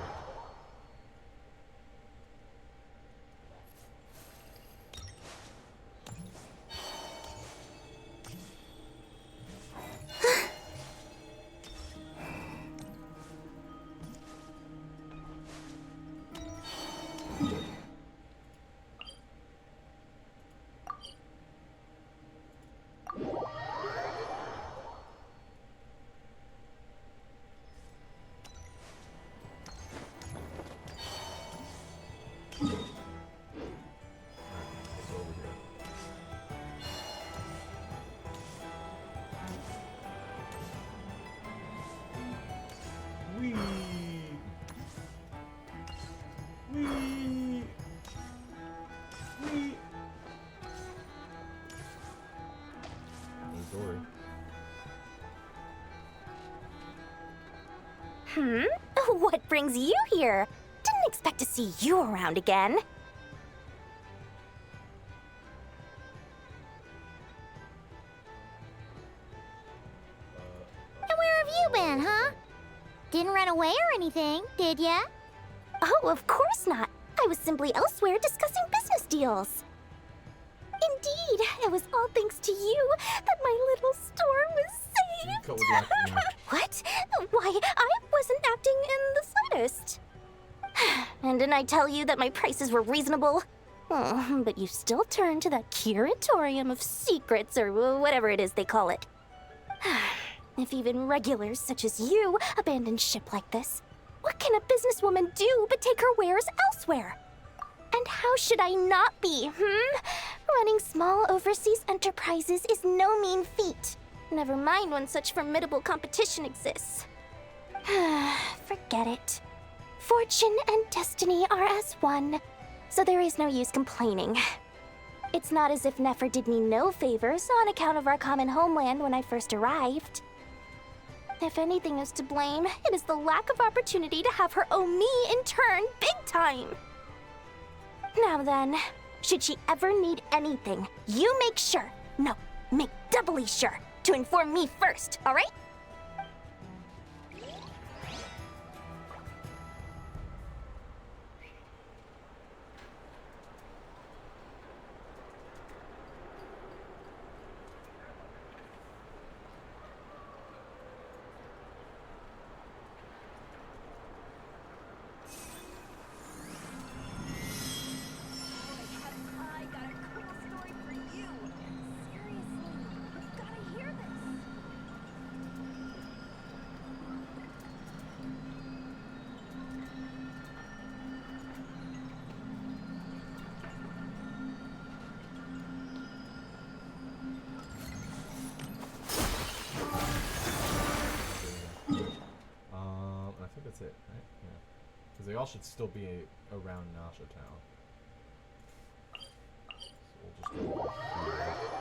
What brings you here? Didn't expect to see you around again.
And where have you been, huh? Didn't run away or anything, did ya?
Oh, of course not. I was simply elsewhere discussing business deals. Indeed, it was all thanks to you that my little store was saved. What? Why, I wasn't acting in the slightest. And didn't I tell you that my prices were reasonable? Oh, but you still turn to that Curatorium of Secrets, or whatever it is they call it. If even regulars such as you abandon ship like this, what can a businesswoman do but take her wares elsewhere? And how should I not be, Running small overseas enterprises is no mean feat. Never mind when such formidable competition exists. Forget it. Fortune and destiny are as one, so there is no use complaining. It's not as if Nefer did me no favors on account of our common homeland when I first arrived. If anything is to blame, it is the lack of opportunity to have her owe me in turn big time. Now then, should she ever need anything, you make sure, no, make doubly sure, to inform me first, all right?
I think that's it, right? Yeah. Because they all should still be around Nasha Town. So we'll just go over here.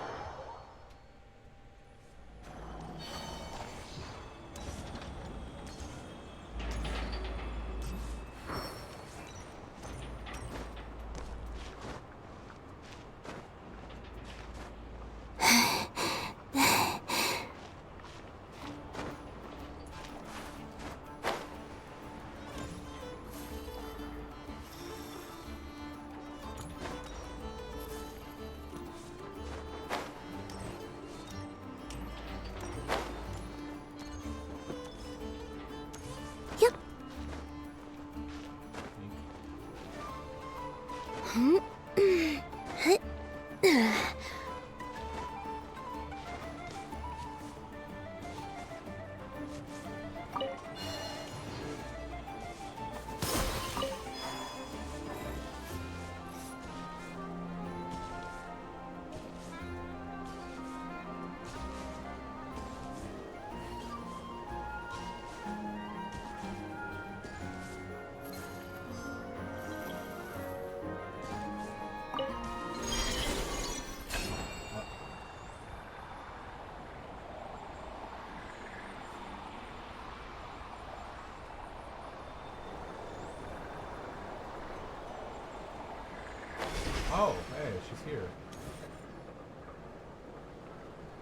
she's here.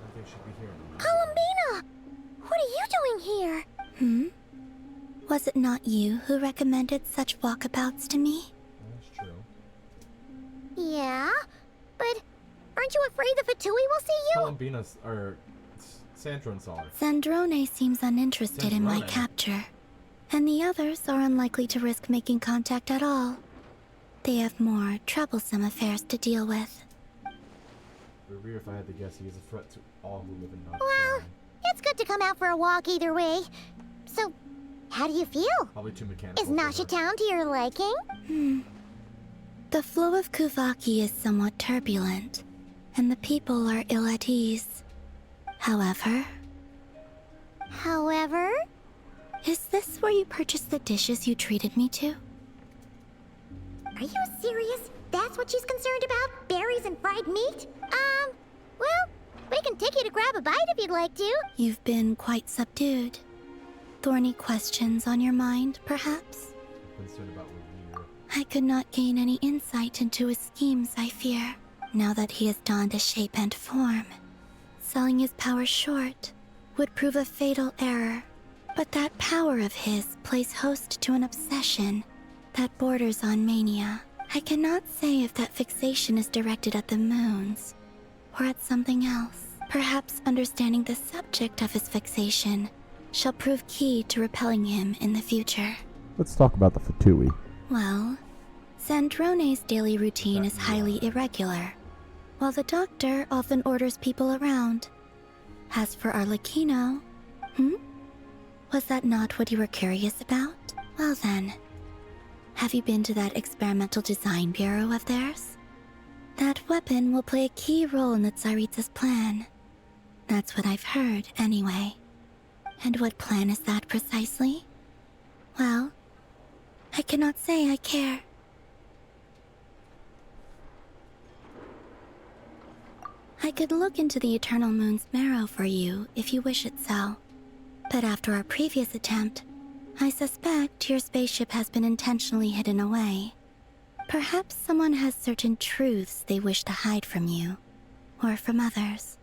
I think she'd be here.
Columbina! What are you doing here?
Was it not you who recommended such walkabouts to me?
That's true.
Yeah, but aren't you afraid the Fatui will see you?
Columbina's, or Sandrone saw her.
Sandrone seems uninterested in my
Sandrone.
capture, and the others are unlikely to risk making contact at all. They have more troublesome affairs to deal with.
Revere, if I had to guess, he is a threat to all who live in Nod-Krai.
Well, it's good to come out for a walk either way. So, how do you feel?
Probably too mechanical.
Is Nasha Town to your liking?
The flow of Kuvaki is somewhat turbulent, and the people are ill at ease. However, is this where you purchased the dishes you treated me to?
Are you serious? That's what she's concerned about? Berries and fried meat? Well, we can take you to grab a bite if you'd like to.
You've been quite subdued. Thorny questions on your mind, perhaps?
I'm concerned about Revere.
I could not gain any insight into his schemes, I fear, now that he has donned a shape and form. Selling his power short would prove a fatal error. But that power of his plays host to an obsession that borders on mania. I cannot say if that fixation is directed at the moons or at something else. Perhaps understanding the subject of his fixation shall prove key to repelling him in the future.
Let's talk about the Fatui.
Well, Sandrone's daily routine is highly irregular, while the doctor often orders people around. As for Arlecchino, was that not what you were curious about? Well then, have you been to that experimental design bureau of theirs? That weapon will play a key role in the Tsaritsa's plan. That's what I've heard, anyway. And what plan is that precisely? Well, I cannot say I care. I could look into the Eternal Moon's marrow for you if you wish it so. But after our previous attempt, I suspect your spaceship has been intentionally hidden away. Perhaps someone has certain truths they wish to hide from you, or from others.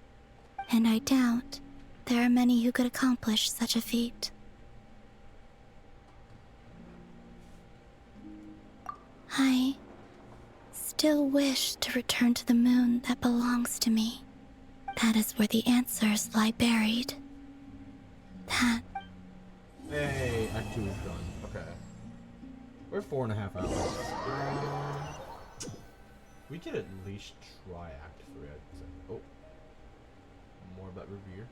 And I doubt there are many who could accomplish such a feat. I still wish to return to the moon that belongs to me. That is where the answers lie buried. That...
Hey, Act 2 is done. Okay. We're 4.5 hours. We could at least try Act 3, I'd say. Oh. More about Revere.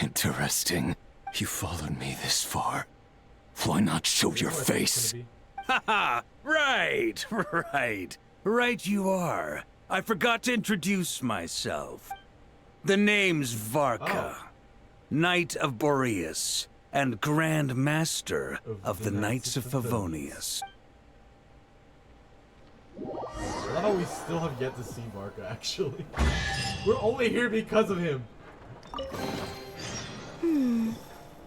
Interesting. You followed me this far. Why not show your face?
Haha! Right, right. Right you are. I forgot to introduce myself. The name's Varka, Knight of Boreas, and Grand Master of the Knights of Favonius.
Oh, we still have yet to see Varka, actually. We're only here because of him.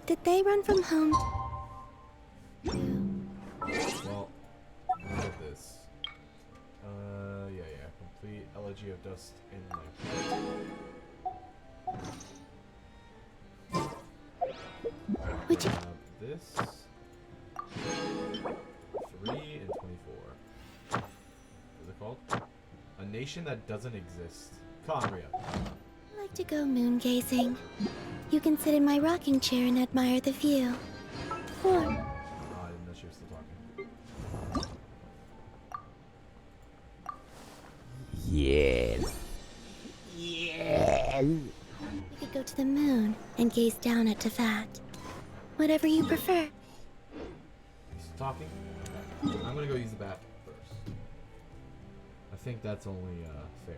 Did they run from home?
Well, look at this. Yeah. Complete Elegy of Dust in there.
Would you...
This. 3 and 24. What is it called? A nation that doesn't exist. Conria.
I'd like to go moon gazing. You can sit in my rocking chair and admire the view. Or...
Oh, I didn't know she was still talking.
Yes. Yes.
we could go to the moon and gaze down at Tefat. Whatever you prefer.
He's talking? Okay. I'm gonna go use the bat first. I think that's only fair.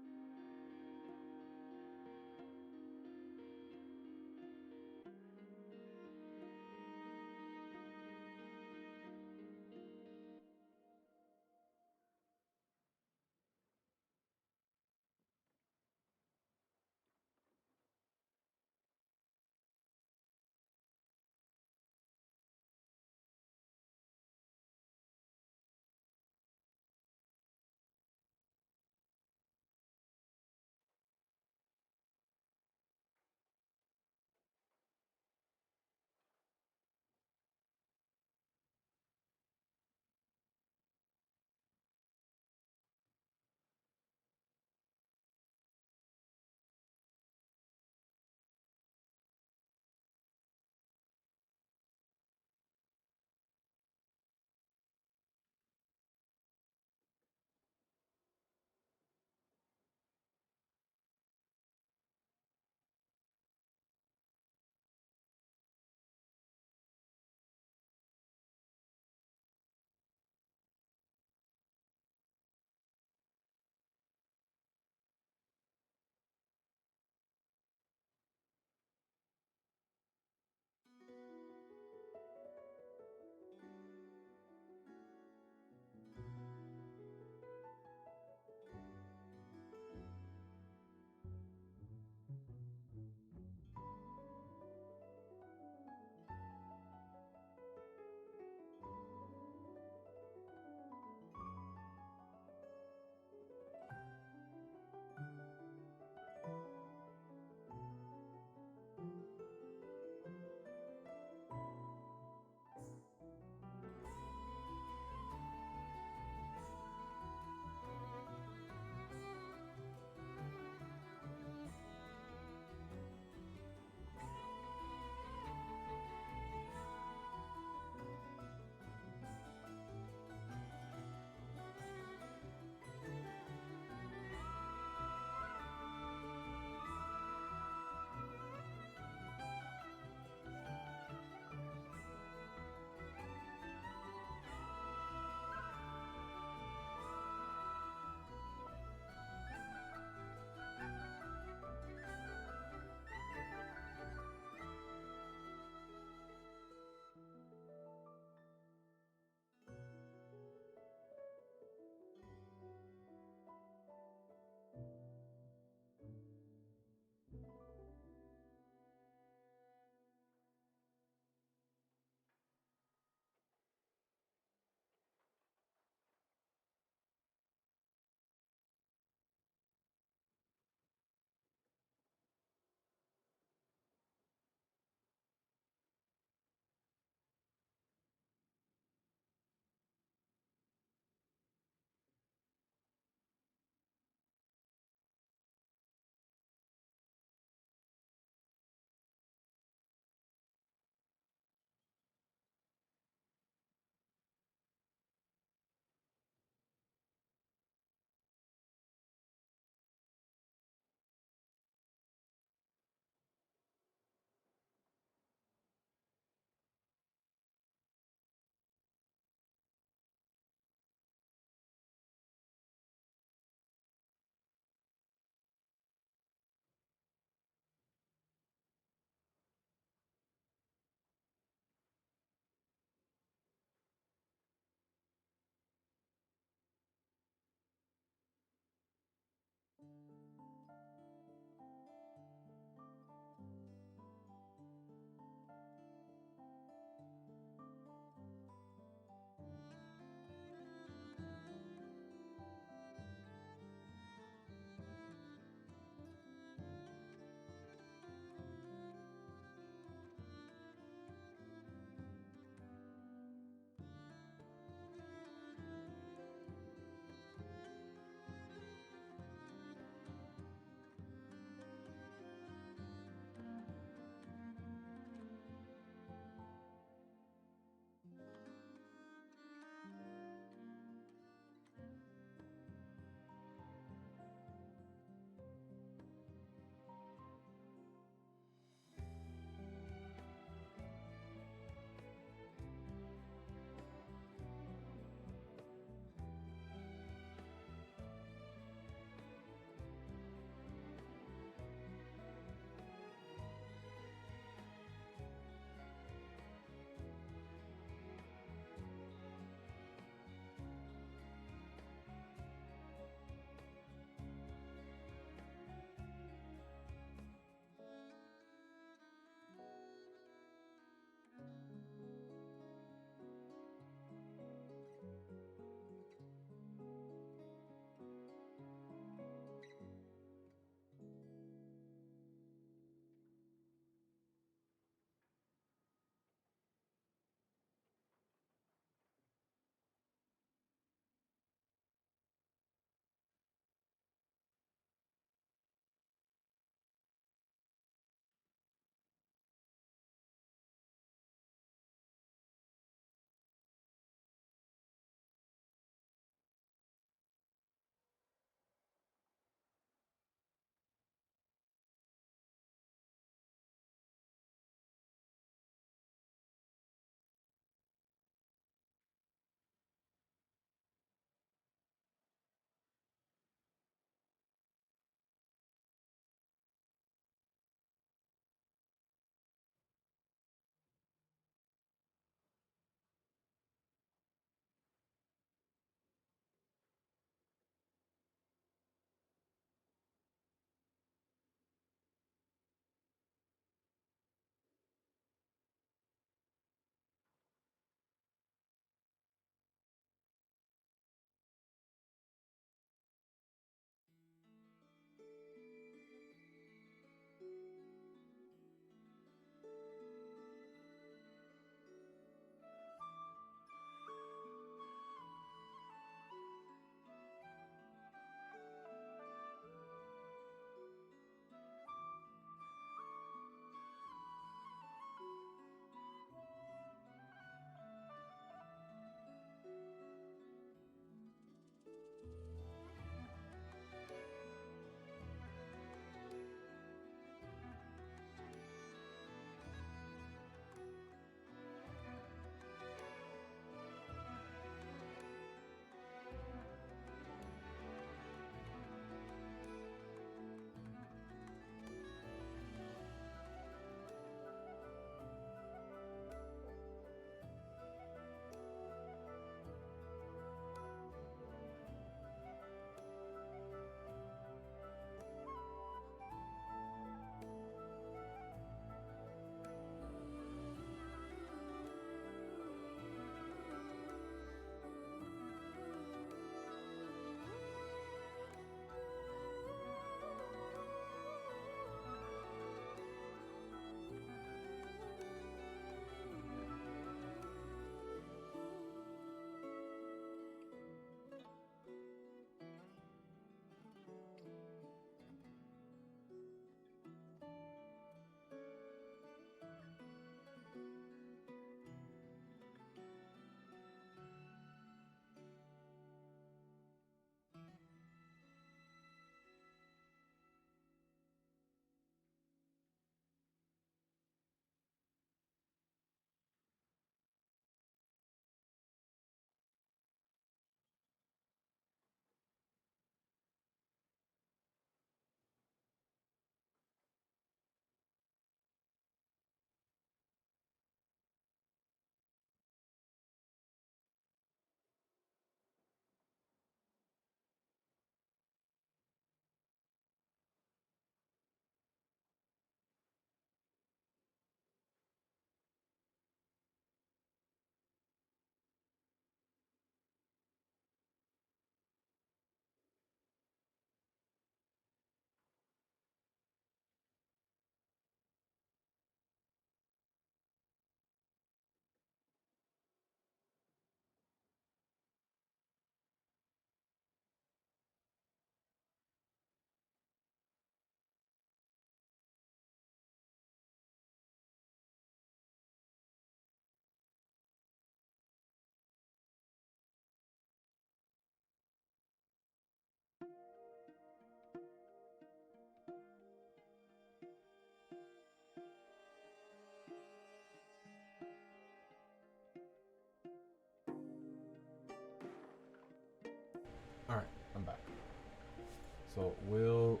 So we'll.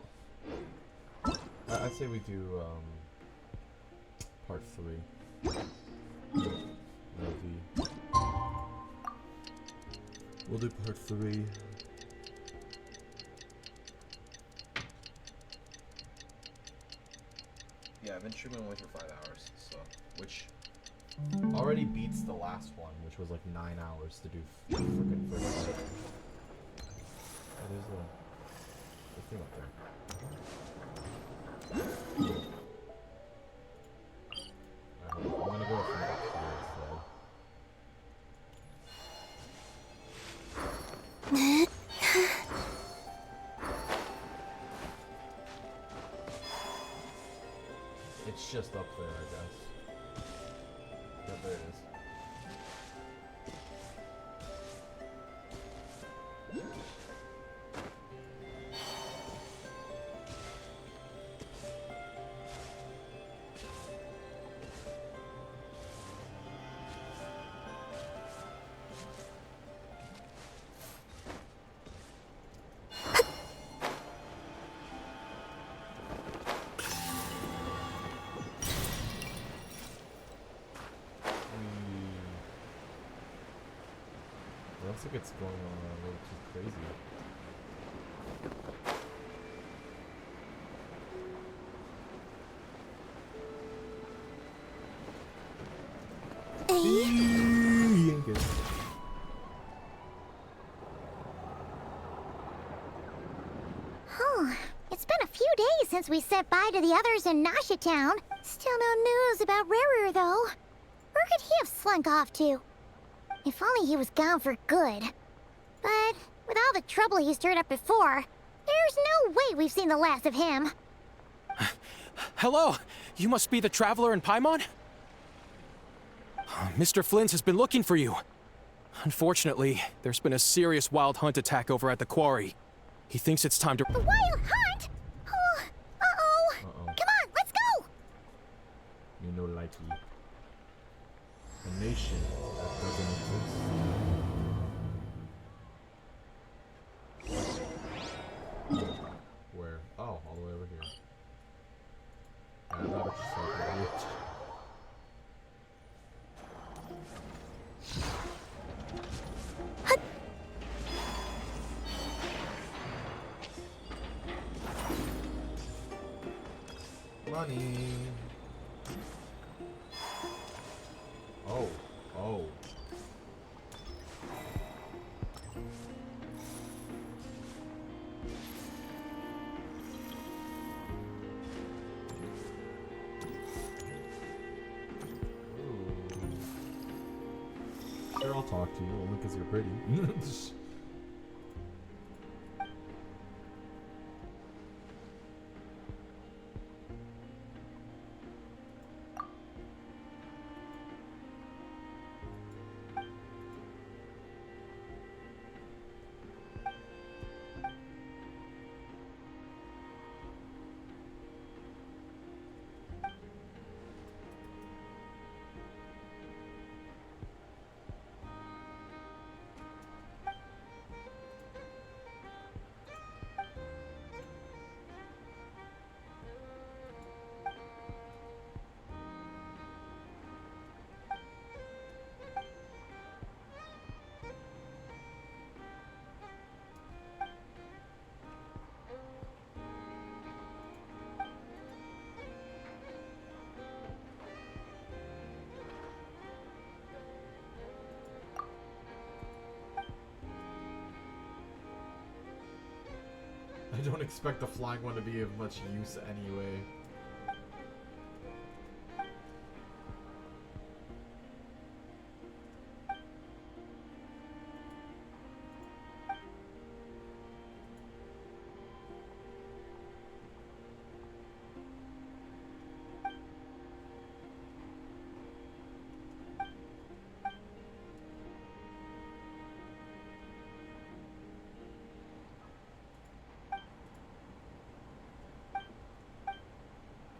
I'd say we do part 3. We'll do part 3. Yeah, I've been streaming only for 5 hours, so which already beats the last one, which was like 9 hours to do freaking first fight. Oh, there's a thing up there. I'm gonna go from back here instead. It's just up there, I guess. Yep, there it is. Looks like it's going on a little too crazy.
It's been a few days since we said bye to the others in Nasha Town. Still no news about Ruru, though. Where could he have slunk off to? If only he was gone for good. But with all the trouble he stirred up before, there's no way we've seen the last of him.
Hello! You must be the traveler in Paimon? Mr. Flint has been looking for you. Unfortunately, there's been a serious wild hunt attack over at the quarry. He thinks it's time to—
A wild hunt? Oh, uh-oh. Come on, let's go!
You know, likely. A nation that doesn't exist. Where? Oh, all the way over here. Yeah, I thought it just like money. Oh, oh. Sure, I'll talk to you, only because you're pretty. I don't expect the flying one to be of much use anyway.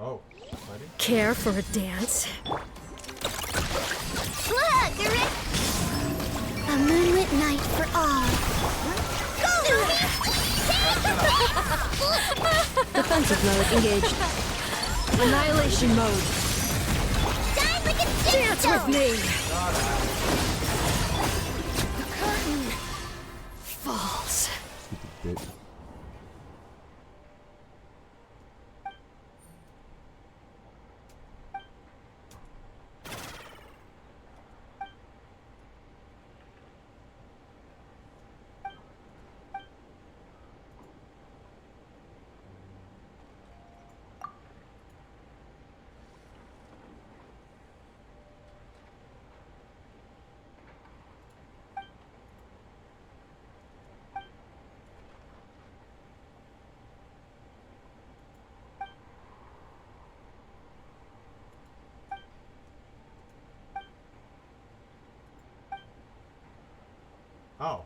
Oh, exciting.
Care for a dance?
Look, they're in a moonlit night for all. Go, Ruby!
Defensive mode engaged. Annihilation mode.
Die like a
Dance with me!
The curtain falls.
Stupid bitch. Oh.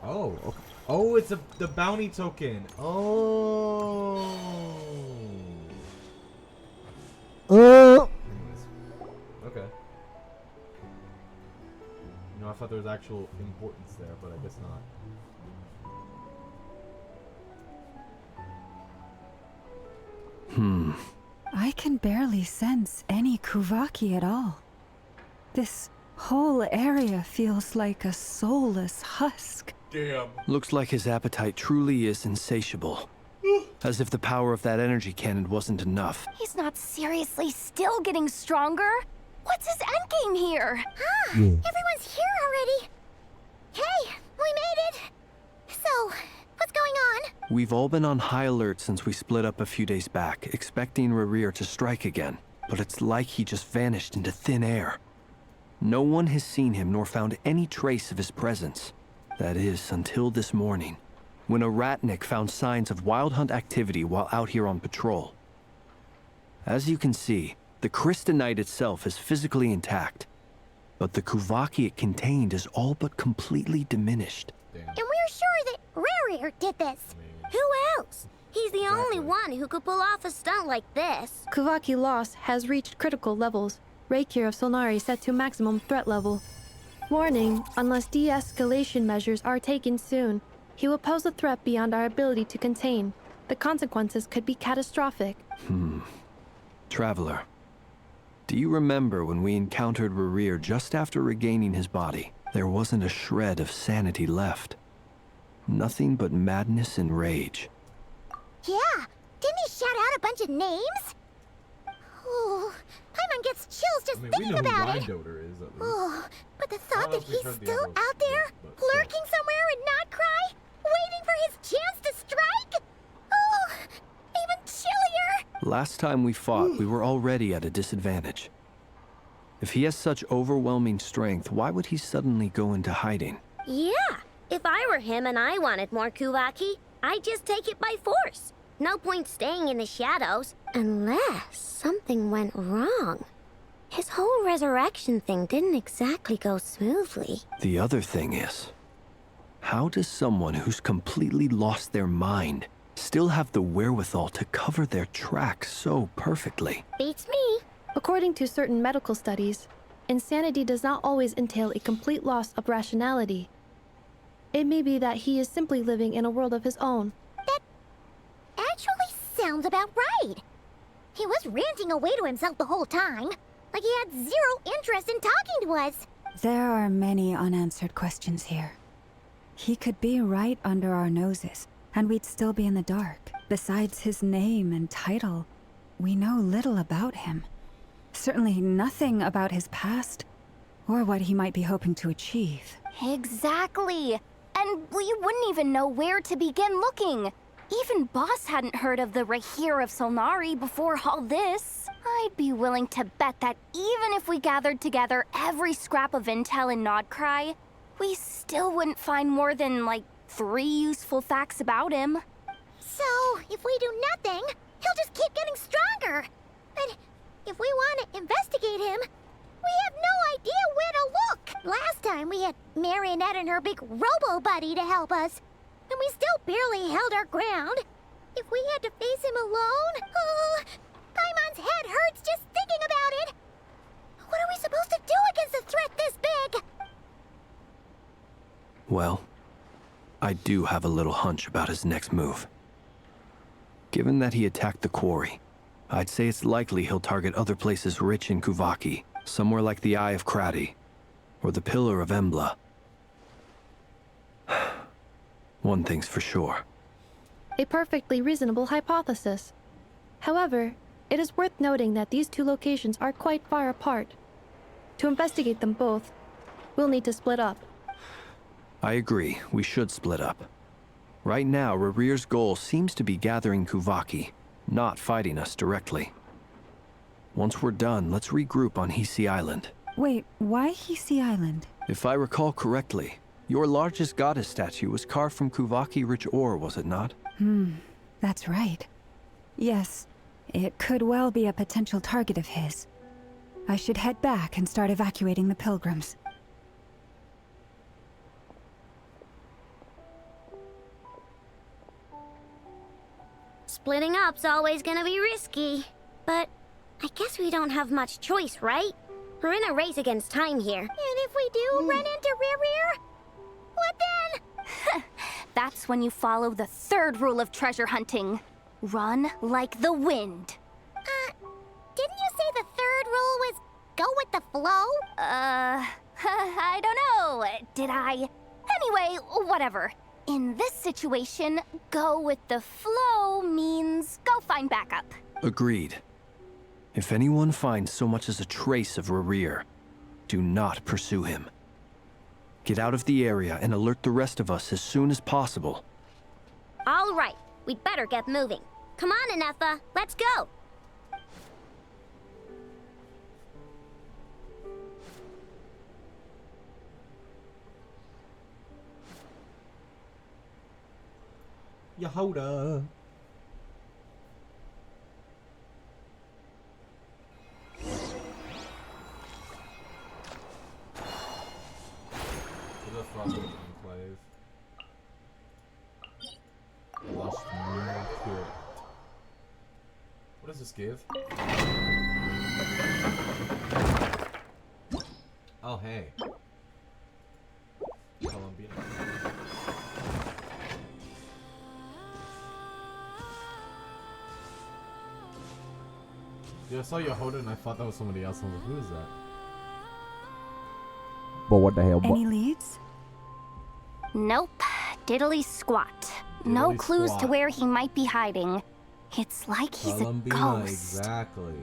Oh, okay. Oh, it's the bounty token. Oh. Anyways. Okay. You know, I thought there was actual importance there, but I guess not.
I can barely sense any Kuvaki at all. This whole area feels like a soulless husk.
Damn.
Looks like his appetite truly is insatiable. As if the power of that energy cannon wasn't enough.
He's not seriously still getting stronger. What's his endgame here?
Everyone's here already. Hey, we made it. So, what's going on?
We've all been on high alert since we split up a few days back, expecting Rerir to strike again. But it's like he just vanished into thin air. No one has seen him nor found any trace of his presence. That is, until this morning, when a ratnik found signs of wild hunt activity while out here on patrol. As you can see, the Crystonite itself is physically intact, but the Kuvaki it contained is all but completely diminished.
And we're sure that Rerir did this. Who else? He's the only one who could pull off a stunt like this.
Kuvaki loss has reached critical levels. Reikir of Solnari set to maximum threat level. Warning, unless de-escalation measures are taken soon, he will pose a threat beyond our ability to contain. The consequences could be catastrophic.
Traveler, do you remember when we encountered Rerir just after regaining his body? There wasn't a shred of sanity left. Nothing but madness and rage.
Yeah, didn't he shout out a bunch of names? Oh, Paimon gets chills just thinking about it. Oh, but the thought that he's still out there, lurking somewhere in Nod-Krai, waiting for his chance to strike? Oh, even chillier.
Last time we fought, we were already at a disadvantage. If he has such overwhelming strength, why would he suddenly go into hiding?
Yeah, if I were him and I wanted more Kuvaki, I'd just take it by force. No point staying in the shadows, unless something went wrong. His whole resurrection thing didn't exactly go smoothly.
The other thing is, how does someone who's completely lost their mind still have the wherewithal to cover their tracks so perfectly?
Beats me.
According to certain medical studies, insanity does not always entail a complete loss of rationality. It may be that he is simply living in a world of his own.
Actually sounds about right. He was ranting away to himself the whole time, like he had zero interest in talking to us.
There are many unanswered questions here. He could be right under our noses, and we'd still be in the dark. Besides his name and title, we know little about him. Certainly nothing about his past, or what he might be hoping to achieve.
Exactly. And we wouldn't even know where to begin looking. Even Boss hadn't heard of the Reikir of Solnari before all this. I'd be willing to bet that even if we gathered together every scrap of intel in Nod-Krai, we still wouldn't find more than, like, 3 useful facts about him.
So, if we do nothing, he'll just keep getting stronger. But if we want to investigate him, we have no idea where to look. Last time we had Marionette and her big robo-buddy to help us, and we still barely held our ground. If we had to face him alone, Paimon's head hurts just thinking about it. What are we supposed to do against a threat this big?
Well, I do have a little hunch about his next move. Given that he attacked the quarry, I'd say it's likely he'll target other places rich in Kuvaki, somewhere like the Eye of Krati, or the Pillar of Embla. One thing's for sure.
A perfectly reasonable hypothesis. However, it is worth noting that these two locations are quite far apart. To investigate them both, we'll need to split up.
I agree, we should split up. Right now, Rarir's goal seems to be gathering Kuvaki, not fighting us directly. Once we're done, let's regroup on Hisi Island.
Wait, why Hisi Island?
If I recall correctly, your largest goddess statue was carved from Kuvaki-rich ore, was it not?
That's right. Yes, it could well be a potential target of his. I should head back and start evacuating the pilgrims.
Splitting up's always gonna be risky. But I guess we don't have much choice, right? We're in a race against time here. And if we do run into Rear, what then?
That's when you follow the third rule of treasure hunting. Run like the wind.
Didn't you say the third rule was go with the flow?
I don't know. Did I? Anyway, whatever. In this situation, go with the flow means go find backup.
Agreed. If anyone finds so much as a trace of Rarir, do not pursue him. Get out of the area and alert the rest of us as soon as possible.
All right, we'd better get moving. Come on, Ineffa, let's go.
Yehoda.
To the Frosted Enclave. Lush Moon Cure. What does this give? Oh, hey. Columbia. Yeah, I saw Yehoda and I thought that was somebody else. I was like, who is that?
But what the hell?
Any leads?
Nope. Diddly squat. No
Diddly
clues to
squat.
where he might be hiding. It's like he's
Columbia,
a ghost.
exactly.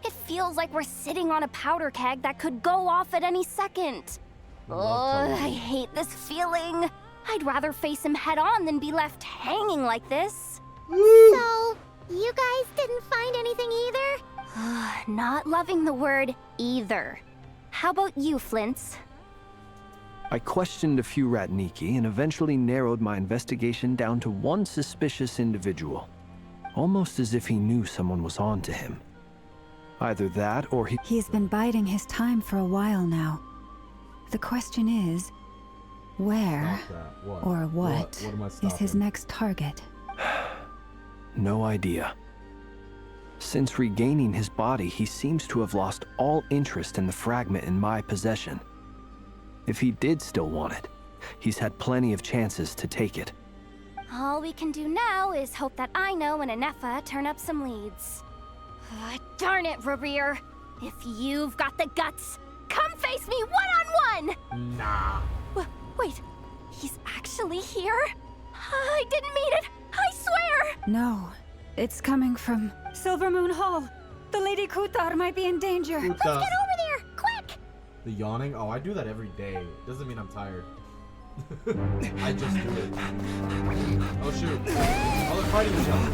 It feels like we're sitting on a powder keg that could go off at any second.
Love
I hate this feeling. I'd rather face him head on than be left hanging like this.
So, you guys didn't find anything either?
Not loving the word either. How about you, Flints?
I questioned a few Ratniki and eventually narrowed my investigation down to one suspicious individual. Almost as if he knew someone was on to him. Either that or
He's been biding his time for a while now. The question is, where
Stop that. What?
or what
What am I
is his
stopping?
next target?
No idea. Since regaining his body, he seems to have lost all interest in the fragment in my possession. If he did still want it, he's had plenty of chances to take it.
All we can do now is hope that Ino and Ineffa turn up some leads. Darn it, Rarir. If you've got the guts, come face me one-on-one!
Nah.
Wait, he's actually here? I didn't mean it! I swear!
No, it's coming from Silver Moon Hall. The Lady Kutar might be in danger.
Let's get over
there, quick!
The yawning? Oh, I do that every day. Doesn't mean I'm tired. I just do it. Oh shoot. Oh, they're fighting each other.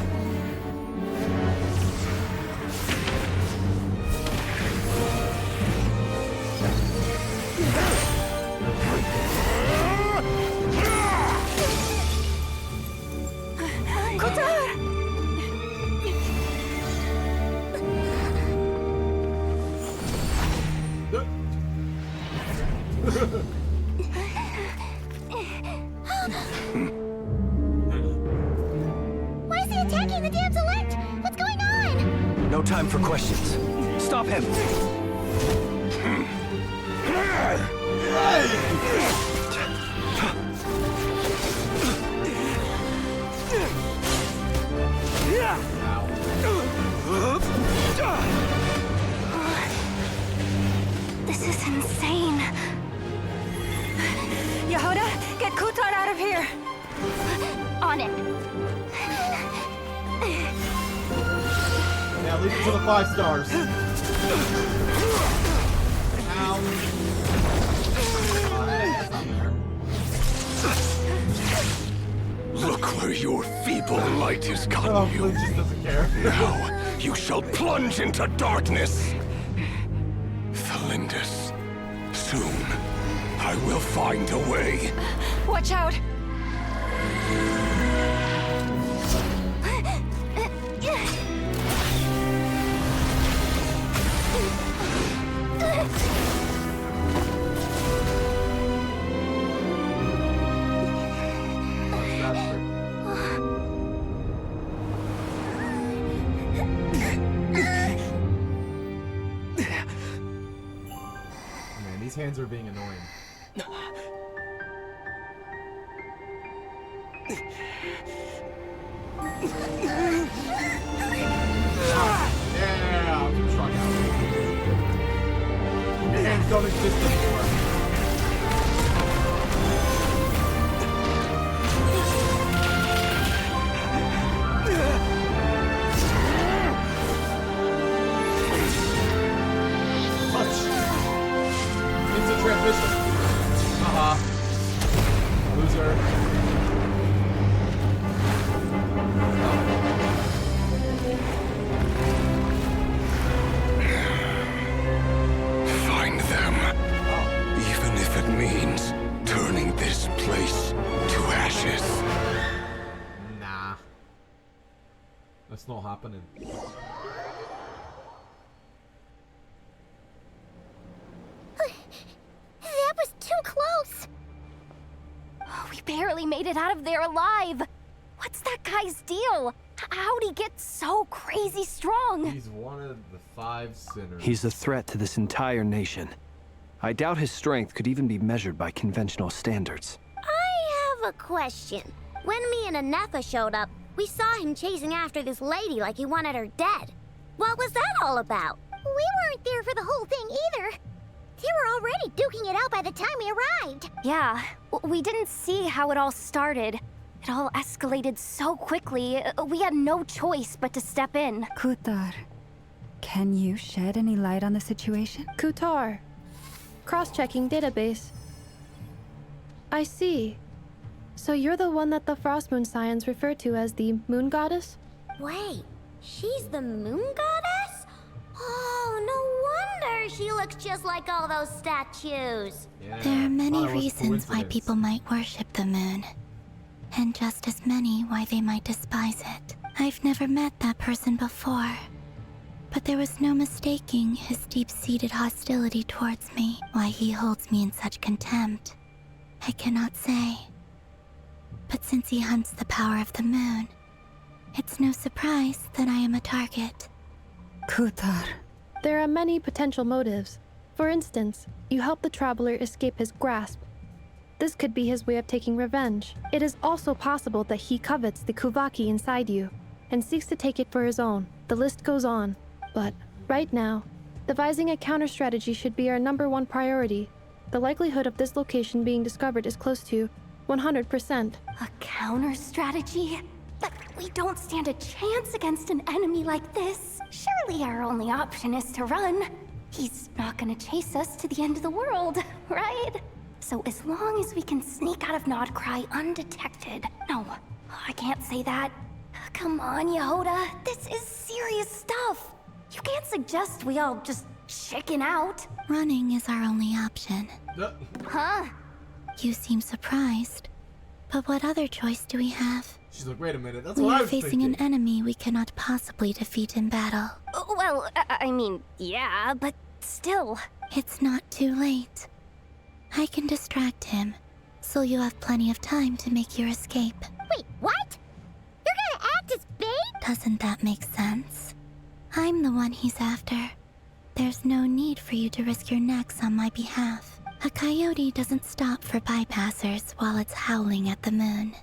Why is he attacking the damn select? What's going on?
No time for questions. Stop him!
on it.
Yeah, lead it to the 5 stars. Ow. That's not fair.
Look where your feeble light has gotten
Oh,
you.
Flynn just doesn't care.
Now, you shall plunge into darkness. Thalindus, soon, I will find a way.
Watch out!
Man, these hands are being annoying. Yeah, I'm struck out. Your hands don't exist anymore. Touch. Instant transmission. Haha. Loser.
Find them. Even if it means turning this place to ashes.
Nah. That's not happening.
That was too close. Oh, we barely made it out of there alive. What's that guy's deal? How'd he get so crazy strong?
He's one of the 5 sinners.
He's a threat to this entire nation. I doubt his strength could even be measured by conventional standards.
I have a question. When me and Anetha showed up, we saw him chasing after this lady like he wanted her dead. What was that all about? We weren't there for the whole thing either. They were already duking it out by the time we arrived.
Yeah, we didn't see how it all started. It all escalated so quickly, we had no choice but to step in.
Kutar, can you shed any light on the situation?
Kutar. Cross-checking database. I see. So you're the one that the Frost Moon Scions refer to as the Moon Goddess?
Wait, she's the moon goddess? Oh, no wonder she looks just like all those statues.
Yeah,
There are many
thought it was
reasons why
coincidence.
people might worship the moon, and just as many why they might despise it. I've never met that person before, but there was no mistaking his deep-seated hostility towards me, why he holds me in such contempt. I cannot say. But since he hunts the power of the moon, it's no surprise that I am a target.
Kutar.
There are many potential motives. For instance, you help the traveler escape his grasp. This could be his way of taking revenge. It is also possible that he covets the Kuvaki inside you and seeks to take it for his own. The list goes on. But right now, devising a counter strategy should be our #1 priority. The likelihood of this location being discovered is close to 100%.
A counter strategy? But we don't stand a chance against an enemy like this. Surely our only option is to run. He's not gonna chase us to the end of the world, right? So as long as we can sneak out of Nod-Krai undetected. No, I can't say that. Come on, Yehoda. This is serious stuff. You can't suggest we all just chicken out.
Running is our only option.
Huh?
You seem surprised. But what other choice do we have?
She's like, wait a minute, that's
We
what I
are
was
facing
thinking.
an enemy we cannot possibly defeat in battle.
Well, I mean, yeah, but still.
It's not too late. I can distract him, so you have plenty of time to make your escape.
Wait, what? You're gonna act as bait?
Doesn't that make sense? I'm the one he's after. There's no need for you to risk your necks on my behalf. A coyote doesn't stop for bypassers while it's howling at the moon.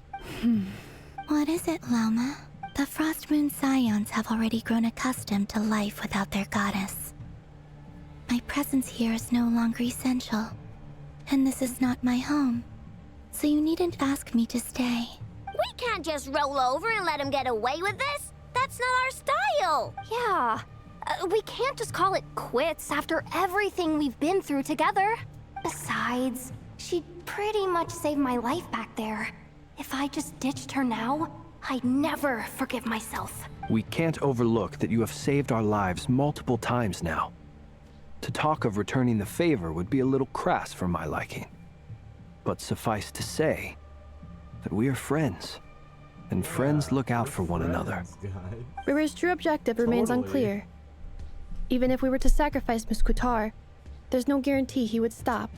What is it, Loma? The Frost Moon Scions have already grown accustomed to life without their goddess. My presence here is no longer essential, and this is not my home, so you needn't ask me to stay.
We can't just roll over and let him get away with this. That's not our style.
Yeah. We can't just call it quits after everything we've been through together. Besides, she pretty much saved my life back there. If I just ditched her now, I'd never forgive myself.
We can't overlook that you have saved our lives multiple times now. To talk of returning the favor would be a little crass for my liking. But suffice to say that we are friends, and friends look out for one another.
River's true objective remains unclear. Even if we were to sacrifice Miss Kutar, there's no guarantee he would stop.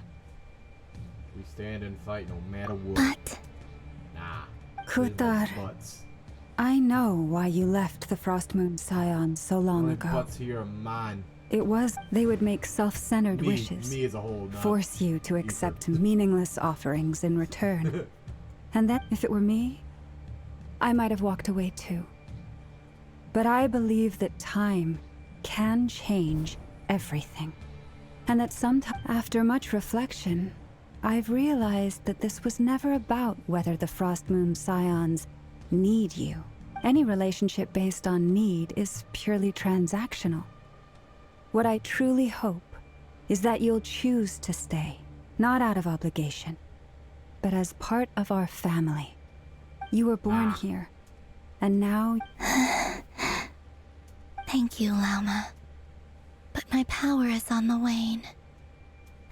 We stand and fight no matter what.
But...
Nah.
Kutar, I know why you left the Frost Moon Scions so long ago.
Butts here are mine.
It was they would make self-centered wishes,
Me as a whole, not
force you to accept meaningless offerings in return. And that, if it were me, I might have walked away too. But I believe that time can change everything. And that sometime, after much reflection, I've realized that this was never about whether the Frost Moon Scions need you. Any relationship based on need is purely transactional. What I truly hope is that you'll choose to stay, not out of obligation, but as part of our family. You were born here, and now...
Thank you, Lauma. But my power is on the wane.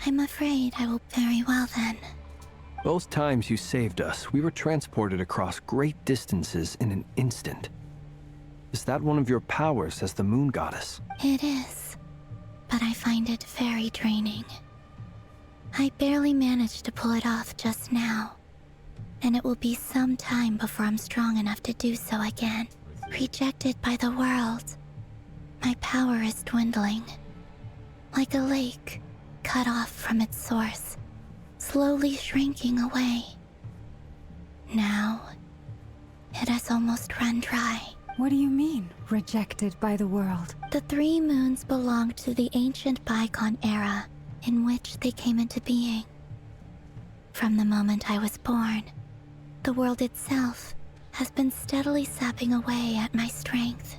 I'm afraid I will very well then.
Both times you saved us, we were transported across great distances in an instant. Is that one of your powers as the Moon Goddess?
It is, but I find it very draining. I barely managed to pull it off just now, and it will be some time before I'm strong enough to do so again. Rejected by the world, my power is dwindling. Like a lake, cut off from its source, slowly shrinking away. Now, it has almost run dry.
What do you mean, rejected by the world?
The 3 moons belonged to the ancient bygone era in which they came into being. From the moment I was born, the world itself has been steadily sapping away at my strength.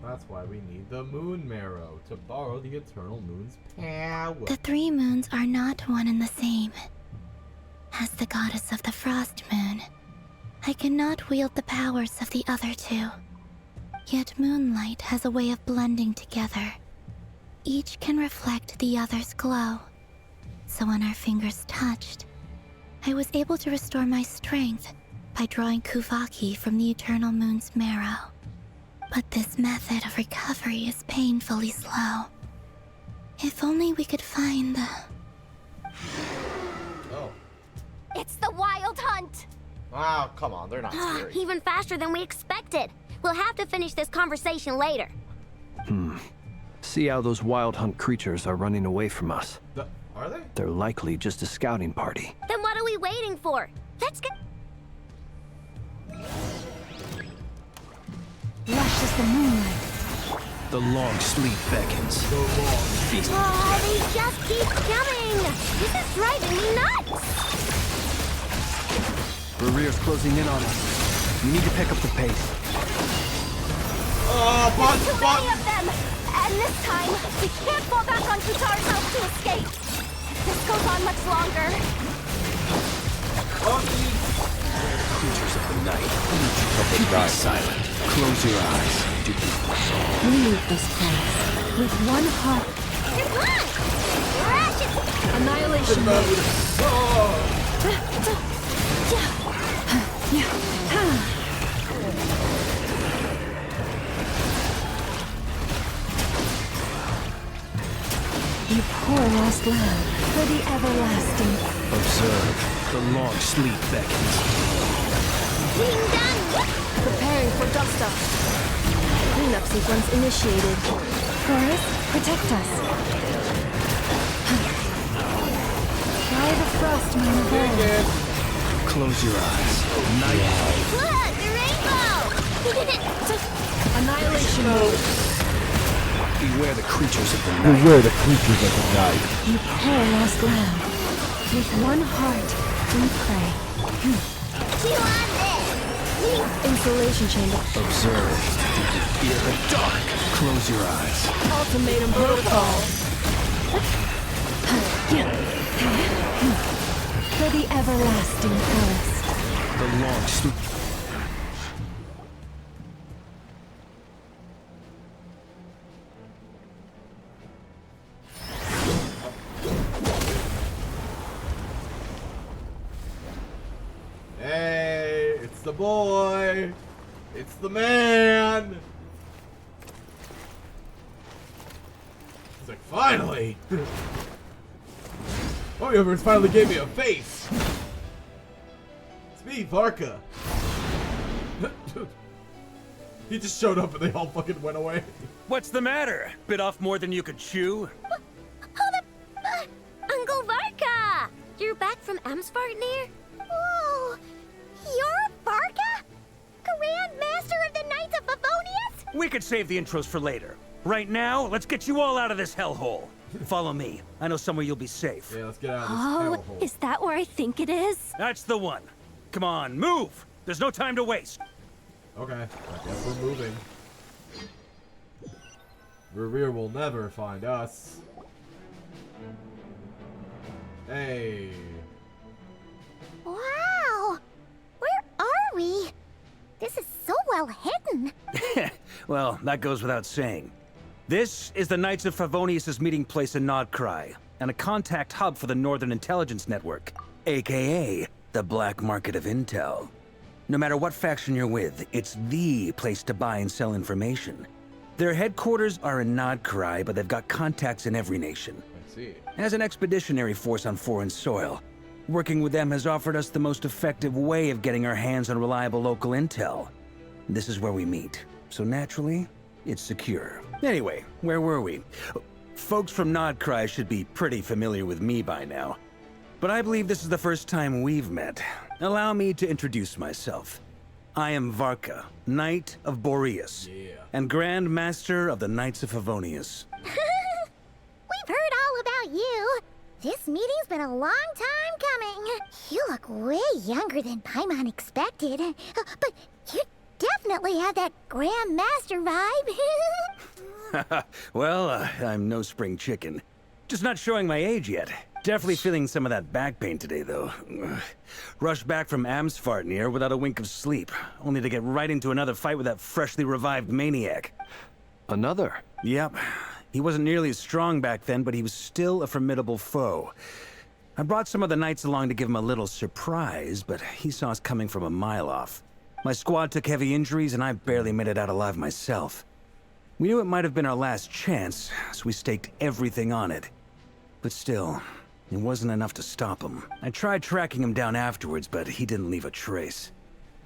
That's why we need the Moon Marrow, to borrow the Eternal Moon's power.
The 3 moons are not one and the same. As the goddess of the Frost Moon, I cannot wield the powers of the other 2. Yet moonlight has a way of blending together. Each can reflect the other's glow. So when our fingers touched, I was able to restore my strength by drawing Kuvaki from the Eternal Moon's marrow. But this method of recovery is painfully slow. If only we could find the...
Oh.
It's the Wild Hunt!
Oh, come on, they're not scary.
Even faster than we expected. We'll have to finish this conversation later.
See how those Wild Hunt creatures are running away from us.
Are they?
They're likely just a scouting party.
Then what are we waiting for? Let's get...
Lush as the moonlight.
The long sleep beckons.
Oh, they just keep coming! This is driving me nuts!
Rear's closing in on us. We need to pick up the pace.
Oh,
There's too many of them! And this time, we can't fall back on Kutar's house to escape. If this goes on much longer...
Creatures of the night. Be silent. Close your eyes.
We leave this place with one heart.
You're gone! Ratchet!
Annihilation mode.
You poor lost lamb, for the everlasting.
Observe. The long sleep beckons.
Being done!
Preparing for dust up. Cleanup sequence initiated.
Chorus, protect us. By the Frost Moon of old.
Close your eyes. Night.
Look, the rainbow!
Annihilation mode.
Beware the creatures of the night.
Beware the creatures of the night.
You poor lost lamb. With one heart, we pray.
You on this!
Insulation chamber.
Observe. Did you fear the dark? Close your eyes.
Ultimatum protocol.
For the everlasting forest.
The long sleep.
Hey, it's the boy. It's the man. He's like, finally. Oh, you finally gave me a face. It's me, Varka. He just showed up and they all fucking went away.
What's the matter? Bit off more than you could chew?
Hold up! Uncle Varka! You're back from Amsvartnir? Whoa! You're Varka? Grand Master of the Knights of Favonius?
We could save the intros for later. Right now, let's get you all out of this hellhole. Follow me. I know somewhere you'll be safe.
Yeah, let's get out of this hellhole.
Is that where I think it is?
That's the one. Come on, move! There's no time to waste.
Okay, I guess we're moving. Rear will never find us. Hey.
Wow! Where are we? This is so well hidden.
Well, that goes without saying. This is the Knights of Favonius' meeting place in Nod-Krai, and a contact hub for the Northern Intelligence Network, aka the Black Market of Intel. No matter what faction you're with, it's the place to buy and sell information. Their headquarters are in Nod-Krai, but they've got contacts in every nation.
I see.
As an expeditionary force on foreign soil, working with them has offered us the most effective way of getting our hands on reliable local intel. This is where we meet, so naturally, it's secure. Anyway, where were we? Folks from Nod-Krai should be pretty familiar with me by now. But I believe this is the first time we've met. Allow me to introduce myself. I am Varka, Knight of Boreas, and Grand Master of the Knights of Favonius.
We've heard all about you. This meeting's been a long time coming. You look way younger than Paimon expected. But you definitely have that Grand Master vibe.
Well, I'm no spring chicken. Just not showing my age yet. Definitely feeling some of that back pain today, though. Rushed back from Amsvartnir without a wink of sleep, only to get right into another fight with that freshly revived maniac.
Another?
Yep. He wasn't nearly as strong back then, but he was still a formidable foe. I brought some of the knights along to give him a little surprise, but he saw us coming from a mile off. My squad took heavy injuries, and I barely made it out alive myself. We knew it might have been our last chance, so we staked everything on it. But still, it wasn't enough to stop him. I tried tracking him down afterwards, but he didn't leave a trace.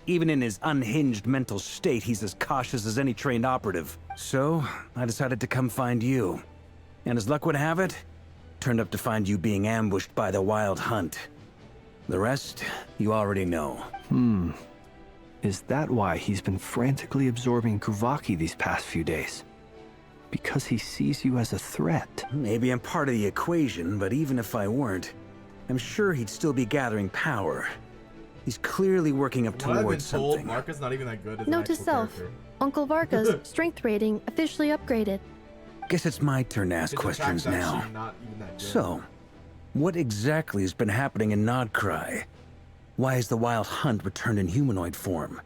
Even in his unhinged mental state, he's as cautious as any trained operative. So, I decided to come find you. And as luck would have it, turned up to find you being ambushed by the Wild Hunt. The rest, you already know.
Is that why he's been frantically absorbing Kuvaki these past few days? Because he sees you as a threat?
Maybe I'm part of the equation, but even if I weren't, I'm sure he'd still be gathering power. He's clearly working up
What I've been
towards
told,
something.
Varka's not even that good as an
Note to
actual
self,
character.
Uncle Varka's strength rating officially upgraded.
Guess it's my turn to ask
His
questions
attack's
now.
actually not even that good.
So, what exactly has been happening in Nod-Krai? Why has the Wild Hunt returned in humanoid form?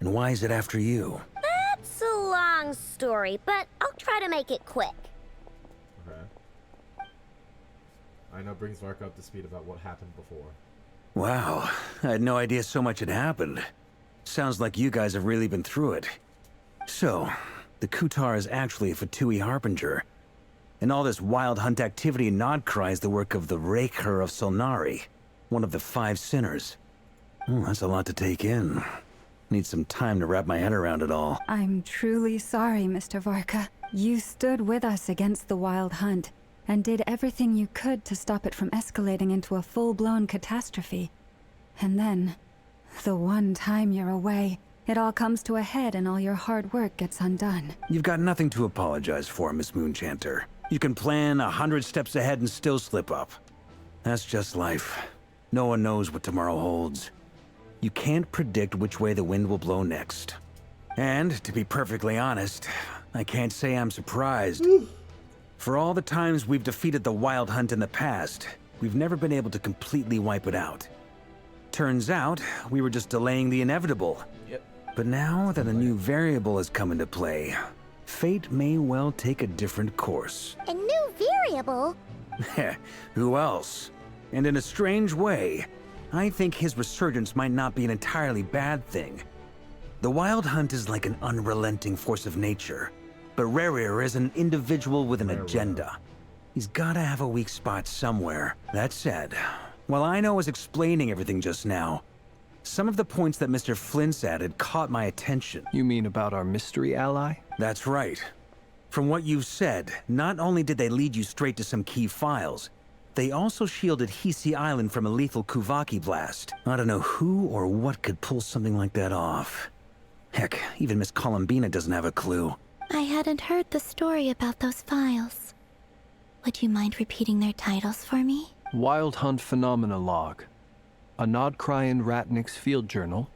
And why is it after you?
That's a long story, but I'll try to make it quick.
Okay. I know brings Varka up to speed about what happened before.
Wow, I had no idea so much had happened. Sounds like you guys have really been through it. So, the Kutar is actually a Fatui Harbinger. And all this Wild Hunt activity in Nod-Krai is the work of the Raker of Solnari, one of the 5 sinners. That's a lot to take in. Need some time to wrap my head around it all.
I'm truly sorry, Mr. Varka. You stood with us against the Wild Hunt, and did everything you could to stop it from escalating into a full-blown catastrophe. And then, the one time you're away, it all comes to a head and all your hard work gets undone.
You've got nothing to apologize for, Miss Moonchanter. You can plan 100 steps ahead and still slip up. That's just life. No one knows what tomorrow holds. You can't predict which way the wind will blow next. And, to be perfectly honest, I can't say I'm surprised. For all the times we've defeated the Wild Hunt in the past, we've never been able to completely wipe it out. Turns out, we were just delaying the inevitable.
Yep.
But now that a new variable has come into play, fate may well take a different course.
A new variable?
Who else? And in a strange way, I think his resurgence might not be an entirely bad thing. The Wild Hunt is like an unrelenting force of nature, but Rerir is an individual with an agenda. He's gotta have a weak spot somewhere. That said, while I know I was explaining everything just now, some of the points that Mr. Flint's added caught my attention.
You mean about our mystery ally?
That's right. From what you've said, not only did they lead you straight to some key files, they also shielded Hisi Island from a lethal Kuvaki blast. I don't know who or what could pull something like that off. Heck, even Miss Columbina doesn't have a clue.
I hadn't heard the story about those files. Would you mind repeating their titles for me?
Wild Hunt Phenomena Log, a Nod-Krai and Ratnik's Field Journal,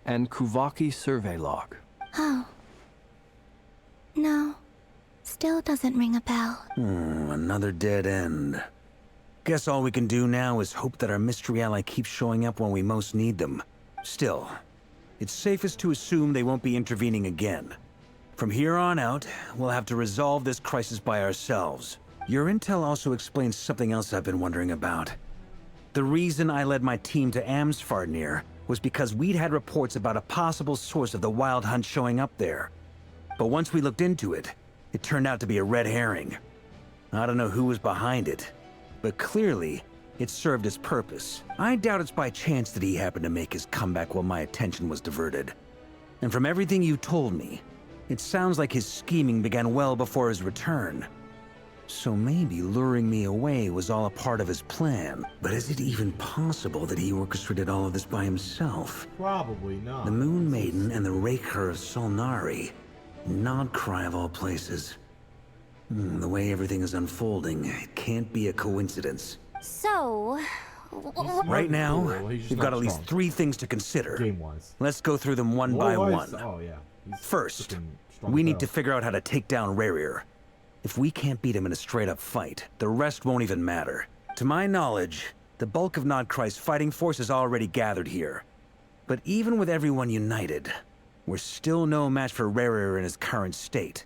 and Kuvaki Survey Log.
Oh. No. Still doesn't ring a bell.
Another dead end. Guess all we can do now is hope that our mystery ally keeps showing up when we most need them. Still, it's safest to assume they won't be intervening again. From here on out, we'll have to resolve this crisis by ourselves. Your intel also explains something else I've been wondering about. The reason I led my team to Amsfarnir was because we'd had reports about a possible source of the Wild Hunt showing up there. But once we looked into it, it turned out to be a red herring. I don't know who was behind it, but clearly, it served its purpose. I doubt it's by chance that he happened to make his comeback while my attention was diverted. And from everything you told me, it sounds like his scheming began well before his return. So maybe luring me away was all a part of his plan. But is it even possible that he orchestrated all of this by himself?
Probably not.
The Moon Maiden and the Raker of Solnari. Nod-Krai of all places. The way everything is unfolding, it can't be a coincidence.
So...
Right now,
he's just
we've got
not
at least
strong.
3 things to consider.
Game-wise.
Let's go through them one by one.
Oh, yeah. He's
First,
freaking strong
we
as
need
hell.
to figure out how to take down Rerir. If we can't beat him in a straight-up fight, the rest won't even matter. To my knowledge, the bulk of Nod-Krai's fighting force is already gathered here. But even with everyone united, we're still no match for Rerir in his current state,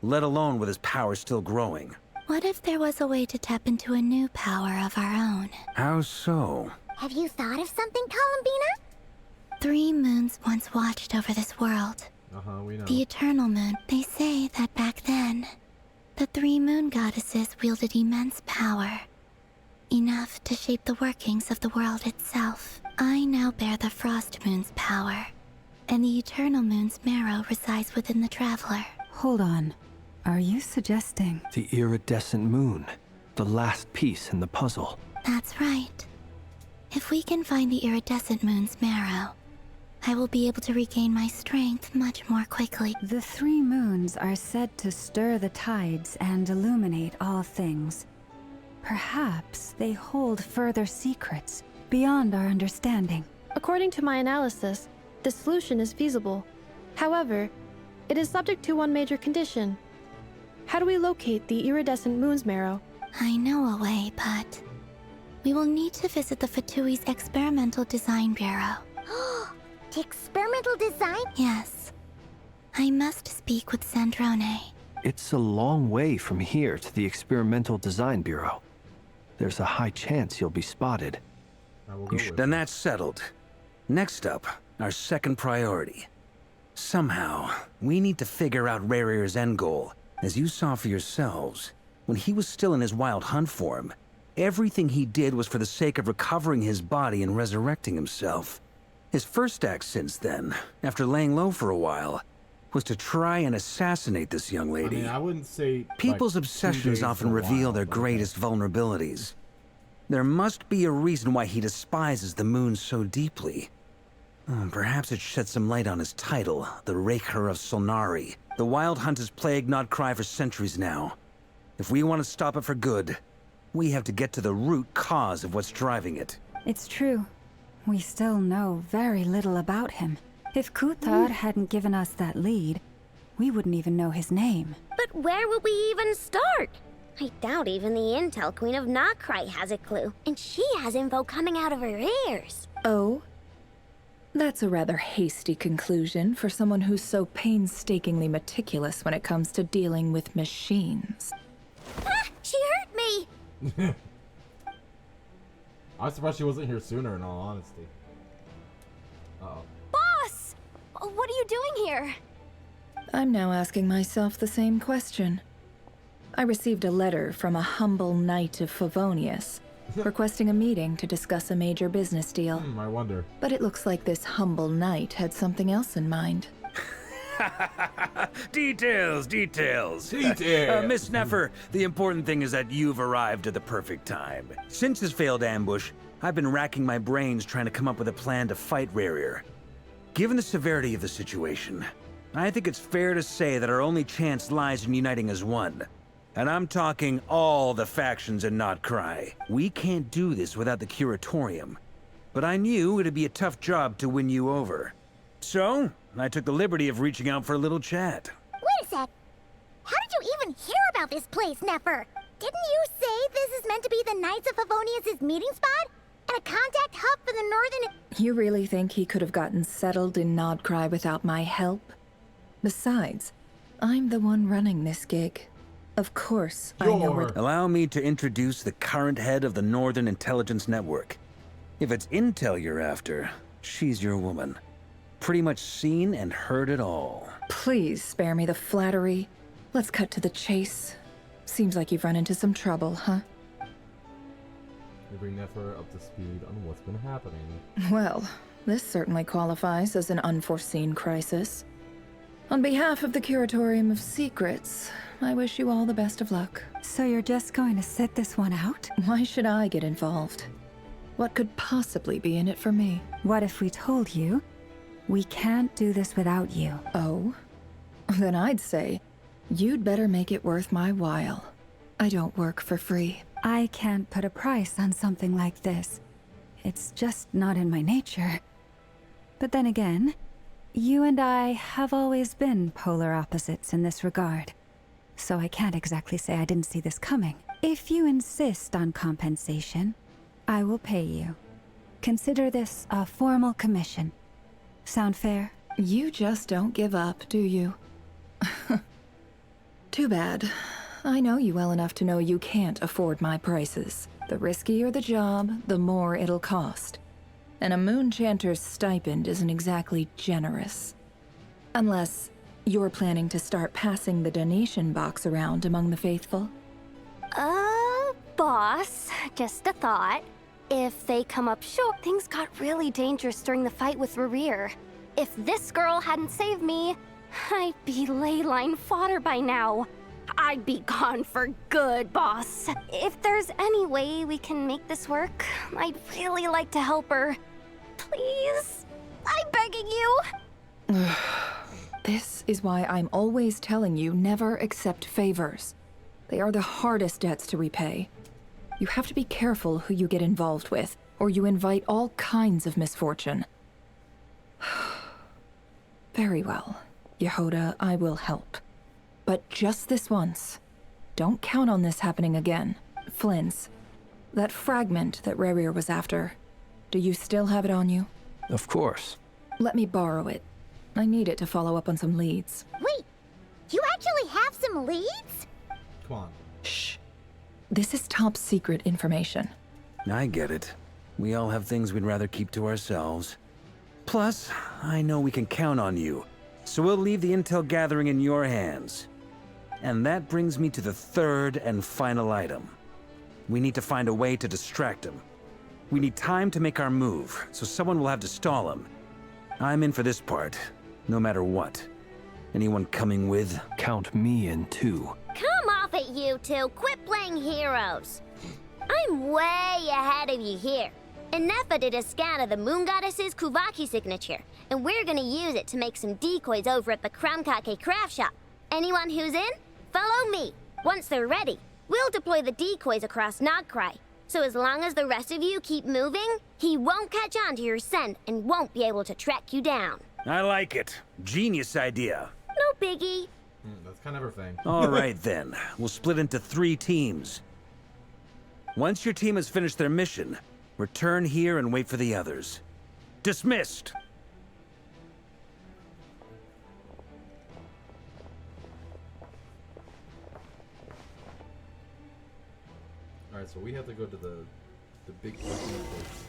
let alone with his power still growing.
What if there was a way to tap into a new power of our own?
How so?
Have you thought of something, Columbina?
3 moons once watched over this world.
We know.
The Eternal Moon. They say that back then, the 3 moon goddesses wielded immense power. Enough to shape the workings of the world itself. I now bear the Frost Moon's power, and the Eternal Moon's marrow resides within the Traveler.
Hold on. Are you suggesting...
The iridescent moon, the last piece in the puzzle.
That's right. If we can find the iridescent moon's marrow, I will be able to regain my strength much more quickly.
The 3 moons are said to stir the tides and illuminate all things. Perhaps they hold further secrets beyond our understanding.
According to my analysis, the solution is feasible. However, it is subject to one major condition. How do we locate the iridescent moon's marrow?
I know a way, but we will need to visit the Fatui's Experimental Design Bureau.
The experimental design?
Yes. I must speak with Sandrone.
It's a long way from here to the Experimental Design Bureau. There's a high chance you'll be spotted.
Then that's settled. Next up, our second priority. Somehow, we need to figure out Rerir's end goal. As you saw for yourselves, when he was still in his Wild Hunt form, everything he did was for the sake of recovering his body and resurrecting himself. His first act since then, after laying low for a while, was to try and assassinate this young lady.
I mean, I wouldn't say...
People's
like, 2
obsessions
days
often
is a
reveal
while,
their
but
greatest vulnerabilities. There must be a reason why he despises the moon so deeply. Perhaps it sheds some light on his title, the Raker of Solnari. The Wild Hunt has plagued Nod-Krai for centuries now. If we want to stop it for good, we have to get to the root cause of what's driving it.
It's true. We still know very little about him. If Kuthar hadn't given us that lead, we wouldn't even know his name.
But where would we even start? I doubt even the Intel Queen of Nod-Krai has a clue, and she has info coming out of her ears.
Oh? That's a rather hasty conclusion for someone who's so painstakingly meticulous when it comes to dealing with machines.
Ah, she hurt me!
I'm surprised she wasn't here sooner, in all honesty. Uh-oh.
Boss! What are you doing here?
I'm now asking myself the same question. I received a letter from a humble knight of Favonius, requesting a meeting to discuss a major business deal.
I wonder.
But it looks like this humble knight had something else in mind.
Details.
Details.
Miss Neffer, the important thing is that you've arrived at the perfect time. Since his failed ambush, I've been racking my brains trying to come up with a plan to fight Rarier. Given the severity of the situation, I think it's fair to say that our only chance lies in uniting as one. And I'm talking all the factions in Nod-Krai. We can't do this without the Curatorium. But I knew it'd be a tough job to win you over. So, I took the liberty of reaching out for a little chat.
Wait a sec. How did you even hear about this place, Neffer? Didn't you say this is meant to be the Knights of Favonius' meeting spot? And a contact hub for the northern...
You really think he could have gotten settled in Nod-Krai without my help? Besides, I'm the one running this gig. Of course, I know where...
Allow me to introduce the current head of the Northern Intelligence Network. If it's intel you're after, she's your woman. Pretty much seen and heard it all.
Please spare me the flattery. Let's cut to the chase. Seems like you've run into some trouble, huh?
You bring Neffer up to speed on what's been happening.
Well, this certainly qualifies as an unforeseen crisis. On behalf of the Curatorium of Secrets, I wish you all the best of luck.
So you're just going to sit this one out?
Why should I get involved? What could possibly be in it for me?
What if we told you we can't do this without you?
Oh? Then I'd say you'd better make it worth my while. I don't work for free.
I can't put a price on something like this. It's just not in my nature. But then again, you and I have always been polar opposites in this regard. So I can't exactly say I didn't see this coming. If you insist on compensation, I will pay you. Consider this a formal commission. Sound fair?
You just don't give up, do you? Too bad. I know you well enough to know you can't afford my prices. The riskier the job, the more it'll cost. And a Moonchanter's stipend isn't exactly generous. Unless you're planning to start passing the donation box around among the faithful.
Boss, just a thought. If they come up short, things got really dangerous during the fight with Rarier. If this girl hadn't saved me, I'd be ley line fodder by now. I'd be gone for good, boss. If there's any way we can make this work, I'd really like to help her. Please? I'm begging you.
This is why I'm always telling you never accept favors. They are the hardest debts to repay. You have to be careful who you get involved with, or you invite all kinds of misfortune. Very well, Yehoda, I will help. But just this once. Don't count on this happening again. Flins, that fragment that Rarier was after, do you still have it on you?
Of course.
Let me borrow it. I need it to follow up on some leads.
Wait, you actually have some leads?
Come on.
Shh. This is top secret information.
I get it. We all have things we'd rather keep to ourselves. Plus, I know we can count on you, so we'll leave the intel gathering in your hands. And that brings me to the third and final item. We need to find a way to distract him. We need time to make our move, so someone will have to stall him. I'm in for this part, no matter what. Anyone coming with?
Count me in too.
Come off it, you two. Quit playing heroes. I'm way ahead of you here. And Neffa did a scan of the Moon Goddess's Kuvaki signature, and we're gonna use it to make some decoys over at the Kramkake craft shop. Anyone who's in, follow me. Once they're ready, we'll deploy the decoys across Nod-Krai. So as long as the rest of you keep moving, he won't catch on to your scent and won't be able to track you down.
I like it. Genius idea.
No biggie.
That's kind of her thing.
All right, then. We'll split into 3 teams. Once your team has finished their mission, return here and wait for the others. Dismissed!
Alright, so we have to go to the big place.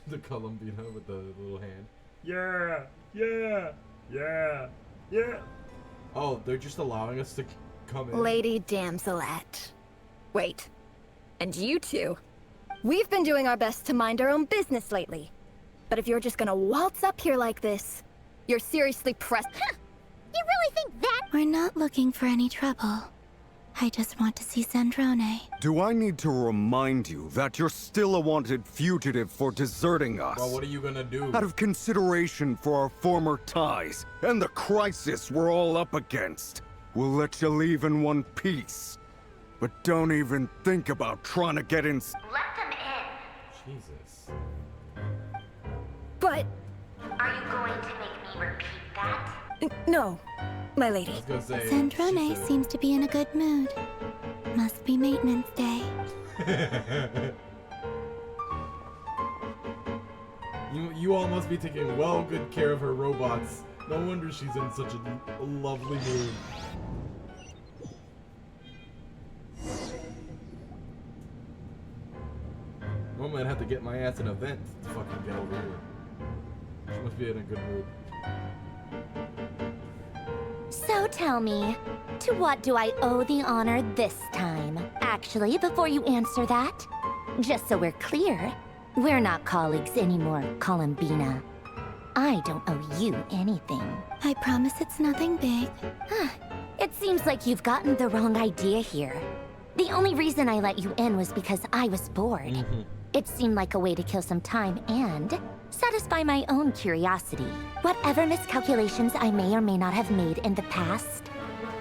The Columbina with the little hand. Yeah! Yeah! Yeah! Yeah! Oh, they're just allowing us to come in.
Lady Damselette. Wait. And you two? We've been doing our best to mind our own business lately. But if you're just gonna waltz up here like this, you're seriously pressed.
You really think that?
We're not looking for any trouble. I just want to see Sandrone.
Do I need to remind you that you're still a wanted fugitive for deserting us?
Well, what are you gonna do?
Out of consideration for our former ties and the crisis we're all up against, we'll let you leave in one piece. But don't even think about trying to get in.
Let them in.
Jesus.
But...
Are you going to make me repeat that?
No, my lady.
Sandrone seems to be in a good mood. Must be maintenance day.
You all must be taking well good care of her robots. No wonder she's in such a lovely mood. One might have to get my ass an event to fucking get over here. She must be in a good mood.
So tell me, to what do I owe the honor this time? Actually, before you answer that, just so we're clear, we're not colleagues anymore, Columbina. I don't owe you anything.
I promise it's nothing big.
It seems like you've gotten the wrong idea here. The only reason I let you in was because I was bored. It seemed like a way to kill some time and satisfy my own curiosity. Whatever miscalculations I may or may not have made in the past,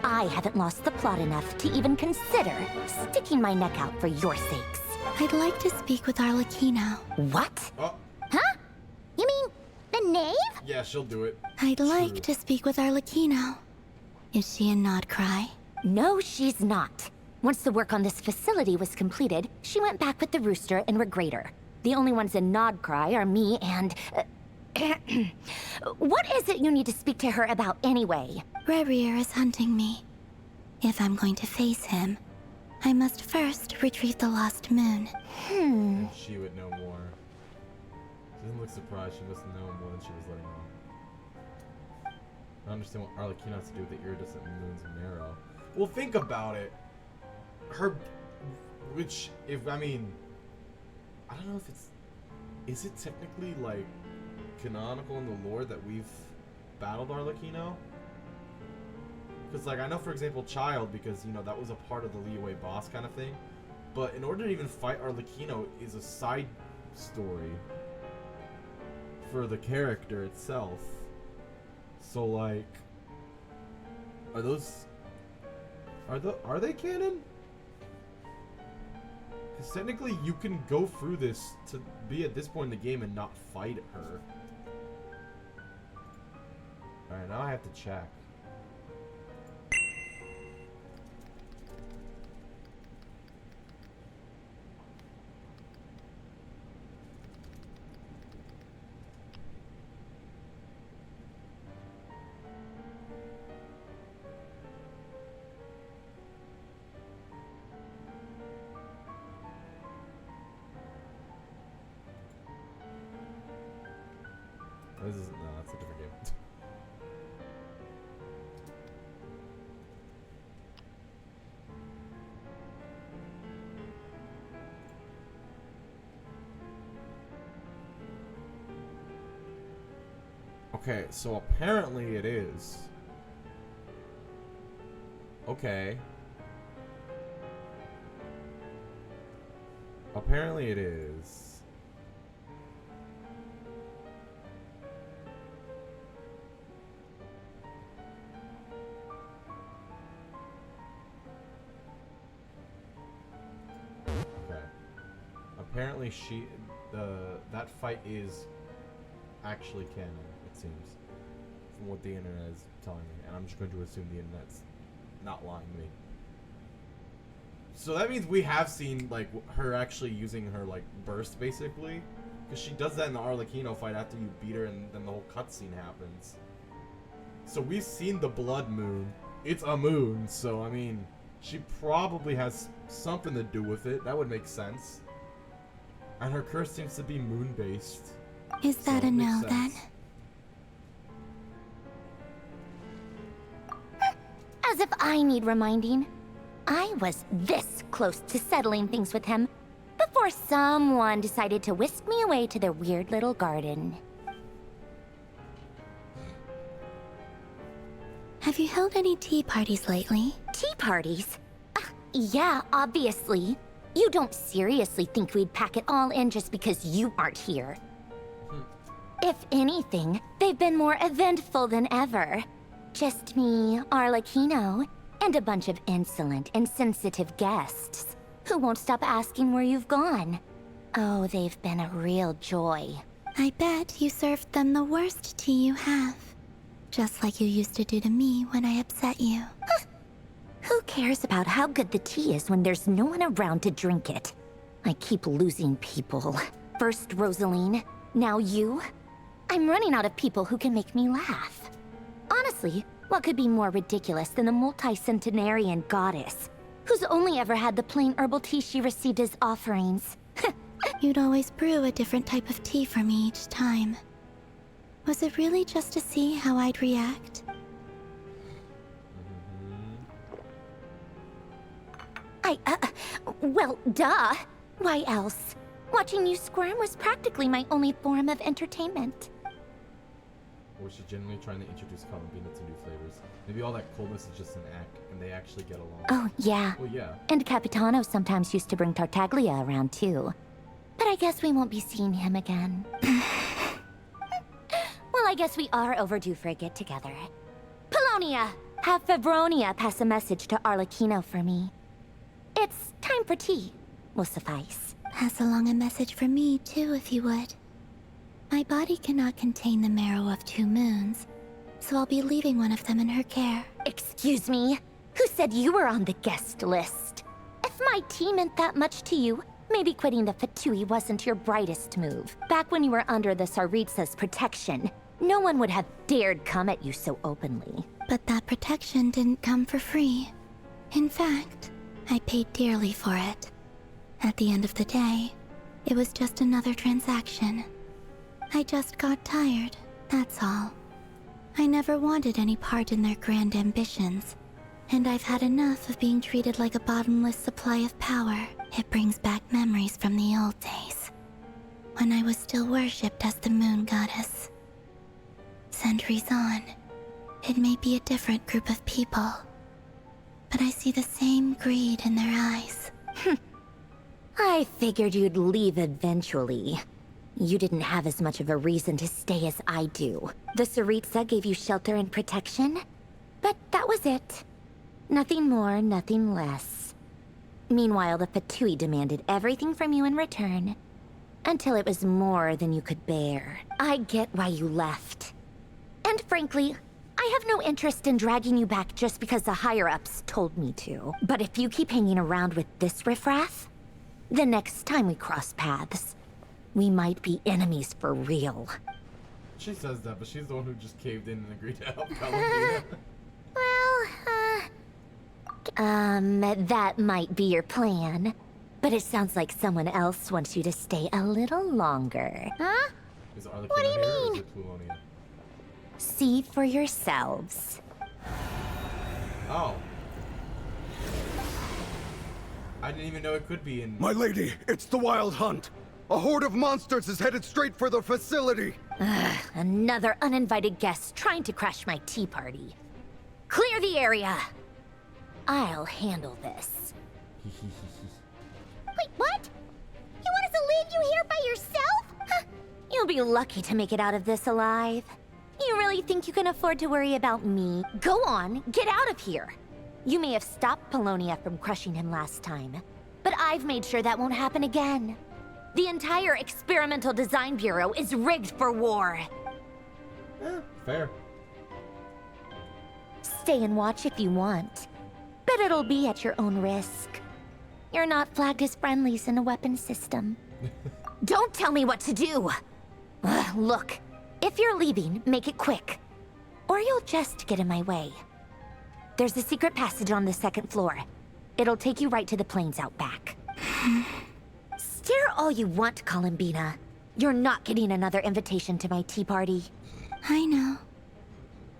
I haven't lost the plot enough to even consider sticking my neck out for your sakes.
I'd like to speak with Arlecchino.
What?
Huh? You mean the knave?
Yeah, she'll do it.
I'd like to speak with Arlecchino. Is she in Nod-Krai?
No, she's not. Once the work on this facility was completed, she went back with the Rooster and Regrator. The only ones in Nod-Krai are me and... What is it you need to speak to her about anyway?
Rerir is hunting me. If I'm going to face him, I must first retrieve the lost moon.
She would know more. She doesn't look surprised. She must know more than she was letting on. I don't understand what Arlecchino has to do with the iridescent moon's marrow. Well, think about it. Her... Which, if, I mean... I don't know if it's... Is it technically, like, canonical in the lore that we've battled Arlecchino? Because, like, I know, for example, Child, because, you know, that was a part of the Leeway boss kind of thing. But in order to even fight Arlecchino is a side story for the character itself. So, like... Are those... Are they canon? Because technically you can go through this to be at this point in the game and not fight her. Alright, now I have to check. This is no, that's a different game. Okay, so apparently it is. Okay. Apparently it is. apparently that fight is actually canon, it seems, from what the internet is telling me, and I'm just going to assume the internet's not lying to me. So that means we have seen like her actually using her like burst, basically, because she does that in the Arlecchino fight after you beat her, and then the whole cutscene happens. So we've seen the blood moon. It's a moon, so I mean, she probably has something to do with it. That would make sense. And her curse seems to be moon-based.
Is that a no, then?
As if I need reminding. I was this close to settling things with him before someone decided to whisk me away to their weird little garden.
Have you held any tea parties lately?
Tea parties? Yeah, obviously. You don't seriously think we'd pack it all in just because you aren't here. If anything, they've been more eventful than ever. Just me, Arlecchino, and a bunch of insolent, insensitive guests who won't stop asking where you've gone. Oh, they've been a real joy.
I bet you served them the worst tea you have. Just like you used to do to me when I upset you.
Who cares about how good the tea is when there's no one around to drink it? I keep losing people. First Rosaline, now you. I'm running out of people who can make me laugh. Honestly, what could be more ridiculous than the multi-centenarian goddess, who's only ever had the plain herbal tea she received as offerings?
You'd always brew a different type of tea for me each time. Was it really just to see how I'd react?
Well, duh. Why else? Watching you squirm was practically my only form of entertainment.
Or is she genuinely trying to introduce Columbina to new flavors? Maybe all that coldness is just an act, and they actually get along.
Oh, yeah.
Oh, yeah.
And Capitano sometimes used to bring Tartaglia around, too. But I guess we won't be seeing him again. Well, I guess we are overdue for a get-together. Polonia! Have Febronia pass a message to Arlecchino for me. It's time for tea. Will suffice.
Pass along a message for me, too, if you would. My body cannot contain the marrow of 2 moons, so I'll be leaving one of them in her care.
Excuse me? Who said you were on the guest list? If my tea meant that much to you, maybe quitting the Fatui wasn't your brightest move. Back when you were under the Tsaritsa's protection, no one would have dared come at you so openly.
But that protection didn't come for free. In fact, I paid dearly for it. At the end of the day, it was just another transaction. I just got tired, that's all. I never wanted any part in their grand ambitions, and I've had enough of being treated like a bottomless supply of power. It brings back memories from the old days, when I was still worshipped as the moon goddess. Centuries on, it may be a different group of people, but I see the same greed in their eyes.
I figured you'd leave eventually. You didn't have as much of a reason to stay as I do. The Tsaritsa gave you shelter and protection, but that was it. Nothing more, nothing less. Meanwhile, the Fatui demanded everything from you in return, until it was more than you could bear. I get why you left. And frankly, I have no interest in dragging you back just because the higher-ups told me to. But if you keep hanging around with this riffraff, the next time we cross paths, we might be enemies for real.
She says that, but she's the one who just caved in and agreed to help Columbina.
That might be your plan. But it sounds like someone else wants you to stay a little longer. Huh?
Is Arlecchino
What do you
here, or
mean?
is it Pluonia?
See for yourselves.
Oh. I didn't even know it could be in...
My lady, it's the Wild Hunt! A horde of monsters is headed straight for the facility!
Ugh, another uninvited guest trying to crash my tea party. Clear the area! I'll handle this. Wait, what? You want us to leave you here by yourself? Huh. You'll be lucky to make it out of this alive. You really think you can afford to worry about me? Go on, get out of here. You may have stopped Polonia from crushing him last time, but I've made sure that won't happen again.
The entire Experimental Design Bureau is rigged for war.
Fair.
Stay and watch if you want, but it'll be at your own risk. You're not flagged as friendlies in the weapons system. Don't tell me what to do! Look, if you're leaving, make it quick. Or you'll just get in my way. There's a secret passage on the 2nd floor. It'll take you right to the plains out back. Stare all you want, Columbina. You're not getting another invitation to my tea party.
I know.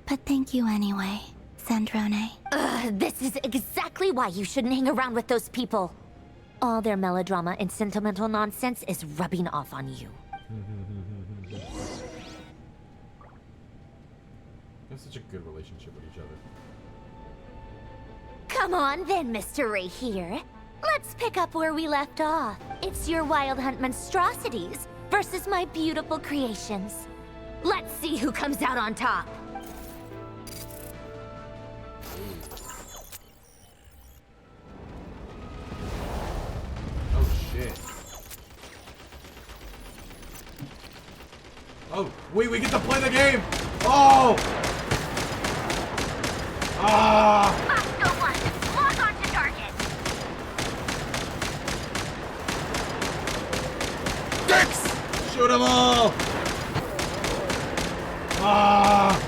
But thank you anyway, Sandrone.
This is exactly why you shouldn't hang around with those people. All their melodrama and sentimental nonsense is rubbing off on you.
They have such a good relationship with each other.
Come on then, Mr. Ray here. Let's pick up where we left off. It's your Wild Hunt monstrosities versus my beautiful creations. Let's see who comes out on top.
Oh shit. Oh, wait, we get to play the game! Oh! Ah!
Oscar 1, log on to target.
Dicks! Shoot them all! Ah!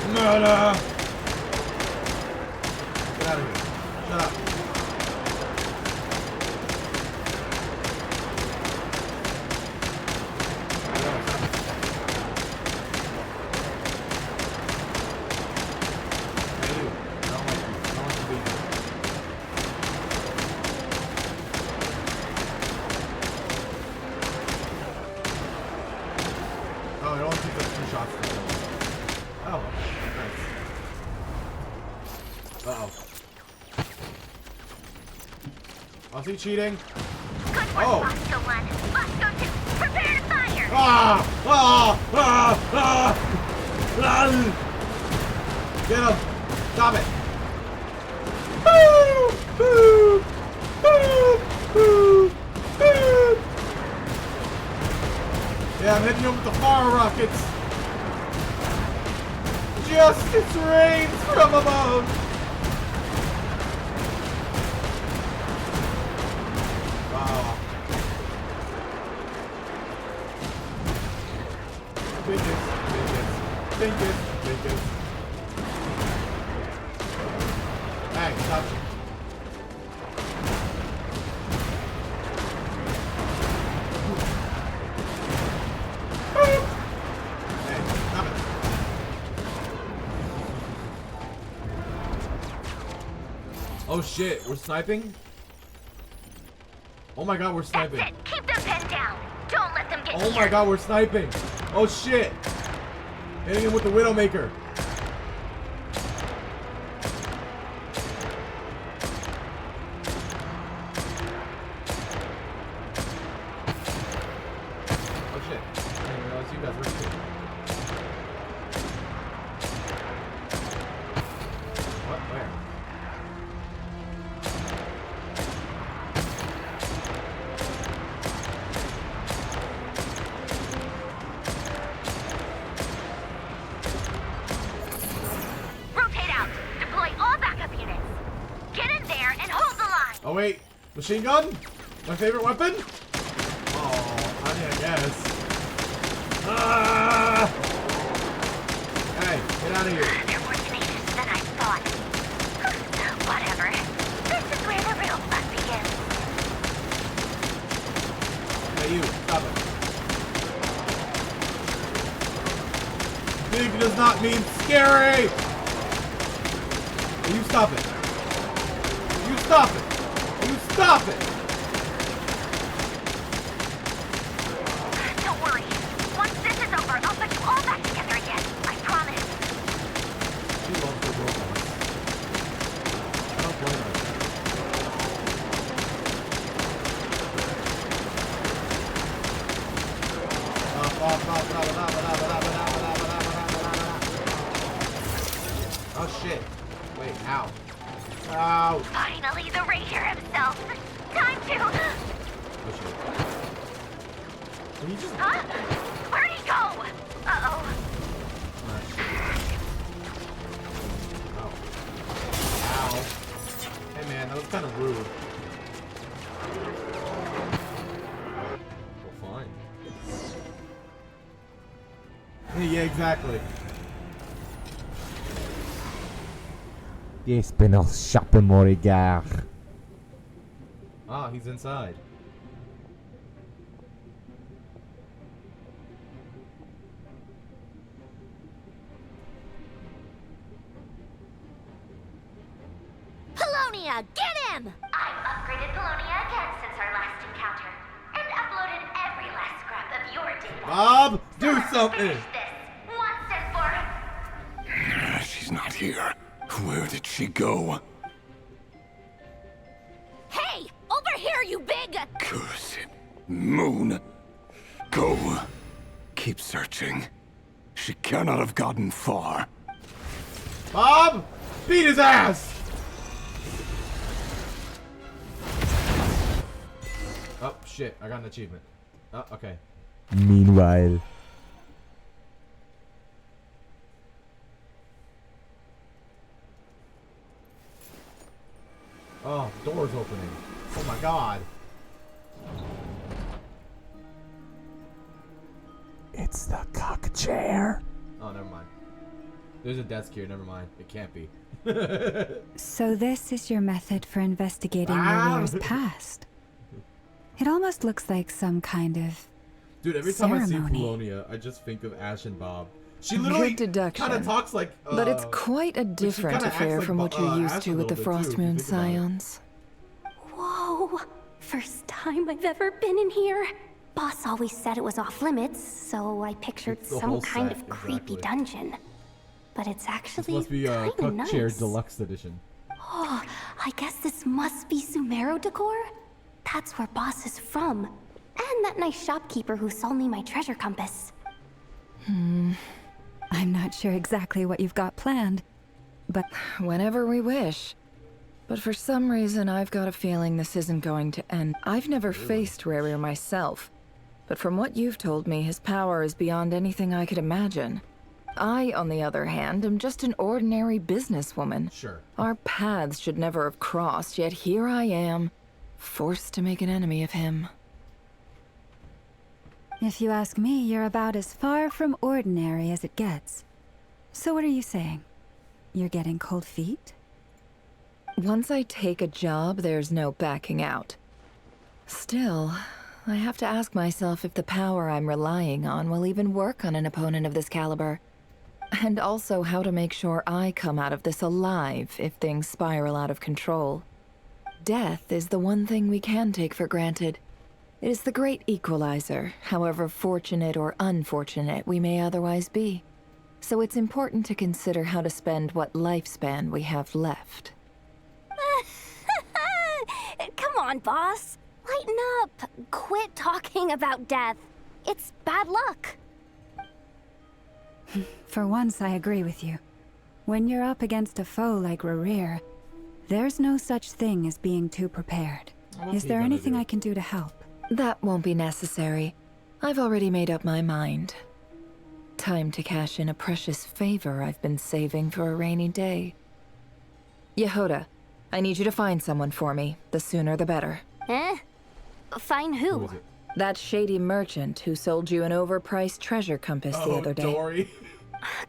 Murder! Get out of here. Shut up. Oh, it only takes like 2 shots to kill him. Oh, nice. Uh-oh. Oh, is he cheating? Oh!
Oscar 1, Oscar 2, prepare to fire!
Ah! Ah! Ah! Ah! Ah! Get him! Stop it! Boo! Boo! Boo! Boo! Boo! Yeah, I'm hitting him with the fire rockets! Justice rains from above! Wow. Biggest. Hey, stop it. Oh shit, we're sniping? Oh my god, we're sniping.
That's it. Keep them pinned down. Don't let them get
Oh my god, we're sniping. Oh shit. Hitting him with the Widowmaker. Oh shit. I didn't realize you guys were here. What? Where? Oh wait, machine gun? My favorite weapon? Oh, I mean, I guess. Ah! Hey, get out of here.
They're more tenacious than I thought. Whatever. This is where the real fun begins.
Hey you, stop it. Big does not mean scary! Hey, you stop it. You stop it. You stop it!
Don't worry. Once this is over, I'll put you all back together again. I promise.
She loves her robots. I don't blame her. Oh shit. Wait, how? Ow.
Finally, the Ranger himself. Time to...
push it. Can you just...
Huh? Where'd he go? Uh-oh.
Ow. Hey man, that was kind of rude. Well, fine. Yeah, exactly.
Ich bin aus Schappenmorigar.
Ah, he's inside.
Polonia, get him! I've upgraded Polonia again since our last encounter, and uploaded every last scrap of your data.
Bob, do something!
Once and for...
She's not here. Where did she go?
Hey! Over here, you big...
Curse it. Moon. Go. Keep searching. She cannot have gotten far.
Bob! Beat his ass! Oh, shit. I got an achievement. Oh, okay.
Meanwhile.
Oh, door's opening. Oh my god.
It's the cock chair.
Oh, never mind. There's a desk here. Never mind. It can't be.
So this is your method for investigating Rivier's past. It almost looks like some kind of
Dude, every time I see
ceremony.
Polonia, I just think of Ash and Bob. She literally
Good deduction.
kind of talks like.
But it's quite a
but she
different
kinda acts
affair
like
from what you're used
Ash
to
a
with the
little bit, too,
Frost
if you
Moon
think about it.
Scions.
Whoa! First time I've ever been in here. Boss always said it was off limits, so I pictured
It's the
some
whole
kind
set,
of creepy
exactly.
dungeon. But it's
This
actually
must be
kinda
Cook
nice.
Chair Deluxe Edition.
Oh, I guess this must be Sumero decor? That's where Boss is from. And that nice shopkeeper who sold me my treasure compass.
I'm not sure exactly what you've got planned, but
Whenever we wish. But for some reason, I've got a feeling this isn't going to end. I've never faced Rerir myself, but from what you've told me, his power is beyond anything I could imagine. I, on the other hand, am just an ordinary businesswoman.
Sure.
Our paths should never have crossed, yet here I am, forced to make an enemy of him.
if you ask me, you're about as far from ordinary as it gets. So what are you saying? You're getting cold feet?
Once I take a job, there's no backing out. Still, I have to ask myself if the power I'm relying on will even work on an opponent of this caliber. And also how to make sure I come out of this alive if things spiral out of control. Death is the one thing we can take for granted. It is the great equalizer, however fortunate or unfortunate we may otherwise be. So it's important to consider how to spend what lifespan we have left.
Come on, boss. Lighten up. Quit talking about death. It's bad luck.
For once, I agree with you. When you're up against a foe like Rerir, there's no such thing as being too prepared. Is there anything I can do to help?
That won't be necessary. I've already made up my mind. Time to cash in a precious favor I've been saving for a rainy day. Yehoda, I need you to find someone for me. The sooner the better.
Eh? Find who?
That shady merchant who sold you an overpriced treasure compass the other day.
Dory.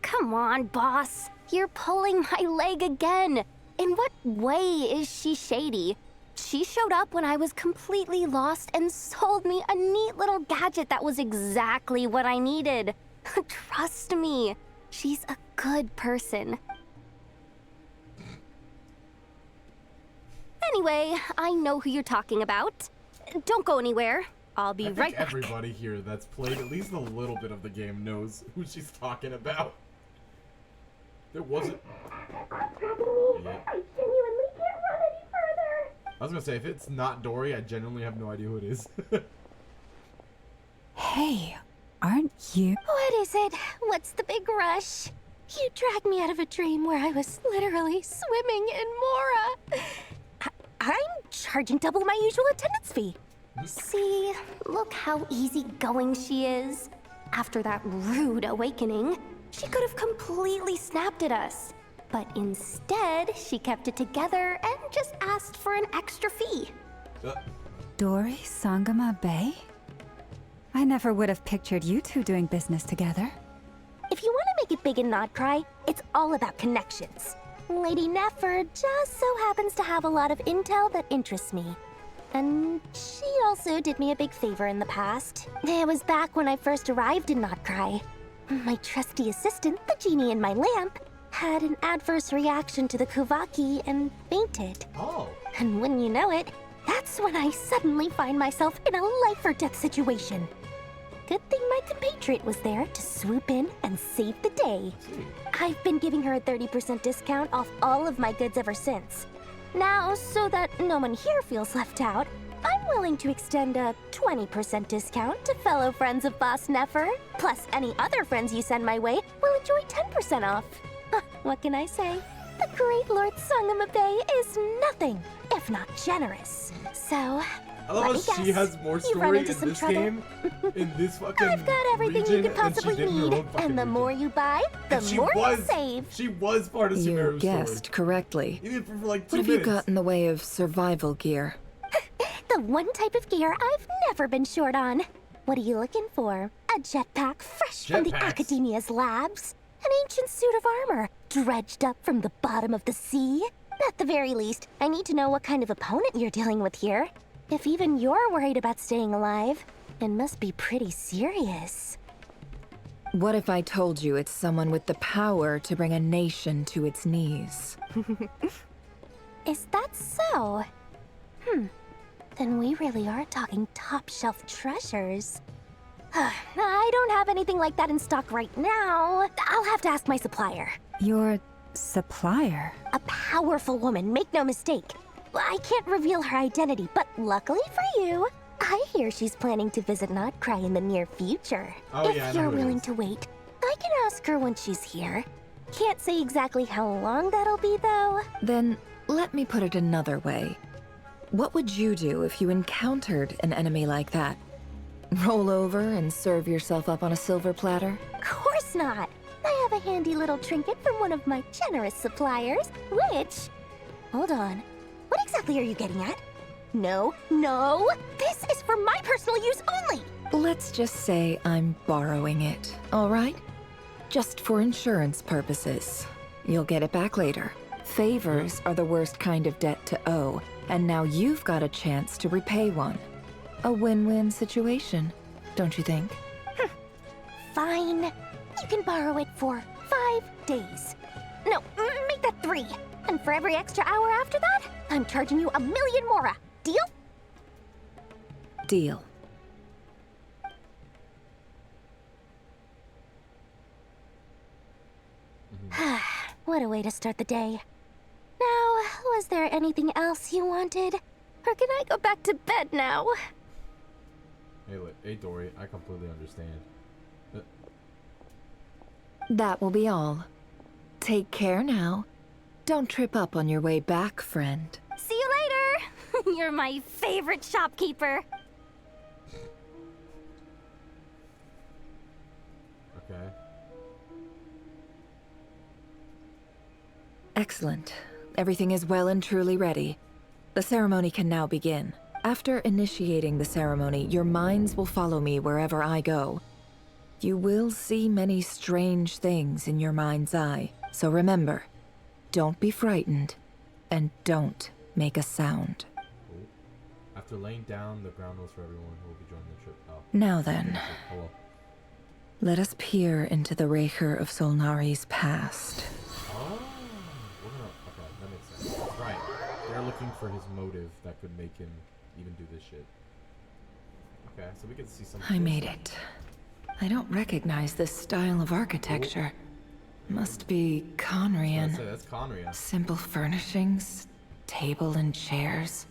Come on, boss. You're pulling my leg again. In what way is she shady? She showed up when I was completely lost and sold me a neat little gadget that was exactly what I needed. Trust me, she's a good person. Anyway, I know who you're talking about. Don't go anywhere. I'll be
I think
right back.
everybody here that's played at least a little bit of the game knows who she's talking about. There wasn't.
I genuinely can't run any further.
I was gonna say, if it's not Dory, I genuinely have no idea who it is.
Hey, aren't you?
What is it? What's the big rush? You dragged me out of a dream where I was literally swimming in Mora. I'm charging double my usual attendance fee. See, look how easygoing she is. After that rude awakening, she could have completely snapped at us. But instead, she kept it together and just asked for an extra fee.
Dori Sangama Bay? I never would have pictured you two doing business together.
If you want to make it big in Nod-Krai, it's all about connections. Lady Nefer just so happens to have a lot of intel that interests me. And she also did me a big favor in the past. It was back when I first arrived in Nod-Krai. My trusty assistant, the genie in my lamp, had an adverse reaction to the Kuvaki and fainted.
Oh.
And when you know it, that's when I suddenly find myself in a life-or-death situation. Good thing my compatriot was there to swoop in and save the day. I've been giving her a 30% discount off all of my goods ever since. Now, so that no one here feels left out, I'm willing to extend a 20% discount to fellow friends of Boss Nefer. Plus, any other friends you send my way will enjoy 10% off. What can I say? The great Lord Sangama Bay is nothing if not generous. So,
I love how she has more story in this game, in this fucking
I've got everything you could possibly need, and the more you buy, the more you save.
She was part of Sumeru's story.
You guessed correctly.
Even for like 2
What have
minutes.
you got in the way of survival gear?
The one type of gear I've never been short on. What are you looking for? A jetpack fresh from the Academia's labs? An ancient suit of armor, dredged up from the bottom of the sea? At the very least, I need to know what kind of opponent you're dealing with here. If even you're worried about staying alive, it must be pretty serious.
What if I told you it's someone with the power to bring a nation to its knees?
Is that so? Then we really are talking top-shelf treasures. I don't have anything like that in stock right now. I'll have to ask my supplier.
Your supplier?
A powerful woman, make no mistake. I can't reveal her identity, but luckily for you, I hear she's planning to visit Nod-Krai in the near future. If you're willing to wait, I can ask her when she's here. Can't say exactly how long that'll be, though.
Then let me put it another way. What would you do if you encountered an enemy like that? Roll over and serve yourself up on a silver platter?
Of course not. I have a handy little trinket from one of my generous suppliers, which... Hold on. What exactly are you getting at? No, this is for my personal use only!
Let's just say I'm borrowing it, all right? Just for insurance purposes. You'll get it back later. Favors are the worst kind of debt to owe, and now you've got a chance to repay one. A win-win situation, don't you think?
Fine. You can borrow it for 5 days. No, make that 3. And for every extra hour after that, I'm charging you 1,000,000 mora. Deal?
Deal.
What a way to start the day. Now, was there anything else you wanted? Or can I go back to bed now?
Hey Dory, I completely understand.
That will be all. Take care now. Don't trip up on your way back, friend.
See you later! You're my favorite shopkeeper.
Okay.
Excellent. Everything is well and truly ready. The ceremony can now begin. After initiating the ceremony, your minds will follow me wherever I go. You will see many strange things in your mind's eye. So remember, don't be frightened, and don't make a sound.
After laying down the ground rules for everyone who will be joining the trip. Oh.
Now then,
Hello.
let us peer into the Raker of Solnari's past.
Oh, okay, that makes sense. That's right. They're looking for his motive that could make him even do this shit. Okay, so we can see some.
I made it. I don't recognize this style of architecture. Must be Conrian.
That's Conria.
Simple furnishings, table and chairs.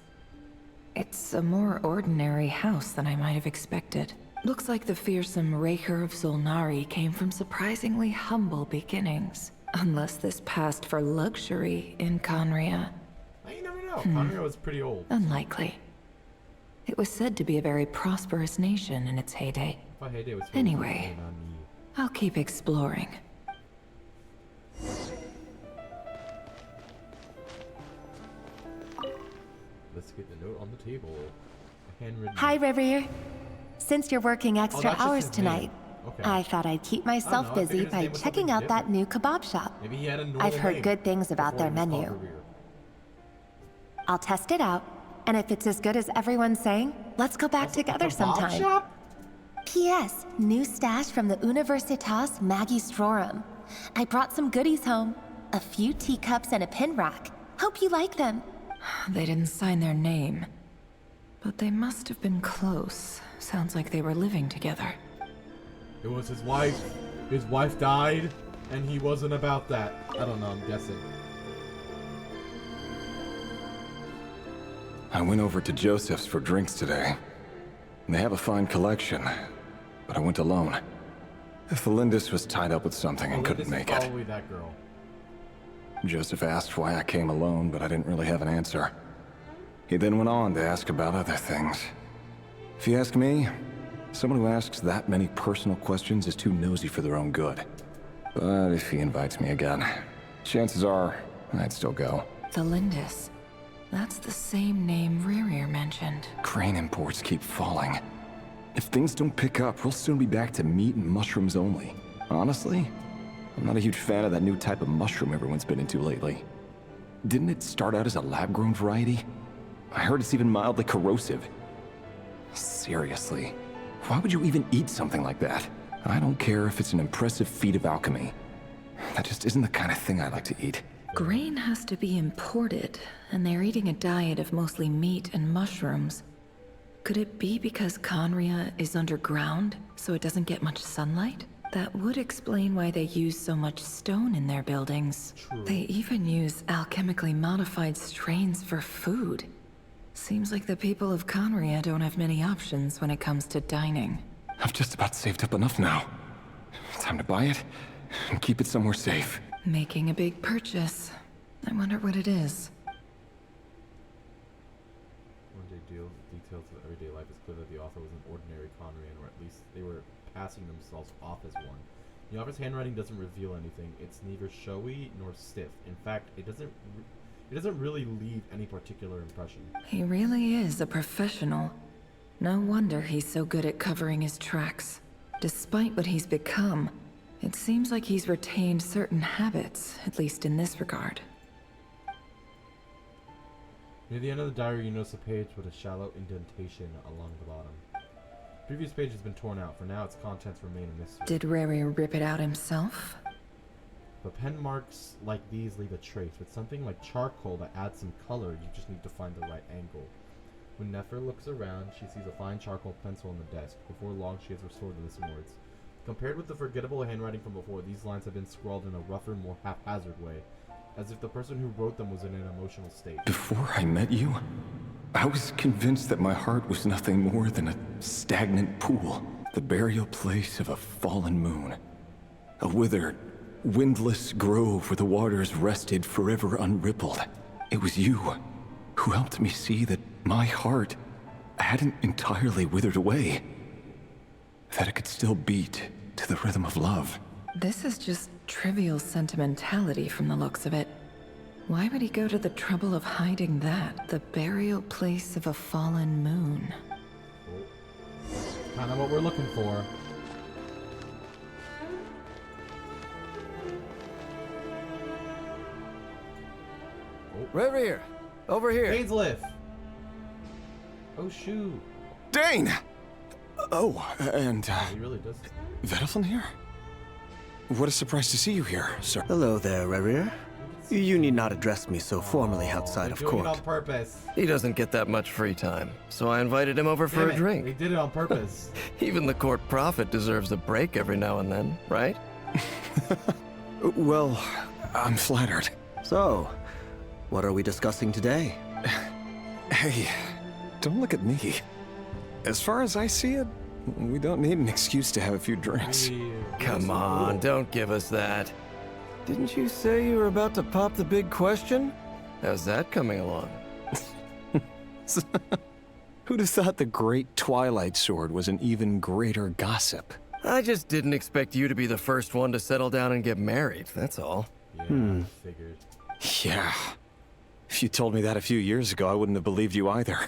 It's a more ordinary house than I might have expected. Looks like the fearsome Raker of Solnari came from surprisingly humble beginnings. Unless this passed for luxury in Conria.
You never know. Conria was pretty old.
Unlikely. It was said to be a very prosperous nation in its heyday.
My heyday was
Anyway,
on me.
I'll keep exploring.
Let's get the note on the table. A handwritten
Hi,
note.
Revere. Since you're working extra
that's just
hours
his name.
tonight,
Okay.
I thought I'd keep myself
I
busy
figured his
by
name was
checking
something
out that new kebab shop.
Maybe he had a normal
I've heard
name
good things about
before
their
he was called
menu.
Revere.
I'll test it out, and if it's as good as everyone's saying, let's go back together
kebab
sometime.
shop?
P.S. New stash from the Universitas Magistrorum. I brought some goodies home. A few teacups and a pin rack. Hope you like them.
They didn't sign their name. But they must have been close. Sounds like they were living together.
It was his wife. His wife died, and he wasn't about that. I don't know, I'm guessing.
I went over to Joseph's for drinks today. They have a fine collection, but I went alone. Felindis was tied up with something and couldn't make it.
Probably that girl.
Joseph asked why I came alone, but I didn't really have an answer. He then went on to ask about other things. If you ask me, someone who asks that many personal questions is too nosy for their own good. But if he invites me again, chances are I'd still go.
Felindis. That's the same name Rerir mentioned.
Crane imports keep falling. If things don't pick up, we'll soon be back to meat and mushrooms only. Honestly, I'm not a huge fan of that new type of mushroom everyone's been into lately. Didn't it start out as a lab-grown variety? I heard it's even mildly corrosive. Seriously, why would you even eat something like that? I don't care if it's an impressive feat of alchemy. That just isn't the kind of thing I like to eat.
Grain has to be imported, and they're eating a diet of mostly meat and mushrooms. Could it be because Conria is underground, so it doesn't get much sunlight? That would explain why they use so much stone in their buildings.
True.
They even use alchemically modified strains for food. Seems like the people of Conria don't have many options when it comes to dining.
I've just about saved up enough now. Time to buy it and keep it somewhere safe.
Making a big purchase. I wonder what it is.
One day details of everyday life, it's clear that the author was an ordinary Conrian, or at least they were passing themselves off as one. The author's handwriting doesn't reveal anything. It's neither showy nor stiff. In fact, it doesn't really leave any particular impression.
He really is a professional. No wonder he's so good at covering his tracks. Despite what he's become, it seems like he's retained certain habits, at least in this regard.
Near the end of the diary, you notice a page with a shallow indentation along the bottom. The previous page has been torn out. For now, its contents remain a mystery.
Did Rerir rip it out himself?
But pen marks like these leave a trace. With something like charcoal that adds some color, you just need to find the right angle. When Nefer looks around, she sees a fine charcoal pencil on the desk. Before long, she has restored the missing words. Compared with the forgettable handwriting from before, these lines have been scrawled in a rougher, more haphazard way, as if the person who wrote them was in an emotional state.
Before I met you, I was convinced that my heart was nothing more than a stagnant pool, the burial place of a fallen moon. A withered, windless grove where the waters rested forever unrippled. It was you who helped me see that my heart hadn't entirely withered away, that it could still beat to the rhythm of love.
This is just trivial sentimentality from the looks of it. Why would he go to the trouble of hiding that? The burial place of a fallen moon.
Kind of what we're looking for.
Rerir, over here.
Ainsliff. Oh shoot.
Dane! Oh, and
He really does.
Vedelfin here? What a surprise to see you here, sir.
Hello there, Rerir. You need not address me so formally outside of
Doing it
court.
on purpose.
He doesn't get that much free time, so I invited him over for
Damn
a
it,
drink.
He did it on purpose.
Even the court prophet deserves a break every now and then, right?
Well, I'm flattered.
So, what are we discussing today?
Hey, don't look at me. As far as I see it, we don't need an excuse to have a few drinks.
Come on, don't give us that. Didn't you say you were about to pop the big question? How's that coming along?
Who'd have thought the great Twilight Sword was an even greater gossip?
I just didn't expect you to be the first one to settle down and get married, that's all.
Yeah, figured.
Yeah. If you told me that a few years ago, I wouldn't have believed you either.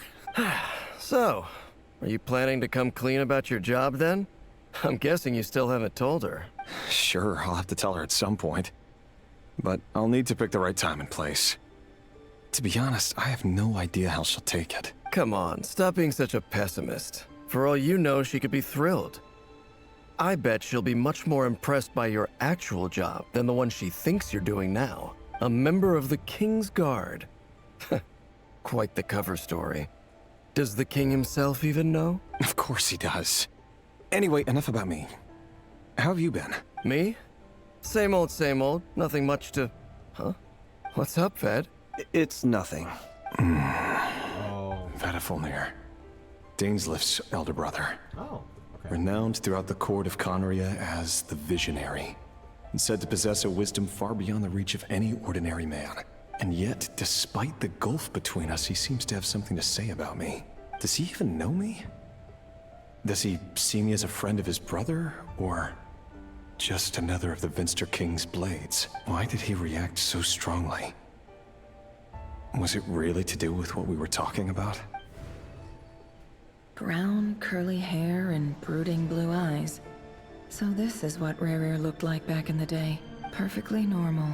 So, are you planning to come clean about your job then? I'm guessing you still haven't told her.
Sure, I'll have to tell her at some point. But I'll need to pick the right time and place. To be honest, I have no idea how she'll take it.
Come on, stop being such a pessimist. For all you know, she could be thrilled. I bet she'll be much more impressed by your actual job than the one she thinks you're doing now. A member of the King's Guard. Quite the cover story. Does the king himself even know?
Of course he does. Anyway, enough about me. How have you been?
Me? Same old, same old. Nothing much to... Huh? What's up, Ved?
It's nothing.
Vedifilnir. Dainslif's elder brother.
Oh, okay.
Renowned throughout the court of Conria as the Visionary. And said to possess a wisdom far beyond the reach of any ordinary man. And yet, despite the gulf between us, he seems to have something to say about me. Does he even know me? Does he see me as a friend of his brother, or just another of the Vinster King's blades? Why did he react so strongly? Was it really to do with what we were talking about?
Brown, curly hair and brooding blue eyes. So this is what Rerir looked like back in the day. Perfectly normal.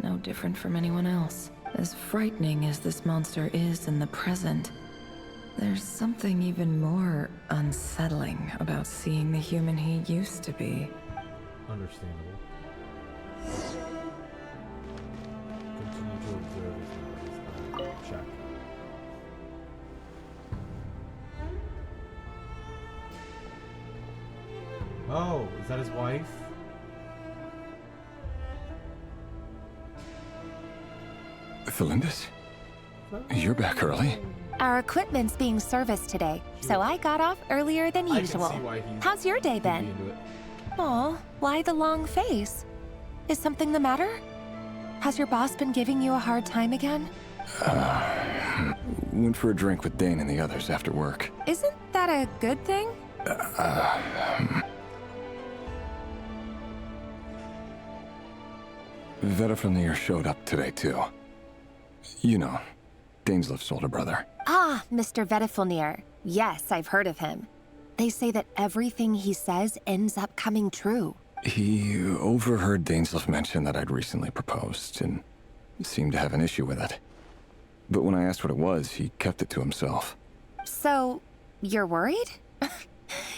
No different from anyone else. As frightening as this monster is in the present, there's something even more unsettling about seeing the human he used to be.
Understandable. Continue to observe his memories. Check. Oh, is that his wife?
Felindis? You're back early.
Our equipment's being serviced today, so I got off earlier than usual. How's your day been? Aw, why the long face? Is something the matter? Has your boss been giving you a hard time again?
Went for a drink with Dane and the others after work.
Isn't that a good thing?
Vedifilnir showed up today, too. You know, Dainslif's older brother.
Ah, Mr. Vedifilnir. Yes, I've heard of him. They say that everything he says ends up coming true.
He overheard Dainslif mention that I'd recently proposed, and seemed to have an issue with it. But when I asked what it was, he kept it to himself.
So, you're worried?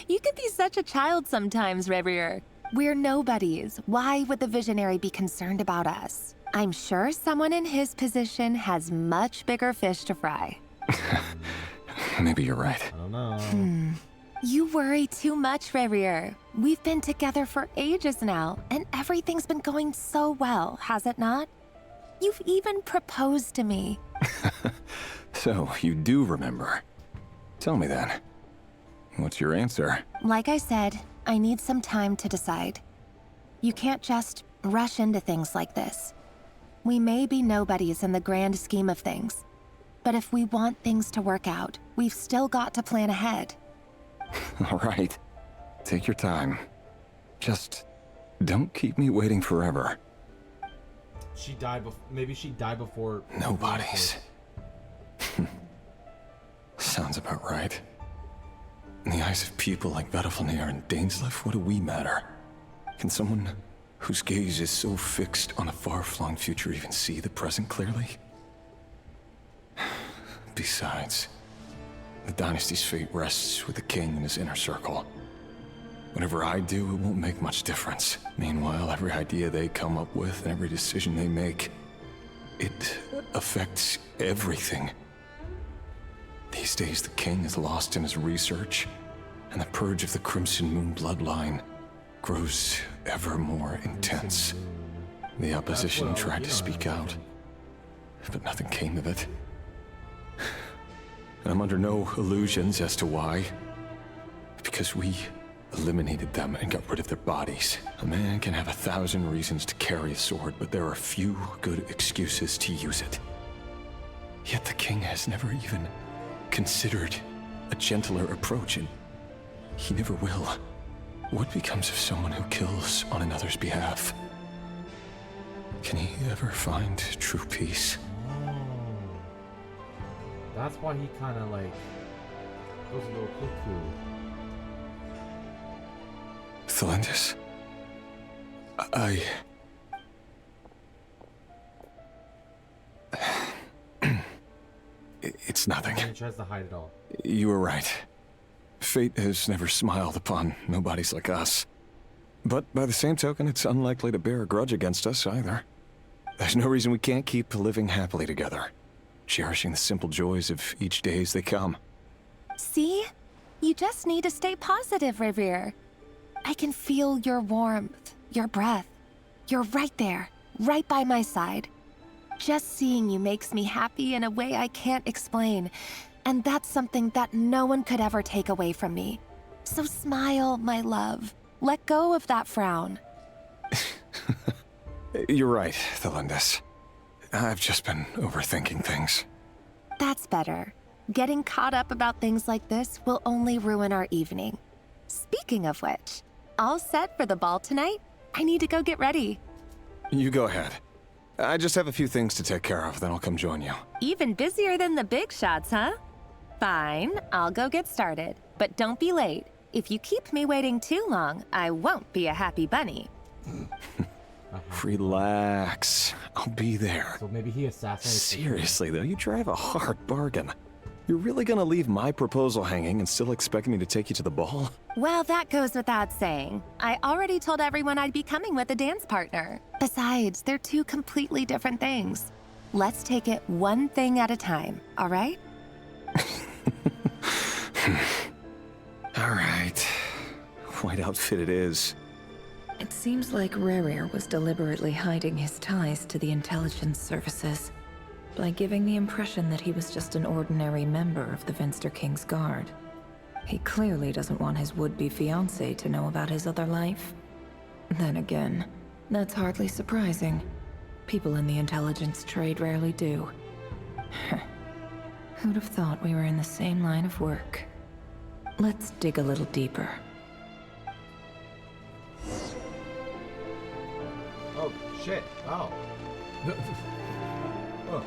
You could be such a child sometimes, Revier. We're nobodies. Why would the Visionary be concerned about us? I'm sure someone in his position has much bigger fish to fry.
Maybe you're right.
I don't know.
You worry too much, Revier. We've been together for ages now, and everything's been going so well, has it not? You've even proposed to me.
So, you do remember. Tell me then. What's your answer?
Like I said, I need some time to decide. You can't just rush into things like this. We may be nobodies in the grand scheme of things, but if we want things to work out, we've still got to plan ahead.
All right. Take your time. Just don't keep me waiting forever.
She died maybe she died before...
Nobodies. Sounds about right. In the eyes of people like Vedifilnir and Dainslif, what do we matter? Can someone whose gaze is so fixed on a far-flung future even see the present clearly? Besides, the dynasty's fate rests with the king and his inner circle. Whatever I do, it won't make much difference. Meanwhile, every idea they come up with and every decision they make, it affects everything. These days, the king is lost in his research, and the purge of the Crimson Moon bloodline grows ever more intense. The opposition tried to speak out, but nothing came of it. And I'm under no illusions as to why. Because we eliminated them and got rid of their bodies. A man can have 1,000 reasons to carry a sword, but there are few good excuses to use it. Yet the king has never even considered a gentler approach, and he never will. What becomes of someone who kills on another's behalf? Can he ever find true peace?
That's why he kind of like goes a little cuckoo.
Thelindis, It's nothing.
And he tries to hide it all.
You were right. Fate has never smiled upon nobodies like us. But by the same token, it's unlikely to bear a grudge against us either. There's no reason we can't keep living happily together, cherishing the simple joys of each day as they come.
See? You just need to stay positive, Revere. I can feel your warmth, your breath. You're right there, right by my side. Just seeing you makes me happy in a way I can't explain. And that's something that no one could ever take away from me. So smile, my love. Let go of that frown.
You're right, Thelindis. I've just been overthinking things.
That's better. Getting caught up about things like this will only ruin our evening. Speaking of which, all set for the ball tonight? I need to go get ready.
You go ahead. I just have a few things to take care of, then I'll come join you.
Even busier than the big shots, huh? Fine, I'll go get started. But don't be late. If you keep me waiting too long, I won't be a happy bunny.
Relax. I'll be there.
So maybe he assassinates.
Seriously, though, you drive a hard bargain. You're really gonna leave my proposal hanging and still expect me to take you to the ball?
Well, that goes without saying. I already told everyone I'd be coming with a dance partner. Besides, they're two completely different things. Let's take it one thing at a time, all right?
All right. White outfit it is.
It seems like Rerir was deliberately hiding his ties to the intelligence services by giving the impression that he was just an ordinary member of the Finster King's Guard. He clearly doesn't want his would-be fiancée to know about his other life. Then again, that's hardly surprising. People in the intelligence trade rarely do. Who'd have thought we were in the same line of work? Let's dig a little deeper.
Oh, shit. Oh. No. Oh,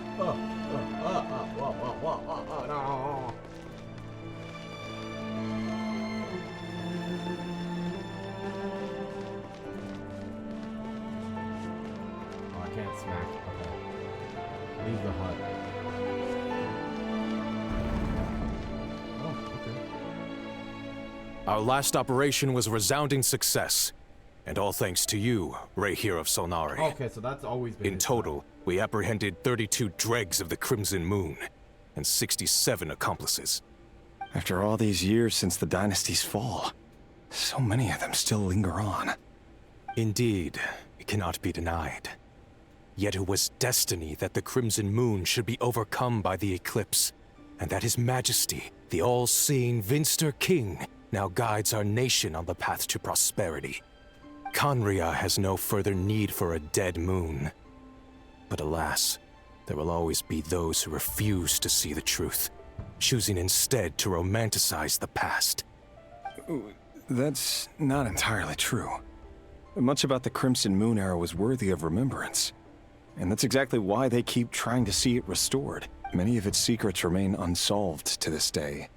I can't smack. Okay. Leave the hut. Oh, okay.
Our last operation was a resounding success. And all thanks to you, Rehir of Solnari.
Okay, so that's always been
In total, we apprehended 32 dregs of the Crimson Moon, and 67 accomplices.
After all these years since the dynasty's fall, so many of them still linger on.
Indeed, it cannot be denied. Yet it was destiny that the Crimson Moon should be overcome by the eclipse, and that His Majesty, the all-seeing Finster King, now guides our nation on the path to prosperity. Khaenri'ah has no further need for a dead moon. But alas, there will always be those who refuse to see the truth, choosing instead to romanticize the past.
That's not entirely true. Much about the Crimson Moon era was worthy of remembrance. And that's exactly why they keep trying to see it restored. Many of its secrets remain unsolved to this day.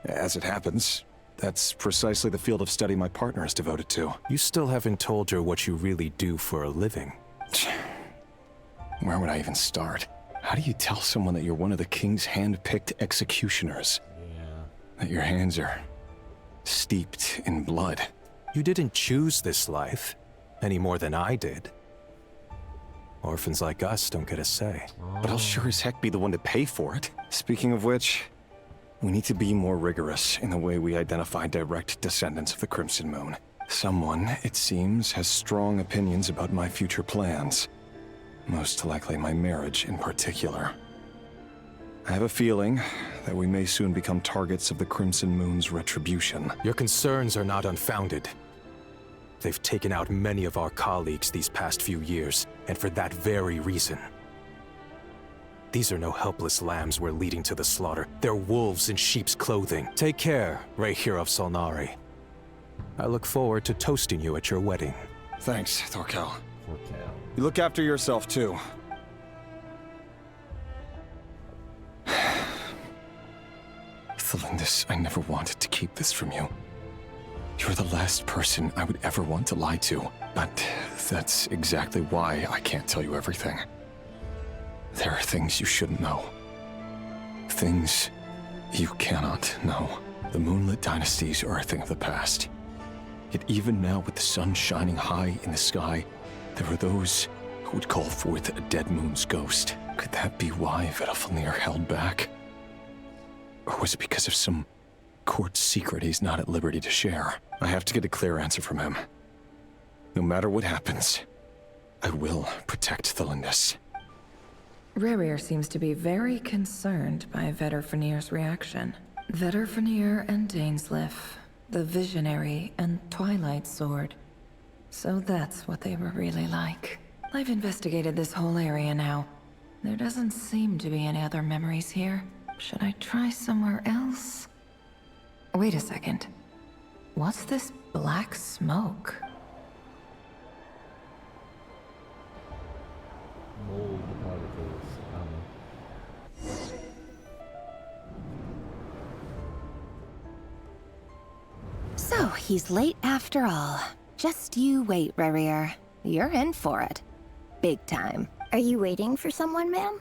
As it happens, that's precisely the field of study my partner is devoted to.
You still haven't told her what you really do for a living.
Where would I even start? How do you tell someone that you're one of the king's hand-picked executioners?
Yeah.
That your hands are steeped in blood?
You didn't choose this life, any more than I did. Orphans like us don't get a say.
But I'll sure as heck be the one to pay for it. Speaking of which, we need to be more rigorous in the way we identify direct descendants of the Crimson Moon. Someone, it seems, has strong opinions about my future plans. Most likely my marriage in particular. I have a feeling that we may soon become targets of the Crimson Moon's retribution.
Your concerns are not unfounded. They've taken out many of our colleagues these past few years, and for that very reason. These are no helpless lambs we're leading to the slaughter. They're wolves in sheep's clothing. Take care, right here of Solnari. I look forward to toasting you at your wedding.
Thanks, Thorkel. You look after yourself, too.
Thelindis, I never wanted to keep this from you. You're the last person I would ever want to lie to. But that's exactly why I can't tell you everything. There are things you shouldn't know. Things you cannot know. The moonlit dynasties are a thing of the past. Yet even now, with the sun shining high in the sky, there are those who would call forth a dead moon's ghost. Could that be why Vedalfnir held back? Or was it because of some court secret he's not at liberty to share? I have to get a clear answer from him. No matter what happens, I will protect Thelindis.
Rerir seems to be very concerned by Vedalfnir's reaction. Vedalfnir and Dainsleif, the Visionary and Twilight Sword. So that's what they were really like. I've investigated this whole area now. There doesn't seem to be any other memories here. Should I try somewhere else? Wait a second. What's this black smoke?
Mold particles.
So, he's late after all. Just you wait, Rerir. You're in for it. Big time.
Are you waiting for someone, ma'am?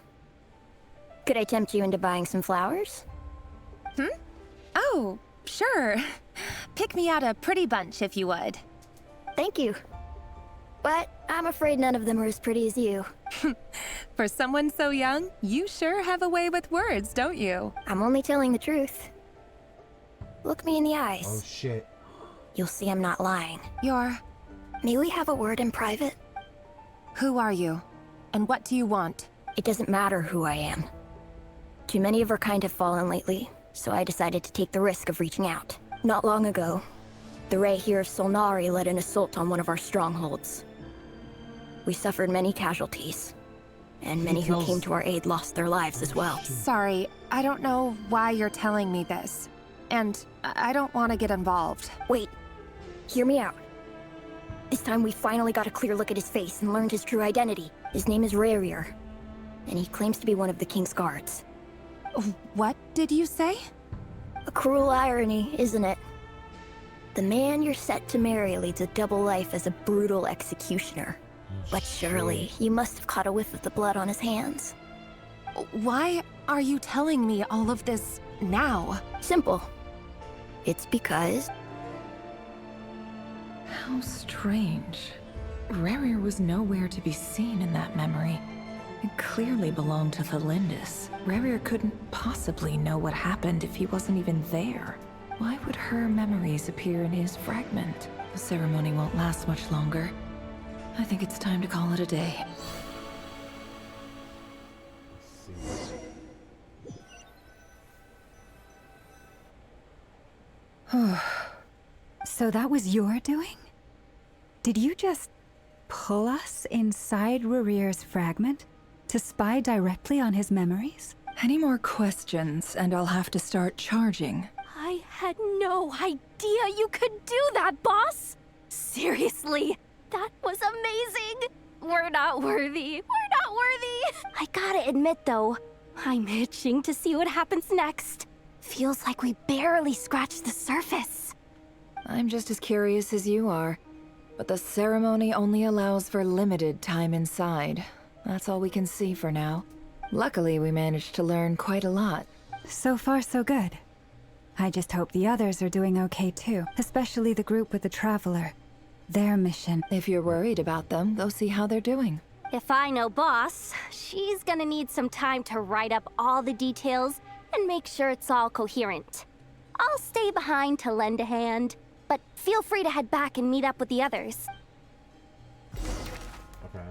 Could I tempt you into buying some flowers?
Oh, sure. Pick me out a pretty bunch if you would.
Thank you. But I'm afraid none of them are as pretty as you.
For someone so young, you sure have a way with words, don't you?
I'm only telling the truth. Look me in the eyes.
Oh shit.
You'll see I'm not lying.
You're...
May we have a word in private?
Who are you? And what do you want?
It doesn't matter who I am. Too many of our kind have fallen lately, so I decided to take the risk of reaching out. Not long ago, the Ray here of Solnari led an assault on one of our strongholds. We suffered many casualties, and many who came to our aid lost their lives as well.
Sorry, I don't know why you're telling me this. And I don't want to get involved.
Wait, hear me out. This time we finally got a clear look at his face and learned his true identity. His name is Rerir, and he claims to be one of the King's guards.
What did you say?
A cruel irony, isn't it? The man you're set to marry leads a double life as a brutal executioner. But surely, you must have caught a whiff of the blood on his hands.
Why are you telling me all of this now?
Simple. It's because...
How strange. Rerir was nowhere to be seen in that memory. It clearly belonged to Thelindis. Rerir couldn't possibly know what happened if he wasn't even there. Why would her memories appear in his fragment? The ceremony won't last much longer. I think it's time to call it a day.
So that was your doing? Did you just pull us inside Rerir's fragment to spy directly on his memories?
Any more questions, and I'll have to start charging.
I had no idea you could do that, boss! Seriously, that was amazing! We're not worthy. We're not worthy! I gotta admit, though, I'm itching to see what happens next. Feels like we barely scratched the surface.
I'm just as curious as you are. But the ceremony only allows for limited time inside. That's all we can see for now. Luckily, we managed to learn quite a lot.
So far, so good. I just hope the others are doing okay too, especially the group with the Traveler. Their mission.
If you're worried about them, go see how they're doing.
If I know boss, she's gonna need some time to write up all the details and make sure it's all coherent. I'll stay behind to lend a hand, but feel free to head back and meet up with the others.
Okay.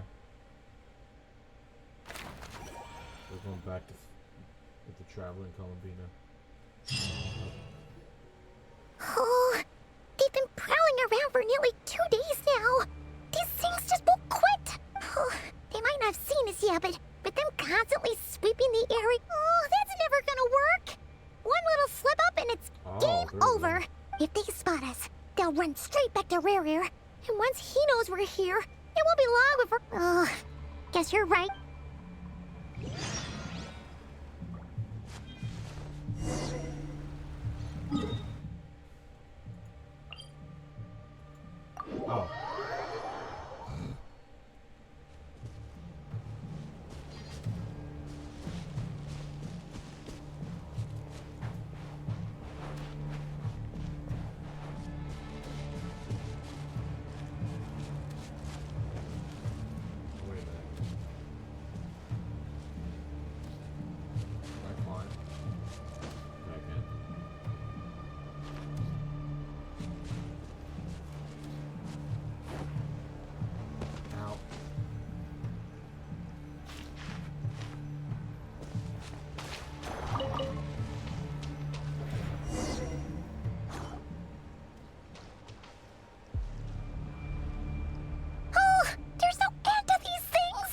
We're going back to with the Traveler in Columbina.
Oh, they've been prowling around for nearly 2 days now. These things just won't quit. Oh, they might not have seen us yet, but with them constantly sweeping the I'll run straight back to Rare. And once he knows we're here, it won't be long before... Ugh, guess you're right.
Oh. Wait a minute. Can I climb? No, I can't. Ow.
Oh, they're so into these things!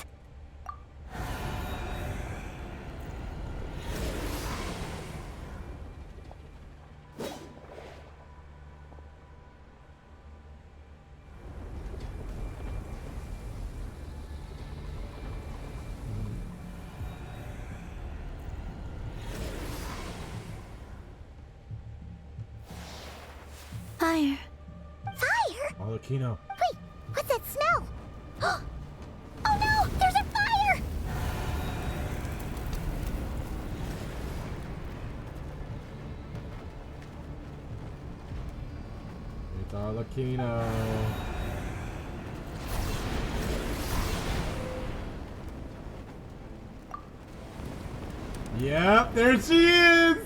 Fire.
Fire?
Arlecchino.
Wait, what's that smell? Oh no, there's a fire!
It's Arlecchino. Yep, there she is!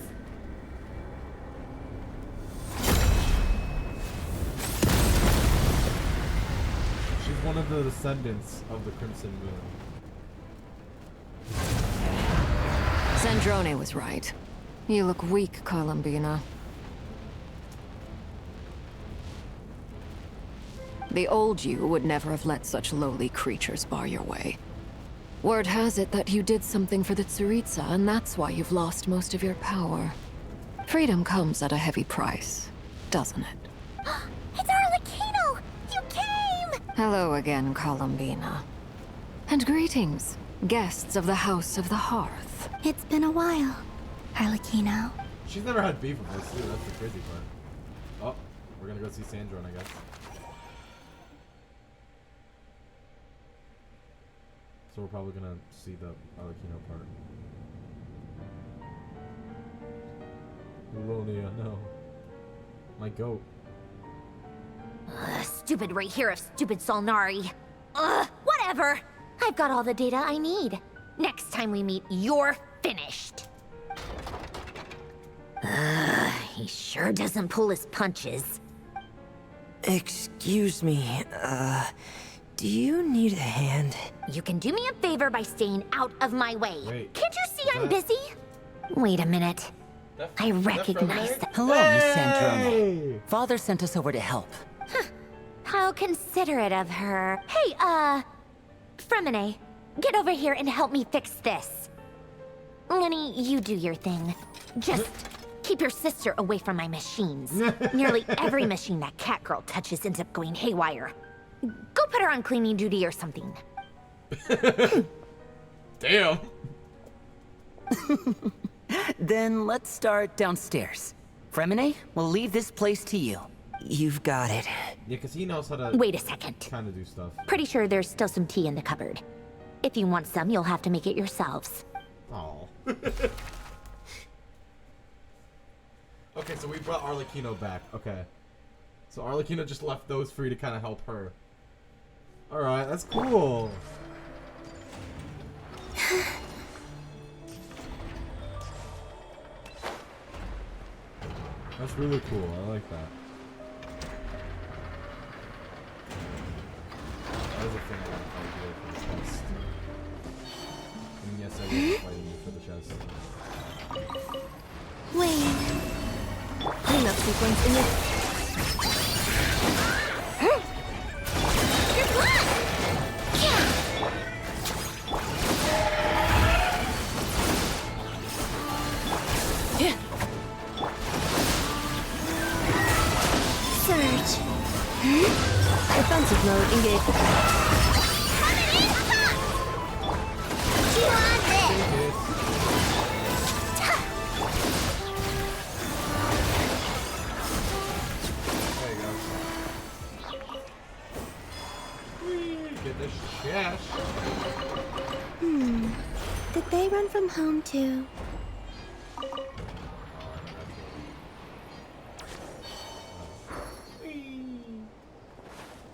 She's one of the descendants of the Crimson Moon.
Zandrone was right. You look weak, Columbina. The old you would never have let such lowly creatures bar your way. Word has it that you did something for the Tsaritsa, and that's why you've lost most of your power. Freedom comes at a heavy price, doesn't it?
It's Arlecchino! You came!
Hello again, Columbina. And greetings, guests of the House of the Hearth.
It's been a while, Arlecchino.
She's never had beef with us, too. That's the crazy part. Oh, we're gonna go see Sandrone, I guess. So we're probably gonna see the Arlecchino part. Ulonia, no. My goat.
Stupid right here of stupid Solnari. Whatever. I've got all the data I need. Next time we meet, you're finished. He sure doesn't pull his punches.
Excuse me, do you need a hand?
You can do me a favor by staying out of my way.
Wait,
Can't you see I'm busy? Wait a minute. I recognize that.
Hello, Miss Sandrone. Father sent us over to help.
How considerate of her. Hey, Fremine, get over here and help me fix this. Lenny, you do your thing. Just keep your sister away from my machines. Nearly every machine that Catgirl touches ends up going haywire. Go put her on cleaning duty or something.
Damn.
Then let's start downstairs. Fremine, we'll leave this place to you. You've got it.
Yeah, because he knows how to...
Wait a second.
Kind of do stuff.
Pretty sure there's still some tea in the cupboard. If you want some, you'll have to make it yourselves.
Oh. Okay, so we brought Arlecchino back. Okay. So Arlecchino just left those free to kind of help her. Alright, that's cool. That's really cool. I like that. That is a thing I want to fight here for the chest. And yes, I will be fighting you for the chest.
Wait.
Cleanup sequence in this.
Surge.
Defensive mode engaged.
You want this?
There you go. Get this cash.
Did they run from home too?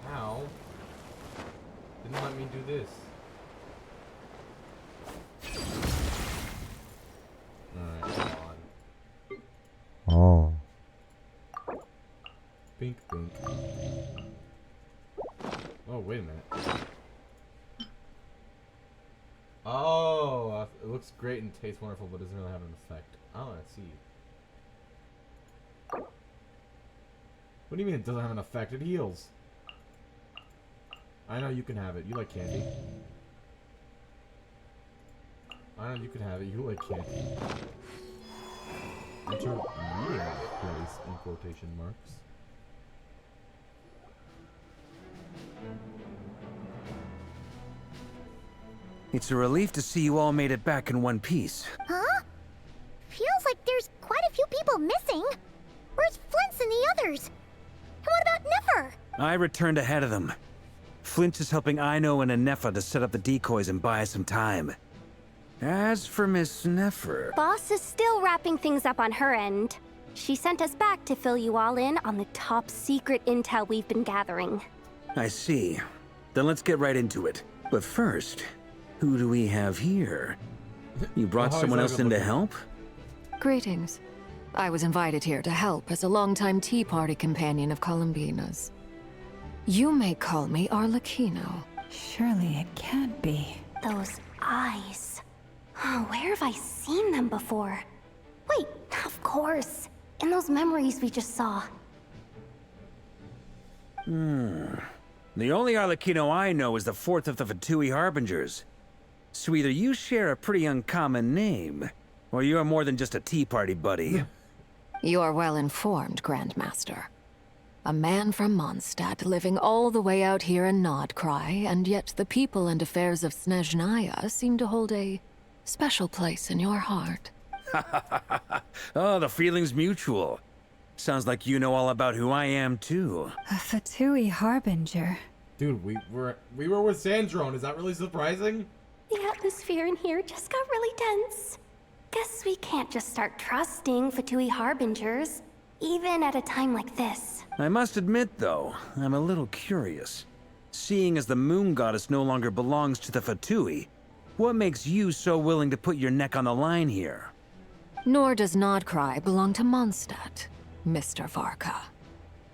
Ow. Didn't let me do this. Alright, come on.
Oh.
Bink, bink. Oh, wait a minute. Oh, it looks great and tastes wonderful, but doesn't really have an effect. Oh, I see. What do you mean it doesn't have an effect? It heals. I know you can have it. You like candy. I know you can have it. You like candy. Enter real place in quotation marks.
It's a relief to see you all made it back in one piece.
Huh? Feels like there's quite a few people missing. Where's Flint's and the others? And what about Nefer?
I returned ahead of them. Flint is helping Aino and Anefa to set up the decoys and buy us some time. As for Miss Nefer...
Boss is still wrapping things up on her end. She sent us back to fill you all in on the top secret intel we've been gathering.
I see. Then let's get right into it. But first, who do we have here? You brought someone else in to help?
Greetings. I was invited here to help as a longtime Tea Party companion of Columbina's. You may call me Arlecchino.
Surely it can't be.
Those eyes. Oh, where have I seen them before? Wait, of course. In those memories we just saw.
The only Arlecchino I know is the fourth of the Fatui Harbingers. So either you share a pretty uncommon name, or you're more than just a Tea Party buddy.
You are well informed, Grandmaster. A man from Mondstadt living all the way out here in Nod-Krai, and yet the people and affairs of Snezhnaya seem to hold a special place in your heart.
Oh, the feeling's mutual. Sounds like you know all about who I am, too.
A Fatui Harbinger.
Dude, we were with Sandrone. Is that really surprising?
The atmosphere in here just got really tense. Guess we can't just start trusting Fatui Harbingers, even at a time like this.
I must admit, though, I'm a little curious. Seeing as the Moon Goddess no longer belongs to the Fatui, what makes you so willing to put your neck on the line here?
Nor does Nod-Krai belong to Mondstadt, Mr. Varka.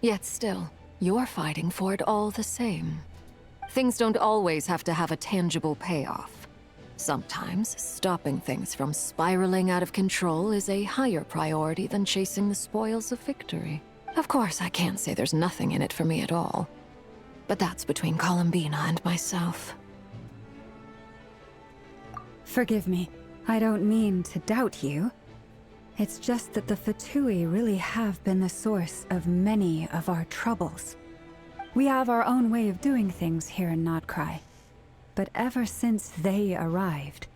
Yet still, you're fighting for it all the same. Things don't always have to have a tangible payoff. Sometimes, stopping things from spiraling out of control is a higher priority than chasing the spoils of victory. Of course, I can't say there's nothing in it for me at all. But that's between Columbina and myself.
Forgive me. I don't mean to doubt you. It's just that the Fatui really have been the source of many of our troubles. We have our own way of doing things here in Nod-Krai. But ever since they arrived,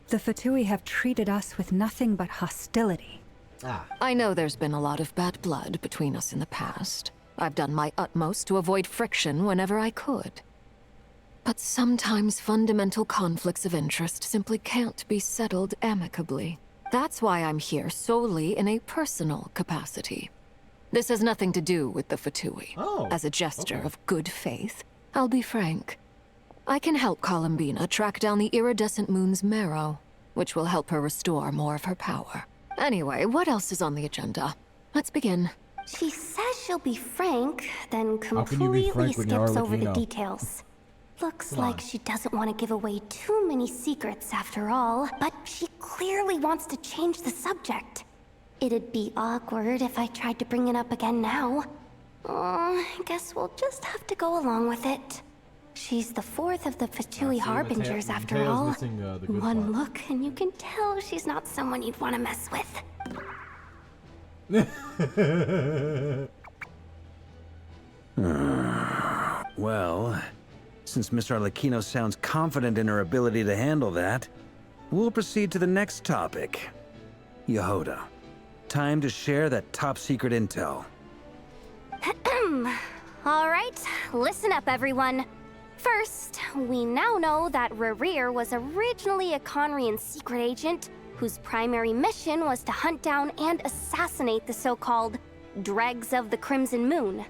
the Fatui have treated us with nothing but hostility.
I know there's been a lot of bad blood between us in the past. I've done my utmost to avoid friction whenever I could. But sometimes fundamental conflicts of interest simply can't be settled amicably. That's why I'm here solely in a personal capacity. This has nothing to do with the Fatui. As a gesture of good faith, I'll be frank. I can help Columbina track down the iridescent moon's marrow, which will help her restore more of her power. Anyway, what else is on the agenda? Let's begin.
She says she'll be frank, then
How can you be
completely
frank when you're
skips over the
Arlecchino?
details. Looks
Come
like
on.
she doesn't want to give away too many secrets after all, but she clearly wants to change the subject. It'd be awkward if I tried to bring it up again now. I guess we'll just have to go along with it. She's the fourth of the Fatui Harbingers after
Mateo's
all.
missing, the good
One
part.
look and you can tell she's not someone you'd want to mess with.
Well, since Miss Arlecchino sounds confident in her ability to handle that, we'll proceed to the next topic. Yehoda, time to share that top-secret intel.
All right, listen up, everyone. First, we now know that Rerir was originally a Conrian secret agent whose primary mission was to hunt down and assassinate the so-called Dregs of the Crimson Moon.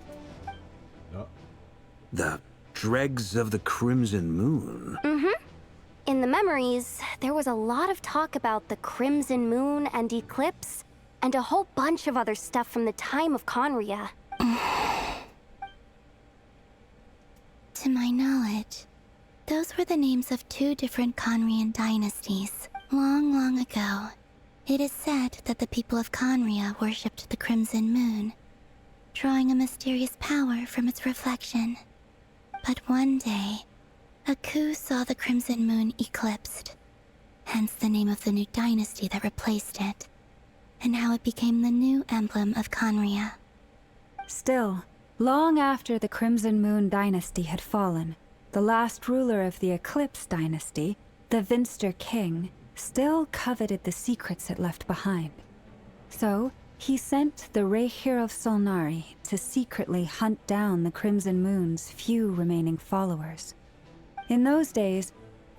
The Dregs of the Crimson Moon?
Mm-hmm. In the memories, there was a lot of talk about the Crimson Moon and Eclipse, and a whole bunch of other stuff from the time of Conria.
To my knowledge, those were the names of 2 different Conrian dynasties. Long, long ago, it is said that the people of Conria worshipped the Crimson Moon, drawing a mysterious power from its reflection. But one day, a coup saw the Crimson Moon eclipsed, hence the name of the new dynasty that replaced it, and how it became the new emblem of Conria.
Still, long after the Crimson Moon dynasty had fallen, the last ruler of the Eclipse dynasty, the Vinster King, still coveted the secrets it left behind. So, he sent the Rehir of Solnari to secretly hunt down the Crimson Moon's few remaining followers. In those days,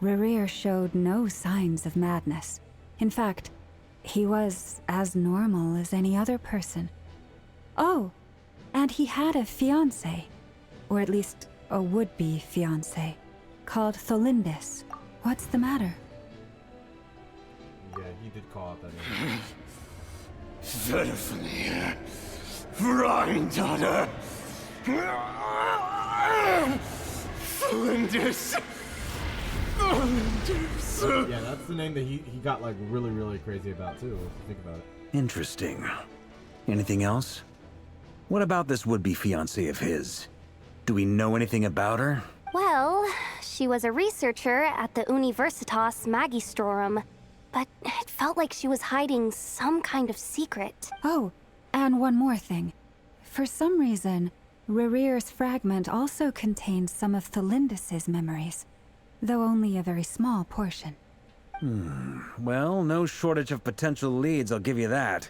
Rerir showed no signs of madness. In fact, he was as normal as any other person. Oh, and he had a fiancé, or at least a would-be fiancé, called Tholindis. What's the matter?
Yeah, he did call out that name.
Fearfully, Granddaughter, Flinders.
Yeah, that's the name that he got like really, really crazy about too, if you think about it.
Interesting. Anything else? What about this would-be fiancé of his? Do we know anything about her?
Well, she was a researcher at the Universitas Magistrorum, but it felt like she was hiding some kind of secret.
Oh, and one more thing. For some reason, Rerir's fragment also contains some of Tholindis' memories, though only a very small portion.
Well, no shortage of potential leads, I'll give you that.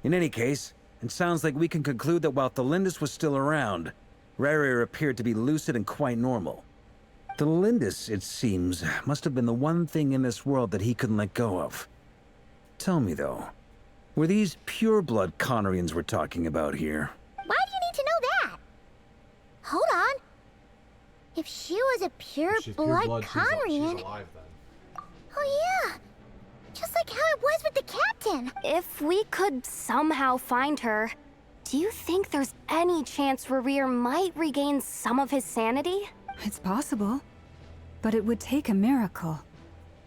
In any case, it sounds like we can conclude that while Tholindis was still around, Rerir appeared to be lucid and quite normal. Tholindis, it seems, must have been the one thing in this world that he couldn't let go of. Tell me, though, were these pure-blood Conrians we're talking about here?
Why do you need to know that? Hold on. If she was a pure-blood Conrian...
She's alive then.
Oh yeah! Just like how it was with the captain!
If we could somehow find her, do you think there's any chance Rerir might regain some of his sanity?
It's possible, but it would take a miracle.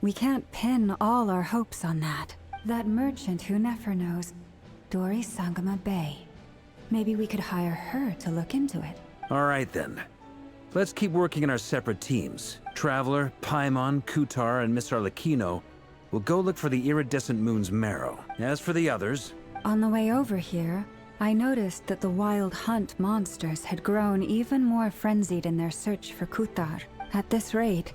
We can't pin all our hopes on that. That merchant who Nefer knows, Dori Sangama Bay. Maybe we could hire her to look into it.
All right, then. Let's keep working in our separate teams. Traveler, Paimon, Kutar, and Miss Arlecchino will go look for the iridescent moon's marrow. As for the others...
On the way over here, I noticed that the Wild Hunt monsters had grown even more frenzied in their search for Kutar. At this rate,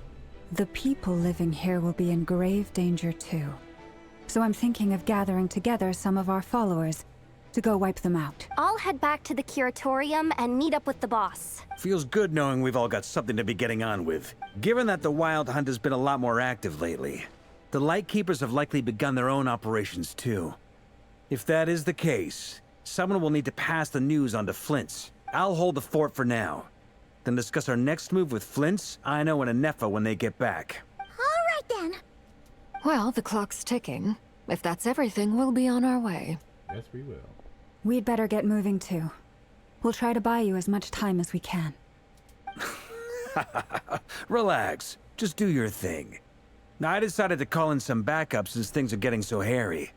the people living here will be in grave danger too. So I'm thinking of gathering together some of our followers to go wipe them out.
I'll head back to the curatorium and meet up with the boss.
Feels good knowing we've all got something to be getting on with. Given that the Wild Hunt has been a lot more active lately, the Lightkeepers have likely begun their own operations too. If that is the case, someone will need to pass the news on to Flint's. I'll hold the fort for now. Then discuss our next move with Flint's, Aino, and Anefa when they get back.
Alright then.
Well, the clock's ticking. If that's everything, we'll be on our way.
Yes, we will.
We'd better get moving too. We'll try to buy you as much time as we can.
Relax. Just do your thing. Now, I decided to call in some backup since things are getting so hairy.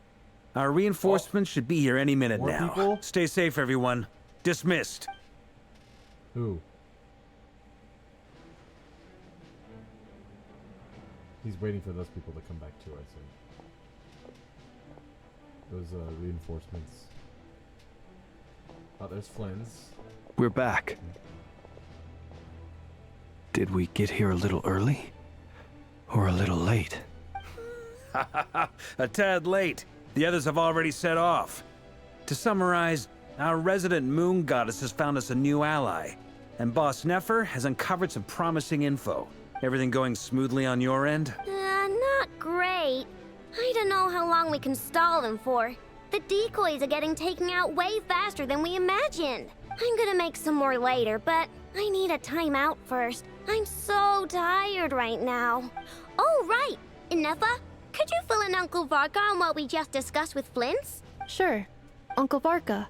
Our reinforcements should be here any minute now.
People?
Stay safe, everyone. Dismissed.
Who? He's waiting for those people to come back too, I think. Those reinforcements. Oh, there's Flynn's.
We're back. Did we get here a little early? Or a little late?
A tad late. The others have already set off. To summarize, our resident moon goddess has found us a new ally, and Boss Nefer has uncovered some promising info. Everything going smoothly on your end?
Not great. I don't know how long we can stall them for. The decoys are getting taken out way faster than we imagined. I'm gonna make some more later, but I need a timeout first. I'm so tired right now. Oh, right. Nefa, could you fill in Uncle Varka on what we just discussed with Flints?
Sure. Uncle Varka,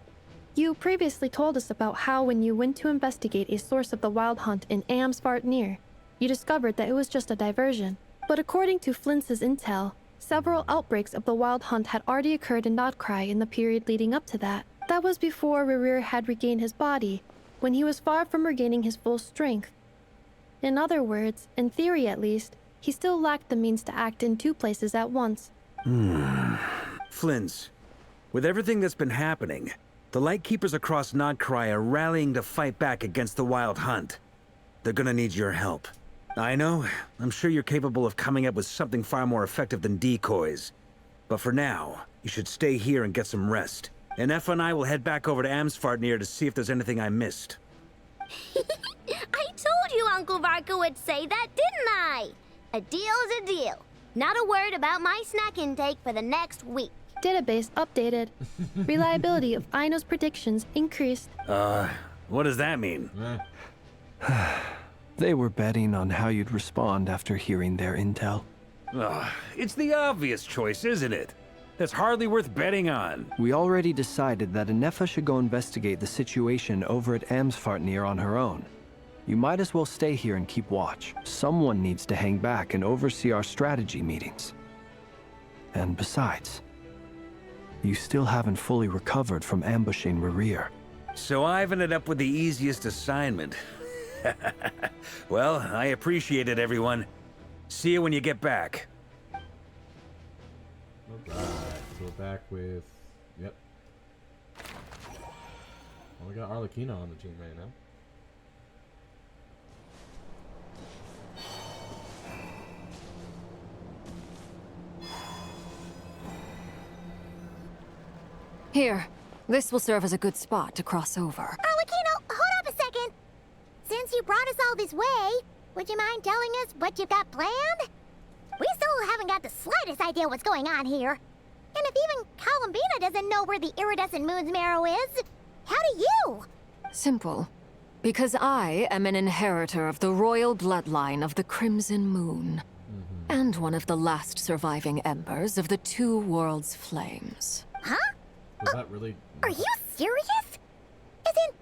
you previously told us about how when you went to investigate a source of the wild hunt in Amsvartnir, you discovered that it was just a diversion. But according to Flints' intel, several outbreaks of the wild hunt had already occurred in Nod-Krai in the period leading up to that. That was before Rerir had regained his body, when he was far from regaining his full strength. In other words, in theory at least, he still lacked the means to act in two places at once.
Flints, with everything that's been happening, the Lightkeepers across Nod-Krai are rallying to fight back against the wild hunt. They're gonna need your help. I know, I'm sure you're capable of coming up with something far more effective than decoys. But for now, you should stay here and get some rest. And Nefa and I will head back over to Amsvartnir to see if there's anything I missed.
I told you Uncle Varka would say that, didn't I? A deal's a deal. Not a word about my snack intake for the next week.
Database updated. Reliability of Aino's predictions increased.
What does that mean?
They were betting on how you'd respond after hearing their intel.
It's the obvious choice, isn't it? That's hardly worth betting on.
We already decided that Nefa should go investigate the situation over at Amsvartnir on her own. You might as well stay here and keep watch. Someone needs to hang back and oversee our strategy meetings. And besides, you still haven't fully recovered from ambushing Rerir.
So I've ended up with the easiest assignment. Well, I appreciate it, everyone. See you when you get back.
Alright, so we're back with... Yep. Well, we got Arlecchino on the team right now.
Here, this will serve as a good spot to cross over.
Arlecchino, hold up a second. Since you brought us all this way, would you mind telling us what you've got planned? We still haven't got the slightest idea what's going on here. And if even Columbina doesn't know where the iridescent moon's marrow is, how do you?
Simple. Because I am an inheritor of the royal bloodline of the Crimson Moon. And one of the last surviving embers of the Two Worlds' flames.
Huh?
Was that really...
Are you serious? Isn't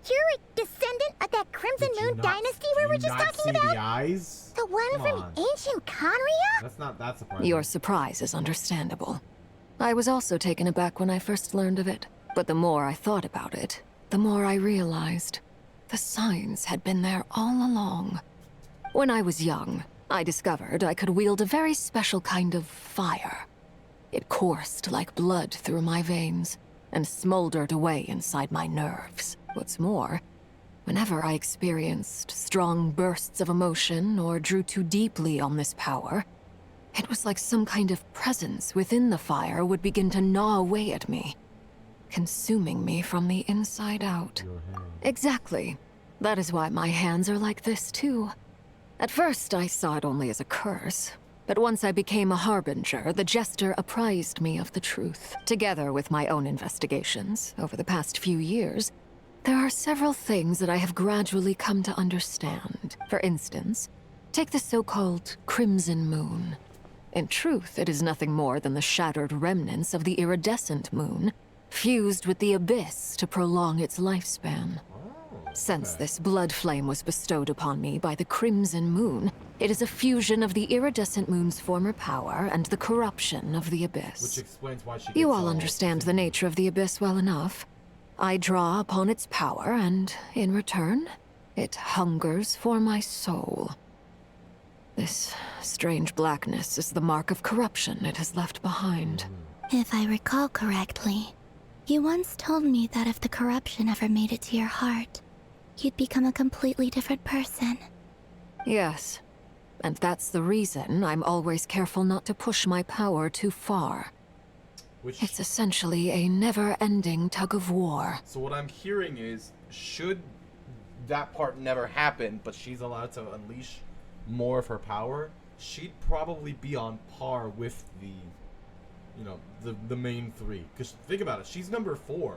you're a descendant of that Crimson Moon dynasty we were just talking about?
The eyes?
The one
Come
from
on.
ancient Conria?
That's not that surprising.
Your surprise is understandable. I was also taken aback when I first learned of it. But the more I thought about it, the more I realized the signs had been there all along. When I was young, I discovered I could wield a very special kind of fire. It coursed like blood through my veins and smoldered away inside my nerves. What's more, whenever I experienced strong bursts of emotion or drew too deeply on this power, it was like some kind of presence within the fire would begin to gnaw away at me, consuming me from the inside out. Exactly. That is why my hands are like this, too. At first, I saw it only as a curse. But once I became a harbinger, the Jester apprised me of the truth. Together with my own investigations, over the past few years, there are several things that I have gradually come to understand. For instance, take the so-called Crimson Moon. In truth, it is nothing more than the shattered remnants of the iridescent moon, fused with the abyss to prolong its lifespan. Since this blood flame was bestowed upon me by the Crimson Moon, it is a fusion of the iridescent moon's former power and the corruption of the abyss.
Which explains why she
You
gets
all understand the nature of the abyss well enough. I draw upon its power, and in return, it hungers for my soul. This strange blackness is the mark of corruption it has left behind.
If I recall correctly, you once told me that if the corruption ever made it to your heart, you'd become a completely different person.
Yes. And that's the reason I'm always careful not to push my power too far. It's essentially a never-ending tug of war.
So what I'm hearing is, should that part never happen, but she's allowed to unleash more of her power, she'd probably be on par with the, you know, the main three. Because think about it, she's number 4,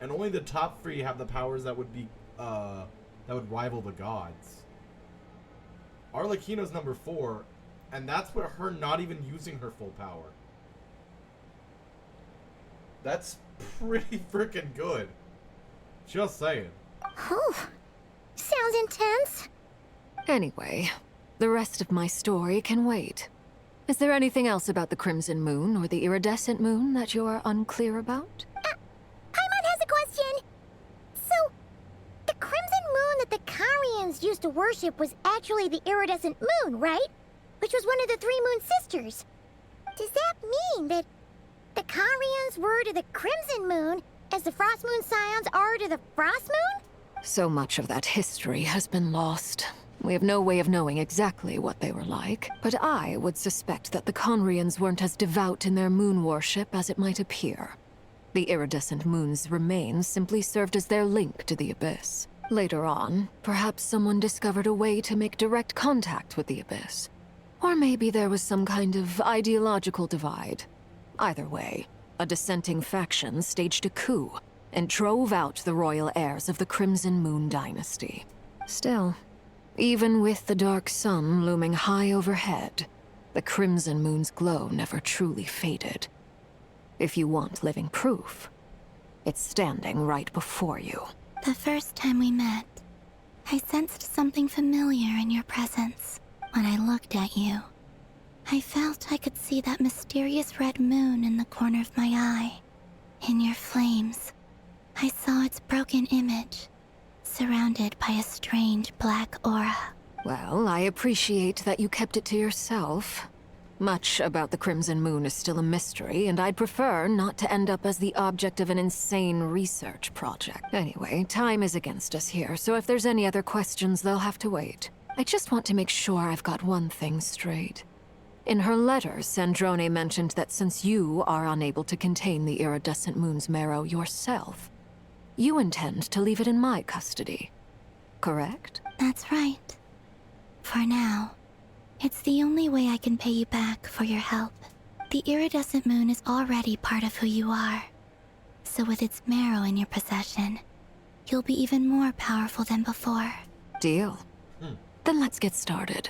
and only the top 3 have the powers that would be, that would rival the gods. Arlecchino's number 4, and that's with her not even using her full power. That's pretty freaking good. Just saying.
Whew. Sounds intense.
Anyway, the rest of my story can wait. Is there anything else about the Crimson Moon or the Iridescent Moon that you're unclear about?
Paimon has a question. So, the crimson moon that the Karians used to worship was actually the iridescent moon, right? Which was one of the 3 moon sisters. Does that mean that the Karians were to the crimson moon as the frost moon scions are to the frost moon?
So much of that history has been lost. We have no way of knowing exactly what they were like, but I would suspect that the Conrians weren't as devout in their moon worship as it might appear. The iridescent moon's remains simply served as their link to the Abyss. Later on, perhaps someone discovered a way to make direct contact with the Abyss. Or maybe there was some kind of ideological divide. Either way, a dissenting faction staged a coup and drove out the royal heirs of the Crimson Moon dynasty. Still, even with the dark sun looming high overhead, the Crimson Moon's glow never truly faded. If you want living proof, it's standing right before you.
The first time we met, I sensed something familiar in your presence. When I looked at you, I felt I could see that mysterious red moon in the corner of my eye. In your flames, I saw its broken image, surrounded by a strange black aura.
Well, I appreciate that you kept it to yourself. Much about the Crimson Moon is still a mystery, and I'd prefer not to end up as the object of an insane research project. Anyway, time is against us here, so if there's any other questions, they'll have to wait. I just want to make sure I've got one thing straight. In her letters, Sandrone mentioned that since you are unable to contain the iridescent moon's marrow yourself, you intend to leave it in my custody, correct?
That's right. For now. It's the only way I can pay you back for your help. The iridescent moon is already part of who you are. So with its marrow in your possession, you'll be even more powerful than before.
Deal. Then let's get started.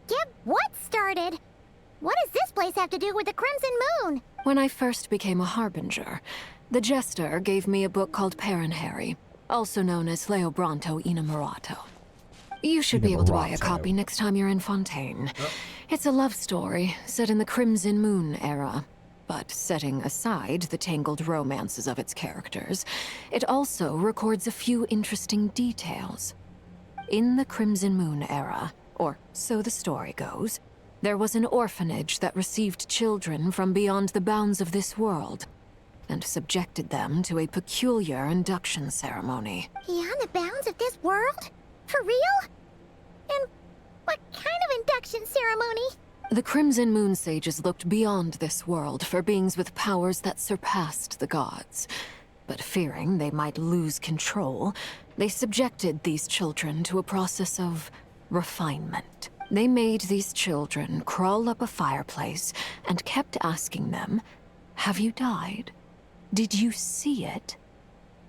Get what started? What does this place have to do with the Crimson Moon?
When I first became a Harbinger, the Jester gave me a book called Paranhari, also known as Leobranto Inamorato. You should be able to buy a copy next time you're in Fontaine. It's a love story set in the Crimson Moon era. But setting aside the tangled romances of its characters, it also records a few interesting details. In the Crimson Moon era, or so the story goes, there was an orphanage that received children from beyond the bounds of this world, and subjected them to a peculiar induction ceremony.
Beyond the bounds of this world? For real? And what kind of induction ceremony?
The Crimson Moon sages looked beyond this world for beings with powers that surpassed the gods. But fearing they might lose control, they subjected these children to a process of refinement. They made these children crawl up a fireplace and kept asking them, "Have you died? Did you see it?"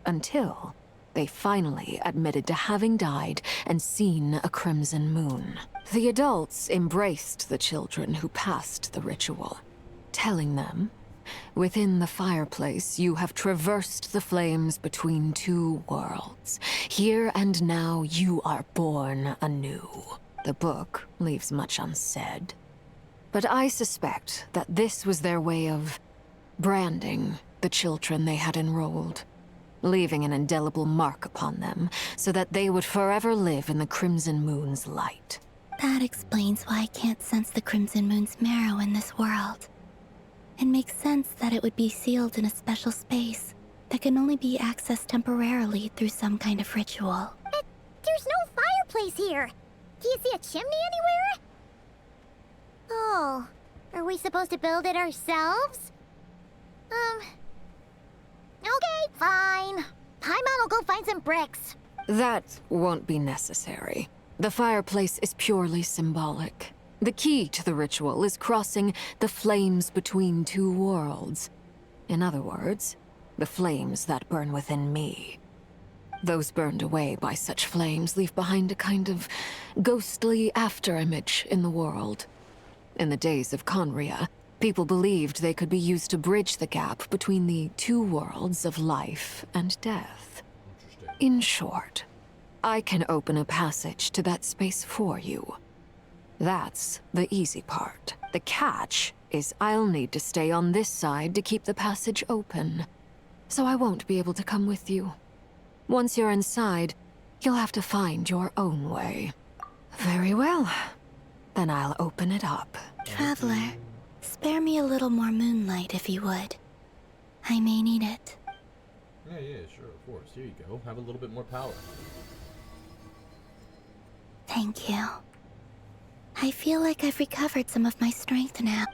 Until they finally admitted to having died and seen a crimson moon. The adults embraced the children who passed the ritual, telling them, "Within the fireplace, you have traversed the flames between 2 worlds. Here and now, you are born anew." The book leaves much unsaid, but I suspect that this was their way of branding the children they had enrolled, leaving an indelible mark upon them so that they would forever live in the Crimson Moon's light.
That explains why I can't sense the Crimson Moon's marrow in this world. It makes sense that it would be sealed in a special space that can only be accessed temporarily through some kind of ritual.
But there's no fireplace fireplace here. Do you see a chimney anywhere? Oh, are we supposed to build it ourselves? Okay, fine. Paimon will go find some bricks.
That won't be necessary. The fireplace is purely symbolic. The key to the ritual is crossing the flames between two worlds. In other words, the flames that burn within me. Those burned away by such flames leave behind a kind of ghostly afterimage in the world. In the days of Conria, people believed they could be used to bridge the gap between the two worlds of life and death. In short, I can open a passage to that space for you. That's the easy part. The catch is I'll need to stay on this side to keep the passage open, so I won't be able to come with you. Once you're inside, you'll have to find your own way. Very well. Then I'll open it up.
Traveler, spare me a little more moonlight if you would. I may need it.
Yeah, sure, of course. Here you go. Have a little bit more power.
Thank you. I feel like I've recovered some of my strength now.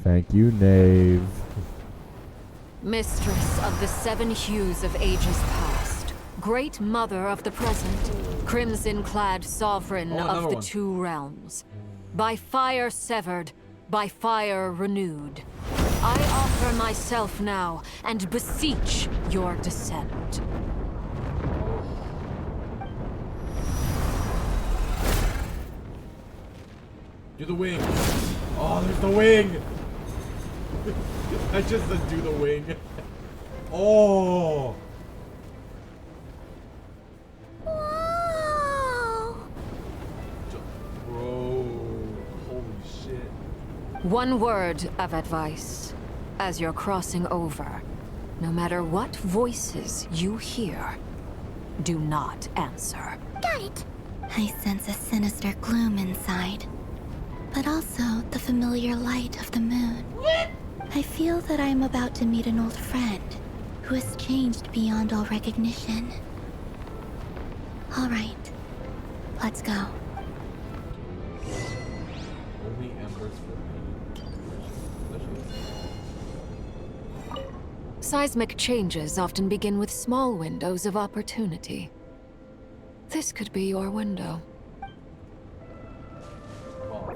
Thank you, Knave.
Mistress of the seven hues of ages past, great mother of the present, crimson-clad sovereign of the two realms. By fire severed, by fire renewed. I offer myself now and beseech your descent.
Do the wing. Oh, there's the wing. I just said do the wing. Oh.
Whoa.
Bro, holy shit.
One word of advice. As you're crossing over, no matter what voices you hear, do not answer.
Got it.
I sense a sinister gloom inside, but also the familiar light of the moon. I feel that I am about to meet an old friend who has changed beyond all recognition. All right, let's go.
Only embers for me.
Seismic changes often begin with small windows of opportunity. This could be your window.
Oh, I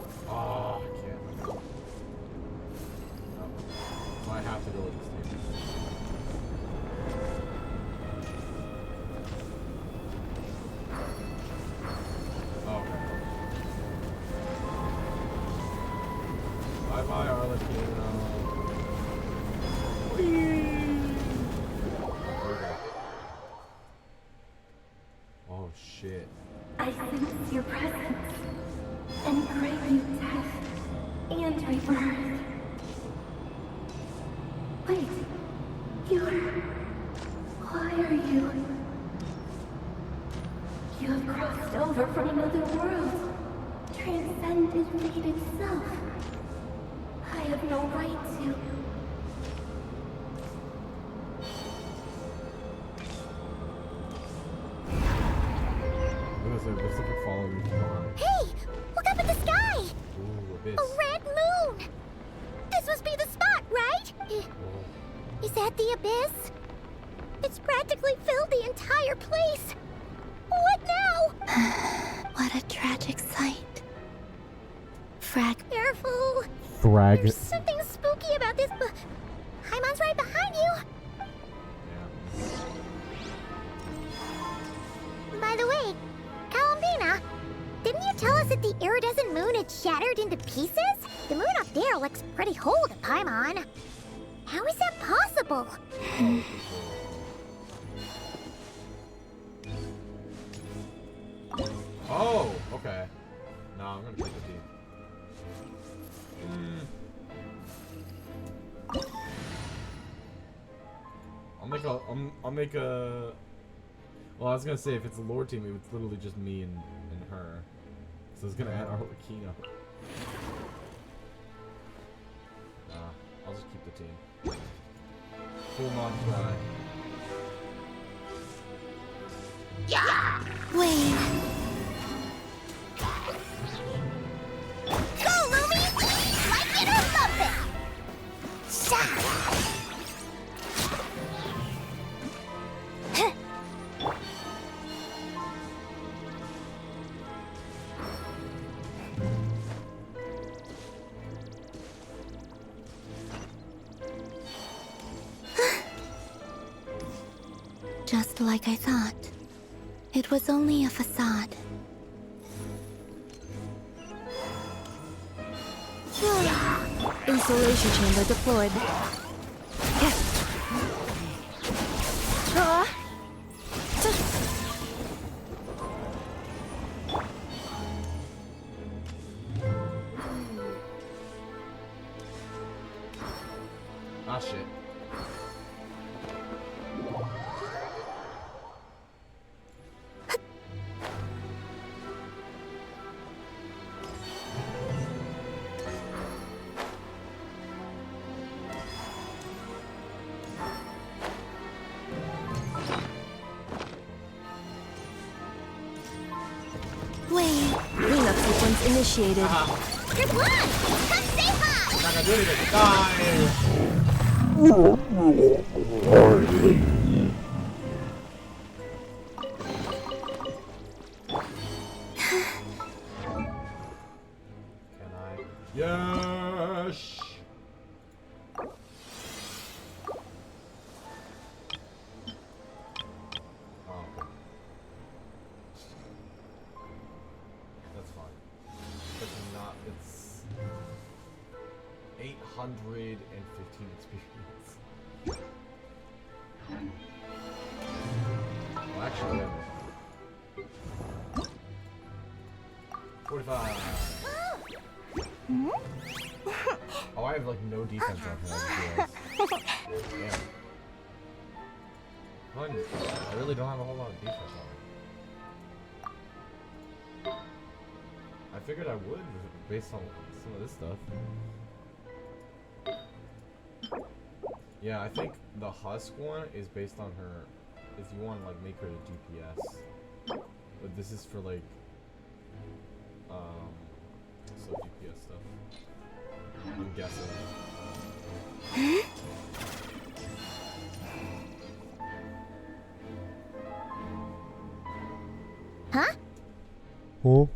can't. No. So I have to go with this team. Okay. Bye-bye, Arlecchino. Oh, shit.
I sense your presence and crave you death and rebirth. Wait, why are you? You have crossed over from another world, transcended fate itself. I have no right to.
Looks like a follow me. Come on.
Hey, look up at the sky.
Ooh, abyss.
A red moon. This must be the spot, right? Is that the abyss? It's practically filled the entire place. What now?
What a tragic sight. Frag.
Careful.
Frag.
There's something spooky about this. Paimon's right behind you. By the way, Columbina, didn't you tell us that the iridescent moon had shattered into pieces? The moon up there looks pretty whole to Paimon. How is that possible?
Oh, okay. No, I'm gonna keep the team. I'll make a. Well, I was gonna say if it's a lore team, it's literally just me and her. So it's gonna add Arlecchino. I'll just keep the team. Full Nod-Krai.
Wait.
Go, Lumi! Like it or lump it! Sha!
Just like I thought. It was only a facade.
Insulation chamber deployed.
Ah, shit.
Wait.
Cleanup sequence initiated.
Good one! Come say hi!
Not gonna do anything. Die! Can I? Yes! Oh, okay. That's fine. It's not, it's 815 experience. Well, actually, wait a minute. 45. Oh, I have like no defense on her. I just realized. Damn. I really don't have a whole lot of defense on her. I figured I would, based on some of this stuff. Yeah, I think the Husk one is based on her, if you want to like make her a DPS. But this is for like, so DPS stuff. I'm guessing.
Huh?
Huh?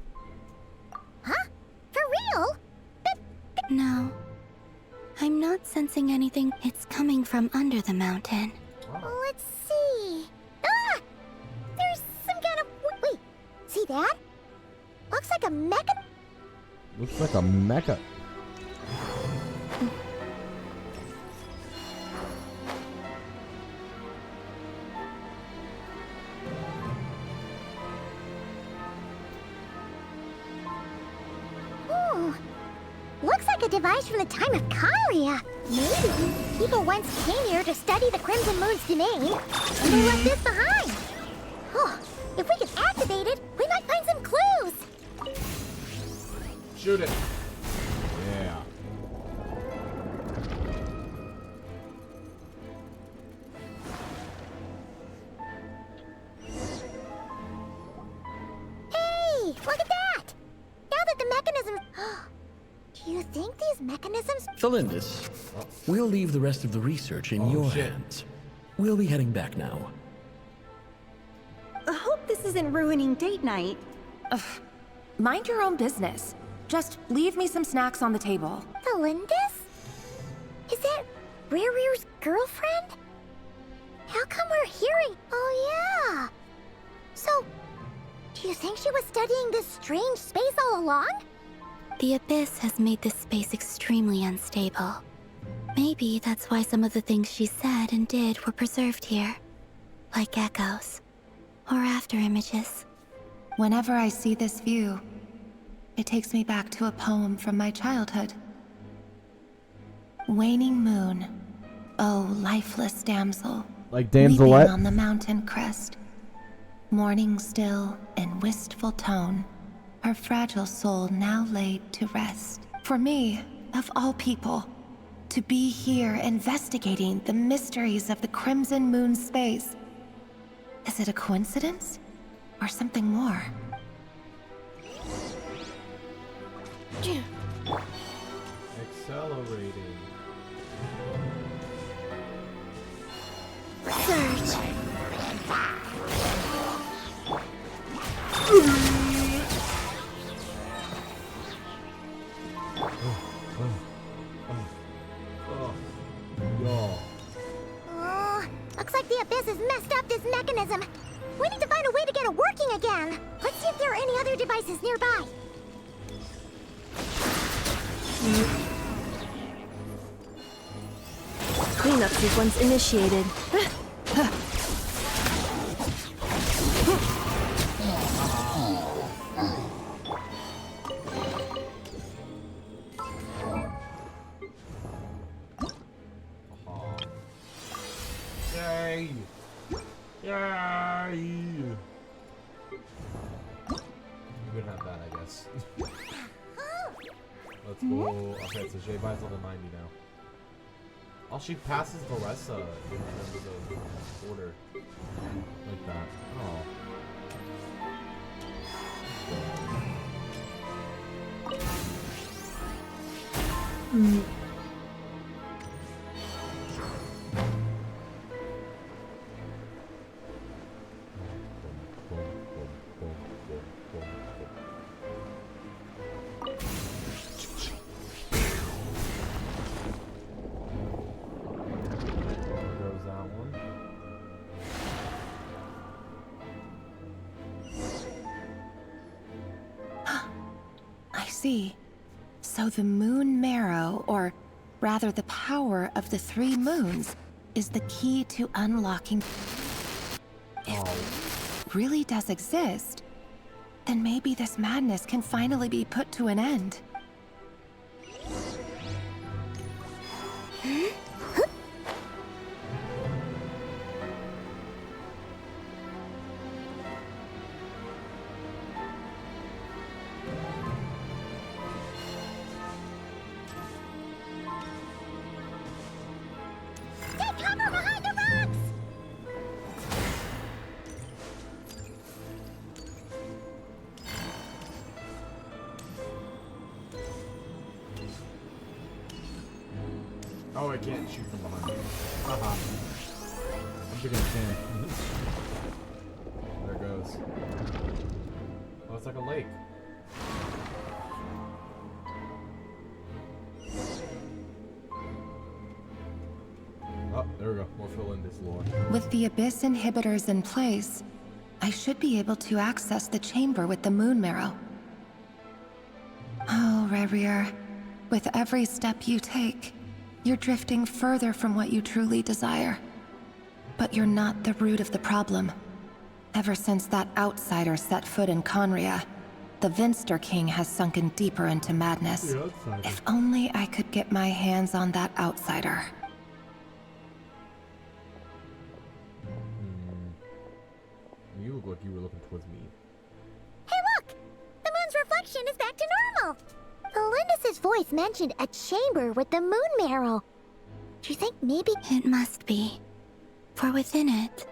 Huh? For real?
No. I'm not sensing anything. It's coming from under the mountain.
Let's see. Ah! There's some kind of... Wait, see that? Looks like a mecha...
Looks like a mecha.
Ooh. Looks like a device from the time of Kyria. Maybe people once came here to study the Crimson Moon's domain, and they left this behind. Oh, if we can activate it, we might find some clues.
Shoot it.
Yeah.
Hey, look at that! Now that the mechanism... Do you think these mechanisms...
Thalindus, we'll leave the rest of the research in your hands. We'll be heading back now.
I hope this isn't ruining date night.
Ugh. Mind your own business. Just leave me some snacks on the table.
Thalindus? Is that Rear's girlfriend? How come we're hearing... Oh, yeah. So, do you think she was studying this strange space all along?
The Abyss has made this space extremely unstable. Maybe that's why some of the things she said and did were preserved here. Like echoes. Or after images.
Whenever I see this view, it takes me back to a poem from my childhood. Waning moon, oh lifeless damsel.
Like Damselette?
Weeping on the mountain crest. Mourning still in wistful tone. Her fragile soul now laid to rest. For me, of all people, to be here investigating the mysteries of the Crimson Moon space. Is it a coincidence? Or something more?
Accelerating.
Surge. Oh, looks like the Abyss has messed up this mechanism. We need to find a way to get it working again. Let's see if there are any other devices nearby.
Cleanup sequence initiated.
Yay! Yay! You could have that, I guess. Let's go. Okay, so Jay buys level 90 now. Oh, she passes Varessa in terms of order. Like that. Oh.
See. So the moon marrow, or rather the power of the 3 moons, is the key to unlocking. If it really does exist, then maybe this madness can finally be put to an end.
Oh, I can't shoot from behind. Haha. I'm thinking I can. There it goes. Oh, it's like a lake. Oh, there we go. More fill in this lore.
With the Abyss inhibitors in place, I should be able to access the chamber with the moon marrow. Oh, Revier, with every step you take, you're drifting further from what you truly desire. But you're not the root of the problem. Ever since that outsider set foot in Conria, the Vinster King has sunken deeper into madness. If only I could get my hands on that outsider.
You look like you were looking towards me.
Hey, look! The moon's reflection is back to normal. Elendis' voice mentioned a chamber with the moon marrow. Do you think maybe...
It must be. For within it,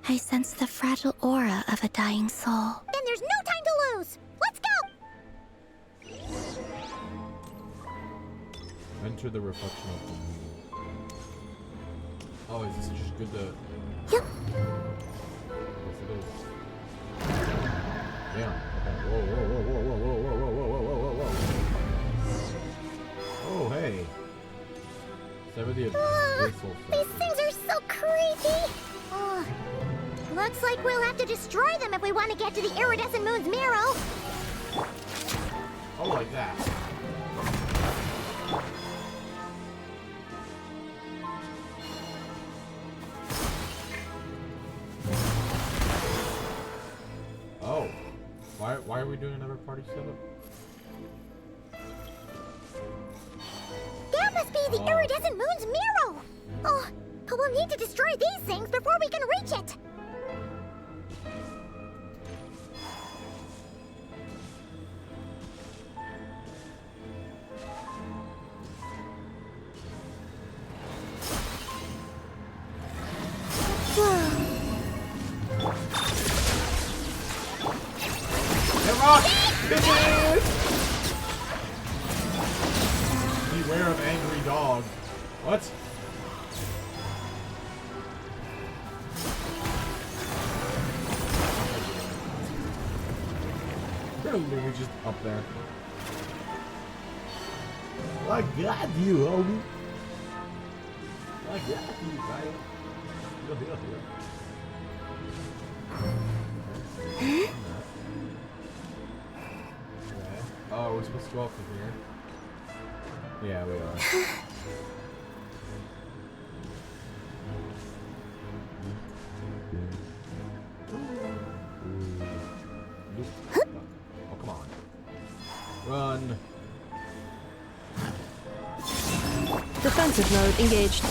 I sense the fragile aura of a dying soul.
Then there's no time to lose! Let's go!
Enter the reflection of the moon. Oh, is this just good to...
Yep.
Yes, it is. Damn. Okay. Whoa, whoa, whoa, whoa, whoa, whoa, whoa, whoa, whoa, whoa, whoa, whoa. Oh, hey. Sever the abyssal.
These things are so creepy! Looks like we'll have to destroy them if we want to get to the iridescent moon's marrow.
Oh, like that. Oh. Why are we doing another party setup?
That must be the iridescent moon's marrow! Oh, but we'll need to destroy these things before we can reach it!
Bitches! Beware of angry dog. What? Literally just up there. I got you, homie. I got you, right? Okay. Oh, we're supposed to go up from here. Yeah, we are. Oh, come on. Run.
Defensive mode engaged.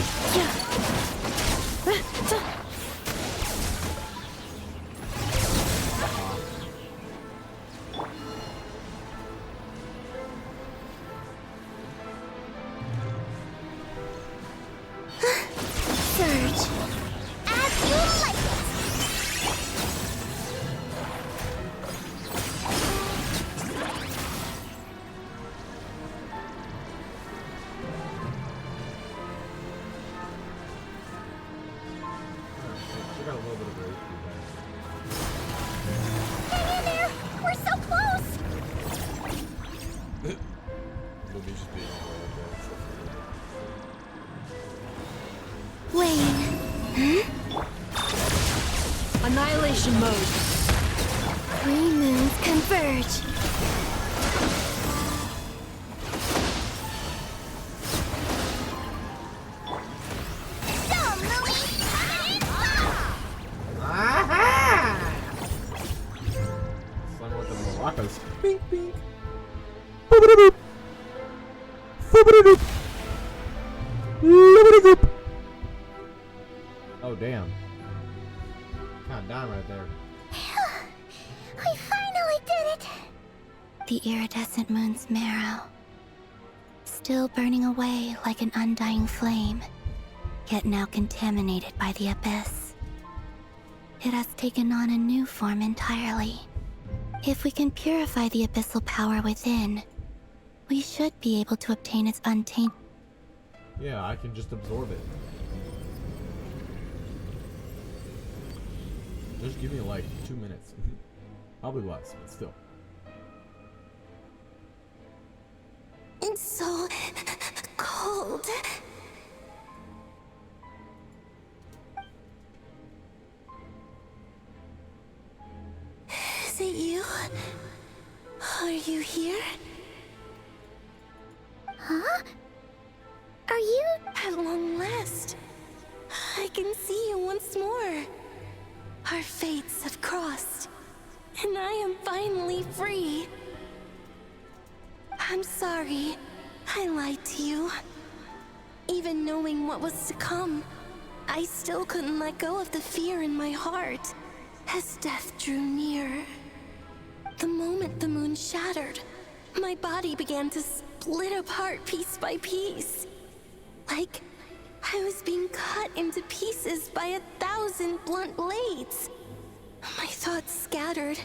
Surge. As you like it.
We got a little bit of break through
Hang in there. We're so close.
there. Let me just be
Wayne.
Annihilation mode.
Three moons converge.
Son with the maracas.
Bing, bing. Boop-a-doop. Boop-a-doop. Loop-a-doop. Oh, damn. Kind of dying right there.
I finally did it.
The iridescent moon's marrow, still burning away like an undying flame, yet now contaminated by the abyss. It has taken on a new form entirely. If we can purify the abyssal power within, we should be able to obtain its untainted.
Yeah, I can just absorb it. Just give me like 2 minutes. Probably less, but still.
It's so cold. Is it you? Are you here?
Huh? Are you?
At long last, I can see you once more. Our fates have crossed, and I am finally free. I'm sorry, I lied to you. Even knowing what was to come, I still couldn't let go of the fear in my heart as death drew near. The moment the moon shattered, my body began to split apart piece by piece. Like I was being cut into pieces by 1,000 blunt blades. My thoughts scattered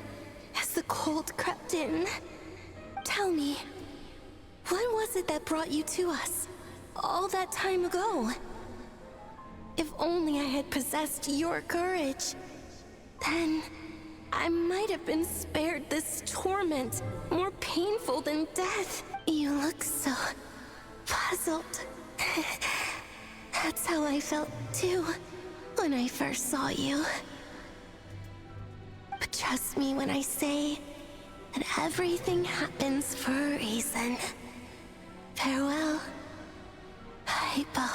as the cold crept in. Tell me, what was it that brought you to us all that time ago? If only I had possessed your courage, then I might have been spared this torment more painful than death. You look so puzzled. That's how I felt too when I first saw you. But trust me when I say that everything happens for a reason. Farewell, Hypo.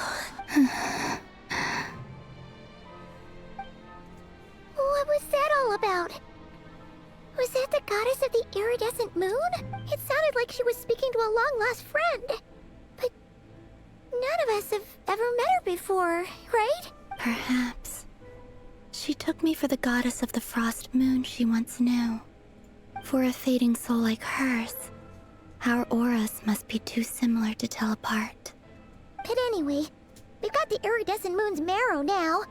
What was that all about? Was that the goddess of the iridescent moon? It sounded like she was speaking to a long-lost friend. But none of us have ever met her before, right?
Perhaps. She took me for the goddess of the frost moon she once knew. For a fading soul like hers, our auras must be too similar to tell apart.
But anyway, we've got the iridescent moon's marrow now.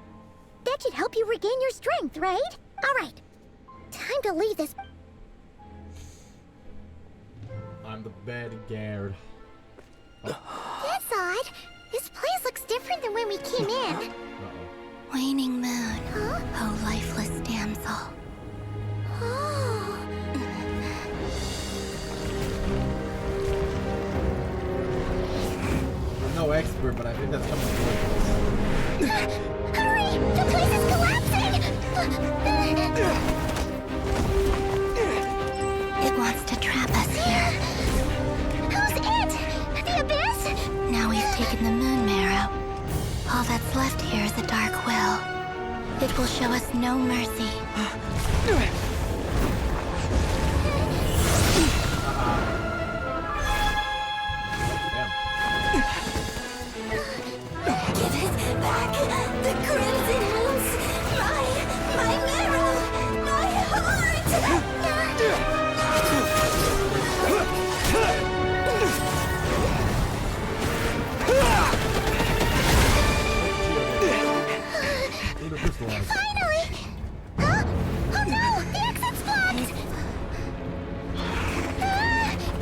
That should help you regain your strength, right? All right. Time to leave this
the bed, Gerd.
That's odd. This place looks different than when we came in.
Waning moon. Huh? Oh, lifeless damsel.
Oh.
I'm no expert, but I think that's coming from
Hurry! The place is collapsing!
It wants to trap us here.
Who's it? The abyss?
Now we've taken the moon marrow. All that's left here is a dark will. It will show us no mercy.
Give it back! The crimson moons! My marrow! My heart!
Finally! Huh? Oh no! The exit's blocked!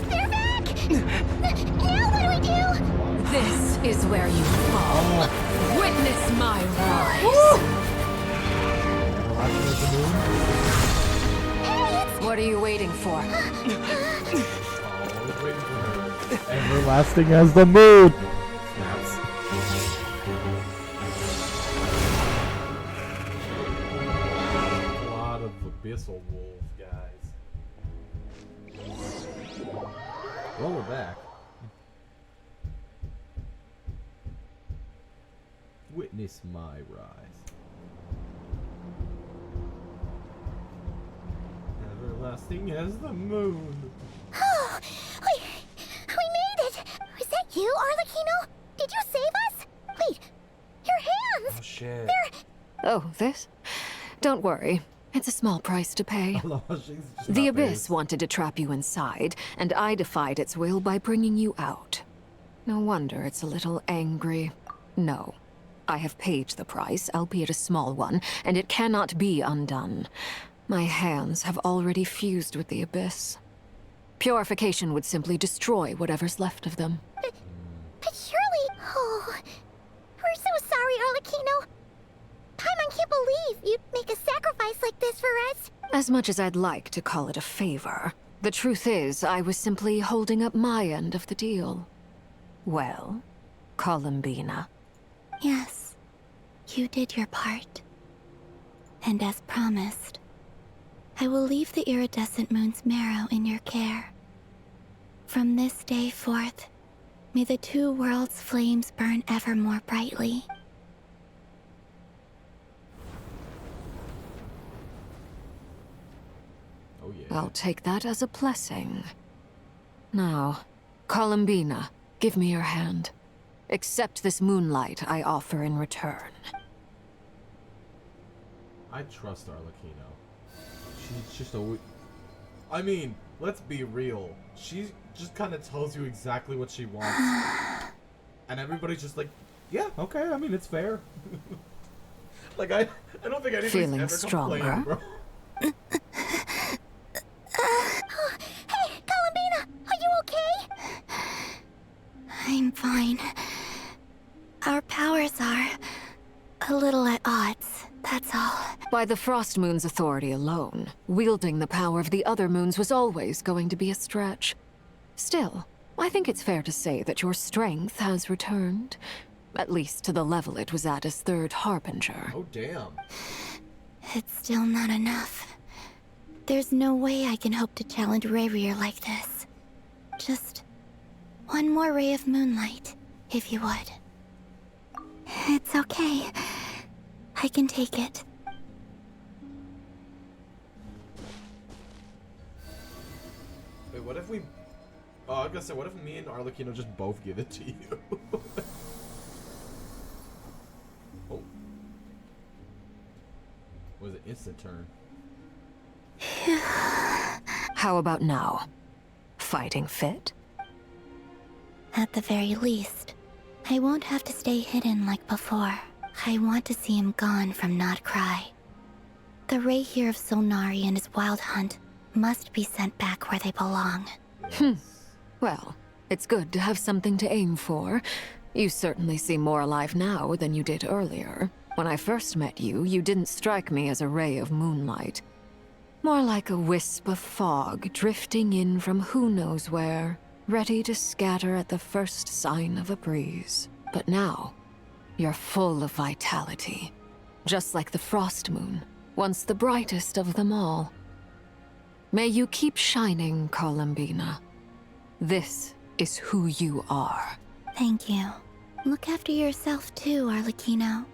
They're back! Now what do we do?
This is where you fall. Witness my rise. What are you waiting for?
Everlasting as the moon. Snaps. A lot of abyssal wolves, guys. Well, we're back. Witness my rise. Everlasting as the moon.
Oh, we made it! Was that you, Arlecchino? Did you save us? Wait, your hands!
Oh shit.
Oh, this? Don't worry. It's a small price to pay. The Abyss wanted to trap you inside, and I defied its will by bringing you out. No wonder it's a little angry. No. I have paid the price, albeit a small one, and it cannot be undone. My hands have already fused with the Abyss. Purification would simply destroy whatever's left of them.
But surely... Oh... We're so sorry, Arlecchino. Paimon can't believe you'd make a sacrifice like this for us.
As much as I'd like to call it a favor, the truth is I was simply holding up my end of the deal. Well, Columbina.
Yes, you did your part. And as promised, I will leave the iridescent moon's marrow in your care. From this day forth, may the two worlds' flames burn ever more brightly.
Oh yeah.
I'll take that as a blessing. Now, Columbina, give me your hand. Accept this moonlight I offer in return.
I trust Arlecchino. She's just a... I mean, let's be real. She just kind of tells you exactly what she wants. And everybody's just like, yeah, okay, I mean, it's fair. Like, I don't think anybody's
Feeling
ever
stronger?
complained, bro.
Hey, Columbina, are you okay?
I'm fine. Our powers are a little at odds, that's all.
By the Frost Moon's authority alone, wielding the power of the other moons was always going to be a stretch. Still, I think it's fair to say that your strength has returned. At least to the level it was at as Third Harbinger.
Oh, damn.
It's still not enough. There's no way I can hope to challenge Rayrier like this. Just one more ray of moonlight, if you would. It's okay. I can take it.
Wait, what if we... Oh, I was gonna say, what if me and Arlecchino just both give it to you? Oh. Was it instant turn?
How about now? Fighting fit?
At the very least, I won't have to stay hidden like before. I want to see him gone from Nod-Krai. The Rayrier of Solnari and his wild hunt must be sent back where they belong.
Well, it's good to have something to aim for. You certainly seem more alive now than you did earlier. When I first met you, you didn't strike me as a ray of moonlight. More like a wisp of fog drifting in from who knows where, ready to scatter at the first sign of a breeze. But now, you're full of vitality. Just like the frost moon, once the brightest of them all. May you keep shining, Columbina. This is who you are.
Thank you. Look after yourself too, Arlecchino.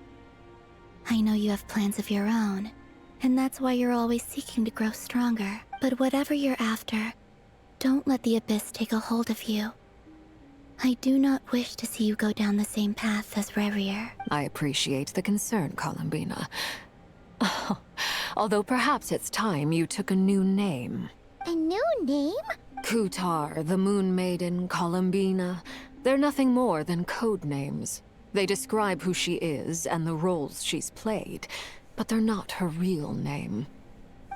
I know you have plans of your own, and that's why you're always seeking to grow stronger. But whatever you're after, don't let the Abyss take a hold of you. I do not wish to see you go down the same path as Revier.
I appreciate the concern, Columbina. Although perhaps it's time you took a new name.
A new name?
Kutar, the Moon Maiden, Columbina. They're nothing more than code names. They describe who she is and the roles she's played, but they're not her real name.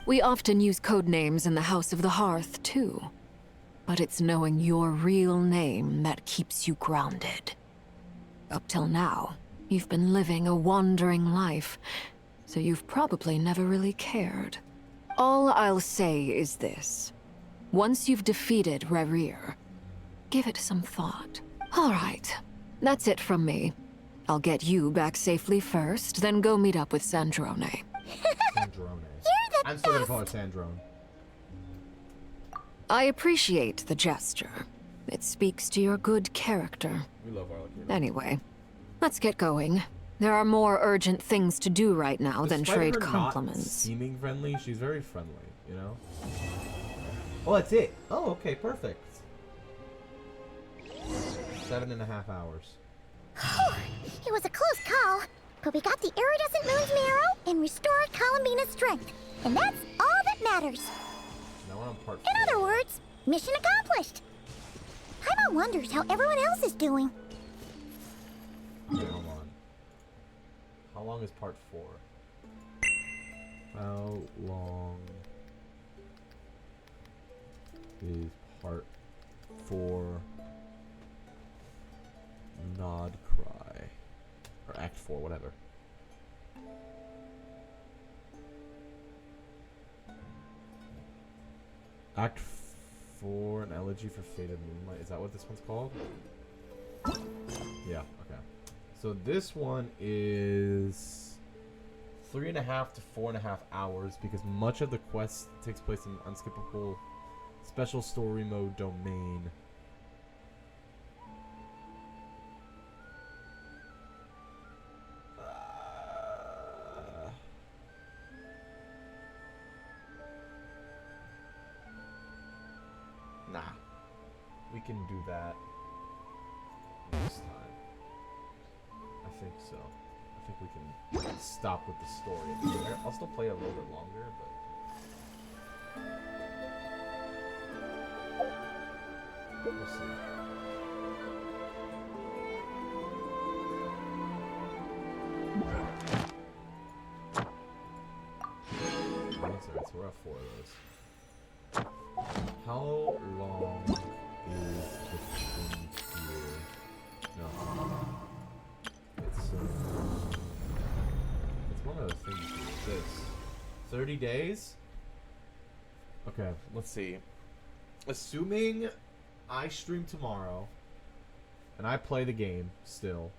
We often use code names in the House of the Hearth, too. But it's knowing your real name that keeps you grounded. Up till now, you've been living a wandering life, so you've probably never really cared. All I'll say is this. Once you've defeated Revier, give it some thought. All right, that's it from me. I'll get you back safely first, then go meet up with Sandrone.
Sandrone.
You're the
I'm still gonna call her Sandrone.
I appreciate the gesture. It speaks to your good character.
We love Arlecchino.
Anyway, let's get going. There are more urgent things to do right now than
Despite
trade
her
compliments.
Not seeming friendly, she's very friendly, you know? Oh, that's it. Oh, okay, perfect. 7.5 hours.
It was a close call, but we got the iridescent moon's marrow and restored Columbina's strength. And that's all that matters.
Now we're on part 4.
In other words, mission accomplished. Paimon wonders how everyone else is doing.
Okay, hold on. How long is part 4? How long is part 4 Nod-Krai? Or Act 4, whatever. Act 4, an elegy for Faded Moonlight. Is that what this one's called? Yeah, okay. So this one is 3.5 to 4.5 hours because much of the quest takes place in unskippable special story mode domain. Nah. We can do that next time. I think so. I think we can stop with the story. I'll still play a little bit longer, but we'll see. That's alright, so we're at 4 of those. How long is the thing here? No. It's one of the things here. This. 30 days? Okay, let's see. Assuming I stream tomorrow, and I play the game still,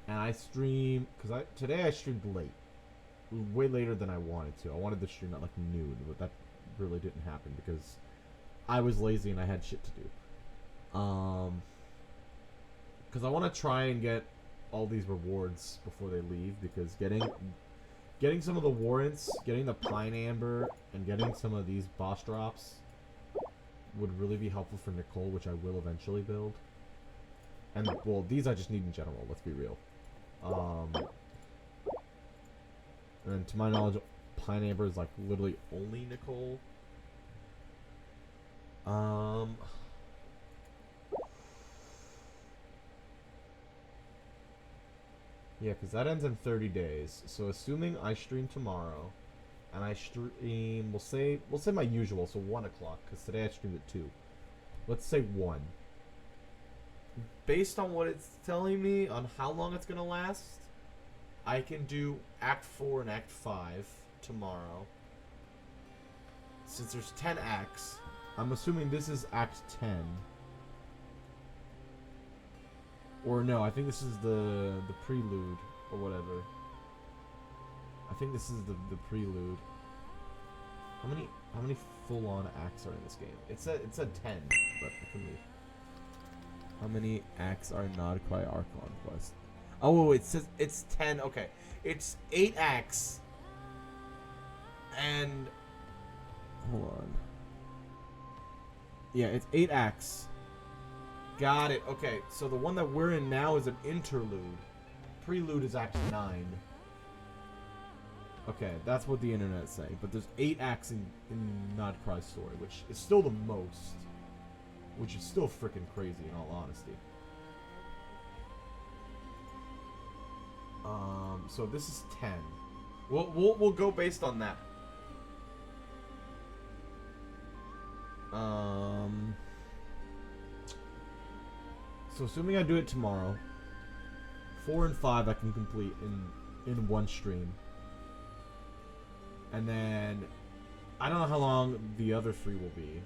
and I stream, because today I streamed late. Way later than I wanted to. I wanted to stream at like noon, but that really didn't happen because I was lazy and I had shit to do. Because I want to try and get all these rewards before they leave, because getting some of the warrants, getting the Pine Amber, and getting some of these boss drops would really be helpful for Nicole, which I will eventually build. And, well, these I just need in general, let's be real. And to my knowledge, Pine Amber is like literally only Nicole. Yeah, because that ends in 30 days. So assuming I stream tomorrow, and I stream, we'll say my usual, so 1 o'clock, because today I streamed at 2.
Let's say 1. Based on what it's telling me on how long it's gonna last, I can do Act 4 and Act 5 tomorrow. Since there's 10 acts, I'm assuming this is Act 10. Or no, I think this is the prelude or whatever. I think this is the prelude. How many full-on acts are in this game? It said 10, but it can be. How many acts are in Nod-Krai Archon Quest? Oh, it says it's 10. Okay, it's 8 acts. And hold on. Yeah, it's 8 acts. Got it. Okay, so the one that we're in now is an interlude. Prelude is Act 9. Okay, that's what the internet's saying. But there's 8 acts in Nod-Krai's story, which is still the most. Which is still freaking crazy, in all honesty. So this is 10. We'll go based on that. So assuming I do it tomorrow, 4 and 5 I can complete in one stream. And then I don't know how long the other 3 will be.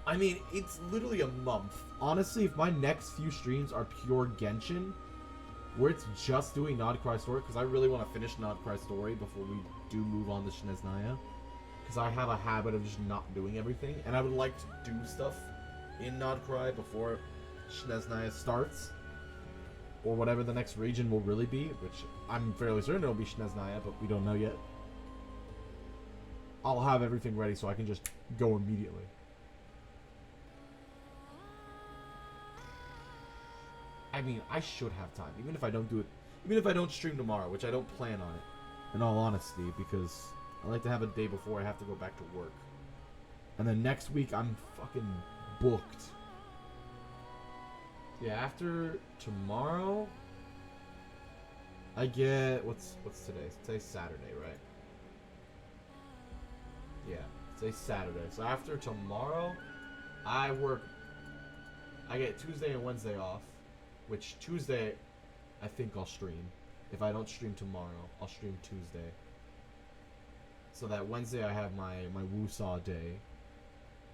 I mean, it's literally a month. Honestly, if my next few streams are pure Genshin, where it's just doing Nod-Krai story, because I really want to finish Nod-Krai story before we do move on to Snezhnaya. Because I have a habit of just not doing everything, and I would like to do stuff in Nod-Krai before Snezhnaya starts. Or whatever the next region will really be, which I'm fairly certain it'll be Snezhnaya, but we don't know yet. I'll have everything ready so I can just go immediately. I mean, I should have time, even if I don't do it, even if I don't stream tomorrow, which I don't plan on it, in all honesty, because I like to have a day before I have to go back to work. And then next week, I'm fucking booked. Yeah, after tomorrow, I get, what's today? Today's Saturday, right? Yeah, today's Saturday. So after tomorrow, I get Tuesday and Wednesday off. Which Tuesday, I think I'll stream. If I don't stream tomorrow, I'll stream Tuesday. So that Wednesday I have my Wusaw day.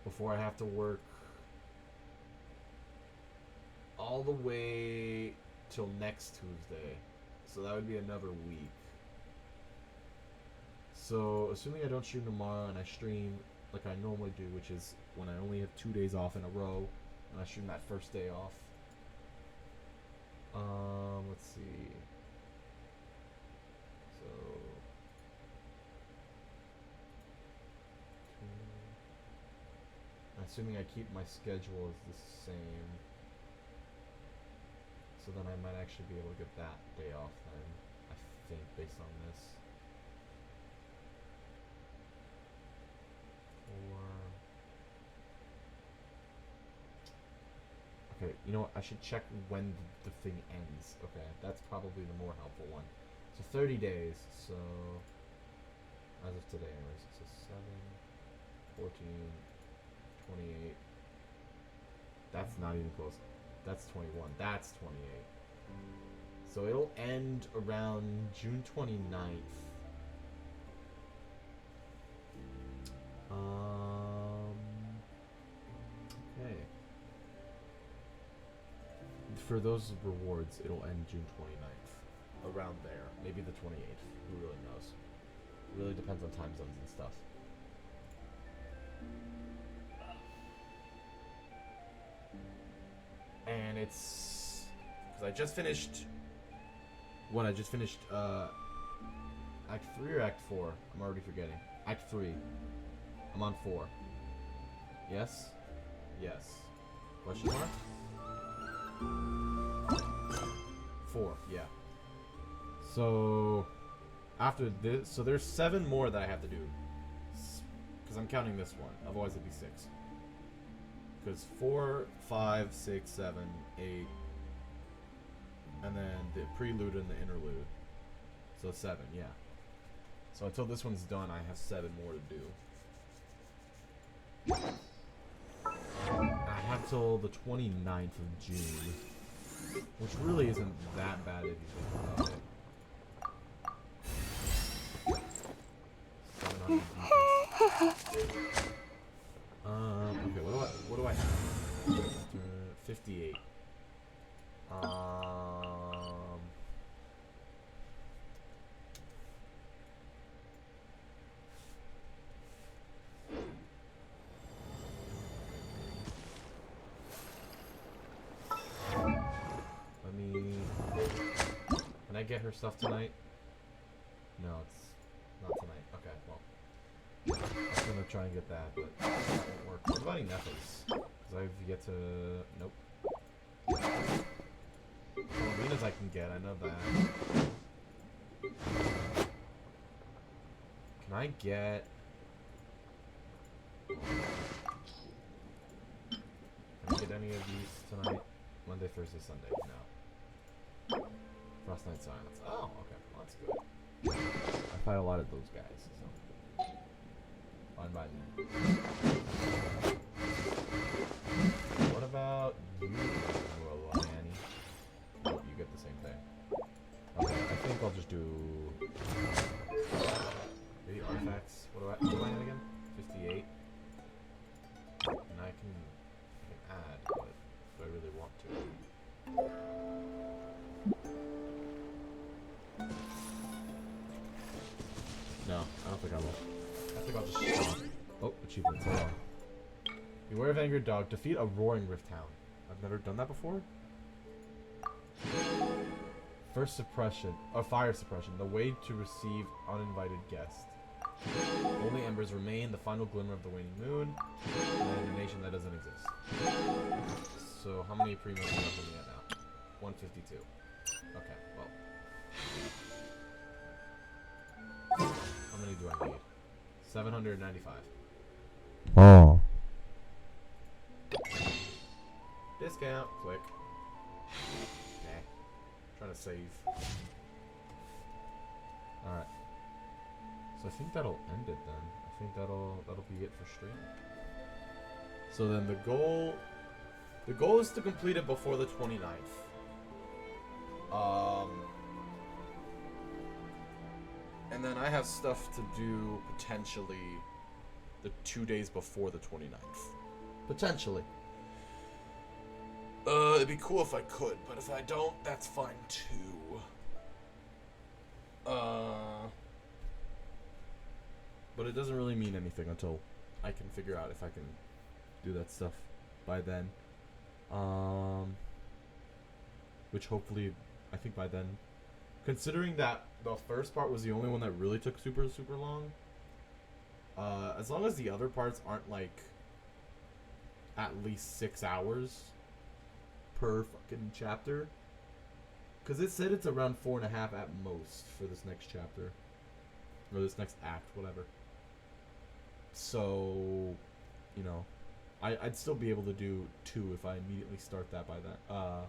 Before I have to work all the way till next Tuesday. So that would be another week. So assuming I don't stream tomorrow and I stream like I normally do, which is when I only have 2 days off in a row, and I stream that first day off. Let's see. So, assuming I keep my schedule as the same, so then I might actually be able to get that day off then, I think, based on this. Okay, you know what? I should check when the thing ends. Okay, that's probably the more helpful one. So 30 days, so as of today anyways. So 7, 14, 28. That's not even close. That's 21. That's 28. So it'll end around June 29th. Okay. For those rewards, it'll end June 29th. Around there. Maybe the 28th. Who really knows? It really depends on time zones and stuff. And it's... because I just finished... What? I just finished, Act 3 or Act 4? I'm already forgetting. Act 3. I'm on 4. Yes? Yes. Question mark? 4, yeah. So after this, so there's 7 more that I have to do, because I'm counting this one. Otherwise it'd be 6. Because 4, 5, 6, 7, 8, and then the prelude and the interlude. So 7, yeah. So until this one's done, I have 7 more to do.
until the 29th of June. Which really isn't that bad if you think about it. 700 defense. Okay, what do I have? 58. Let me... Can I get her stuff tonight? No, it's not tonight. Okay, well. I was gonna try and get that, but that won't work. What about any methods? Because I've yet to... Nope. Arenas I can get, I know that. Can I get... Can I get any of these tonight? Monday, Thursday, Sunday? No. Frost Night Silence. Oh, okay. Well, that's good. I fight a lot of those guys, so... Fine by me. What about you, Annie? Oh, you get the same thing. Okay, I think I'll just do... Maybe artifacts. What do I have again? 58? And I can add, but do I really want to? No, I don't think I will. I think I'll just stop. Oh, achievements. Hold on. Beware of Angered Dog. Defeat a Roaring Rift Hound. I've never done that before. First suppression. Fire suppression. The way to receive uninvited guests. Only embers remain. The final glimmer of the waning moon. And a nation that doesn't exist. So, how many premiums are we looking at now? 152. Okay, well. How many do I need? 795. Oh. Discount. Click. Nah. Trying to save. Alright. So I think that'll end it then. I think that'll be it for stream. So then the goal is to complete it before the 29th. And then I have stuff to do potentially the 2 days before the 29th. Potentially. It'd be cool if I could, but if I don't, that's fine too. But it doesn't really mean anything until I can figure out if I can do that stuff by then. Which hopefully, I think by then, considering that the first part was the only one that really took super long, as long as the other parts aren't like at least 6 hours per fucking chapter, because it said it's around 4.5 at most for this next chapter, or this next act, whatever. So, you know, I'd still be able to do 2 if I immediately start that by that,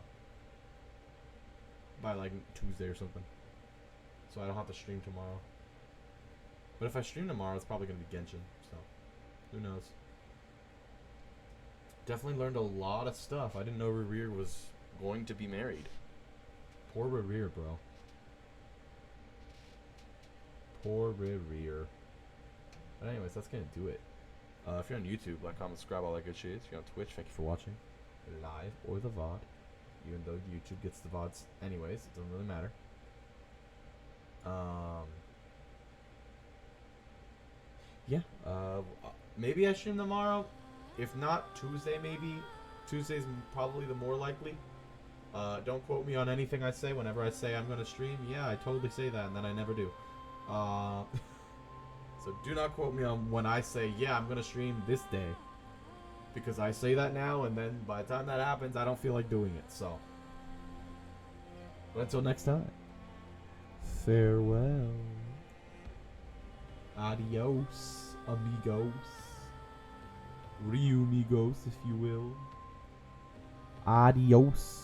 by like Tuesday or something. So I don't have to stream tomorrow. But if I stream tomorrow, it's probably going to be Genshin, so who knows. Definitely learned a lot of stuff. I didn't know Rerir was going to be married. Poor Rerir, bro. Poor Rerir. But anyways, that's going to do it. If you're on YouTube, like, comment, subscribe, all that good shit. If you're on Twitch, thank you for watching. Live or the VOD. Even though YouTube gets the VODs anyways, it doesn't really matter. Yeah. Maybe I stream tomorrow. If not, Tuesday maybe. Tuesday's probably the more likely. Don't quote me on anything I say. Whenever I say I'm gonna stream, yeah, I totally say that, and then I never do. So do not quote me on when I say, yeah, I'm gonna stream this day. Because I say that now, and then by the time that happens, I don't feel like doing it, so. But until next time. Farewell. Adios, amigos. Riumigos, if you will. Adios.